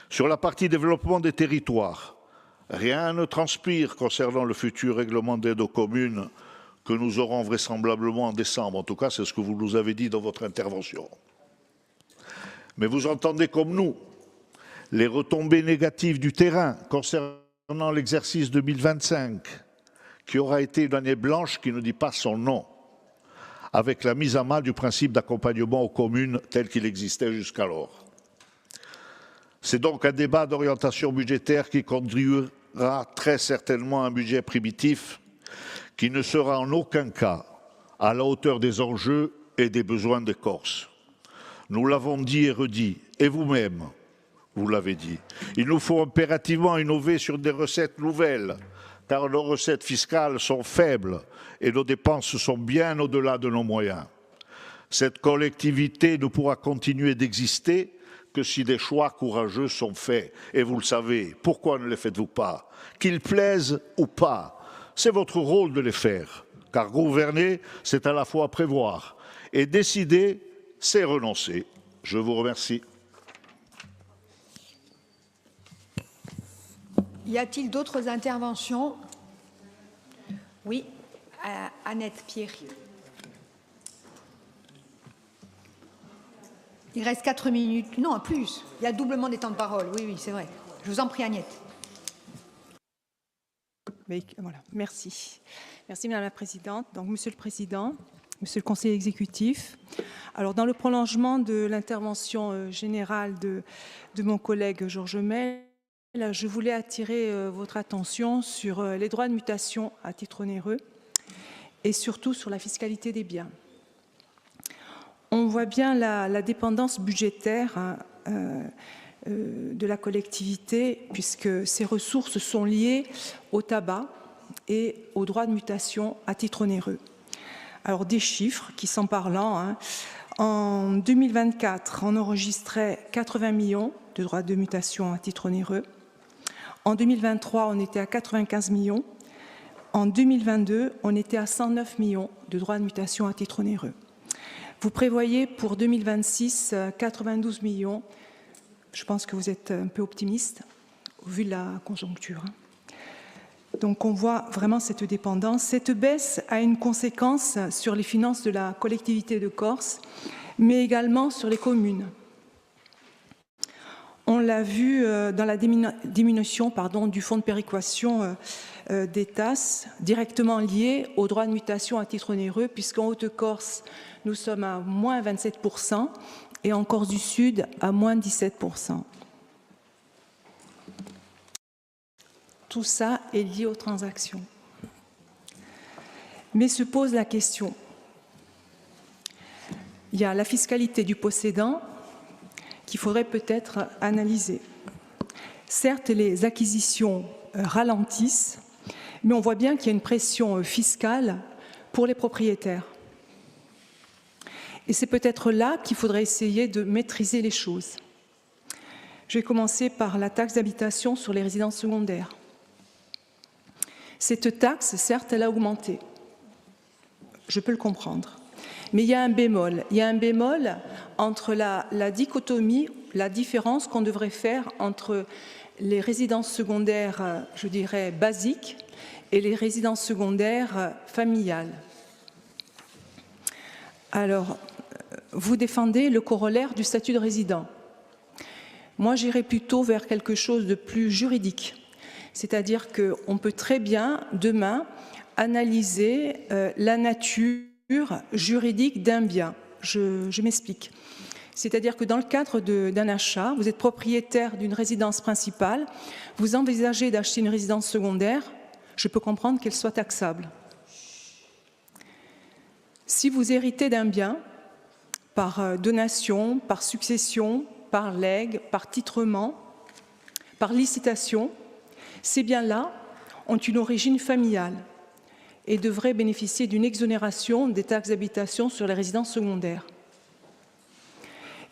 Sur la partie développement des territoires, rien ne transpire concernant le futur règlement d'aide aux communes que nous aurons vraisemblablement en décembre. En tout cas, c'est ce que vous nous avez dit dans votre intervention. Mais vous entendez comme nous les retombées négatives du terrain concernant l'exercice 2025, qui aura été une année blanche qui ne dit pas son nom, avec la mise à mal du principe d'accompagnement aux communes tel qu'il existait jusqu'alors. C'est donc un débat d'orientation budgétaire qui conduira très certainement à un budget primitif qui ne sera en aucun cas à la hauteur des enjeux et des besoins des Corses. Nous l'avons dit et redit, et vous-même, vous l'avez dit. Il nous faut impérativement innover sur des recettes nouvelles, car nos recettes fiscales sont faibles et nos dépenses sont bien au-delà de nos moyens. Cette collectivité ne pourra continuer d'exister que si des choix courageux sont faits. Et vous le savez, pourquoi ne les faites-vous pas? Qu'ils plaisent ou pas, c'est votre rôle de les faire. Car gouverner, c'est à la fois prévoir. Et décider, c'est renoncer. Je vous remercie. Y a-t-il d'autres interventions? Oui, Annette Pierre. Il reste 4 minutes. Non, plus. Il y a doublement des temps de parole. Oui, oui, c'est vrai. Je vous en prie, Agnette. Mais, voilà, merci. Merci, Madame la Présidente. Donc, Monsieur le Président, Monsieur le Conseiller exécutif, alors dans le prolongement de l'intervention générale de mon collègue Georges Mel, je voulais attirer votre attention sur les droits de mutation à titre onéreux et surtout sur la fiscalité des biens. On voit bien la dépendance budgétaire de la collectivité puisque ses ressources sont liées au tabac et aux droits de mutation à titre onéreux. Alors des chiffres qui sont parlants. En 2024, on enregistrait 80 millions de droits de mutation à titre onéreux. En 2023, on était à 95 millions. En 2022, on était à 109 millions de droits de mutation à titre onéreux. Vous prévoyez pour 2026 92 millions. Je pense que vous êtes un peu optimiste au vu de la conjoncture. Donc on voit vraiment cette dépendance. Cette baisse a une conséquence sur les finances de la collectivité de Corse, mais également sur les communes. On l'a vu dans la diminution du fonds de péréquation des TAS, directement lié au droit de mutation à titre onéreux, puisqu'en Haute-Corse, nous sommes à moins 27% et en Corse du Sud à moins 17%. Tout ça est lié aux transactions. Mais se pose la question. Il y a la fiscalité du possédant qu'il faudrait peut-être analyser. Certes, les acquisitions ralentissent, mais on voit bien qu'il y a une pression fiscale pour les propriétaires. Et c'est peut-être là qu'il faudrait essayer de maîtriser les choses. Je vais commencer par la taxe d'habitation sur les résidences secondaires. Cette taxe, certes, elle a augmenté. Je peux le comprendre. Mais il y a un bémol. Il y a un bémol entre la dichotomie, la différence qu'on devrait faire entre les résidences secondaires, je dirais, basiques et les résidences secondaires familiales. Alors, vous défendez le corollaire du statut de résident. Moi, j'irais plutôt vers quelque chose de plus juridique. C'est-à-dire qu'on peut très bien, demain, analyser la nature juridique d'un bien. Je m'explique. C'est-à-dire que dans le cadre d'un achat, vous êtes propriétaire d'une résidence principale, vous envisagez d'acheter une résidence secondaire, je peux comprendre qu'elle soit taxable. Si vous héritez d'un bien, par donation, par succession, par legs, par titrement, par licitation, ces biens-là ont une origine familiale et devraient bénéficier d'une exonération des taxes d'habitation sur les résidences secondaires.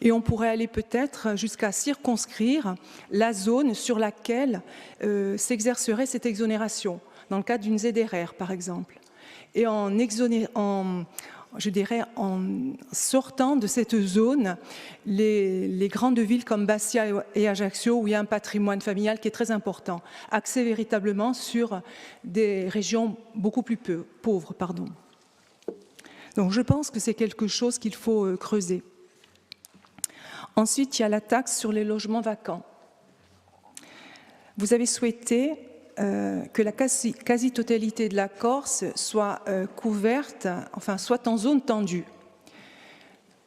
Et on pourrait aller peut-être jusqu'à circonscrire la zone sur laquelle s'exercerait cette exonération, dans le cadre d'une ZRR par exemple. Et en sortant de cette zone les grandes villes comme Bastia et Ajaccio, où il y a un patrimoine familial qui est très important, axé véritablement sur des régions beaucoup plus pauvres. Donc je pense que c'est quelque chose qu'il faut creuser. Ensuite, il y a la taxe sur les logements vacants. Vous avez souhaité que la quasi-totalité de la Corse soit couverte, soit en zone tendue,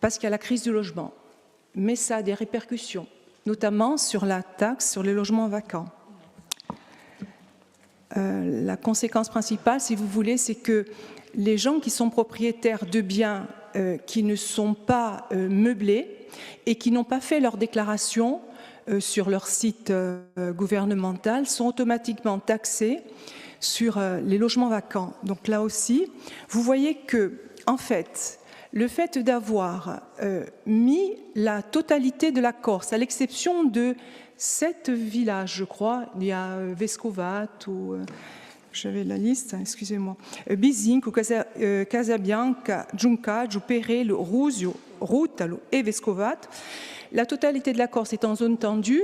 parce qu'il y a la crise du logement. Mais ça a des répercussions, notamment sur la taxe sur les logements vacants. La conséquence principale, si vous voulez, c'est que les gens qui sont propriétaires de biens qui ne sont pas meublés et qui n'ont pas fait leur déclaration sur leur site gouvernemental sont automatiquement taxés sur les logements vacants. Donc là aussi, vous voyez que, en fait, le fait d'avoir mis la totalité de la Corse, à l'exception de 7 villages, je crois, il y a Vescovat ou j'avais la liste, excusez-moi, Bizinc, Casabianca, Giunca, Giupere, Rusio, Rutalo et Vescovat. La totalité de la Corse est en zone tendue.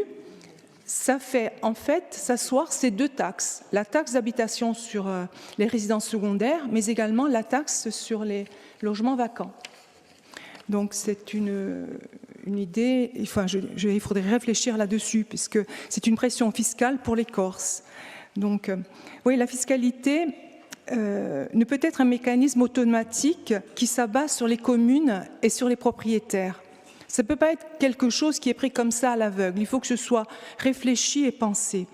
Ça fait en fait s'asseoir ces deux taxes, la taxe d'habitation sur les résidences secondaires, mais également la taxe sur les logements vacants. Donc c'est une idée, il faudrait réfléchir là-dessus, puisque c'est une pression fiscale pour les Corses. Donc oui, la fiscalité ne peut être un mécanisme automatique qui s'abat sur les communes et sur les propriétaires. Ça ne peut pas être quelque chose qui est pris comme ça à l'aveugle. Il faut que ce soit réfléchi et pensé.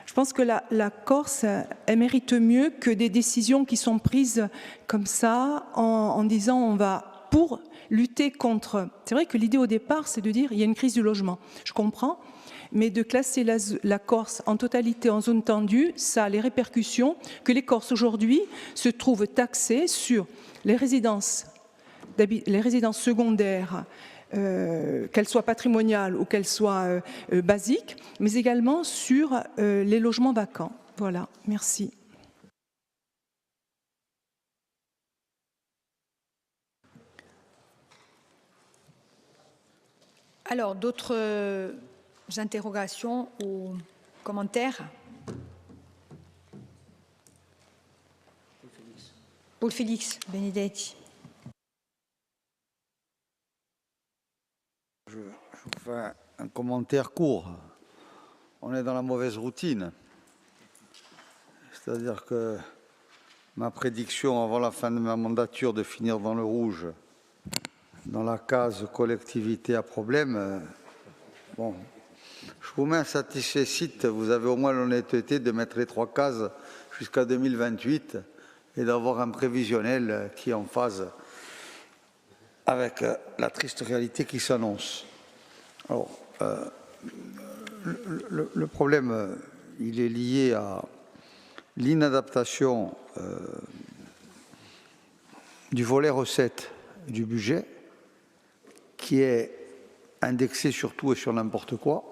Je pense que la Corse, elle mérite mieux que des décisions qui sont prises comme ça en disant on va pour lutter contre. C'est vrai que l'idée au départ, c'est de dire il y a une crise du logement. Je comprends, mais de classer la Corse en totalité en zone tendue, ça a les répercussions que les Corses aujourd'hui se trouvent taxés sur les résidences les résidences secondaires, qu'elles soient patrimoniales ou qu'elles soient basiques, mais également sur les logements vacants. Voilà, merci. Alors, d'autres interrogations ou commentaires? Paul Félix Benedetti. Je vous fais un commentaire court. On est dans la mauvaise routine. C'est-à-dire que ma prédiction avant la fin de ma mandature de finir dans le rouge, dans la case collectivité à problème, bon, je vous mets un satisfait, vous avez au moins l'honnêteté de mettre les 3 cases jusqu'à 2028 et d'avoir un prévisionnel qui est en phase avec la triste réalité qui s'annonce. Alors, le problème, il est lié à l'inadaptation du volet recettes du budget, qui est indexé sur tout et sur n'importe quoi,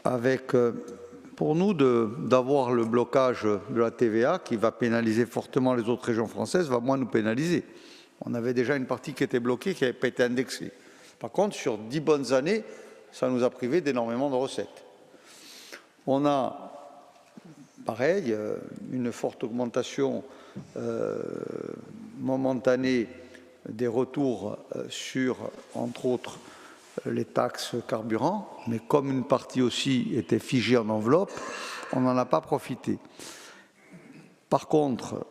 avec, pour nous, d'avoir le blocage de la TVA qui va pénaliser fortement les autres régions françaises, va moins nous pénaliser. On avait déjà une partie qui était bloquée, qui n'avait pas été indexée. Par contre, sur 10 bonnes années, ça nous a privé d'énormément de recettes. On a, pareil, une forte augmentation momentanée des retours sur, entre autres, les taxes carburant, mais comme une partie aussi était figée en enveloppe, on n'en a pas profité. Par contre,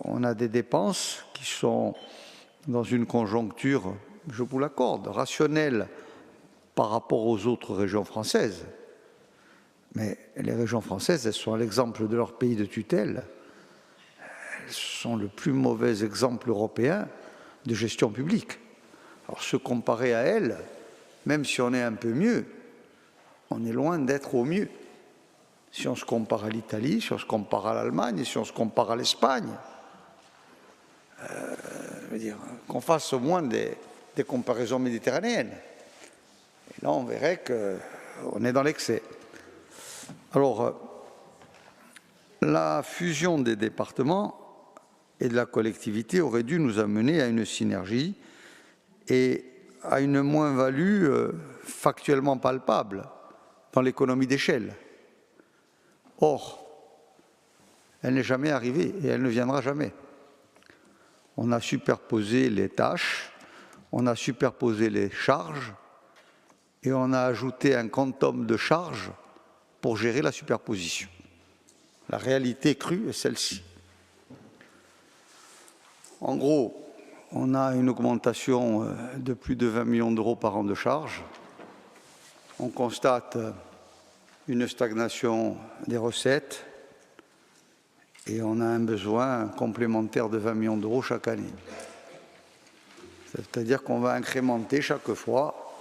on a des dépenses qui sont dans une conjoncture, je vous l'accorde, rationnelle par rapport aux autres régions françaises. Mais les régions françaises, elles sont l'exemple de leur pays de tutelle. Elles sont le plus mauvais exemple européen de gestion publique. Alors, se comparer à elles, même si on est un peu mieux, on est loin d'être au mieux. Si on se compare à l'Italie, si on se compare à l'Allemagne, si on se compare à l'Espagne, je veux dire, qu'on fasse au moins des comparaisons méditerranéennes. Et là, on verrait qu'on est dans l'excès. Alors, la fusion des départements et de la collectivité aurait dû nous amener à une synergie et à une moins-value factuellement palpable dans l'économie d'échelle. Or, elle n'est jamais arrivée et elle ne viendra jamais. On a superposé les tâches, on a superposé les charges et on a ajouté un quantum de charges pour gérer la superposition. La réalité crue est celle-ci. En gros, on a une augmentation de plus de 20 millions d'euros par an de charges. On constate une stagnation des recettes et on a un besoin complémentaire de 20 millions d'euros chaque année. C'est-à-dire qu'on va incrémenter chaque fois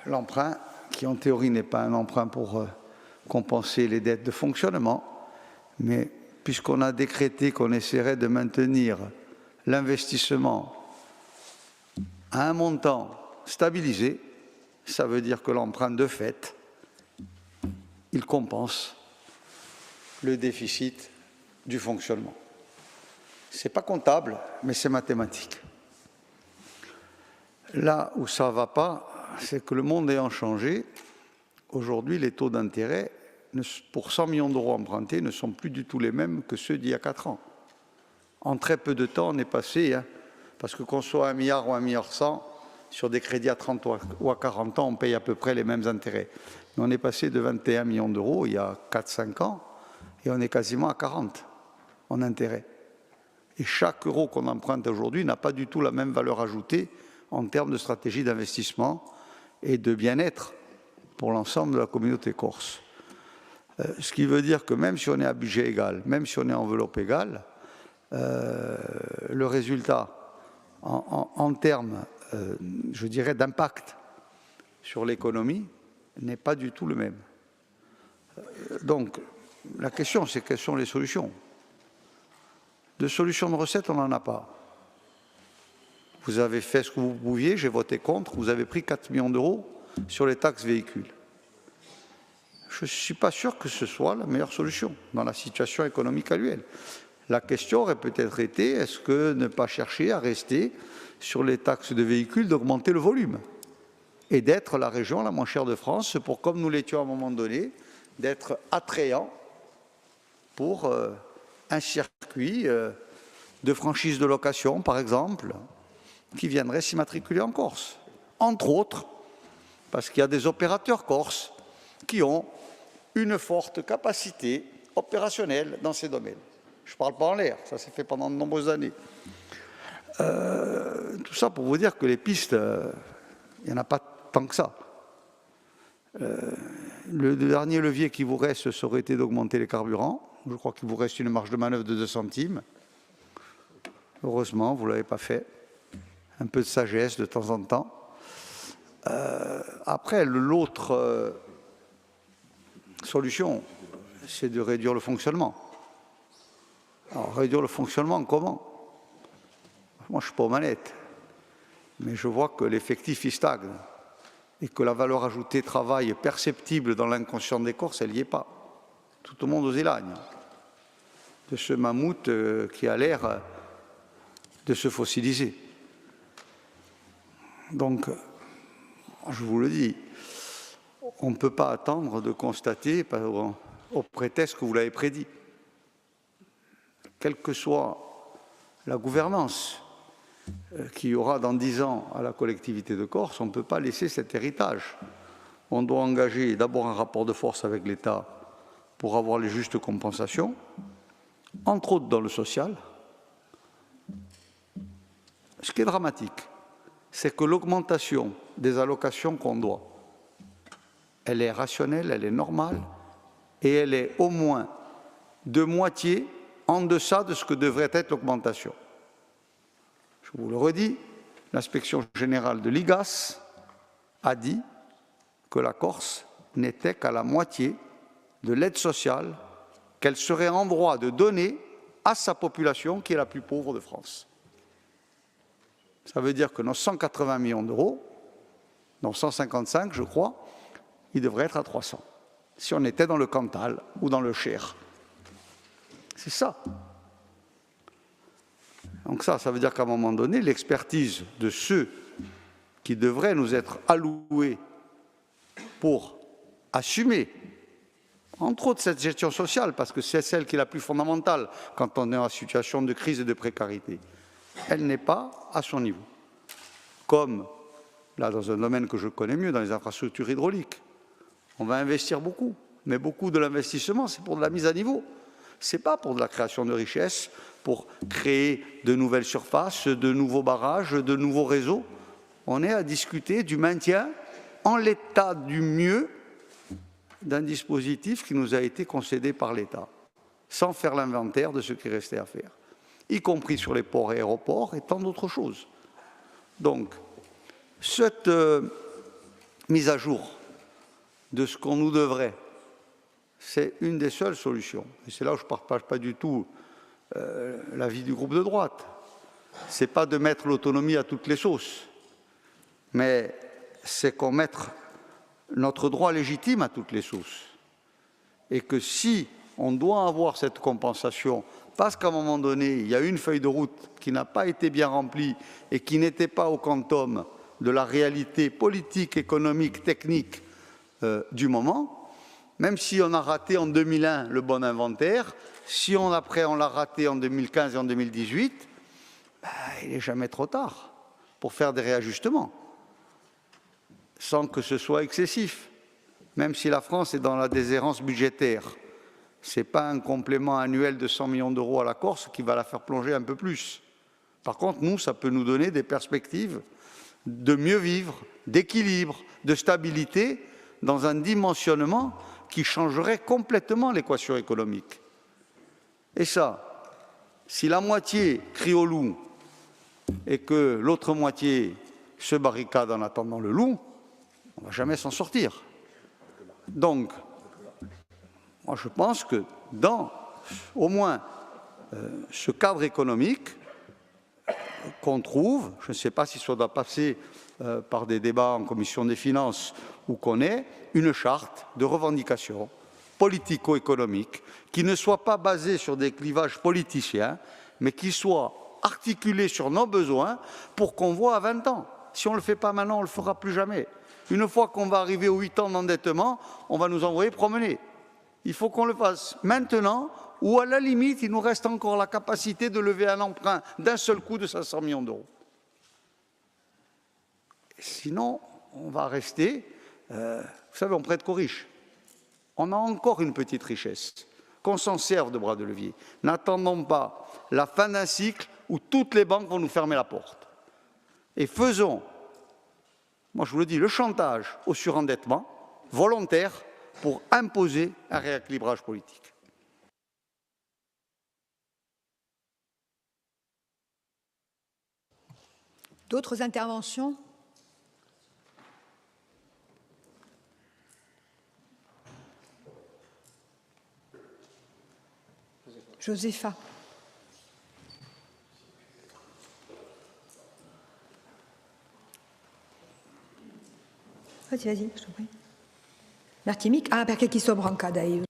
l'emprunt, qui en théorie n'est pas un emprunt pour compenser les dettes de fonctionnement, mais puisqu'on a décrété qu'on essaierait de maintenir l'investissement à un montant stabilisé, ça veut dire que l'emprunt de fait, il compense le déficit du fonctionnement. Ce n'est pas comptable, mais c'est mathématique. Là où ça ne va pas, c'est que le monde ayant changé, aujourd'hui les taux d'intérêt pour 100 millions d'euros empruntés ne sont plus du tout les mêmes que ceux d'il y a 4 ans. En très peu de temps, on est passé, parce que qu'on soit 1 milliard ou 1,1 milliard, sur des crédits à 30 ou à 40 ans, on paye à peu près les mêmes intérêts. Mais on est passé de 21 millions d'euros il y a 4-5 ans, et on est quasiment à 40 en intérêt. Et chaque euro qu'on emprunte aujourd'hui n'a pas du tout la même valeur ajoutée en termes de stratégie d'investissement et de bien-être pour l'ensemble de la communauté corse. Ce qui veut dire que même si on est à budget égal, même si on est à enveloppe égale, le résultat en termes, je dirais, d'impact sur l'économie n'est pas du tout le même. Donc, la question, c'est quelles sont les solutions. De solution de recette, on n'en a pas. Vous avez fait ce que vous pouviez, j'ai voté contre, vous avez pris 4 millions d'euros sur les taxes véhicules. Je ne suis pas sûr que ce soit la meilleure solution dans la situation économique actuelle. La question aurait peut-être été, est-ce que ne pas chercher à rester sur les taxes de véhicules, d'augmenter le volume et d'être la région la moins chère de France pour, comme nous l'étions à un moment donné, d'être attrayant pour un circuit de franchise de location, par exemple, qui viendrait s'immatriculer en Corse. Entre autres, parce qu'il y a des opérateurs corses qui ont une forte capacité opérationnelle dans ces domaines. Je ne parle pas en l'air, ça s'est fait pendant de nombreuses années. Tout ça pour vous dire que les pistes, il n'y en a pas tant que ça. Le dernier levier qui vous reste, ça aurait été d'augmenter les carburants. Je crois qu'il vous reste une marge de manœuvre de 2 centimes. Heureusement, vous ne l'avez pas fait. Un peu de sagesse de temps en temps. Après, l'autre solution, c'est de réduire le fonctionnement. Alors, réduire le fonctionnement, comment? Moi, je ne suis pas aux manettes, mais je vois que l'effectif, il stagne et que la valeur ajoutée travail perceptible dans l'inconscient des Corses, elle n'y est pas. Tout le monde aux éloigne de ce mammouth qui a l'air de se fossiliser. Donc, je vous le dis, on ne peut pas attendre de constater, au prétexte que vous l'avez prédit, quelle que soit la gouvernance qu'il y aura dans 10 ans à la collectivité de Corse, on ne peut pas laisser cet héritage. On doit engager d'abord un rapport de force avec l'État pour avoir les justes compensations, entre autres dans le social. Ce qui est dramatique, c'est que l'augmentation des allocations qu'on doit, elle est rationnelle, elle est normale, et elle est au moins de moitié en deçà de ce que devrait être l'augmentation. Je vous le redis, l'inspection générale de l'IGAS a dit que la Corse n'était qu'à la moitié de l'aide sociale qu'elle serait en droit de donner à sa population qui est la plus pauvre de France. Ça veut dire que nos 180 millions d'euros, dont 155 je crois, ils devraient être à 300, si on était dans le Cantal ou dans le Cher. C'est ça. Donc ça veut dire qu'à un moment donné, l'expertise de ceux qui devraient nous être alloués pour assumer, entre autres, cette gestion sociale, parce que c'est celle qui est la plus fondamentale quand on est en situation de crise et de précarité, elle n'est pas à son niveau. Comme, là, dans un domaine que je connais mieux, dans les infrastructures hydrauliques, on va investir beaucoup, mais beaucoup de l'investissement, c'est pour de la mise à niveau. Ce n'est pas pour de la création de richesses, pour créer de nouvelles surfaces, de nouveaux barrages, de nouveaux réseaux. On est à discuter du maintien en l'état du mieux d'un dispositif qui nous a été concédé par l'État, sans faire l'inventaire de ce qui restait à faire, y compris sur les ports et aéroports et tant d'autres choses. Donc, cette mise à jour de ce qu'on nous devrait, c'est une des seules solutions. Et c'est là où je ne partage pas du tout l'avis du groupe de droite. Ce n'est pas de mettre l'autonomie à toutes les sauces, mais c'est qu'on mette notre droit légitime à toutes les sauces. Et que si on doit avoir cette compensation, parce qu'à un moment donné, il y a une feuille de route qui n'a pas été bien remplie et qui n'était pas au quantum de la réalité politique, économique, technique du moment, même si on a raté en 2001 le bon inventaire, si après on l'a raté en 2015 et en 2018, il n'est jamais trop tard pour faire des réajustements, sans que ce soit excessif. Même si la France est dans la déshérence budgétaire, ce n'est pas un complément annuel de 100 millions d'euros à la Corse qui va la faire plonger un peu plus. Par contre, nous, ça peut nous donner des perspectives de mieux vivre, d'équilibre, de stabilité, dans un dimensionnement qui changerait complètement l'équation économique. Et ça, si la moitié crie au loup et que l'autre moitié se barricade en attendant le loup, on ne va jamais s'en sortir. Donc, moi je pense que dans au moins ce cadre économique qu'on trouve, je ne sais pas si ça doit passer par des débats en commission des finances ou qu'on ait une charte de revendications politico-économiques qui ne soit pas basée sur des clivages politiciens, mais qui soit articulée sur nos besoins pour qu'on voit à 20 ans. Si on ne le fait pas maintenant, on ne le fera plus jamais. Une fois qu'on va arriver aux 8 ans d'endettement, on va nous envoyer promener. Il faut qu'on le fasse maintenant, ou à la limite, il nous reste encore la capacité de lever un emprunt d'un seul coup de 500 millions d'euros. Sinon, on va rester, vous savez, on prête qu'aux riches. On a encore une petite richesse, qu'on s'en serve de bras de levier. N'attendons pas la fin d'un cycle où toutes les banques vont nous fermer la porte. Et faisons, moi je vous le dis, le chantage au surendettement volontaire pour imposer un rééquilibrage politique. D'autres interventions? Josépha. Vas-y, vas-y, je t'en prie. Martimic, perché chi sto brancada io.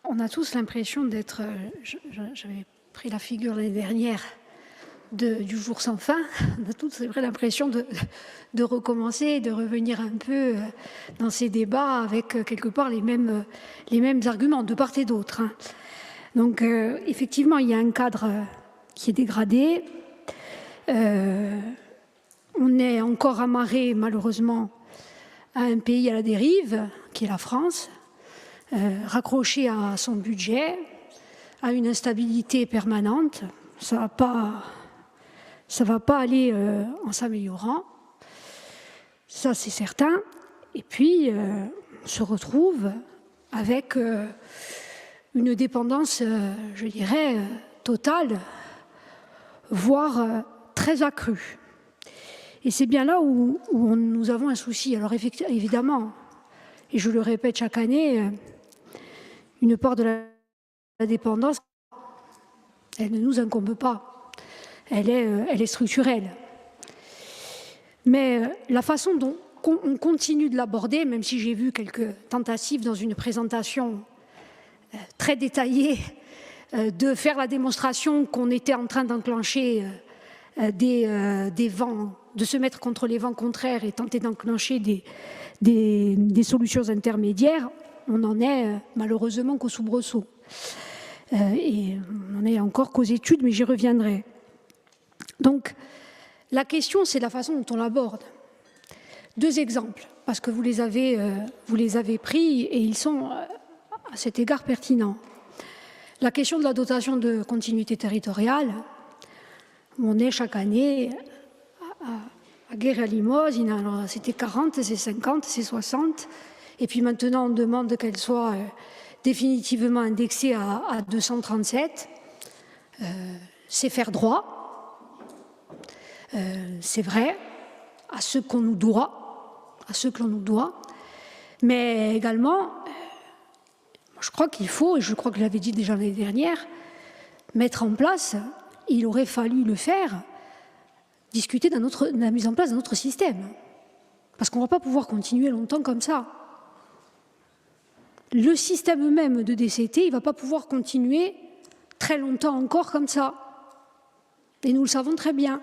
On a tous l'impression d'être, j'avais pris la figure l'année dernière du jour sans fin, on a tous l'impression de recommencer, de revenir un peu dans ces débats avec quelque part les mêmes arguments de part et d'autre. Hein. Donc effectivement, il y a un cadre qui est dégradé. On est encore amarré malheureusement à un pays à la dérive, qui est la France, raccroché à son budget, à une instabilité permanente. Ça va pas aller en s'améliorant, ça c'est certain. Et puis, on se retrouve avec une dépendance, je dirais, totale, voire très accrue. Et c'est bien là où nous avons un souci. Alors évidemment, et je le répète chaque année, une part de la dépendance, elle ne nous incombe pas. Elle est structurelle. Mais la façon dont on continue de l'aborder, même si j'ai vu quelques tentatives dans une présentation très détaillée de faire la démonstration qu'on était en train d'enclencher des vents, de se mettre contre les vents contraires et tenter d'enclencher des solutions intermédiaires, on n'en est malheureusement qu'au soubresaut. Et on n'en est encore qu'aux études, mais j'y reviendrai. Donc, la question, c'est la façon dont on l'aborde. Deux exemples, parce que vous les avez pris et ils sont à cet égard pertinents. La question de la dotation de continuité territoriale, où on est chaque année à guerre et à Limoges, alors c'était 40, c'est 50, c'est 60, et puis maintenant on demande qu'elle soit définitivement indexée à 237. C'est faire droit. C'est vrai, à ce qu'on nous doit, mais également, je crois qu'il faut, et je crois que je l'avais dit déjà l'année dernière, mettre en place, il aurait fallu le faire, discuter de la mise en place d'un autre système. Parce qu'on ne va pas pouvoir continuer longtemps comme ça. Le système même de DCT, il ne va pas pouvoir continuer très longtemps encore comme ça. Et nous le savons très bien.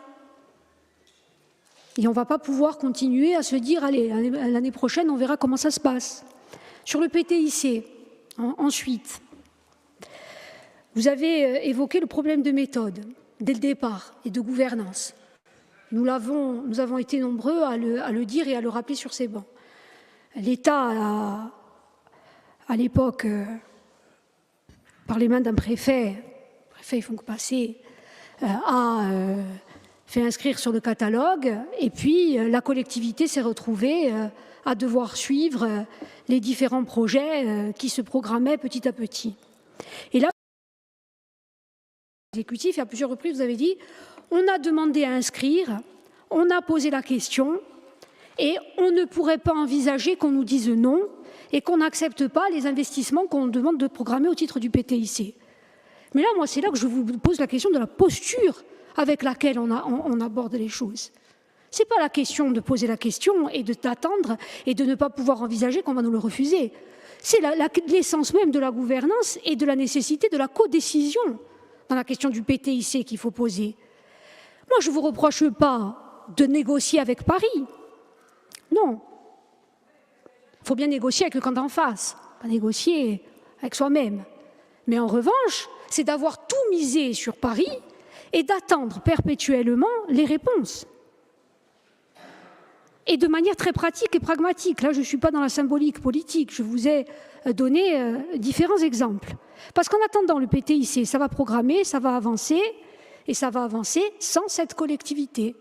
Et on ne va pas pouvoir continuer à se dire, allez, l'année prochaine, on verra comment ça se passe. Sur le PTIC, ensuite, vous avez évoqué le problème de méthode, dès le départ, et de gouvernance. Nous avons été nombreux à le dire et à le rappeler sur ces bancs. L'État, à l'époque, par les mains d'un préfet, il faut que passer, a fait inscrire sur le catalogue, et puis la collectivité s'est retrouvée à devoir suivre les différents projets qui se programmaient petit à petit. Et là, l'exécutif, à plusieurs reprises, vous avez dit, on a demandé à inscrire, on a posé la question, Et on ne pourrait pas envisager qu'on nous dise non et qu'on n'accepte pas les investissements qu'on demande de programmer au titre du PTIC. Mais là, moi, c'est là que je vous pose la question de la posture avec laquelle on aborde les choses. Ce n'est pas la question de poser la question et d'attendre et de ne pas pouvoir envisager qu'on va nous le refuser. C'est l'essence même de la gouvernance et de la nécessité de la codécision dans la question du PTIC qu'il faut poser. Moi, je ne vous reproche pas de négocier avec Paris. Non. Il faut bien négocier avec le camp d'en face, pas négocier avec soi-même. Mais en revanche, c'est d'avoir tout misé sur Paris et d'attendre perpétuellement les réponses. Et de manière très pratique et pragmatique. Là, je ne suis pas dans la symbolique politique. Je vous ai donné différents exemples. Parce qu'en attendant, le PTIC, ça va programmer, ça va avancer, et ça va avancer sans cette collectivité,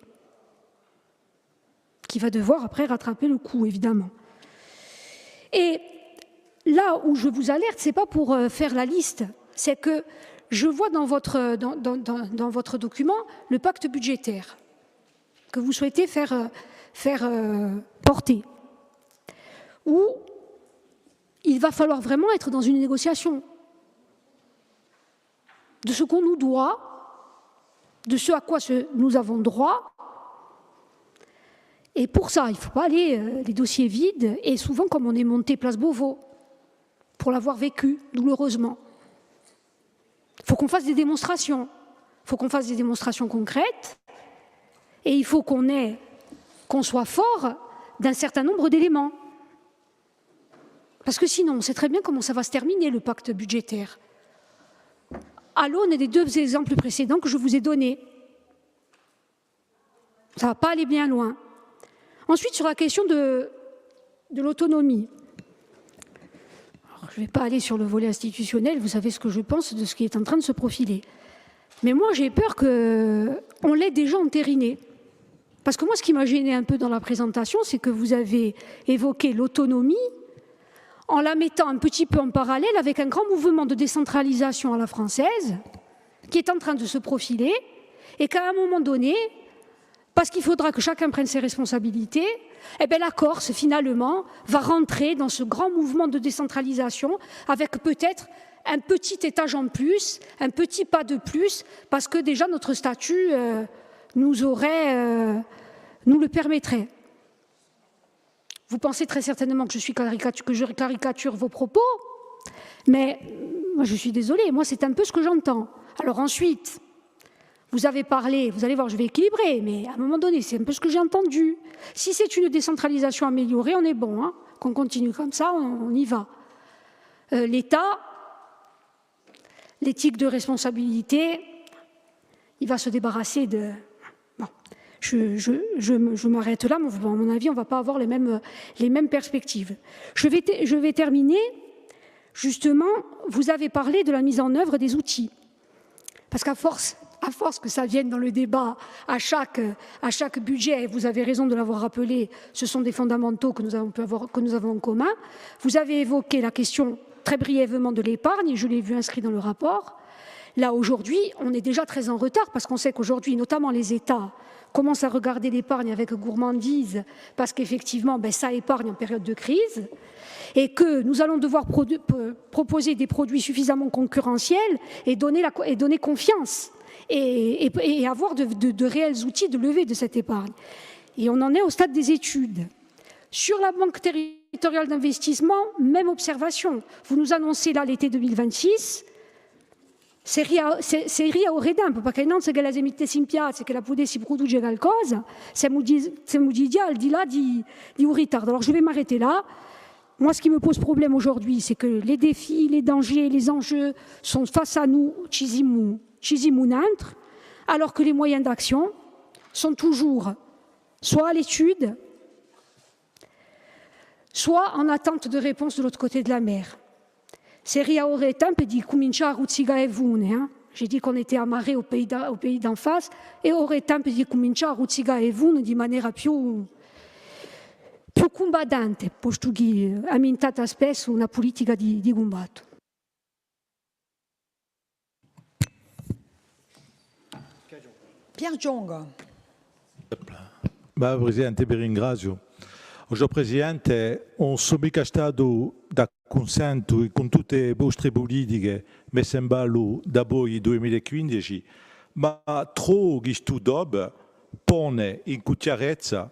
qui va devoir après rattraper le coup, évidemment. Et là où je vous alerte, ce n'est pas pour faire la liste, c'est que je vois dans votre document le pacte budgétaire que vous souhaitez faire porter, où il va falloir vraiment être dans une négociation de ce qu'on nous doit, de ce à quoi nous avons droit. Et pour ça, il ne faut pas aller les dossiers vides, et souvent comme on est monté place Beauvau, pour l'avoir vécu douloureusement. Il faut qu'on fasse des démonstrations. Il faut qu'on fasse des démonstrations concrètes, et il faut qu'on soit fort d'un certain nombre d'éléments. Parce que sinon, on sait très bien comment ça va se terminer, le pacte budgétaire. À l'aune des deux exemples précédents que je vous ai donnés. Ça ne va pas aller bien loin. Ensuite, sur la question de l'autonomie. Je ne vais pas aller sur le volet institutionnel, vous savez ce que je pense de ce qui est en train de se profiler. Mais moi, j'ai peur qu'on l'ait déjà entériné. Parce que moi, ce qui m'a gêné un peu dans la présentation, c'est que vous avez évoqué l'autonomie en la mettant un petit peu en parallèle avec un grand mouvement de décentralisation à la française qui est en train de se profiler et qu'à un moment donné, parce qu'il faudra que chacun prenne ses responsabilités, eh bien la Corse, finalement, va rentrer dans ce grand mouvement de décentralisation avec peut-être un petit étage en plus, un petit pas de plus, parce que déjà notre statut nous le permettrait. Vous pensez très certainement que je caricature vos propos, mais moi je suis désolée, moi c'est un peu ce que j'entends. Alors ensuite, vous avez parlé, vous allez voir, je vais équilibrer, mais à un moment donné, c'est un peu ce que j'ai entendu. Si c'est une décentralisation améliorée, on est bon, hein, qu'on continue comme ça, on y va. L'État, l'éthique de responsabilité, il va se débarrasser de... Bon, je m'arrête là, mais à mon avis, on ne va pas avoir les mêmes perspectives. Je vais terminer, justement, vous avez parlé de la mise en œuvre des outils. Parce qu'à force que ça vienne dans le débat à chaque budget, et vous avez raison de l'avoir rappelé, ce sont des fondamentaux que nous avons en commun. Vous avez évoqué la question très brièvement de l'épargne, et je l'ai vu inscrit dans le rapport. Là, aujourd'hui, on est déjà très en retard, parce qu'on sait qu'aujourd'hui, notamment les États, commencent à regarder l'épargne avec gourmandise, parce qu'effectivement, ça épargne en période de crise, et que nous allons devoir proposer des produits suffisamment concurrentiels et donner confiance, et avoir de réels outils de levée de cette épargne. Et on en est au stade des études. Sur la Banque territoriale d'investissement, même observation. Vous nous annoncez là l'été 2026, c'est Ria perché non se che la mette in piazza che la potessi produrre qualcosa, siamo di al di là di un retard. Alors je vais m'arrêter là. Moi, ce qui me pose problème aujourd'hui, c'est que les défis, les dangers, les enjeux sont face à nous, alors que les moyens d'action sont toujours soit à l'étude, soit en attente de réponse de l'autre côté de la mer. Seria ora tempo di cominciare a ruzzicare vune. J'ai dit qu'on était amarré au pays d'en face, et ora tempo di cominciare a ruzzicare vune di maniera più combattante, posto che ha amintata spesso una politica di combatto. Pierre Giong. Presidente, vi ringrazio. Oggi Presidente, non sono mica stato d'accordo con tutte le vostre politiche messe in ballo da voi 2015, ma trovo che questo DOB pone in chiarezza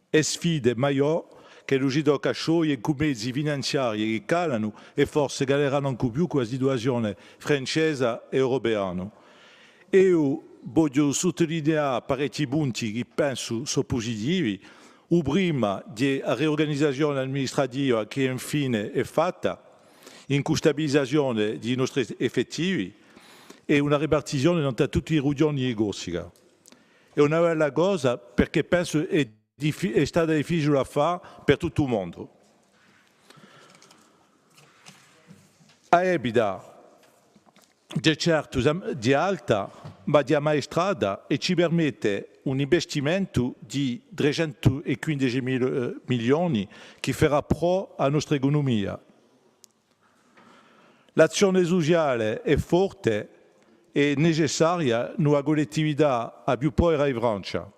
e sfide maggiori che l'uscita da cascioi e con mezzi finanziari che calano e forse galeranno ancora più con la situazione francese e europea. Io voglio sottolineare parecchi punti che penso sono positivi. O prima della riorganizzazione amministrativa che infine è fatta, in stabilizzazione dei nostri effettivi e una ripartizione tra tutti i regioni di Corsica. È una bella cosa perché penso è stata difficile da fare per tutto il mondo. A ebida di certo di alta, ma di maestrata e ci permette un investimento di 315 milioni che farà pro alla nostra economia. L'azione sociale è forte e necessaria in una collettività a più povera e Francia.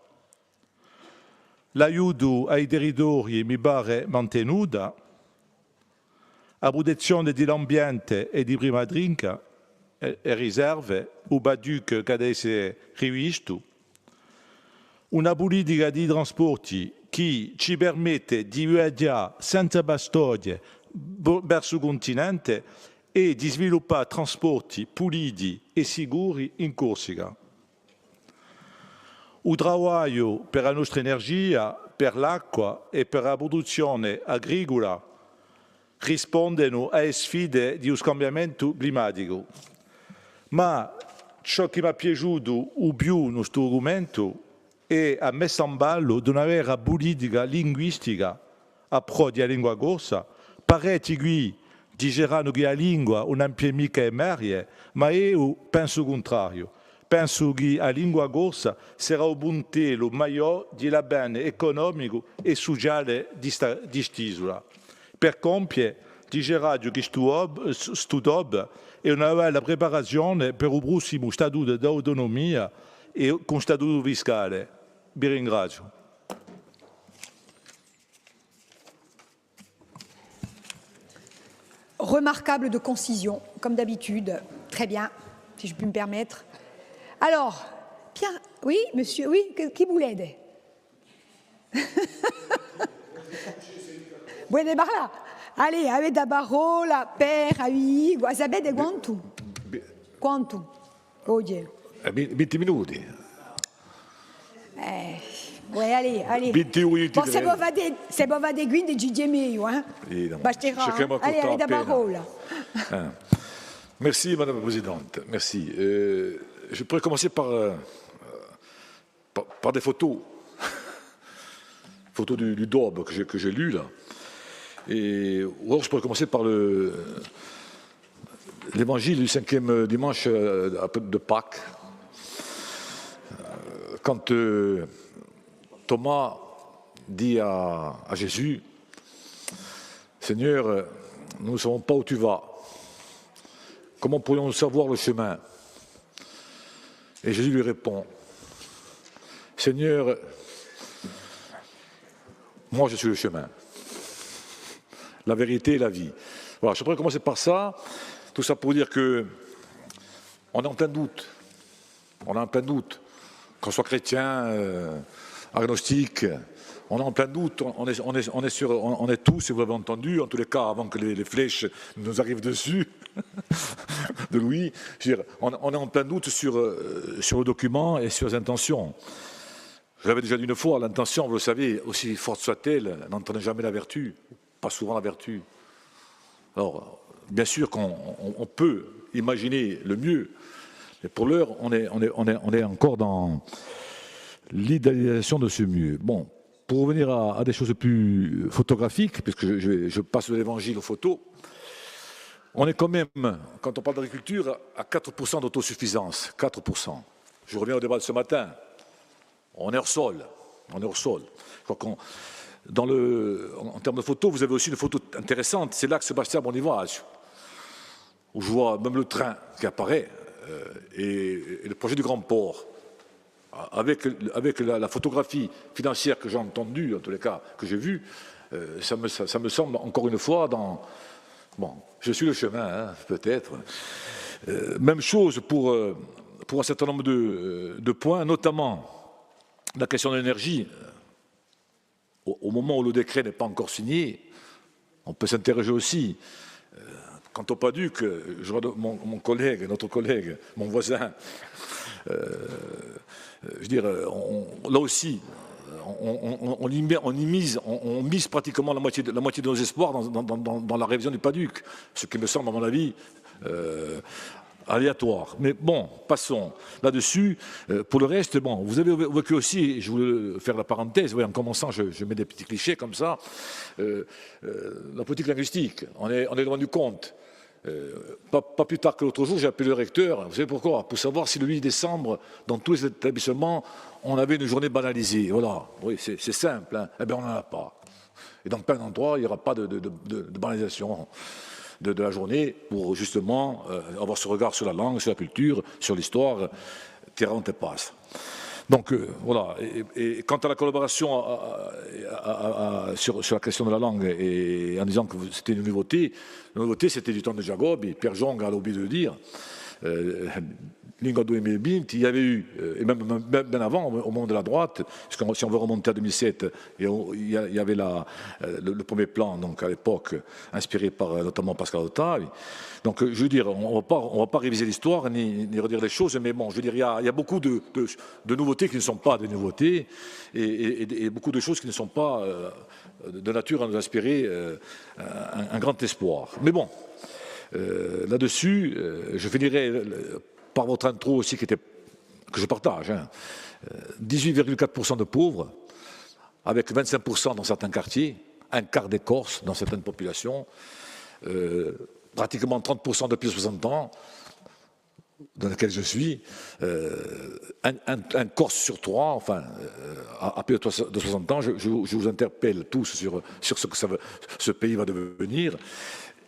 L'aiuto ai territori mi pare mantenuta, la protezione dell'ambiente e di prima trinca e riserve, o baduc che deve essere rivisto, una politica di trasporti che ci permette di viaggiare senza bastogne verso il continente e di sviluppare trasporti puliti e sicuri in Corsica. Il lavoro per la nostra energia, per l'acqua e per la produzione agricola rispondono alle sfide di cambiamento climatico. Ma ciò che mi è piaciuto di più in questo documento è la messa in ballo di una vera politica linguistica a pro della lingua corsa. Parecchi qui diranno che la lingua non è mica emerge, ma io penso il contrario. Penso che la lingua corsa sarà un puntello maggiore del bene economico e sociale di quest'isola. Per compiere, dicerà che questo DOB è una bella preparazione per il prossimo statuto di autonomia e con statuto fiscale. Vi ringrazio. Remarquable de concision, comme d'habitude. Très bien, si je puis me permettre. Alors, Pierre, oui, monsieur, oui, qui vous l'aide? Vous êtes par là. Allez, avete da parola per ai sapete quanto? Quanto? Oye. 20 minuti. Ouais, allez. 21 minuti. Bon, se può fare 15 di meglio, hein? Basterà. Allez, avete da parola. Merci, Madame la Présidente. Merci. Je pourrais commencer par des photos. Photos du DOB que j'ai lu, là. Ou alors je pourrais commencer par l'évangile du 5e dimanche de Pâques. Quand Thomas dit à Jésus, Seigneur, nous ne savons pas où tu vas. Comment pourrions-nous savoir le chemin? Et Jésus lui répond, Seigneur, moi je suis le chemin, la vérité et la vie. Voilà, je pourrais commencer par ça. Tout ça pour dire que on est en plein doute. On est en plein doute. Qu'on soit chrétien, agnostique, on est en plein doute. On est tous, et vous l'avez entendu, en tous les cas, avant que les flèches nous arrivent dessus, de Louis, je veux dire, on est en plein doute sur le document et sur les intentions. Je l'avais déjà dit une fois, l'intention, vous le savez, aussi forte soit-elle, n'entraîne jamais la vertu, pas souvent la vertu. Alors, bien sûr qu'on peut imaginer le mieux, mais pour l'heure, on est encore dans l'idéalisation de ce mieux. Bon, pour revenir à des choses plus photographiques, puisque je passe de l'évangile aux photos, on est quand même, quand on parle d'agriculture, à 4% d'autosuffisance. 4%. Je reviens au débat de ce matin. On est hors sol. On est hors sol. Je crois en termes de photos, vous avez aussi une photo intéressante. C'est l'axe Bastia-Bonivage, où je vois même le train qui apparaît et le projet du Grand Port. avec la photographie financière que j'ai entendue, en tous les cas que j'ai vue, ça me semble encore une fois dans... Bon, je suis le chemin, hein, peut-être. Même chose pour un certain nombre de points, notamment la question de l'énergie. Au moment où le décret n'est pas encore signé, on peut s'interroger aussi. Quant au PADUC, mon collègue, notre collègue, mon voisin, je veux dire, là aussi, on mise pratiquement la moitié de nos espoirs dans la révision du PADUC, ce qui me semble, à mon avis, aléatoire. Mais bon, passons là-dessus. Pour le reste, bon, vous avez évoqué aussi, je voulais faire la parenthèse, oui, en commençant, je mets des petits clichés comme ça, la politique linguistique, on est loin du compte. Pas plus tard que l'autre jour, j'ai appelé le recteur, vous savez pourquoi? Pour savoir si le 8 décembre, dans tous les établissements, on avait une journée banalisée. Voilà, oui, c'est simple, hein. Eh bien, on n'en a pas. Et dans plein d'endroits, il n'y aura pas de banalisation de la journée pour justement avoir ce regard sur la langue, sur la culture, sur l'histoire, terrain te passe. Donc voilà, et quant à la collaboration sur la question de la langue, et en disant que c'était une nouveauté c'était du temps de Jacob, et Pierre Jong a oublié de le dire, Lingua 2020, il y avait eu, et même bien avant, au moment de la droite, parce que si on veut remonter à 2007, il y avait le premier plan, donc à l'époque, inspiré par notamment Pascal Ottavio. Donc je veux dire, on ne va pas réviser l'histoire ni redire les choses, mais bon, je veux dire, il y a beaucoup de nouveautés qui ne sont pas des nouveautés, et beaucoup de choses qui ne sont pas de nature à nous inspirer un grand espoir. Mais bon, là-dessus, je finirai par votre intro aussi que je partage. Hein. 18,4% de pauvres, avec 25% dans certains quartiers, un quart des Corses dans certaines populations, pratiquement 30% de plus de 60 ans, dans lequel je suis, un Corse sur 3, enfin, à plus de 60 ans, je vous interpelle tous sur ce que ce pays va devenir.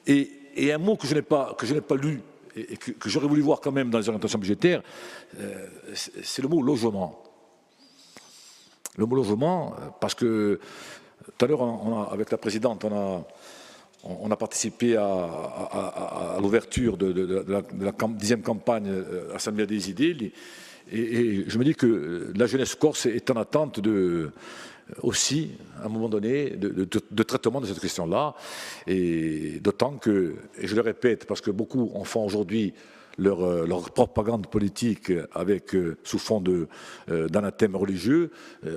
Et un mot que je n'ai pas lu, et que j'aurais voulu voir quand même dans les orientations budgétaires, c'est le mot logement. Le mot logement, parce que tout à l'heure, avec la présidente, on a participé à l'ouverture de la 10e campagne Assemblée des idées, et je me dis que la jeunesse corse est en attente aussi, à un moment donné, de traitement de cette question-là, et d'autant que, et je le répète, parce que beaucoup en font aujourd'hui leur propagande politique avec, sous fond d'anathème religieux,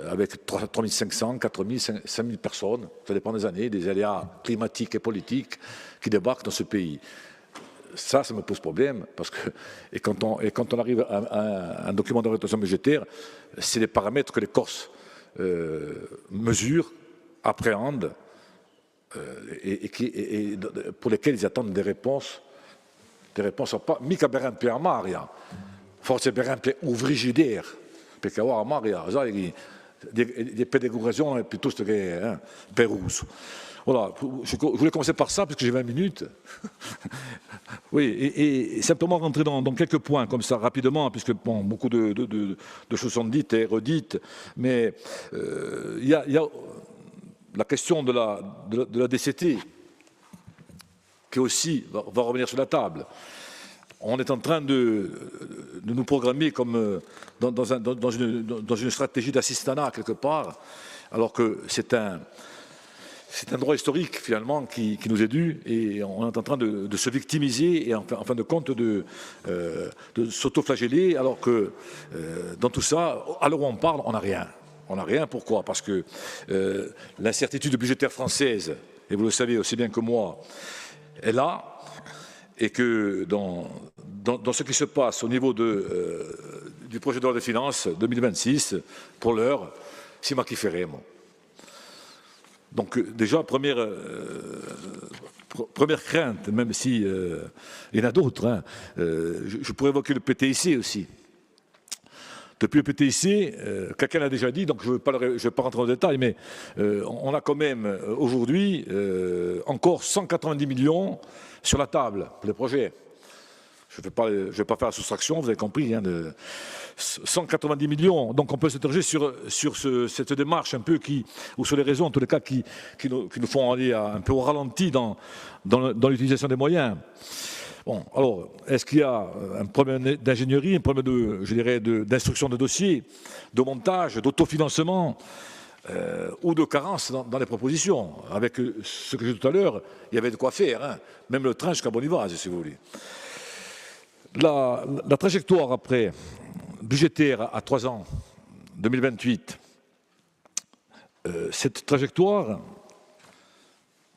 avec 3500, 4000, 5000 personnes, ça dépend des années, des aléas climatiques et politiques qui débarquent dans ce pays. Ça me pose problème, parce que, et quand on arrive à un document d'orientation budgétaire, c'est les paramètres que les Corses mesurent, appréhendent, et pour lesquels ils attendent des réponses pas mica berempe a Maria, forse berempe ouvrigidaire, perché a Maria, sai, des pédagogies piuttosto che Pérouse. Voilà, je voulais commencer par ça, parce que j'ai 20 minutes. Oui, et simplement rentrer dans quelques points, comme ça, rapidement, puisque bon, beaucoup de choses sont dites et redites, mais il y a la question de la DCT, qui aussi va revenir sur la table. On est en train de nous programmer comme dans une stratégie d'assistanat quelque part, alors que c'est un droit historique finalement qui nous est dû, et on est en train de se victimiser et en fin de compte de s'autoflageller, alors que dans tout ça, à l'heure où on parle, on n'a rien. On n'a rien, pourquoi? Parce que l'incertitude budgétaire française, et vous le savez aussi bien que moi, est là, et que dans ce qui se passe au niveau du projet de loi de finances 2026, pour l'heure, c'est moi qui ferai, moi. Donc déjà, première crainte, même si il y en a d'autres, hein, je pourrais évoquer le PTIC aussi. Depuis le PTIC, quelqu'un l'a déjà dit, donc je ne vais pas rentrer dans le détail, mais on a quand même aujourd'hui encore 190 millions sur la table pour les projets. je ne vais pas faire la soustraction, vous avez compris, hein, de 190 millions. Donc on peut s'interroger sur cette démarche un peu ou sur les raisons, en tous les cas, qui nous font aller un peu au ralenti dans l'utilisation des moyens. Bon, alors, est-ce qu'il y a un problème d'ingénierie, un problème d'instruction de dossier, de montage, d'autofinancement ou de carence dans les propositions? Avec ce que j'ai dit tout à l'heure, il y avait de quoi faire, hein, même le train jusqu'à Bonivaz, si vous voulez. La trajectoire après, budgétaire à 3 ans, 2028, cette trajectoire,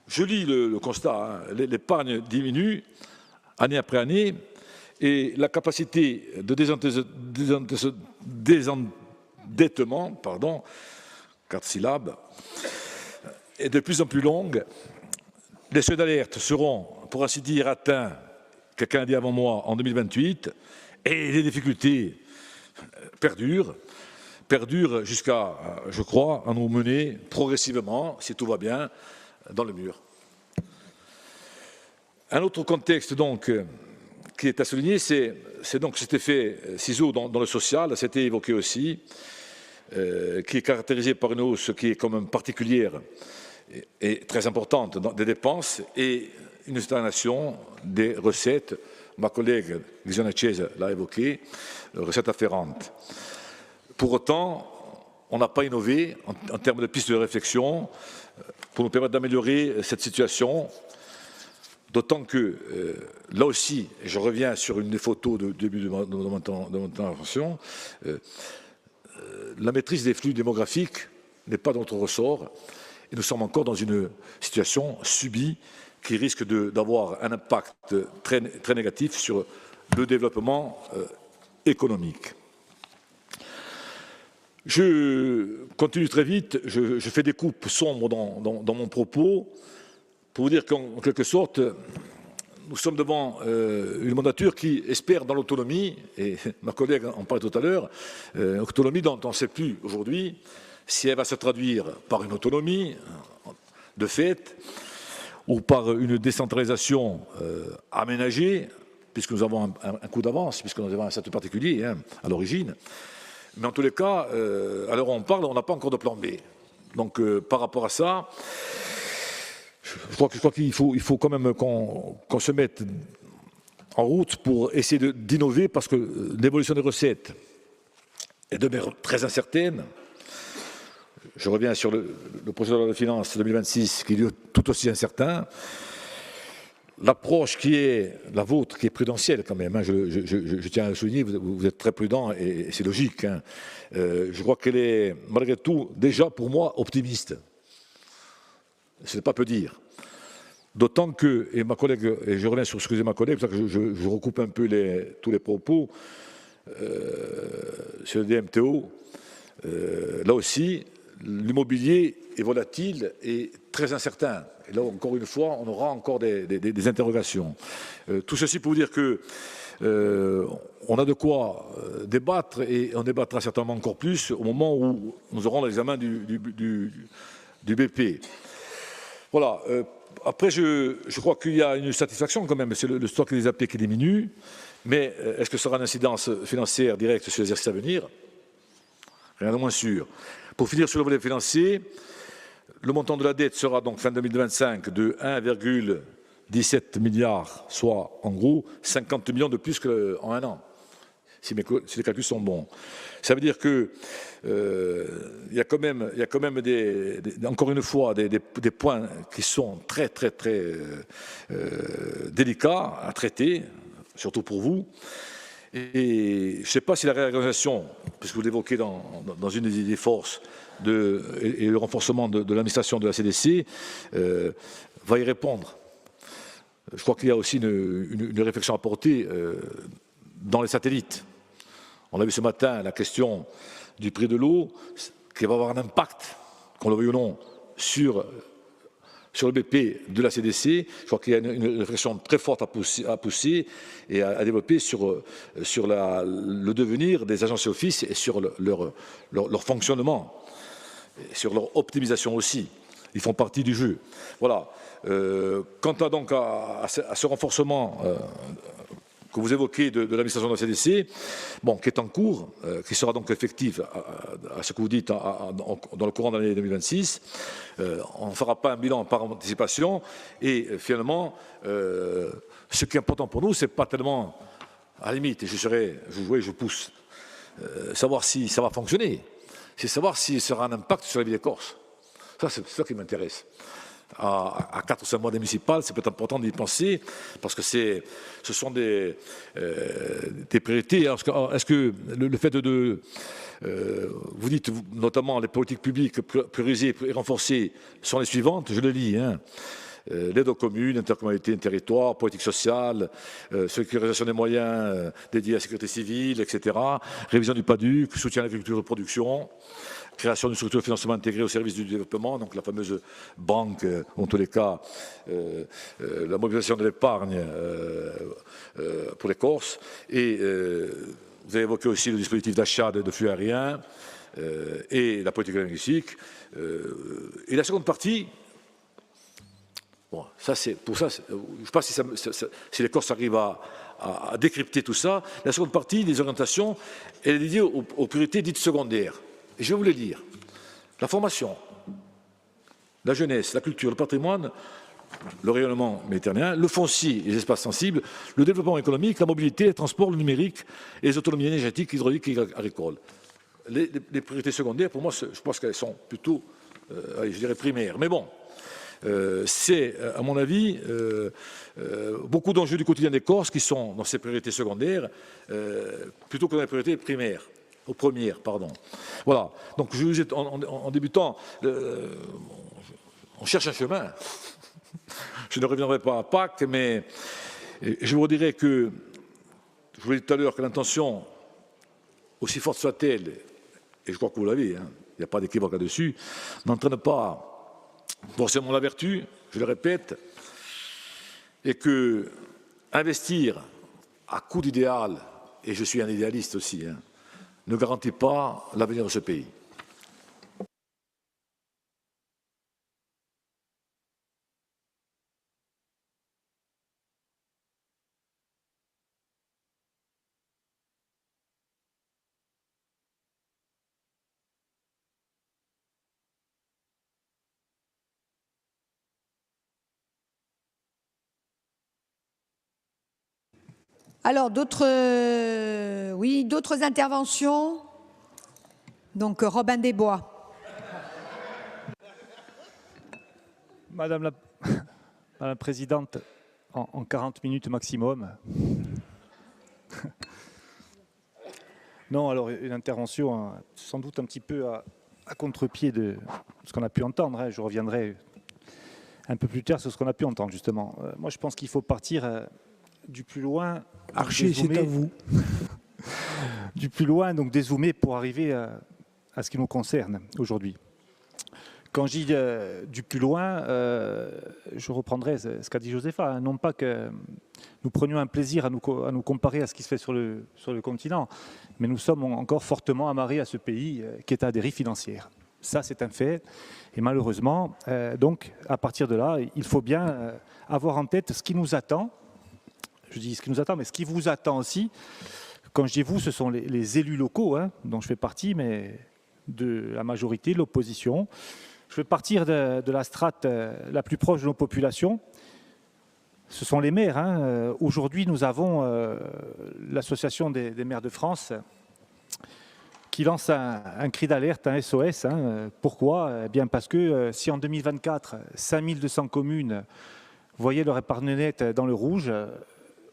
je lis le constat, hein, l'épargne diminue année après année et la capacité de désendettement, 4 syllabes, est de plus en plus longue. Les seuils d'alerte seront, pour ainsi dire, atteints, quelqu'un a dit avant moi, en 2028, et les difficultés perdurent jusqu'à, je crois, à nous mener progressivement, si tout va bien, dans le mur. Un autre contexte, donc, qui est à souligner, c'est donc cet effet ciseau dans le social, c'était évoqué aussi, qui est caractérisé par une hausse qui est quand même particulière et très importante des dépenses et une stagnation des recettes. Ma collègue Xiana Chiesa l'a évoqué, recettes afférentes. Pour autant, on n'a pas innové en termes de pistes de réflexion pour nous permettre d'améliorer cette situation. D'autant que, là aussi, je reviens sur une des photos de début de mon intervention, la maîtrise des flux démographiques n'est pas de notre ressort et nous sommes encore dans une situation subie qui risque d'avoir un impact très, très négatif sur le développement économique. Je continue très vite, je fais des coupes sombres dans mon propos pour vous dire qu'en quelque sorte, nous sommes devant une mandature qui espère dans l'autonomie, et ma collègue en parlait tout à l'heure, autonomie dont on ne sait plus aujourd'hui si elle va se traduire par une autonomie de fait ou par une décentralisation aménagée, puisque nous avons un coup d'avance, puisque nous avons un statut particulier à l'origine. Mais en tous les cas, à l'heure où on parle, on n'a pas encore de plan B. Donc par rapport à ça, je crois qu'il faut quand même qu'on se mette en route pour essayer d'innover, parce que l'évolution des recettes est demeure très incertaine. Je reviens sur le projet de loi de finances 2026 qui est tout aussi incertain. L'approche qui est la vôtre, qui est prudentielle quand même, hein, je tiens à le souligner, vous êtes très prudent et c'est logique. Hein. Je crois qu'elle est malgré tout déjà pour moi optimiste. Ce n'est pas peu dire. D'autant que, et ma collègue, et je reviens sur ce que disait ma collègue, pour ça que je recoupe un peu tous les propos sur le DMTO. Là aussi, l'immobilier est volatile et très incertain. Et là, encore une fois, on aura encore des interrogations. Tout ceci pour vous dire que on a de quoi débattre, et on débattra certainement encore plus au moment où nous aurons l'examen du BP. Voilà. Après, je crois qu'il y a une satisfaction quand même, c'est le stock des AP qui diminue, mais est-ce que ça aura une incidence financière directe sur les exercices à venir? Rien de moins sûr. Pour finir sur le volet financier, le montant de la dette sera donc fin 2025 de 1,17 milliard, soit en gros 50 millions de plus qu'en un an, si les calculs sont bons. Ça veut dire que il y a quand même encore une fois des points qui sont très délicats à traiter, surtout pour vous. Et je ne sais pas si la réorganisation, puisque vous l'évoquez dans une des forces, et le renforcement de l'administration de la CDC va y répondre. Je crois qu'il y a aussi une réflexion à porter dans les satellites. On a vu ce matin la question du prix de l'eau, qui va avoir un impact, qu'on le veuille ou non, sur le BP de la CDC. Je crois qu'il y a une réflexion très forte à pousser et à développer sur le devenir des agences et offices et sur leur fonctionnement, et sur leur optimisation aussi. Ils font partie du jeu. Voilà. Quant à ce renforcement que vous évoquez de l'administration de la CDC, bon, qui est en cours, qui sera donc effective à ce que vous dites dans le courant de l'année 2026. On ne fera pas un bilan par anticipation et finalement, ce qui est important pour nous, c'est pas tellement, à la limite, et je pousse, savoir si ça va fonctionner, c'est savoir s'il sera un impact sur la vie des Corses. Ça, c'est ça qui m'intéresse. À 4 ou 5 mois des municipales, c'est peut-être important d'y penser, parce que ce sont des priorités. Est-ce que le fait vous dites notamment les politiques publiques priorisées et renforcées sont les suivantes, je le lis, hein. L'aide aux communes, intercommunalité, territoire, politique sociale, sécurisation des moyens dédiés à la sécurité civile, etc. Révision du PADUC, soutien à l'agriculture de production, création d'une structure de financement intégrée au service du développement, donc la fameuse banque, en tous les cas, la mobilisation de l'épargne pour les Corses. Et vous avez évoqué aussi le dispositif d'achat de flux aériens et la politique linguistique. Et la seconde partie, bon, ça c'est pour ça, je ne sais pas si les Corses arrivent à décrypter tout ça. La seconde partie des orientations, elle est dédiée aux priorités dites secondaires. Et je vais vous les dire. La formation, la jeunesse, la culture, le patrimoine, le rayonnement méditerranéen, le foncier et les espaces sensibles, le développement économique, la mobilité, les transports, le numérique et les autonomies énergétiques, hydrauliques et agricoles. Les priorités secondaires, pour moi, je pense qu'elles sont plutôt, je dirais, primaires. Mais bon, c'est, à mon avis, beaucoup d'enjeux du quotidien des Corses qui sont dans ces priorités secondaires, plutôt que dans les priorités primaires. Aux premières, pardon. Voilà. Donc, je vous ai, en débutant, on cherche un chemin. Je ne reviendrai pas à Pâques, mais je vous redirai que, je vous l'ai dit tout à l'heure, que l'intention, aussi forte soit-elle, et je crois que vous l'avez, hein, il n'y a pas d'équivoque là-dessus, n'entraîne pas forcément la vertu, je le répète, et que investir à coup d'idéal, et je suis un idéaliste aussi, hein, ne garantit pas l'avenir de ce pays. Alors, d'autres interventions. Donc, Robin Desbois. Madame la Présidente, en 40 minutes maximum. Non, alors une intervention sans doute un petit peu à contre-pied de ce qu'on a pu entendre. Hein. Je reviendrai un peu plus tard sur ce qu'on a pu entendre, justement. Moi, je pense qu'il faut partir du plus loin. Archer, c'est à vous. Du plus loin, donc dézoomer pour arriver à ce qui nous concerne aujourd'hui. Quand je dis du plus loin, je reprendrai ce qu'a dit Josepha, hein, non pas que nous prenions un plaisir à nous comparer à ce qui se fait sur le continent, mais nous sommes encore fortement amarrés à ce pays qui est à dérive financière. Ça, c'est un fait. Et malheureusement, donc, à partir de là, il faut bien avoir en tête ce qui nous attend. Je dis ce qui nous attend, mais ce qui vous attend aussi. Quand je dis vous, ce sont les élus locaux, hein, dont je fais partie, mais de la majorité, de l'opposition. Je vais partir de la strate la plus proche de nos populations. Ce sont les maires. Hein. Aujourd'hui, nous avons l'Association des maires de France qui lance un cri d'alerte, un SOS. Hein. Pourquoi ? Eh bien parce que si en 2024, 5200 communes voyaient leur épargne nette dans le rouge,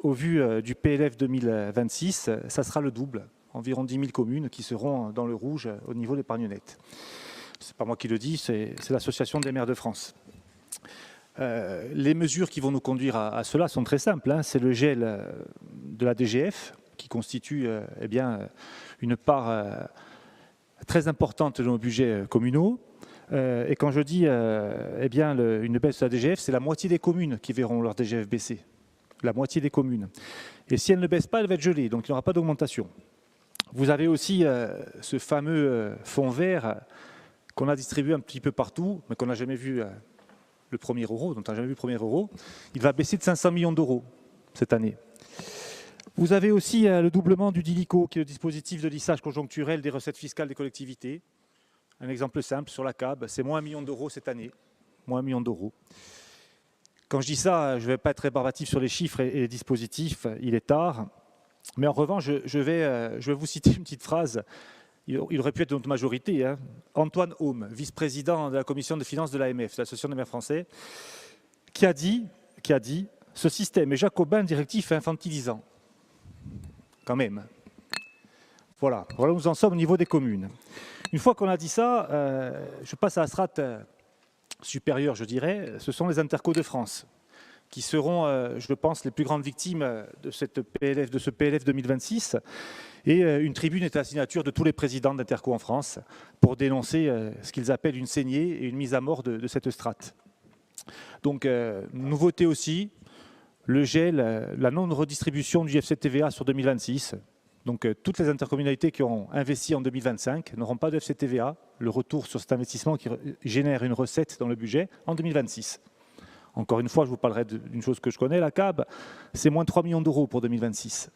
au vu du PLF 2026, ça sera le double. Environ 10 000 communes qui seront dans le rouge au niveau de l'épargne nette. Ce n'est pas moi qui le dis, c'est l'Association des maires de France. Les mesures qui vont nous conduire à cela sont très simples. Hein. C'est le gel de la DGF, qui constitue eh bien, une part très importante de nos budgets communaux. Et quand je dis eh bien, une baisse de la DGF, c'est la moitié des communes qui verront leur DGF baisser. La moitié des communes. Et si elle ne baisse pas, elle va être gelée, donc il n'y aura pas d'augmentation. Vous avez aussi ce fameux fonds vert qu'on a distribué un petit peu partout, mais qu'on n'a jamais vu le premier euro, dont on n'a jamais vu le premier euro. Il va baisser de 500 millions d'euros cette année. Vous avez aussi le doublement du DILICO, qui est le dispositif de lissage conjoncturel des recettes fiscales des collectivités. Un exemple simple sur la CAB, c'est moins 1 million d'euros cette année. Moins 1 million d'euros. Quand je dis ça, je ne vais pas être rébarbatif sur les chiffres et les dispositifs, il est tard. Mais en revanche, je vais vous citer une petite phrase. Il aurait pu être de notre majorité. Hein. Antoine Aume, vice-président de la commission des finances de l'AMF, de l'Association des maires français, qui a dit « Ce système est jacobin, directif et infantilisant. » Quand même. Voilà où nous en sommes au niveau des communes. Une fois qu'on a dit ça, je passe à la strate supérieure, je dirais. Ce sont les intercos de France qui seront, je pense, les plus grandes victimes de ce PLF 2026. Et une tribune est à la signature de tous les présidents d'interco en France pour dénoncer ce qu'ils appellent une saignée et une mise à mort de cette strate. Donc, nouveauté aussi, le gel, la non-redistribution du FCTVA sur 2026. Donc, toutes les intercommunalités qui ont investi en 2025 n'auront pas de FCTVA, le retour sur cet investissement qui génère une recette dans le budget en 2026. Encore une fois, je vous parlerai d'une chose que je connais, la CAB, c'est moins 3 millions d'euros pour 2026.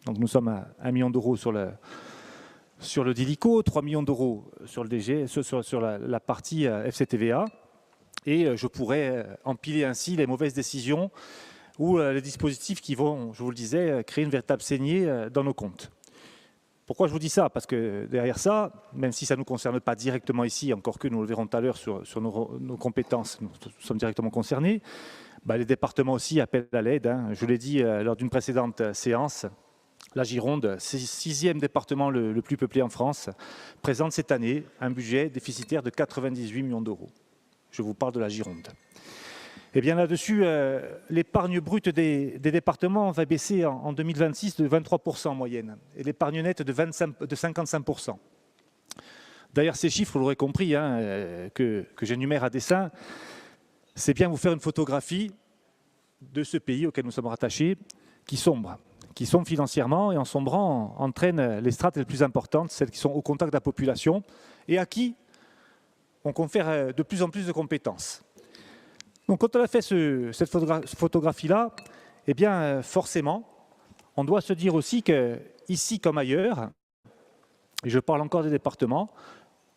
Donc, nous sommes à 1 million d'euros sur le DILICO, 3 millions d'euros sur le DG, sur la partie FCTVA. Et je pourrais empiler ainsi les mauvaises décisions ou les dispositifs qui vont, je vous le disais, créer une véritable saignée dans nos comptes. Pourquoi je vous dis ça? Parce que derrière ça, même si ça ne nous concerne pas directement ici, encore que nous le verrons tout à l'heure sur nos compétences, nous sommes directement concernés, les départements aussi appellent à l'aide. Hein. Je l'ai dit lors d'une précédente séance, la Gironde, 6e département le plus peuplé en France, présente cette année un budget déficitaire de 98 millions d'euros. Je vous parle de la Gironde. Et bien là-dessus, l'épargne brute des départements va baisser en 2026 de 23% en moyenne et l'épargne nette de 55%. D'ailleurs, ces chiffres, vous l'aurez compris, hein, que j'énumère à dessein, c'est bien vous faire une photographie de ce pays auquel nous sommes rattachés, qui sombre, qui sombre financièrement et en sombrant entraîne les strates les plus importantes, celles qui sont au contact de la population et à qui on confère de plus en plus de compétences. Donc quand on a fait cette photographie-là, eh bien forcément, on doit se dire aussi qu'ici comme ailleurs, et je parle encore des départements,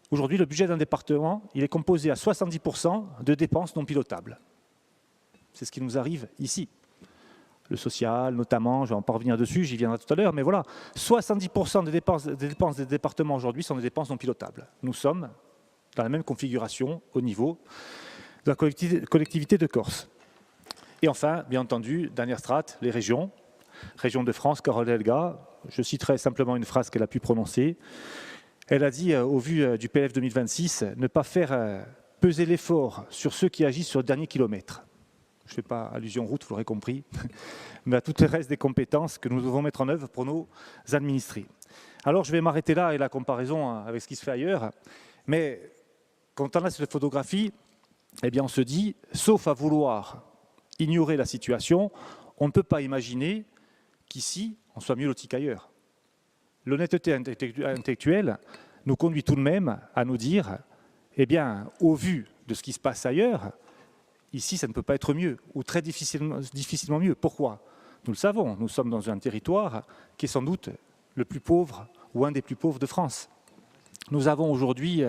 aujourd'hui le budget d'un département, il est composé à 70% de dépenses non pilotables. C'est ce qui nous arrive ici. Le social notamment, je ne vais pas revenir dessus, j'y viendrai tout à l'heure, mais voilà, 70% des dépenses des départements aujourd'hui sont des dépenses non pilotables. Nous sommes dans la même configuration au niveau de la collectivité de Corse. Et enfin, bien entendu, dernière strate, les régions. Région de France, Carole Delga, je citerai simplement une phrase qu'elle a pu prononcer. Elle a dit, au vu du PLF 2026, ne pas faire peser l'effort sur ceux qui agissent sur le dernier kilomètre. Je ne fais pas allusion route, vous l'aurez compris, mais à tout le reste des compétences que nous devons mettre en œuvre pour nos administrés. Alors je vais m'arrêter là et la comparaison avec ce qui se fait ailleurs, mais quand on a cette photographie, eh bien on se dit, sauf à vouloir ignorer la situation, on ne peut pas imaginer qu'ici, on soit mieux loti qu'ailleurs. L'honnêteté intellectuelle nous conduit tout de même à nous dire, eh bien, au vu de ce qui se passe ailleurs, ici, ça ne peut pas être mieux, ou très difficilement mieux. Pourquoi? Nous le savons, nous sommes dans un territoire qui est sans doute le plus pauvre, ou un des plus pauvres de France. Nous avons aujourd'hui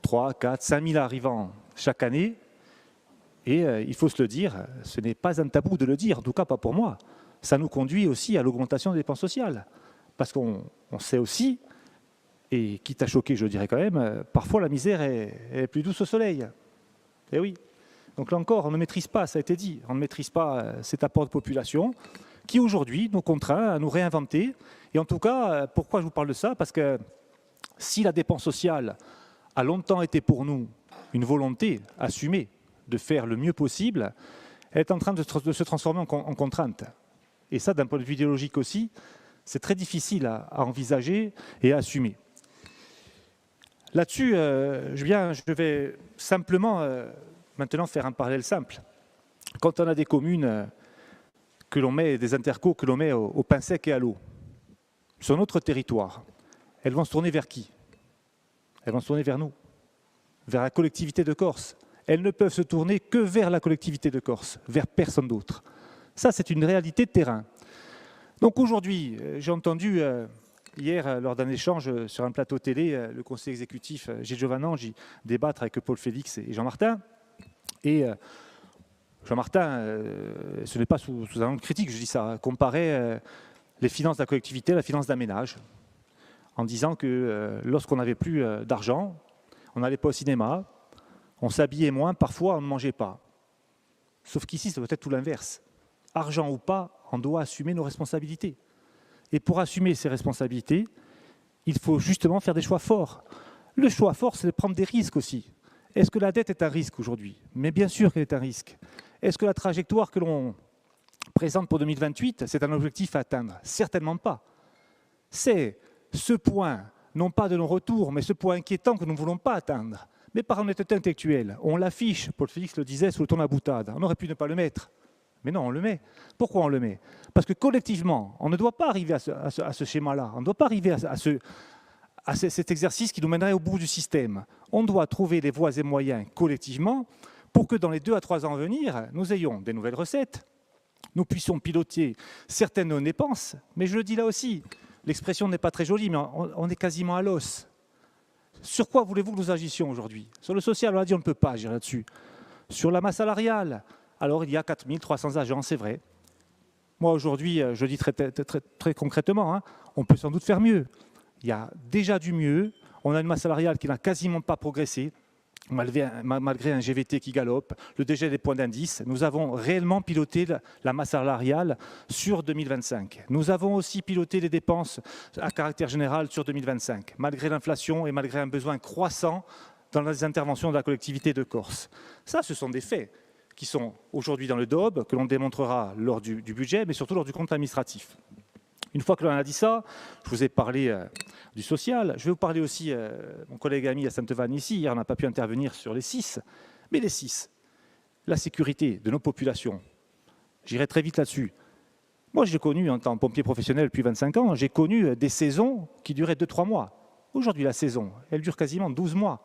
3, 4, 5 000 arrivants chaque année, et il faut se le dire, ce n'est pas un tabou de le dire, en tout cas pas pour moi. Ça nous conduit aussi à l'augmentation des dépenses sociales, parce qu'on sait aussi, et quitte à choquer, je le dirais quand même, parfois la misère est plus douce au soleil. Et oui. Donc là encore, on ne maîtrise pas, ça a été dit, on ne maîtrise pas cet apport de population qui aujourd'hui nous contraint à nous réinventer. Et en tout cas, pourquoi je vous parle de ça? Parce que si la dépense sociale a longtemps été pour nous une volonté assumée de faire le mieux possible, elle est en train de se transformer en contrainte. Et ça, d'un point de vue idéologique aussi, c'est très difficile à envisager et à assumer. Là-dessus, je vais simplement maintenant faire un parallèle simple. Quand on a des communes que l'on met, des intercos que l'on met au pain sec et à l'eau, sur notre territoire, elles vont se tourner vers qui? Elles vont se tourner vers nous, vers la collectivité de Corse. Elles ne peuvent se tourner que vers la collectivité de Corse, vers personne d'autre. Ça, c'est une réalité de terrain. Donc aujourd'hui, j'ai entendu hier, lors d'un échange sur un plateau télé, le conseiller exécutif Gilles Giovannangi débattre avec Paul Félix et Jean Martin. Et Jean Martin, ce n'est pas sous un angle critique, je dis ça, comparait les finances de la collectivité à la finance d'un ménage, en disant que lorsqu'on n'avait plus d'argent, on n'allait pas au cinéma, on s'habillait moins, parfois on ne mangeait pas. Sauf qu'ici, ça doit être tout l'inverse. Argent ou pas, on doit assumer nos responsabilités. Et pour assumer ces responsabilités, il faut justement faire des choix forts. Le choix fort, c'est de prendre des risques aussi. Est-ce que la dette est un risque aujourd'hui? Mais bien sûr qu'elle est un risque. Est-ce que la trajectoire que l'on présente pour 2028, c'est un objectif à atteindre? Certainement pas. C'est ce point, non pas de non-retour, mais ce point inquiétant que nous ne voulons pas atteindre. Mais par honnêteté intellectuelle, on l'affiche, Paul Félix le disait, sous le ton de la boutade. On aurait pu ne pas le mettre. Mais non, on le met. Pourquoi on le met? Parce que collectivement, on ne doit pas arriver à ce schéma-là. On ne doit pas arriver à cet exercice qui nous mènerait au bout du système. On doit trouver les voies et moyens collectivement pour que dans les 2 à 3 ans à venir, nous ayons des nouvelles recettes, nous puissions piloter certaines de nos dépenses. Mais je le dis là aussi, l'expression n'est pas très jolie, mais on est quasiment à l'os. Sur quoi voulez-vous que nous agissions aujourd'hui? Sur le social, on a dit on ne peut pas agir là-dessus. Sur la masse salariale, alors il y a 4300 agents, c'est vrai. Moi aujourd'hui, je dis très concrètement, hein, on peut sans doute faire mieux. Il y a déjà du mieux, on a une masse salariale qui n'a quasiment pas progressé, malgré un GVT qui galope, le dégel des points d'indice. Nous avons réellement piloté la masse salariale sur 2025. Nous avons aussi piloté les dépenses à caractère général sur 2025, malgré l'inflation et malgré un besoin croissant dans les interventions de la collectivité de Corse. Ça, ce sont des faits qui sont aujourd'hui dans le DOB, que l'on démontrera lors du budget, mais surtout lors du compte administratif. Une fois que l'on a dit ça, je vous ai parlé du social, je vais vous parler aussi, mon collègue ami à Sainte-Vanne ici, hier on n'a pas pu intervenir sur les 6, mais les 6, la sécurité de nos populations, j'irai très vite là-dessus. Moi j'ai connu, en tant que pompier professionnel depuis 25 ans, j'ai connu des saisons qui duraient 2-3 mois. Aujourd'hui la saison, elle dure quasiment 12 mois.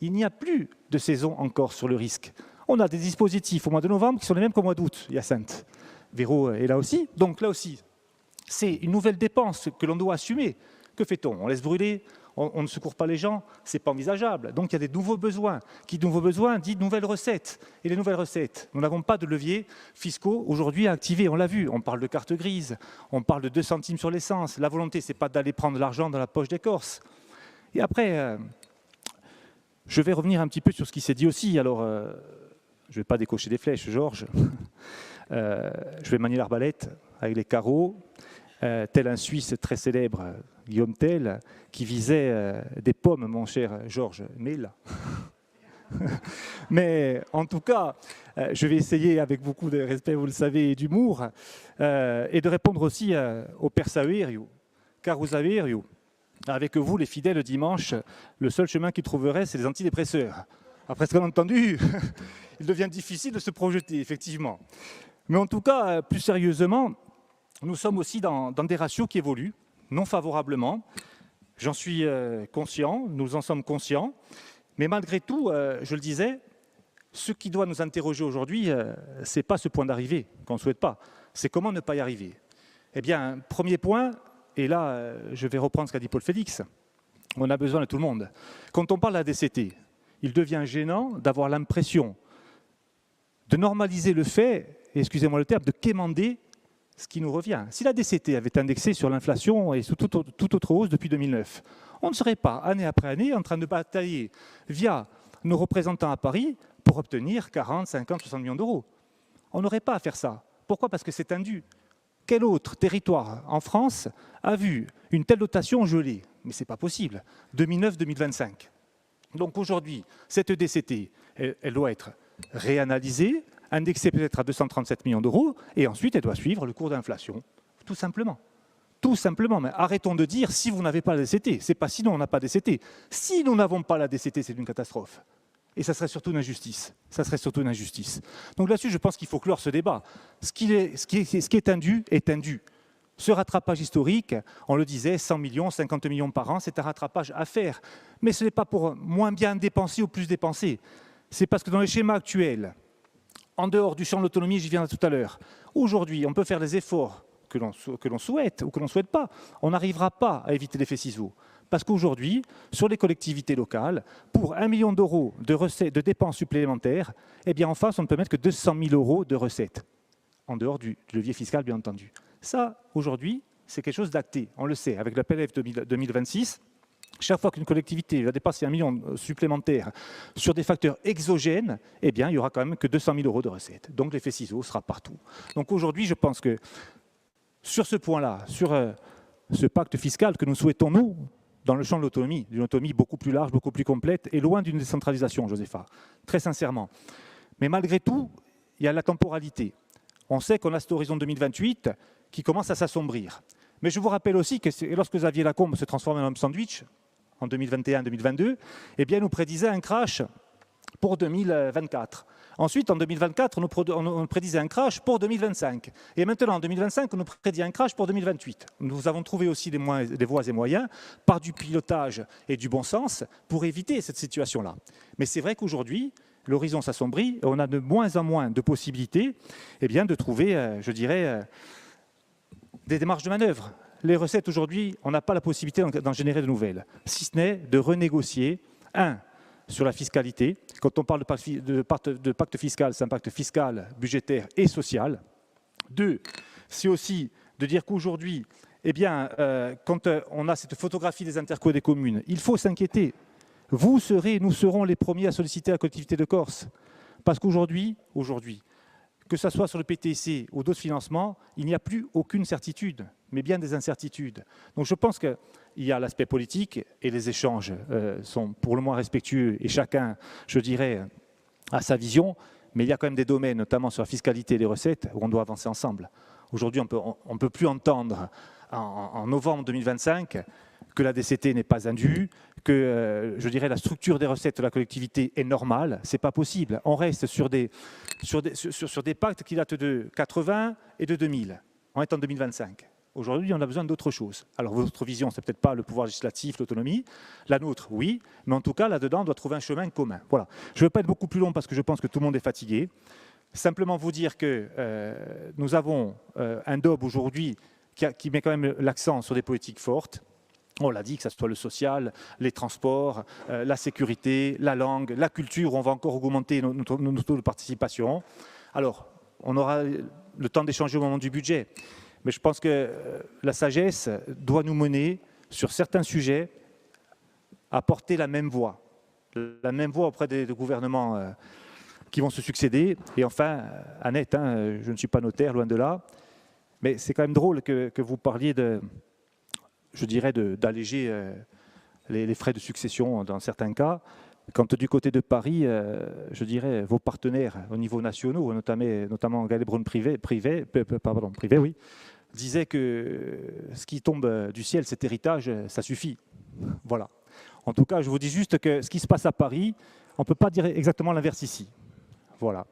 Il n'y a plus de saison encore sur le risque. On a des dispositifs au mois de novembre qui sont les mêmes qu'au mois d'août, Hyacinthe. Véro est là aussi, donc là aussi, c'est une nouvelle dépense que l'on doit assumer. Que fait-on? On laisse brûler, on ne secourt pas les gens, ce n'est pas envisageable. Donc il y a des nouveaux besoins. Qui dit nouveaux besoins dit nouvelles recettes. Et les nouvelles recettes, nous n'avons pas de leviers fiscaux aujourd'hui à activer, on l'a vu. On parle de carte grise, on parle de 2 centimes sur l'essence. La volonté, ce n'est pas d'aller prendre l'argent dans la poche des Corses. Et après, je vais revenir un petit peu sur ce qui s'est dit aussi. Alors, je ne vais pas décocher des flèches, Georges. Je vais manier l'arbalète avec les carreaux. Tel un Suisse très célèbre, Guillaume Tell, qui visait des pommes, mon cher Georges, mais là. Mais en tout cas, je vais essayer avec beaucoup de respect, vous le savez, et d'humour, et de répondre aussi au Persaverio, car vous savez, avec vous, les fidèles dimanche, le seul chemin qu'ils trouveraient, c'est les antidépresseurs. Après ce qu'on a entendu, il devient difficile de se projeter, effectivement. Mais en tout cas, plus sérieusement, nous sommes aussi dans des ratios qui évoluent, non favorablement. J'en suis conscient, nous en sommes conscients. Mais malgré tout, je le disais, ce qui doit nous interroger aujourd'hui, ce n'est pas ce point d'arrivée qu'on ne souhaite pas, c'est comment ne pas y arriver. Eh bien, premier point, et là, je vais reprendre ce qu'a dit Paul Félix, on a besoin de tout le monde. Quand on parle de la DCT, il devient gênant d'avoir l'impression de normaliser le fait, et excusez-moi le terme, de quémander ce qui nous revient. Si la DCT avait indexé sur l'inflation et sous toute autre hausse depuis 2009, on ne serait pas, année après année, en train de batailler via nos représentants à Paris pour obtenir 40, 50, 60 millions d'euros. On n'aurait pas à faire ça. Pourquoi? Parce que c'est indu. Quel autre territoire en France a vu une telle dotation gelée? Mais ce n'est pas possible. 2009-2025. Donc aujourd'hui, cette DCT, elle doit être réanalysée, indexée peut-être à 237 millions d'euros, et ensuite elle doit suivre le cours d'inflation, tout simplement. Tout simplement, mais arrêtons de dire si vous n'avez pas la DCT, c'est pas sinon on n'a pas la DCT. Si nous n'avons pas la DCT, c'est une catastrophe. Et ça serait surtout une injustice. Ça serait surtout une injustice. Donc là-dessus, je pense qu'il faut clore ce débat. Ce qui est indu est indu. Ce rattrapage historique, on le disait, 100 millions, 50 millions par an, c'est un rattrapage à faire. Mais ce n'est pas pour moins bien dépenser ou plus dépenser. C'est parce que dans les schémas actuels, en dehors du champ de l'autonomie, j'y viendrai tout à l'heure. Aujourd'hui, on peut faire les efforts que l'on souhaite ou que l'on ne souhaite pas. On n'arrivera pas à éviter l'effet ciseau. Parce qu'aujourd'hui, sur les collectivités locales, pour 1 million d'euros de recettes, de dépenses supplémentaires, eh bien en face, on ne peut mettre que 200 000 euros de recettes, en dehors du levier fiscal, bien entendu. Ça, aujourd'hui, c'est quelque chose d'acté. On le sait, avec le PLF 2026, chaque fois qu'une collectivité va dépasser 1 million supplémentaire sur des facteurs exogènes, eh bien, il n'y aura quand même que 200 000 euros de recettes. Donc l'effet ciseau sera partout. Donc aujourd'hui, je pense que sur ce point-là, sur ce pacte fiscal que nous souhaitons, nous, dans le champ de l'autonomie, d'une autonomie beaucoup plus large, beaucoup plus complète, et loin d'une décentralisation, Josépha, très sincèrement. Mais malgré tout, il y a la temporalité. On sait qu'on a cet horizon 2028 qui commence à s'assombrir. Mais je vous rappelle aussi que lorsque Xavier Lacombe se transformait en homme sandwich, en 2021-2022, eh bien, nous prédisait un crash pour 2024. Ensuite, en 2024, on prédisait un crash pour 2025. Et maintenant, en 2025, on nous prédit un crash pour 2028. Nous avons trouvé aussi des voies et moyens, par du pilotage et du bon sens, pour éviter cette situation-là. Mais c'est vrai qu'aujourd'hui, l'horizon s'assombrit et on a de moins en moins de possibilités eh bien, de trouver, je dirais, des démarches de manœuvre. Les recettes, aujourd'hui, on n'a pas la possibilité d'en générer de nouvelles, si ce n'est de renégocier, sur la fiscalité. Quand on parle de pacte fiscal, c'est un pacte fiscal, budgétaire et social. 2, c'est aussi de dire qu'aujourd'hui, eh bien, quand on a cette photographie des interco des communes, il faut s'inquiéter. Nous serons les premiers à solliciter la collectivité de Corse. Parce qu'aujourd'hui, que ce soit sur le PTC ou d'autres financements, il n'y a plus aucune certitude, mais bien des incertitudes. Donc je pense qu'il y a l'aspect politique et les échanges sont pour le moins respectueux et chacun, je dirais, a sa vision, mais il y a quand même des domaines, notamment sur la fiscalité et les recettes, où on doit avancer ensemble. Aujourd'hui, on ne peut plus entendre en novembre 2025 que la DCT n'est pas indue, que, je dirais, la structure des recettes de la collectivité est normale. Ce n'est pas possible. On reste sur des pactes qui datent de 80 et de 2000. On est en 2025. Aujourd'hui, on a besoin d'autre chose. Alors, votre vision, c'est peut-être pas le pouvoir législatif, l'autonomie. La nôtre, oui. Mais en tout cas, là-dedans, on doit trouver un chemin commun. Voilà. Je ne veux pas être beaucoup plus long parce que je pense que tout le monde est fatigué. Simplement vous dire que nous avons un DOB aujourd'hui qui met quand même l'accent sur des politiques fortes. On l'a dit, que ce soit le social, les transports, la sécurité, la langue, la culture, où on va encore augmenter nos taux de participation. Alors, on aura le temps d'échanger au moment du budget. Mais je pense que la sagesse doit nous mener, sur certains sujets, à porter la même voix auprès des gouvernements qui vont se succéder. Et enfin, Annette, je ne suis pas notaire, loin de là, mais c'est quand même drôle que vous parliez d'alléger les frais de succession dans certains cas, quand du côté de Paris, je dirais, vos partenaires au niveau national, notamment Gaël Brun privé, oui, disaient que ce qui tombe du ciel, cet héritage, ça suffit. Voilà. En tout cas, je vous dis juste que ce qui se passe à Paris, on ne peut pas dire exactement l'inverse ici. Voilà.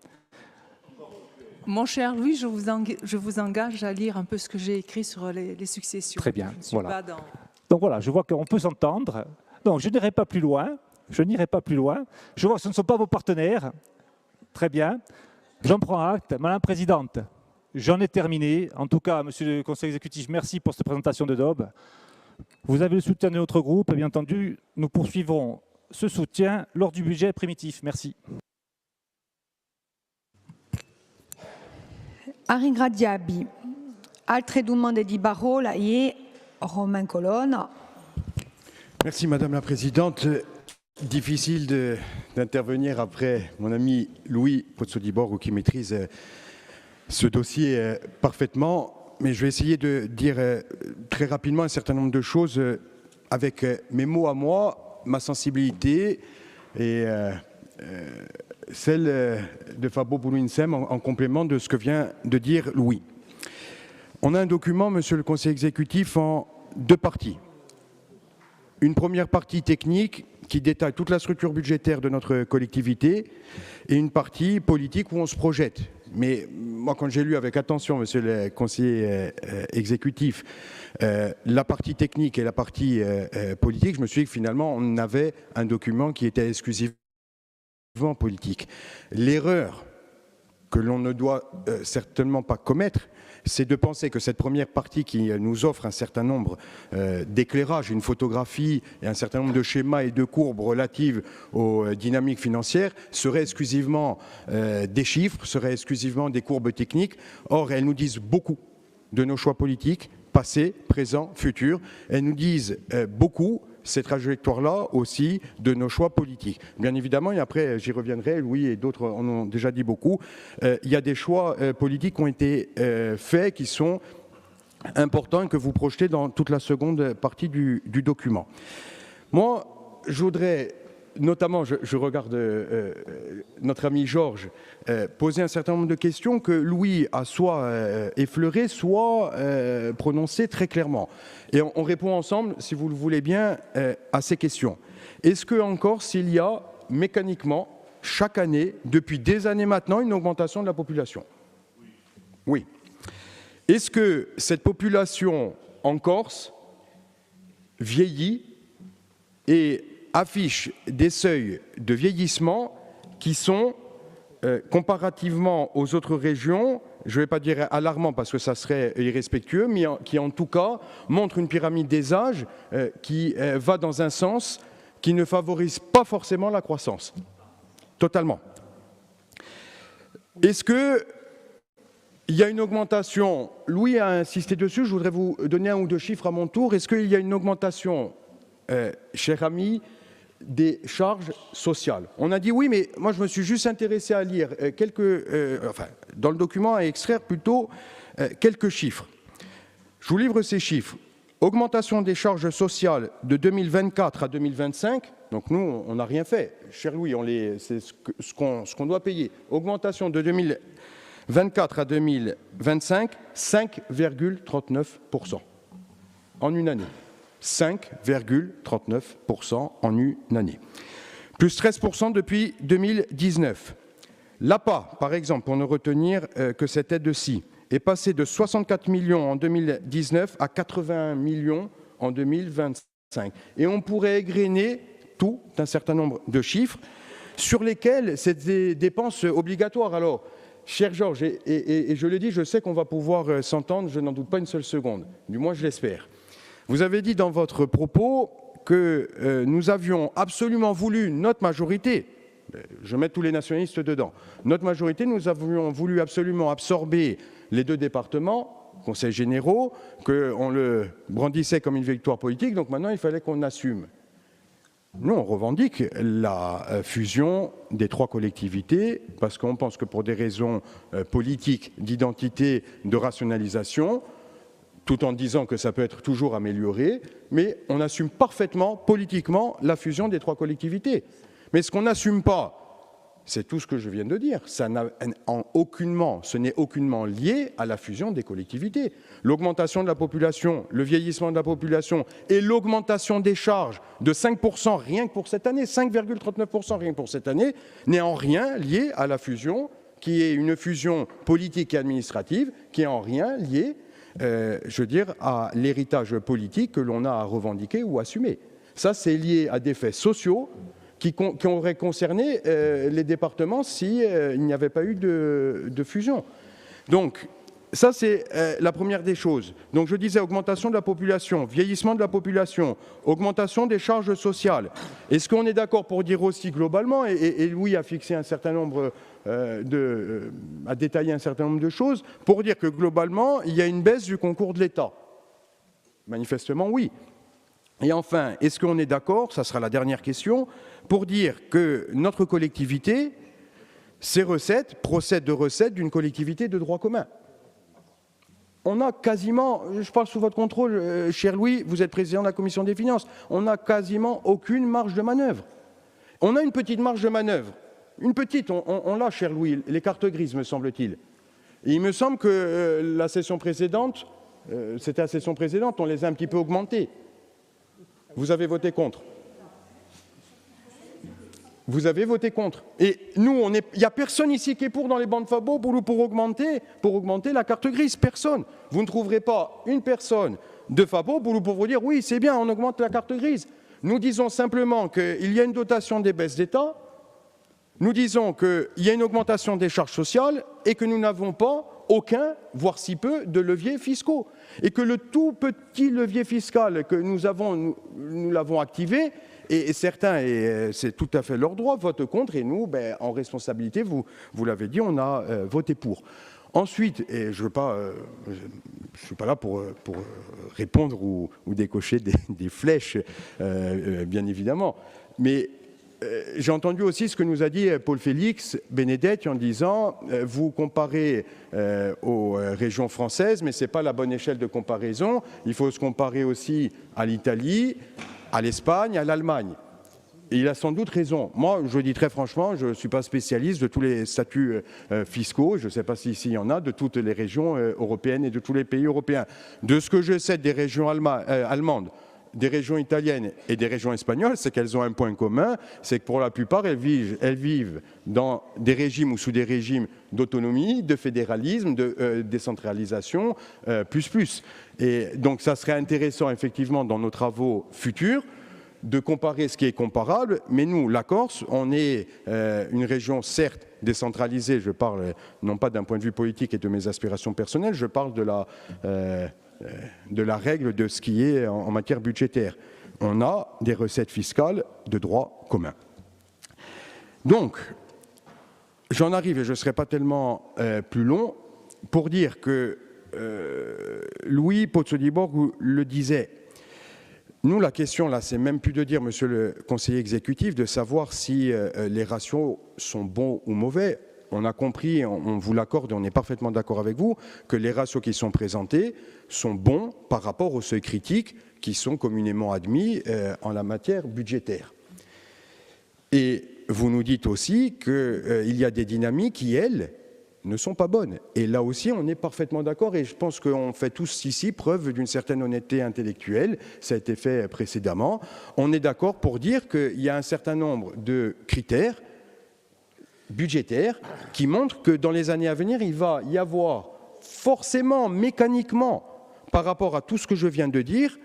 Mon cher Louis, je vous engage à lire un peu ce que j'ai écrit sur les successions. Très bien, voilà. Donc voilà, je vois qu'on peut s'entendre. Donc je n'irai pas plus loin. Je vois que ce ne sont pas vos partenaires. Très bien. J'en prends acte. Madame la Présidente, j'en ai terminé. En tout cas, Monsieur le Conseil exécutif, merci pour cette présentation de DOB. Vous avez le soutien de notre groupe et bien entendu, nous poursuivrons ce soutien lors du budget primitif. Merci. Ringraziabi. Altre domande di parola e Romain Colonna. Merci Madame la Présidente. Difficile d'intervenir après mon ami Louis Pozzo-di-Borgo qui maîtrise ce dossier parfaitement, mais je vais essayer de dire très rapidement un certain nombre de choses avec mes mots à moi, ma sensibilité et celle de Fabo Boulouinsem en complément de ce que vient de dire Louis. On a un document, Monsieur le Conseil exécutif, en 2 parties. Une première partie technique qui détaille toute la structure budgétaire de notre collectivité et une partie politique où on se projette. Mais moi, quand j'ai lu avec attention, Monsieur le Conseiller exécutif, la partie technique et la partie politique, je me suis dit que finalement, on avait un document qui était exclusivement politique. L'erreur que l'on ne doit certainement pas commettre, c'est de penser que cette première partie qui nous offre un certain nombre d'éclairages, une photographie et un certain nombre de schémas et de courbes relatives aux dynamiques financières serait exclusivement des chiffres, serait exclusivement des courbes techniques. Or, elles nous disent beaucoup de nos choix politiques, passés, présents, futurs. Elles nous disent beaucoup, ces trajectoires-là aussi, de nos choix politiques. Bien évidemment, et après j'y reviendrai, Louis et d'autres en ont déjà dit beaucoup, il y a des choix politiques qui ont été faits, qui sont importants et que vous projetez dans toute la seconde partie du document. Moi, je voudrais, notamment, je regarde notre ami Georges, poser un certain nombre de questions que Louis a soit effleurées, soit prononcées très clairement. Et on répond ensemble, si vous le voulez bien, à ces questions. Est-ce qu'en Corse, il y a mécaniquement, chaque année, depuis des années maintenant, une augmentation de la population? Oui. Est-ce que cette population en Corse vieillit et affiche des seuils de vieillissement qui sont, comparativement aux autres régions, je ne vais pas dire alarmants parce que ça serait irrespectueux, mais qui en tout cas montrent une pyramide des âges qui va dans un sens qui ne favorise pas forcément la croissance. Totalement. Est-ce qu'il y a une augmentation? Louis a insisté dessus, je voudrais vous donner un ou deux chiffres à mon tour. Est-ce qu'il y a une augmentation, cher ami, des charges sociales? On a dit oui, mais moi je me suis juste intéressé à lire dans le document, à extraire plutôt quelques chiffres. Je vous livre ces chiffres. Augmentation des charges sociales de 2024 à 2025. Donc nous, on n'a rien fait. Cher Louis, c'est ce qu'on doit payer. Augmentation de 2024 à 2025, 5,39% en une année. 5,39% en une année. Plus 13% depuis 2019. L'APA, par exemple, pour ne retenir que cette aide-ci, est passée de 64 millions en 2019 à 81 millions en 2025. Et on pourrait égrener tout un certain nombre de chiffres sur lesquels c'est des dépenses obligatoires. Alors, cher Georges, et je le dis, je sais qu'on va pouvoir s'entendre, je n'en doute pas une seule seconde, du moins je l'espère. Vous avez dit dans votre propos que nous avions absolument voulu, notre majorité, je mets tous les nationalistes dedans, notre majorité, nous avions voulu absolument absorber les deux départements, conseils généraux, qu'on le brandissait comme une victoire politique, donc maintenant il fallait qu'on assume. Nous, on revendique la fusion des trois collectivités parce qu'on pense que pour des raisons politiques, d'identité, de rationalisation, tout en disant que ça peut être toujours amélioré, mais on assume parfaitement, politiquement, la fusion des trois collectivités. Mais ce qu'on n'assume pas, c'est tout ce que je viens de dire. Ce n'est aucunement lié à la fusion des collectivités. L'augmentation de la population, le vieillissement de la population et l'augmentation des charges de 5% rien que pour cette année, 5,39% rien que pour cette année, n'est en rien lié à la fusion, qui est une fusion politique et administrative, qui est en rien liée je veux dire, à l'héritage politique que l'on a à revendiquer ou assumer. Ça, c'est lié à des faits sociaux qui auraient concerné les départements s'il n'y avait pas eu de fusion. Donc, ça, c'est la première des choses. Donc, je disais augmentation de la population, vieillissement de la population, augmentation des charges sociales. Est-ce qu'on est d'accord pour dire aussi globalement, et Louis a fixé un certain nombre a détaillé un certain nombre de choses, pour dire que globalement, il y a une baisse du concours de l'État? Manifestement, oui. Et enfin, est-ce qu'on est d'accord, ça sera la dernière question, pour dire que notre collectivité, ses recettes, procède de recettes d'une collectivité de droit commun? On a quasiment, je parle sous votre contrôle, cher Louis, vous êtes président de la Commission des Finances, on n'a quasiment aucune marge de manœuvre. On a une petite marge de manœuvre. Une petite, on l'a, cher Louis, les cartes grises, me semble-t-il. Et il me semble que la session précédente, c'était la session précédente, on les a un petit peu augmentées. Vous avez voté contre. Vous avez voté contre. Et nous, il n'y a personne ici qui est pour dans les bancs de Fabo pour augmenter la carte grise. Personne. Vous ne trouverez pas une personne de Fabo pour vous dire oui, c'est bien, on augmente la carte grise. Nous disons simplement qu'il y a une dotation des baisses d'État. Nous disons qu'il y a une augmentation des charges sociales et que nous n'avons pas aucun, voire si peu, de leviers fiscaux. Et que le tout petit levier fiscal que nous l'avons activé, et certains, et c'est tout à fait leur droit, votent contre, et nous, en responsabilité, vous l'avez dit, on a voté pour. Ensuite, et je ne suis pas là pour répondre ou décocher des flèches, bien évidemment, mais j'ai entendu aussi ce que nous a dit Paul Félix Benedetti en disant vous comparez aux régions françaises, mais ce n'est pas la bonne échelle de comparaison. Il faut se comparer aussi à l'Italie, à l'Espagne, à l'Allemagne. Et il a sans doute raison. Moi, je dis très franchement, je ne suis pas spécialiste de tous les statuts fiscaux, je ne sais pas s'il y en a, de toutes les régions européennes et de tous les pays européens. De ce que je sais des régions allemandes, des régions italiennes et des régions espagnoles, c'est qu'elles ont un point commun, c'est que pour la plupart, elles vivent dans des régimes ou sous des régimes d'autonomie, de fédéralisme, de décentralisation, plus. Et donc, ça serait intéressant, effectivement, dans nos travaux futurs, de comparer ce qui est comparable, mais nous, la Corse, on est une région certes décentralisée, je parle non pas d'un point de vue politique et de mes aspirations personnelles, je parle de la règle de ce qui est en matière budgétaire. On a des recettes fiscales de droit commun. Donc, j'en arrive, et je ne serai pas tellement plus long, pour dire que Louis Pozzodiborg le disait. Nous, la question, là, c'est même plus de dire, monsieur le conseiller exécutif, de savoir si les ratios sont bons ou mauvais. On a compris, on vous l'accorde et on est parfaitement d'accord avec vous, que les ratios qui sont présentés sont bons par rapport aux seuils critiques qui sont communément admis en la matière budgétaire. Et vous nous dites aussi qu'il y a des dynamiques qui, elles, ne sont pas bonnes. Et là aussi, on est parfaitement d'accord et je pense qu'on fait tous ici preuve d'une certaine honnêteté intellectuelle. Ça a été fait précédemment. On est d'accord pour dire qu'il y a un certain nombre de critères budgétaires qui montrent que dans les années à venir, il va y avoir forcément, mécaniquement, par rapport à tout ce que je viens de dire,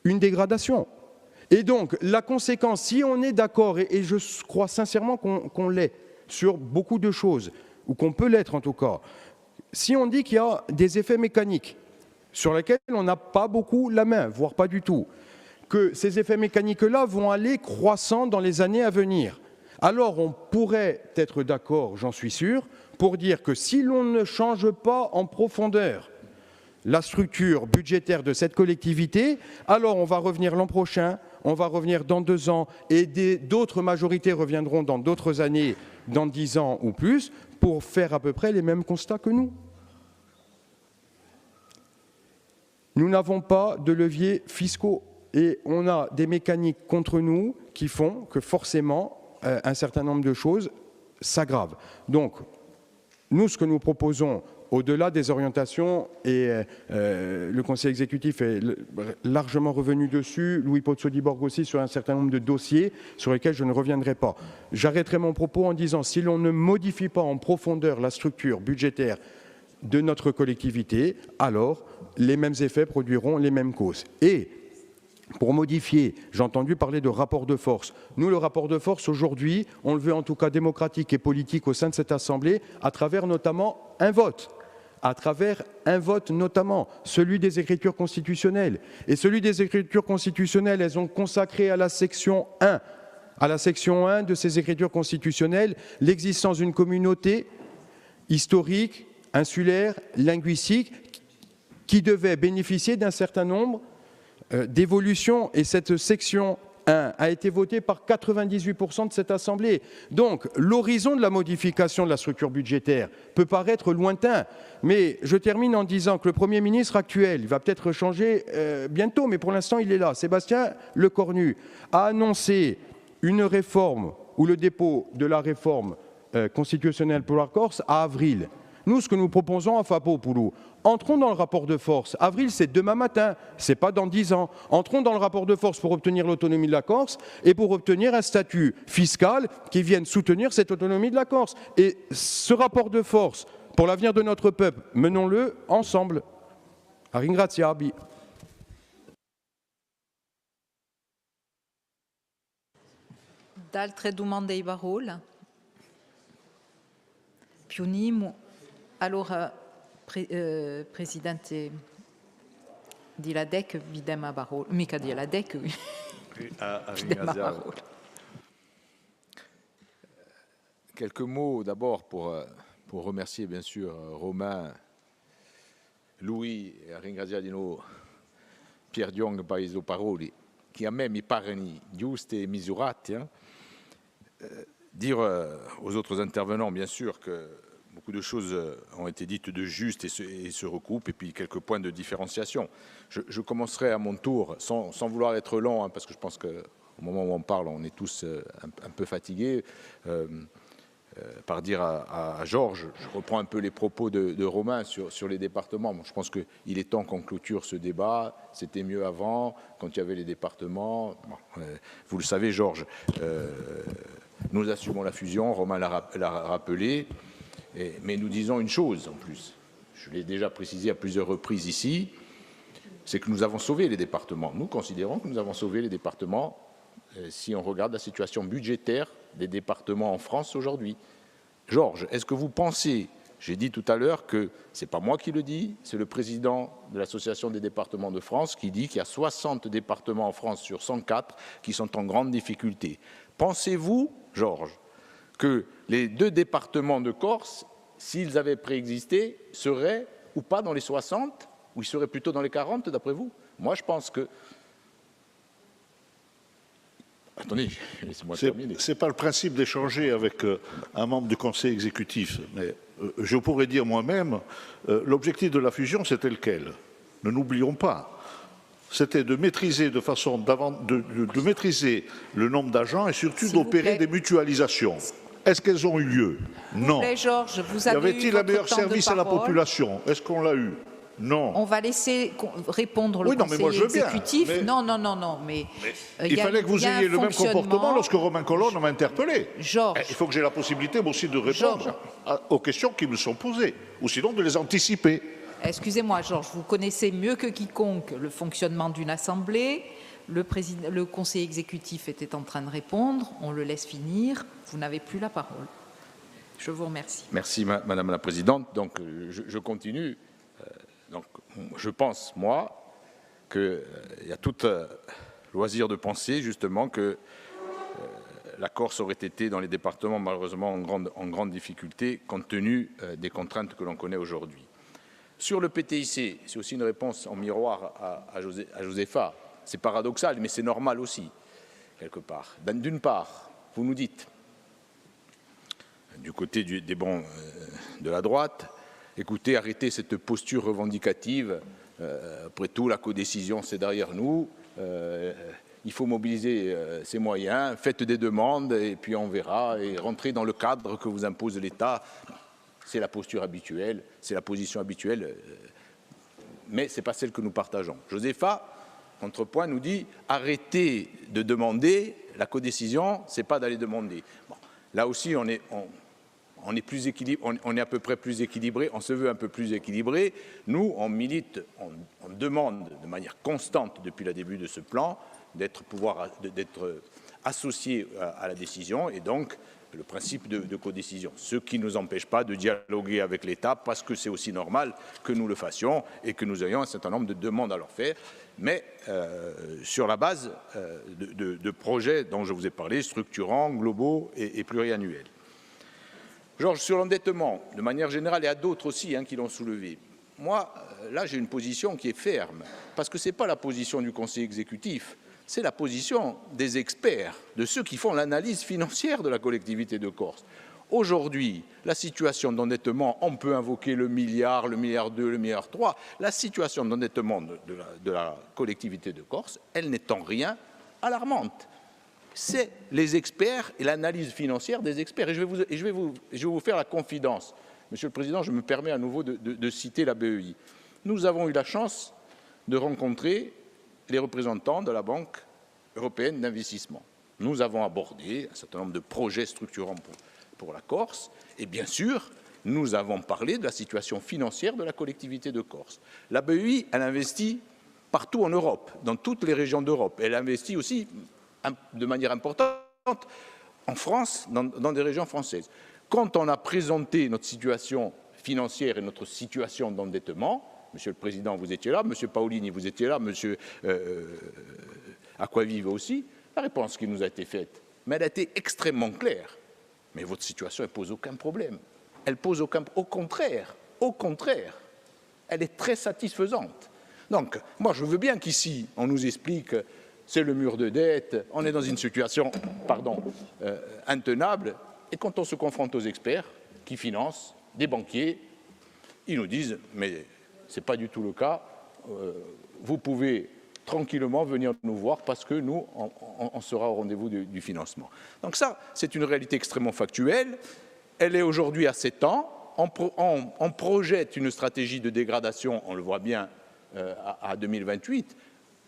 une dégradation. Et donc, la conséquence, si on est d'accord, et je crois sincèrement qu'on l'est sur beaucoup de choses, ou qu'on peut l'être en tout cas, si on dit qu'il y a des effets mécaniques sur lesquels on n'a pas beaucoup la main, voire pas du tout, que ces effets mécaniques-là vont aller croissant dans les années à venir, alors on pourrait être d'accord, j'en suis sûr, pour dire que si l'on ne change pas en profondeur la structure budgétaire de cette collectivité, alors on va revenir l'an prochain, on va revenir dans 2 ans, et d'autres majorités reviendront dans d'autres années, dans 10 ans ou plus, pour faire à peu près les mêmes constats que nous. Nous n'avons pas de leviers fiscaux et on a des mécaniques contre nous qui font que forcément un certain nombre de choses s'aggravent. Donc, nous, ce que nous proposons, au-delà des orientations, et le Conseil exécutif est largement revenu dessus, Louis Pozzodiborg aussi, sur un certain nombre de dossiers sur lesquels je ne reviendrai pas. J'arrêterai mon propos en disant, si l'on ne modifie pas en profondeur la structure budgétaire de notre collectivité, alors les mêmes effets produiront les mêmes causes. Et pour modifier, j'ai entendu parler de rapport de force. Nous, le rapport de force, aujourd'hui, on le veut en tout cas démocratique et politique au sein de cette Assemblée, à travers notamment un vote. À travers un vote notamment, celui des écritures constitutionnelles. Et celui des écritures constitutionnelles, elles ont consacré à la section 1 de ces écritures constitutionnelles, l'existence d'une communauté historique, insulaire, linguistique, qui devait bénéficier d'un certain nombre d'évolutions. Et cette section 1 a été votée par 98% de cette Assemblée. Donc, l'horizon de la modification de la structure budgétaire peut paraître lointain, mais je termine en disant que le Premier ministre actuel, il va peut-être changer bientôt, mais pour l'instant, il est là, Sébastien Lecornu, a annoncé une réforme ou le dépôt de la réforme constitutionnelle pour la Corse à avril. Nous, ce que nous proposons à Fapopoulou, entrons dans le rapport de force. Avril, c'est demain matin, c'est pas dans 10 ans. Entrons dans le rapport de force pour obtenir l'autonomie de la Corse et pour obtenir un statut fiscal qui vienne soutenir cette autonomie de la Corse. Et ce rapport de force, pour l'avenir de notre peuple, menons-le ensemble. A ringraziarvi. D'altre domande di parola? più nimo. Allora, Presidente di la DEC, vi diamo la parola. Mica di la DEC, vi diamo la parola. Quelques mots d'abord pour remercier bien sûr Romain, Louis e a ringraziare di nuovo Pier Diong per le parole che a me mi paraissent giuste et misurate. Dire aux autres intervenants bien sûr que beaucoup de choses ont été dites de juste et se recoupent, et puis quelques points de différenciation. Je commencerai à mon tour, sans vouloir être long, hein, parce que je pense qu'au moment où on parle, on est tous un peu fatigués, par dire à Georges, je reprends un peu les propos de Romain sur les départements. Bon, je pense qu'il est temps qu'on clôture ce débat. C'était mieux avant, quand il y avait les départements. Bon, vous le savez, Georges, nous assumons la fusion, Romain l'a rappelé, mais nous disons une chose en plus. Je l'ai déjà précisé à plusieurs reprises ici, c'est que nous avons sauvé les départements. Nous considérons que nous avons sauvé les départements si on regarde la situation budgétaire des départements en France aujourd'hui. Georges, est-ce que vous pensez, j'ai dit tout à l'heure que ce n'est pas moi qui le dis, c'est le président de l'Association des départements de France qui dit qu'il y a 60 départements en France sur 104 qui sont en grande difficulté. Pensez-vous, Georges, que les 2 départements de Corse, s'ils avaient préexisté, seraient ou pas dans les 60, ou ils seraient plutôt dans les 40, d'après vous? Moi, je pense que... Attendez, laissez-moi terminer. Ce n'est pas le principe d'échanger avec un membre du conseil exécutif, mais je pourrais dire moi-même, l'objectif de la fusion, c'était lequel? Ne n'oublions pas. C'était de maîtriser de façon de maîtriser le nombre d'agents et surtout d'opérer des mutualisations. Est-ce qu'elles ont eu lieu? Non. Georges, vous y avez avait-il un meilleur service à la population? Est-ce qu'on l'a eu? Non. On va laisser répondre le conseiller exécutif. Mais... Non, mais il fallait que vous ayez le même comportement lorsque Romain Colonne m'a interpellé. Georges. Il faut que j'ai la possibilité moi aussi de répondre aux questions qui me sont posées, ou sinon de les anticiper. Excusez-moi, Georges, vous connaissez mieux que quiconque le fonctionnement d'une assemblée. Le conseiller exécutif était en train de répondre. On le laisse finir. Vous n'avez plus la parole. Je vous remercie. Merci, Madame la Présidente. Donc, je continue. Donc, je pense, moi, qu'il y a tout loisir de penser, justement, que la Corse aurait été dans les départements, malheureusement, en grande difficulté, compte tenu des contraintes que l'on connaît aujourd'hui. Sur le PTIC, c'est aussi une réponse en miroir à Josépha. C'est paradoxal, mais c'est normal aussi, quelque part. D'une part, vous nous dites, du côté des bancs de la droite, écoutez, arrêtez cette posture revendicative. Après tout, la codécision, c'est derrière nous. Il faut mobiliser ces moyens, faites des demandes et puis on verra. Et rentrer dans le cadre que vous impose l'État, c'est la posture habituelle, c'est la position habituelle, mais ce n'est pas celle que nous partageons. Josépha, contrepoint, nous dit arrêtez de demander, la codécision, ce n'est pas d'aller demander. Bon, là aussi, on est plus équilibré, on est à peu près plus équilibré, on se veut un peu plus équilibré. Nous, on milite, on demande de manière constante depuis le début de ce plan d'être associé à la décision et donc le principe de codécision. Ce qui ne nous empêche pas de dialoguer avec l'État parce que c'est aussi normal que nous le fassions et que nous ayons un certain nombre de demandes à leur faire, mais sur la base de projets dont je vous ai parlé, structurants, globaux et pluriannuels. Georges, sur l'endettement, de manière générale, et à d'autres aussi qui l'ont soulevé, moi, là, j'ai une position qui est ferme, parce que ce n'est pas la position du Conseil exécutif, c'est la position des experts, de ceux qui font l'analyse financière de la collectivité de Corse. Aujourd'hui, la situation d'endettement, on peut invoquer le milliard 2, le milliard 3, la situation d'endettement de la collectivité de Corse, elle n'est en rien alarmante. C'est les experts et l'analyse financière des experts. Et je vais vous faire la confidence. Monsieur le Président, je me permets à nouveau de citer la BEI. Nous avons eu la chance de rencontrer les représentants de la Banque européenne d'investissement. Nous avons abordé un certain nombre de projets structurants pour la Corse. Et bien sûr, nous avons parlé de la situation financière de la collectivité de Corse. La BEI, elle investit partout en Europe, dans toutes les régions d'Europe. Elle investit aussi de manière importante en France, dans des régions françaises. quand on a présenté notre situation financière et notre situation d'endettement, Monsieur le Président, vous étiez là, Monsieur Paolini, vous étiez là, Monsieur Acquavive aussi, la réponse qui nous a été faite, mais elle a été extrêmement claire. Mais votre situation, elle ne pose aucun problème. Elle pose aucun... Au contraire, elle est très satisfaisante. Donc, moi, je veux bien qu'ici, on nous explique, c'est le mur de dette, on est dans une situation, intenable, et quand on se confronte aux experts qui financent, des banquiers, ils nous disent, mais ce n'est pas du tout le cas, vous pouvez tranquillement venir nous voir parce que nous, on sera au rendez-vous du financement. Donc ça, c'est une réalité extrêmement factuelle. Elle est aujourd'hui à 7 ans. On projette une stratégie de dégradation, on le voit bien, à 2028.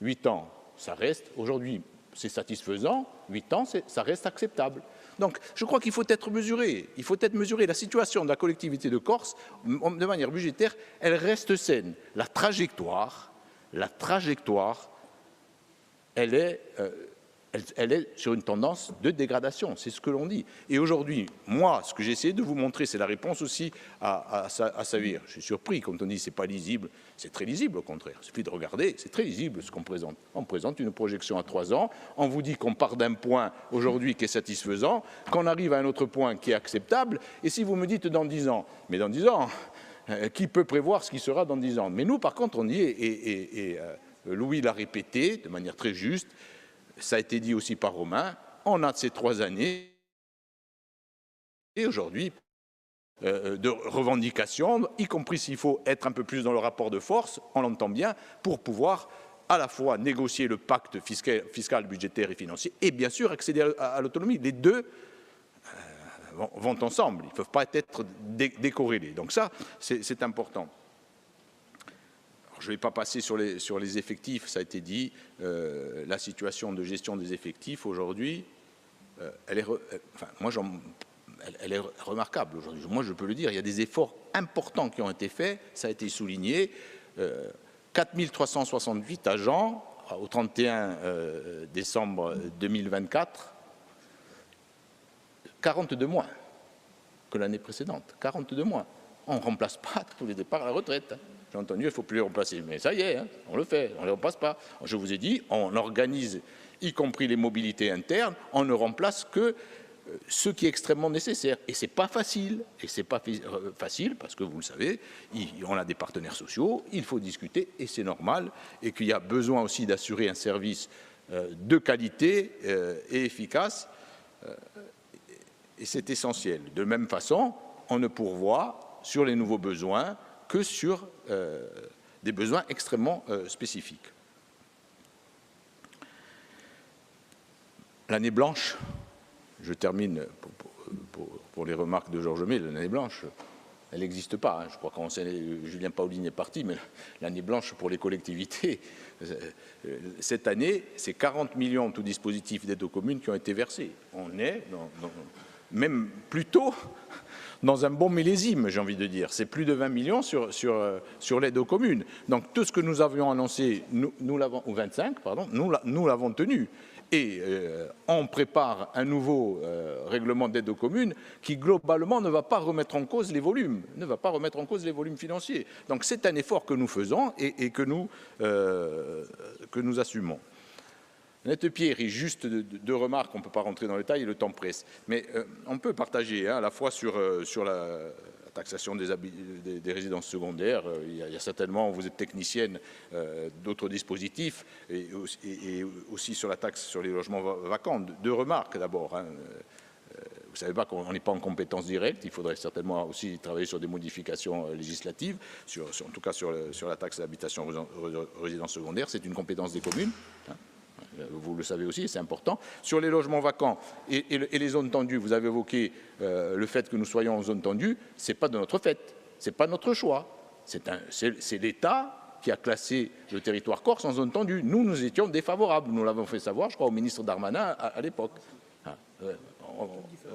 8 ans, ça reste, aujourd'hui, c'est satisfaisant. 8 ans, ça reste acceptable. Donc, je crois qu'il faut être mesuré. Il faut être mesuré. La situation de la collectivité de Corse, de manière budgétaire, elle reste saine. La trajectoire, elle est sur une tendance de dégradation, c'est ce que l'on dit. Et aujourd'hui, moi, ce que j'ai essayé de vous montrer, c'est la réponse aussi à Savir. Je suis surpris quand on dit que ce n'est pas lisible. C'est très lisible, au contraire. Il suffit de regarder, c'est très lisible ce qu'on présente. On présente une projection à 3 ans, on vous dit qu'on part d'un point aujourd'hui qui est satisfaisant, qu'on arrive à un autre point qui est acceptable, et si vous me dites dans 10 ans, mais dans 10 ans, qui peut prévoir ce qui sera dans 10 ans? Mais nous, par contre, on y est, et Louis l'a répété de manière très juste, ça a été dit aussi par Romain, on a ces 3 années, et aujourd'hui, de revendications, y compris s'il faut être un peu plus dans le rapport de force, on l'entend bien, pour pouvoir à la fois négocier le pacte fiscal, budgétaire et financier, et bien sûr accéder à l'autonomie. Les deux vont ensemble, ils ne peuvent pas être décorrélés. Donc ça, c'est important. Je ne vais pas passer sur les effectifs, ça a été dit. La situation de gestion des effectifs aujourd'hui, elle est remarquable aujourd'hui. Moi, je peux le dire, il y a des efforts importants qui ont été faits, ça a été souligné. 4 368 agents au 31 décembre 2024, 40 de moins que l'année précédente, 40 de moins. On ne remplace pas tous les départs à la retraite. J'ai entendu, il ne faut plus les remplacer. Mais ça y est, hein, on le fait, on ne les remplace pas. Je vous ai dit, on organise, y compris les mobilités internes, on ne remplace que ce qui est extrêmement nécessaire. Et ce n'est pas facile. Et ce n'est pas facile parce que, vous le savez, on a des partenaires sociaux, il faut discuter, et c'est normal, et qu'il y a besoin aussi d'assurer un service de qualité et efficace. Et c'est essentiel. De même façon, on ne pourvoit sur les nouveaux besoins que sur des besoins extrêmement spécifiques. L'année blanche, je termine pour les remarques de Georges May, l'année blanche, elle n'existe pas. Hein. Je crois qu'on sait, Julien Paolini est parti, mais l'année blanche pour les collectivités, cette année, c'est 40 millions tout dispositif d'aide aux communes qui ont été versés. On est même plutôt dans un bon millésime, j'ai envie de dire. C'est plus de 20 millions sur l'aide aux communes. Donc tout ce que nous avions annoncé, nous l'avons, ou 25, pardon, nous l'avons tenu. Et on prépare un nouveau règlement d'aide aux communes qui, globalement, ne va pas remettre en cause les volumes, financiers. Donc c'est un effort que nous faisons et que nous assumons. Net-Pierre, et juste deux remarques, on ne peut pas rentrer dans le détail, le temps presse. Mais on peut partager à la fois sur la taxation des résidences secondaires. Il y a certainement, vous êtes technicienne, d'autres dispositifs, et aussi sur la taxe sur les logements vacants. Deux remarques d'abord. Hein. Vous ne savez pas qu'on n'est pas en compétence directe, il faudrait certainement aussi travailler sur des modifications législatives, en tout cas sur la taxe d'habitation résidence secondaire, c'est une compétence des communes. Hein. Vous le savez aussi, c'est important. Sur les logements vacants et les zones tendues, vous avez évoqué le fait que nous soyons en zone tendue, ce n'est pas de notre fait, ce n'est pas notre choix. C'est l'État qui a classé le territoire corse en zone tendue. Nous étions défavorables. Nous l'avons fait savoir, je crois, au ministre Darmanin à l'époque.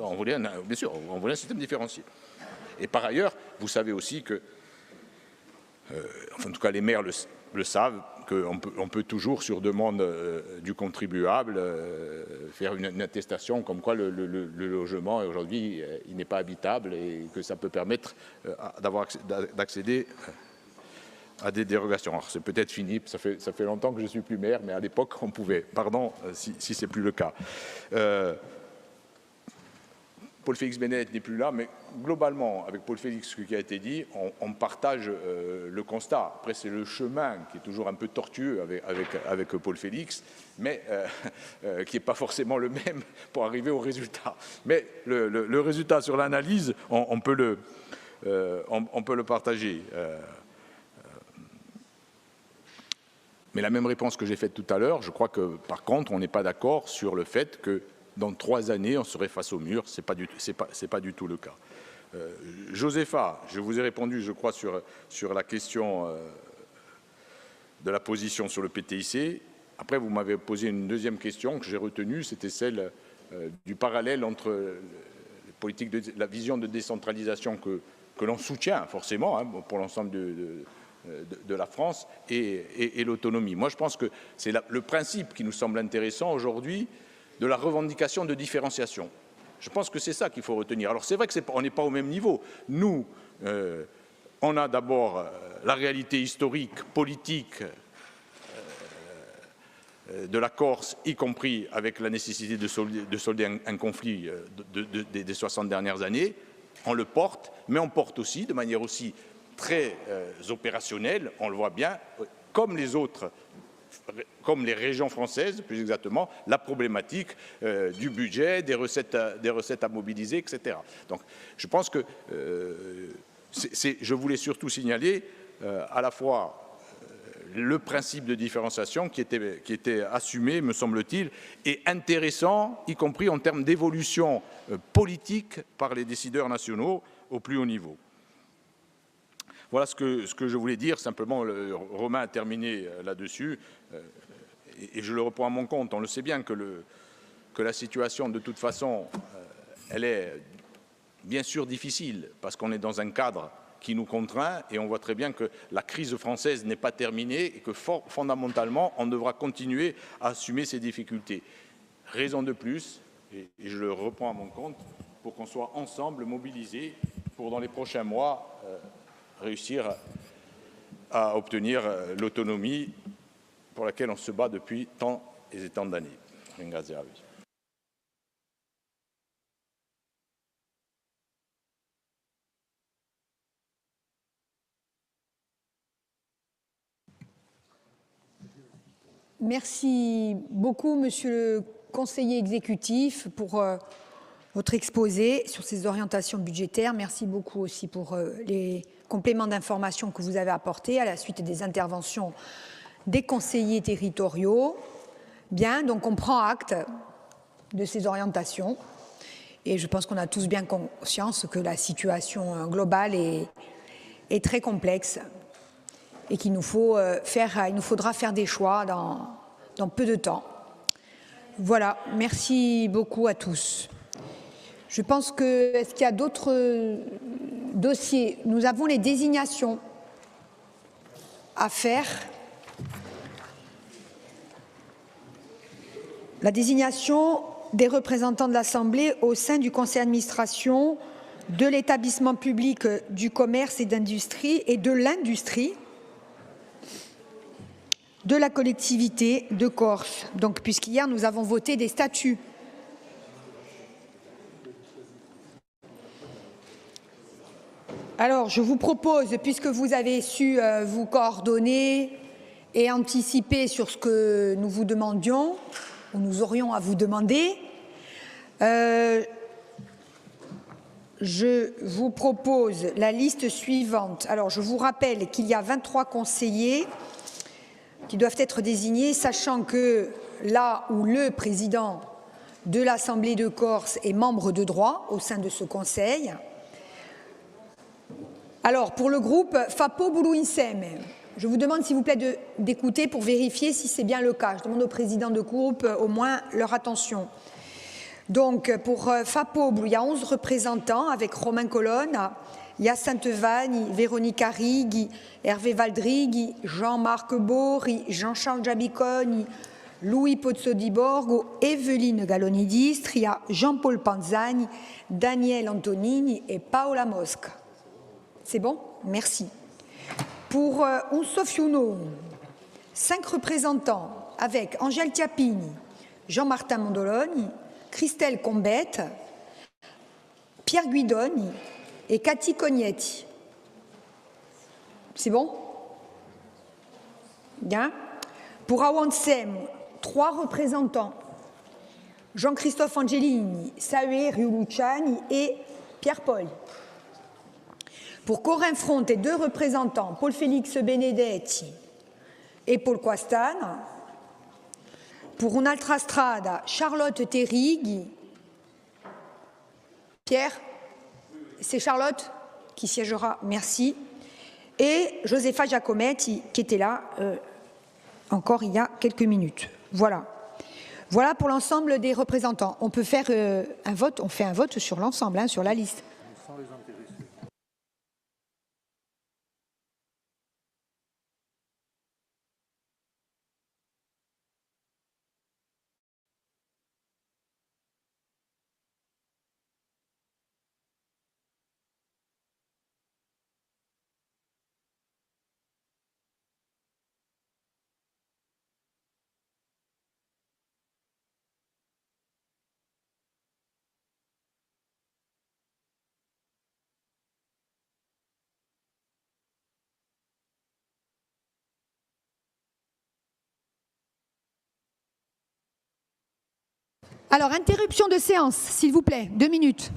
On voulait bien sûr, on voulait un système différencié. Et par ailleurs, vous savez aussi que, en tout cas les maires le savent, qu'on peut toujours, sur demande du contribuable, faire une attestation comme quoi le logement aujourd'hui il n'est pas habitable et que ça peut permettre d'accéder à des dérogations. Alors c'est peut-être fini, ça fait longtemps que je ne suis plus maire, mais à l'époque on pouvait. Pardon si ce n'est plus le cas. Paul Félix Benet n'est plus là, mais globalement, avec Paul Félix, ce qui a été dit, on partage le constat. Après, c'est le chemin qui est toujours un peu tortueux avec Paul Félix, mais qui n'est pas forcément le même pour arriver au résultat. Mais le résultat sur l'analyse, on peut le partager. Mais la même réponse que j'ai faite tout à l'heure, je crois que, par contre, on n'est pas d'accord sur le fait que dans 3 années, on serait face au mur. Ce n'est pas du tout le cas. Josepha, je vous ai répondu, je crois, sur la question de la position sur le PTIC. Après, vous m'avez posé une deuxième question que j'ai retenue, c'était celle du parallèle entre la vision de décentralisation que l'on soutient forcément pour l'ensemble de la France et l'autonomie. Moi, je pense que c'est le principe qui nous semble intéressant aujourd'hui, de la revendication de différenciation. Je pense que c'est ça qu'il faut retenir. Alors c'est vrai qu'on n'est pas au même niveau. Nous, on a d'abord la réalité historique, politique de la Corse, y compris avec la nécessité de solder un conflit des 60 dernières années. On le porte, mais on porte aussi, de manière aussi très opérationnelle, on le voit bien, comme les autres, comme les régions françaises, plus exactement, la problématique du budget, des recettes à mobiliser, etc. Donc, je pense que je voulais surtout signaler à la fois le principe de différenciation qui était assumé, me semble-t-il, et intéressant, y compris en termes d'évolution politique par les décideurs nationaux au plus haut niveau. Voilà ce que je voulais dire. Simplement, Romain a terminé là-dessus. Et je le reprends à mon compte. On le sait bien que la situation, de toute façon, elle est bien sûr difficile, parce qu'on est dans un cadre qui nous contraint, et on voit très bien que la crise française n'est pas terminée et que fondamentalement, on devra continuer à assumer ces difficultés. Raison de plus, et je le reprends à mon compte, pour qu'on soit ensemble mobilisés pour, dans les prochains mois, réussir à obtenir l'autonomie pour laquelle on se bat depuis tant et tant d'années. Ringrazio. Merci beaucoup, Monsieur le conseiller exécutif, pour votre exposé sur ces orientations budgétaires. Merci beaucoup aussi pour les compléments d'information que vous avez apportés à la suite des interventions des conseillers territoriaux. Bien, donc on prend acte de ces orientations et je pense qu'on a tous bien conscience que la situation globale est très complexe et qu'il nous faudra faire des choix dans peu de temps. Voilà, merci beaucoup à tous. Je pense que, est-ce qu'il y a d'autres dossiers? Nous avons les désignations à faire. La désignation des représentants de l'Assemblée au sein du conseil d'administration de l'établissement public du commerce et d'industrie et de l'industrie de la collectivité de Corse. Donc, puisqu'hier, nous avons voté des statuts. Alors, je vous propose, puisque vous avez su vous coordonner et anticiper sur ce que nous vous demandions, ou nous aurions à vous demander, je vous propose la liste suivante. Alors, je vous rappelle qu'il y a 23 conseillers qui doivent être désignés, sachant que là où le président de l'Assemblée de Corse est membre de droit au sein de ce conseil. Alors, pour le groupe Fapo Bulu Insem, je vous demande s'il vous plaît d'écouter pour vérifier si c'est bien le cas. Je demande au président de groupe au moins leur attention. Donc, pour Fapo Bulu, il y a 11 représentants avec Romain Colonne, Hyacinthe Vagne, Véronique Arrighi, Hervé Valdrighi, Jean-Marc Bori, Jean-Charles Jabiconi, Louis Pozzo di Borgo, Evelyne Galloni-Distria, Jean-Paul Panzani, Daniel Antonini et Paola Mosca. C'est bon? Merci. Pour un sauf uno, 5 représentants avec Angèle Tiapini, Jean-Martin Mondoloni, Christelle Combette, Pierre Guidoni et Cathy Cognetti. C'est bon? Bien. Pour Awansem, 3 représentants, Jean-Christophe Angelini, Sae Riulucciani et Pierre Paul. Pour Corin Front et 2 représentants, Paul-Félix Benedetti et Paul Quastane. Pour un'altra strada, Charlotte Terrighi. Pierre, c'est Charlotte qui siégera, merci. Et Josefa Giacometti qui était là encore il y a quelques minutes. Voilà. Voilà pour l'ensemble des représentants. On peut faire un vote, on fait un vote sur l'ensemble, hein, sur la liste. Alors, interruption de séance, s'il vous plaît, 2 minutes.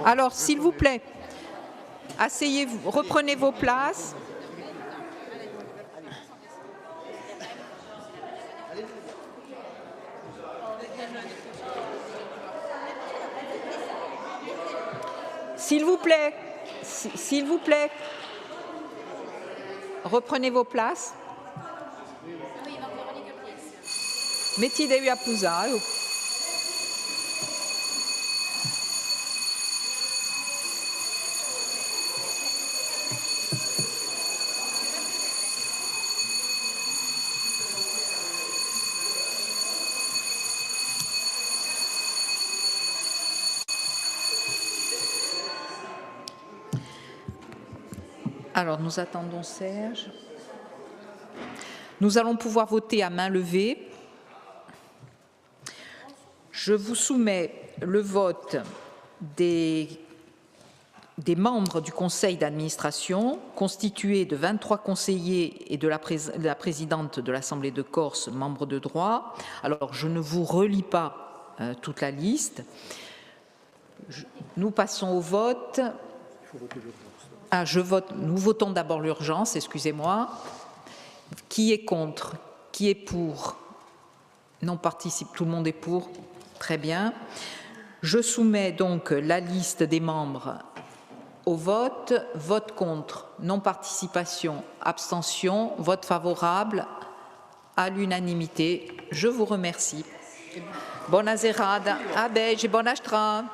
Alors, s'il vous plaît, asseyez-vous, reprenez vos places. S'il vous plaît, reprenez vos places. Metti devi appusare. Alors, nous attendons Serge. Nous allons pouvoir voter à main levée. Je vous soumets le vote des membres du conseil d'administration, constitué de 23 conseillers et de la présidente de l'Assemblée de Corse, membre de droit. Alors, je ne vous relis pas toute la liste. Nous passons au vote. Nous votons d'abord l'urgence, excusez-moi. Qui est contre? Qui est pour? Non participe, tout le monde est pour. Très bien. Je soumets donc la liste des membres au vote. Vote contre, non-participation, abstention, vote favorable à l'unanimité. Je vous remercie. Buona serata, a Beggi, buona strada.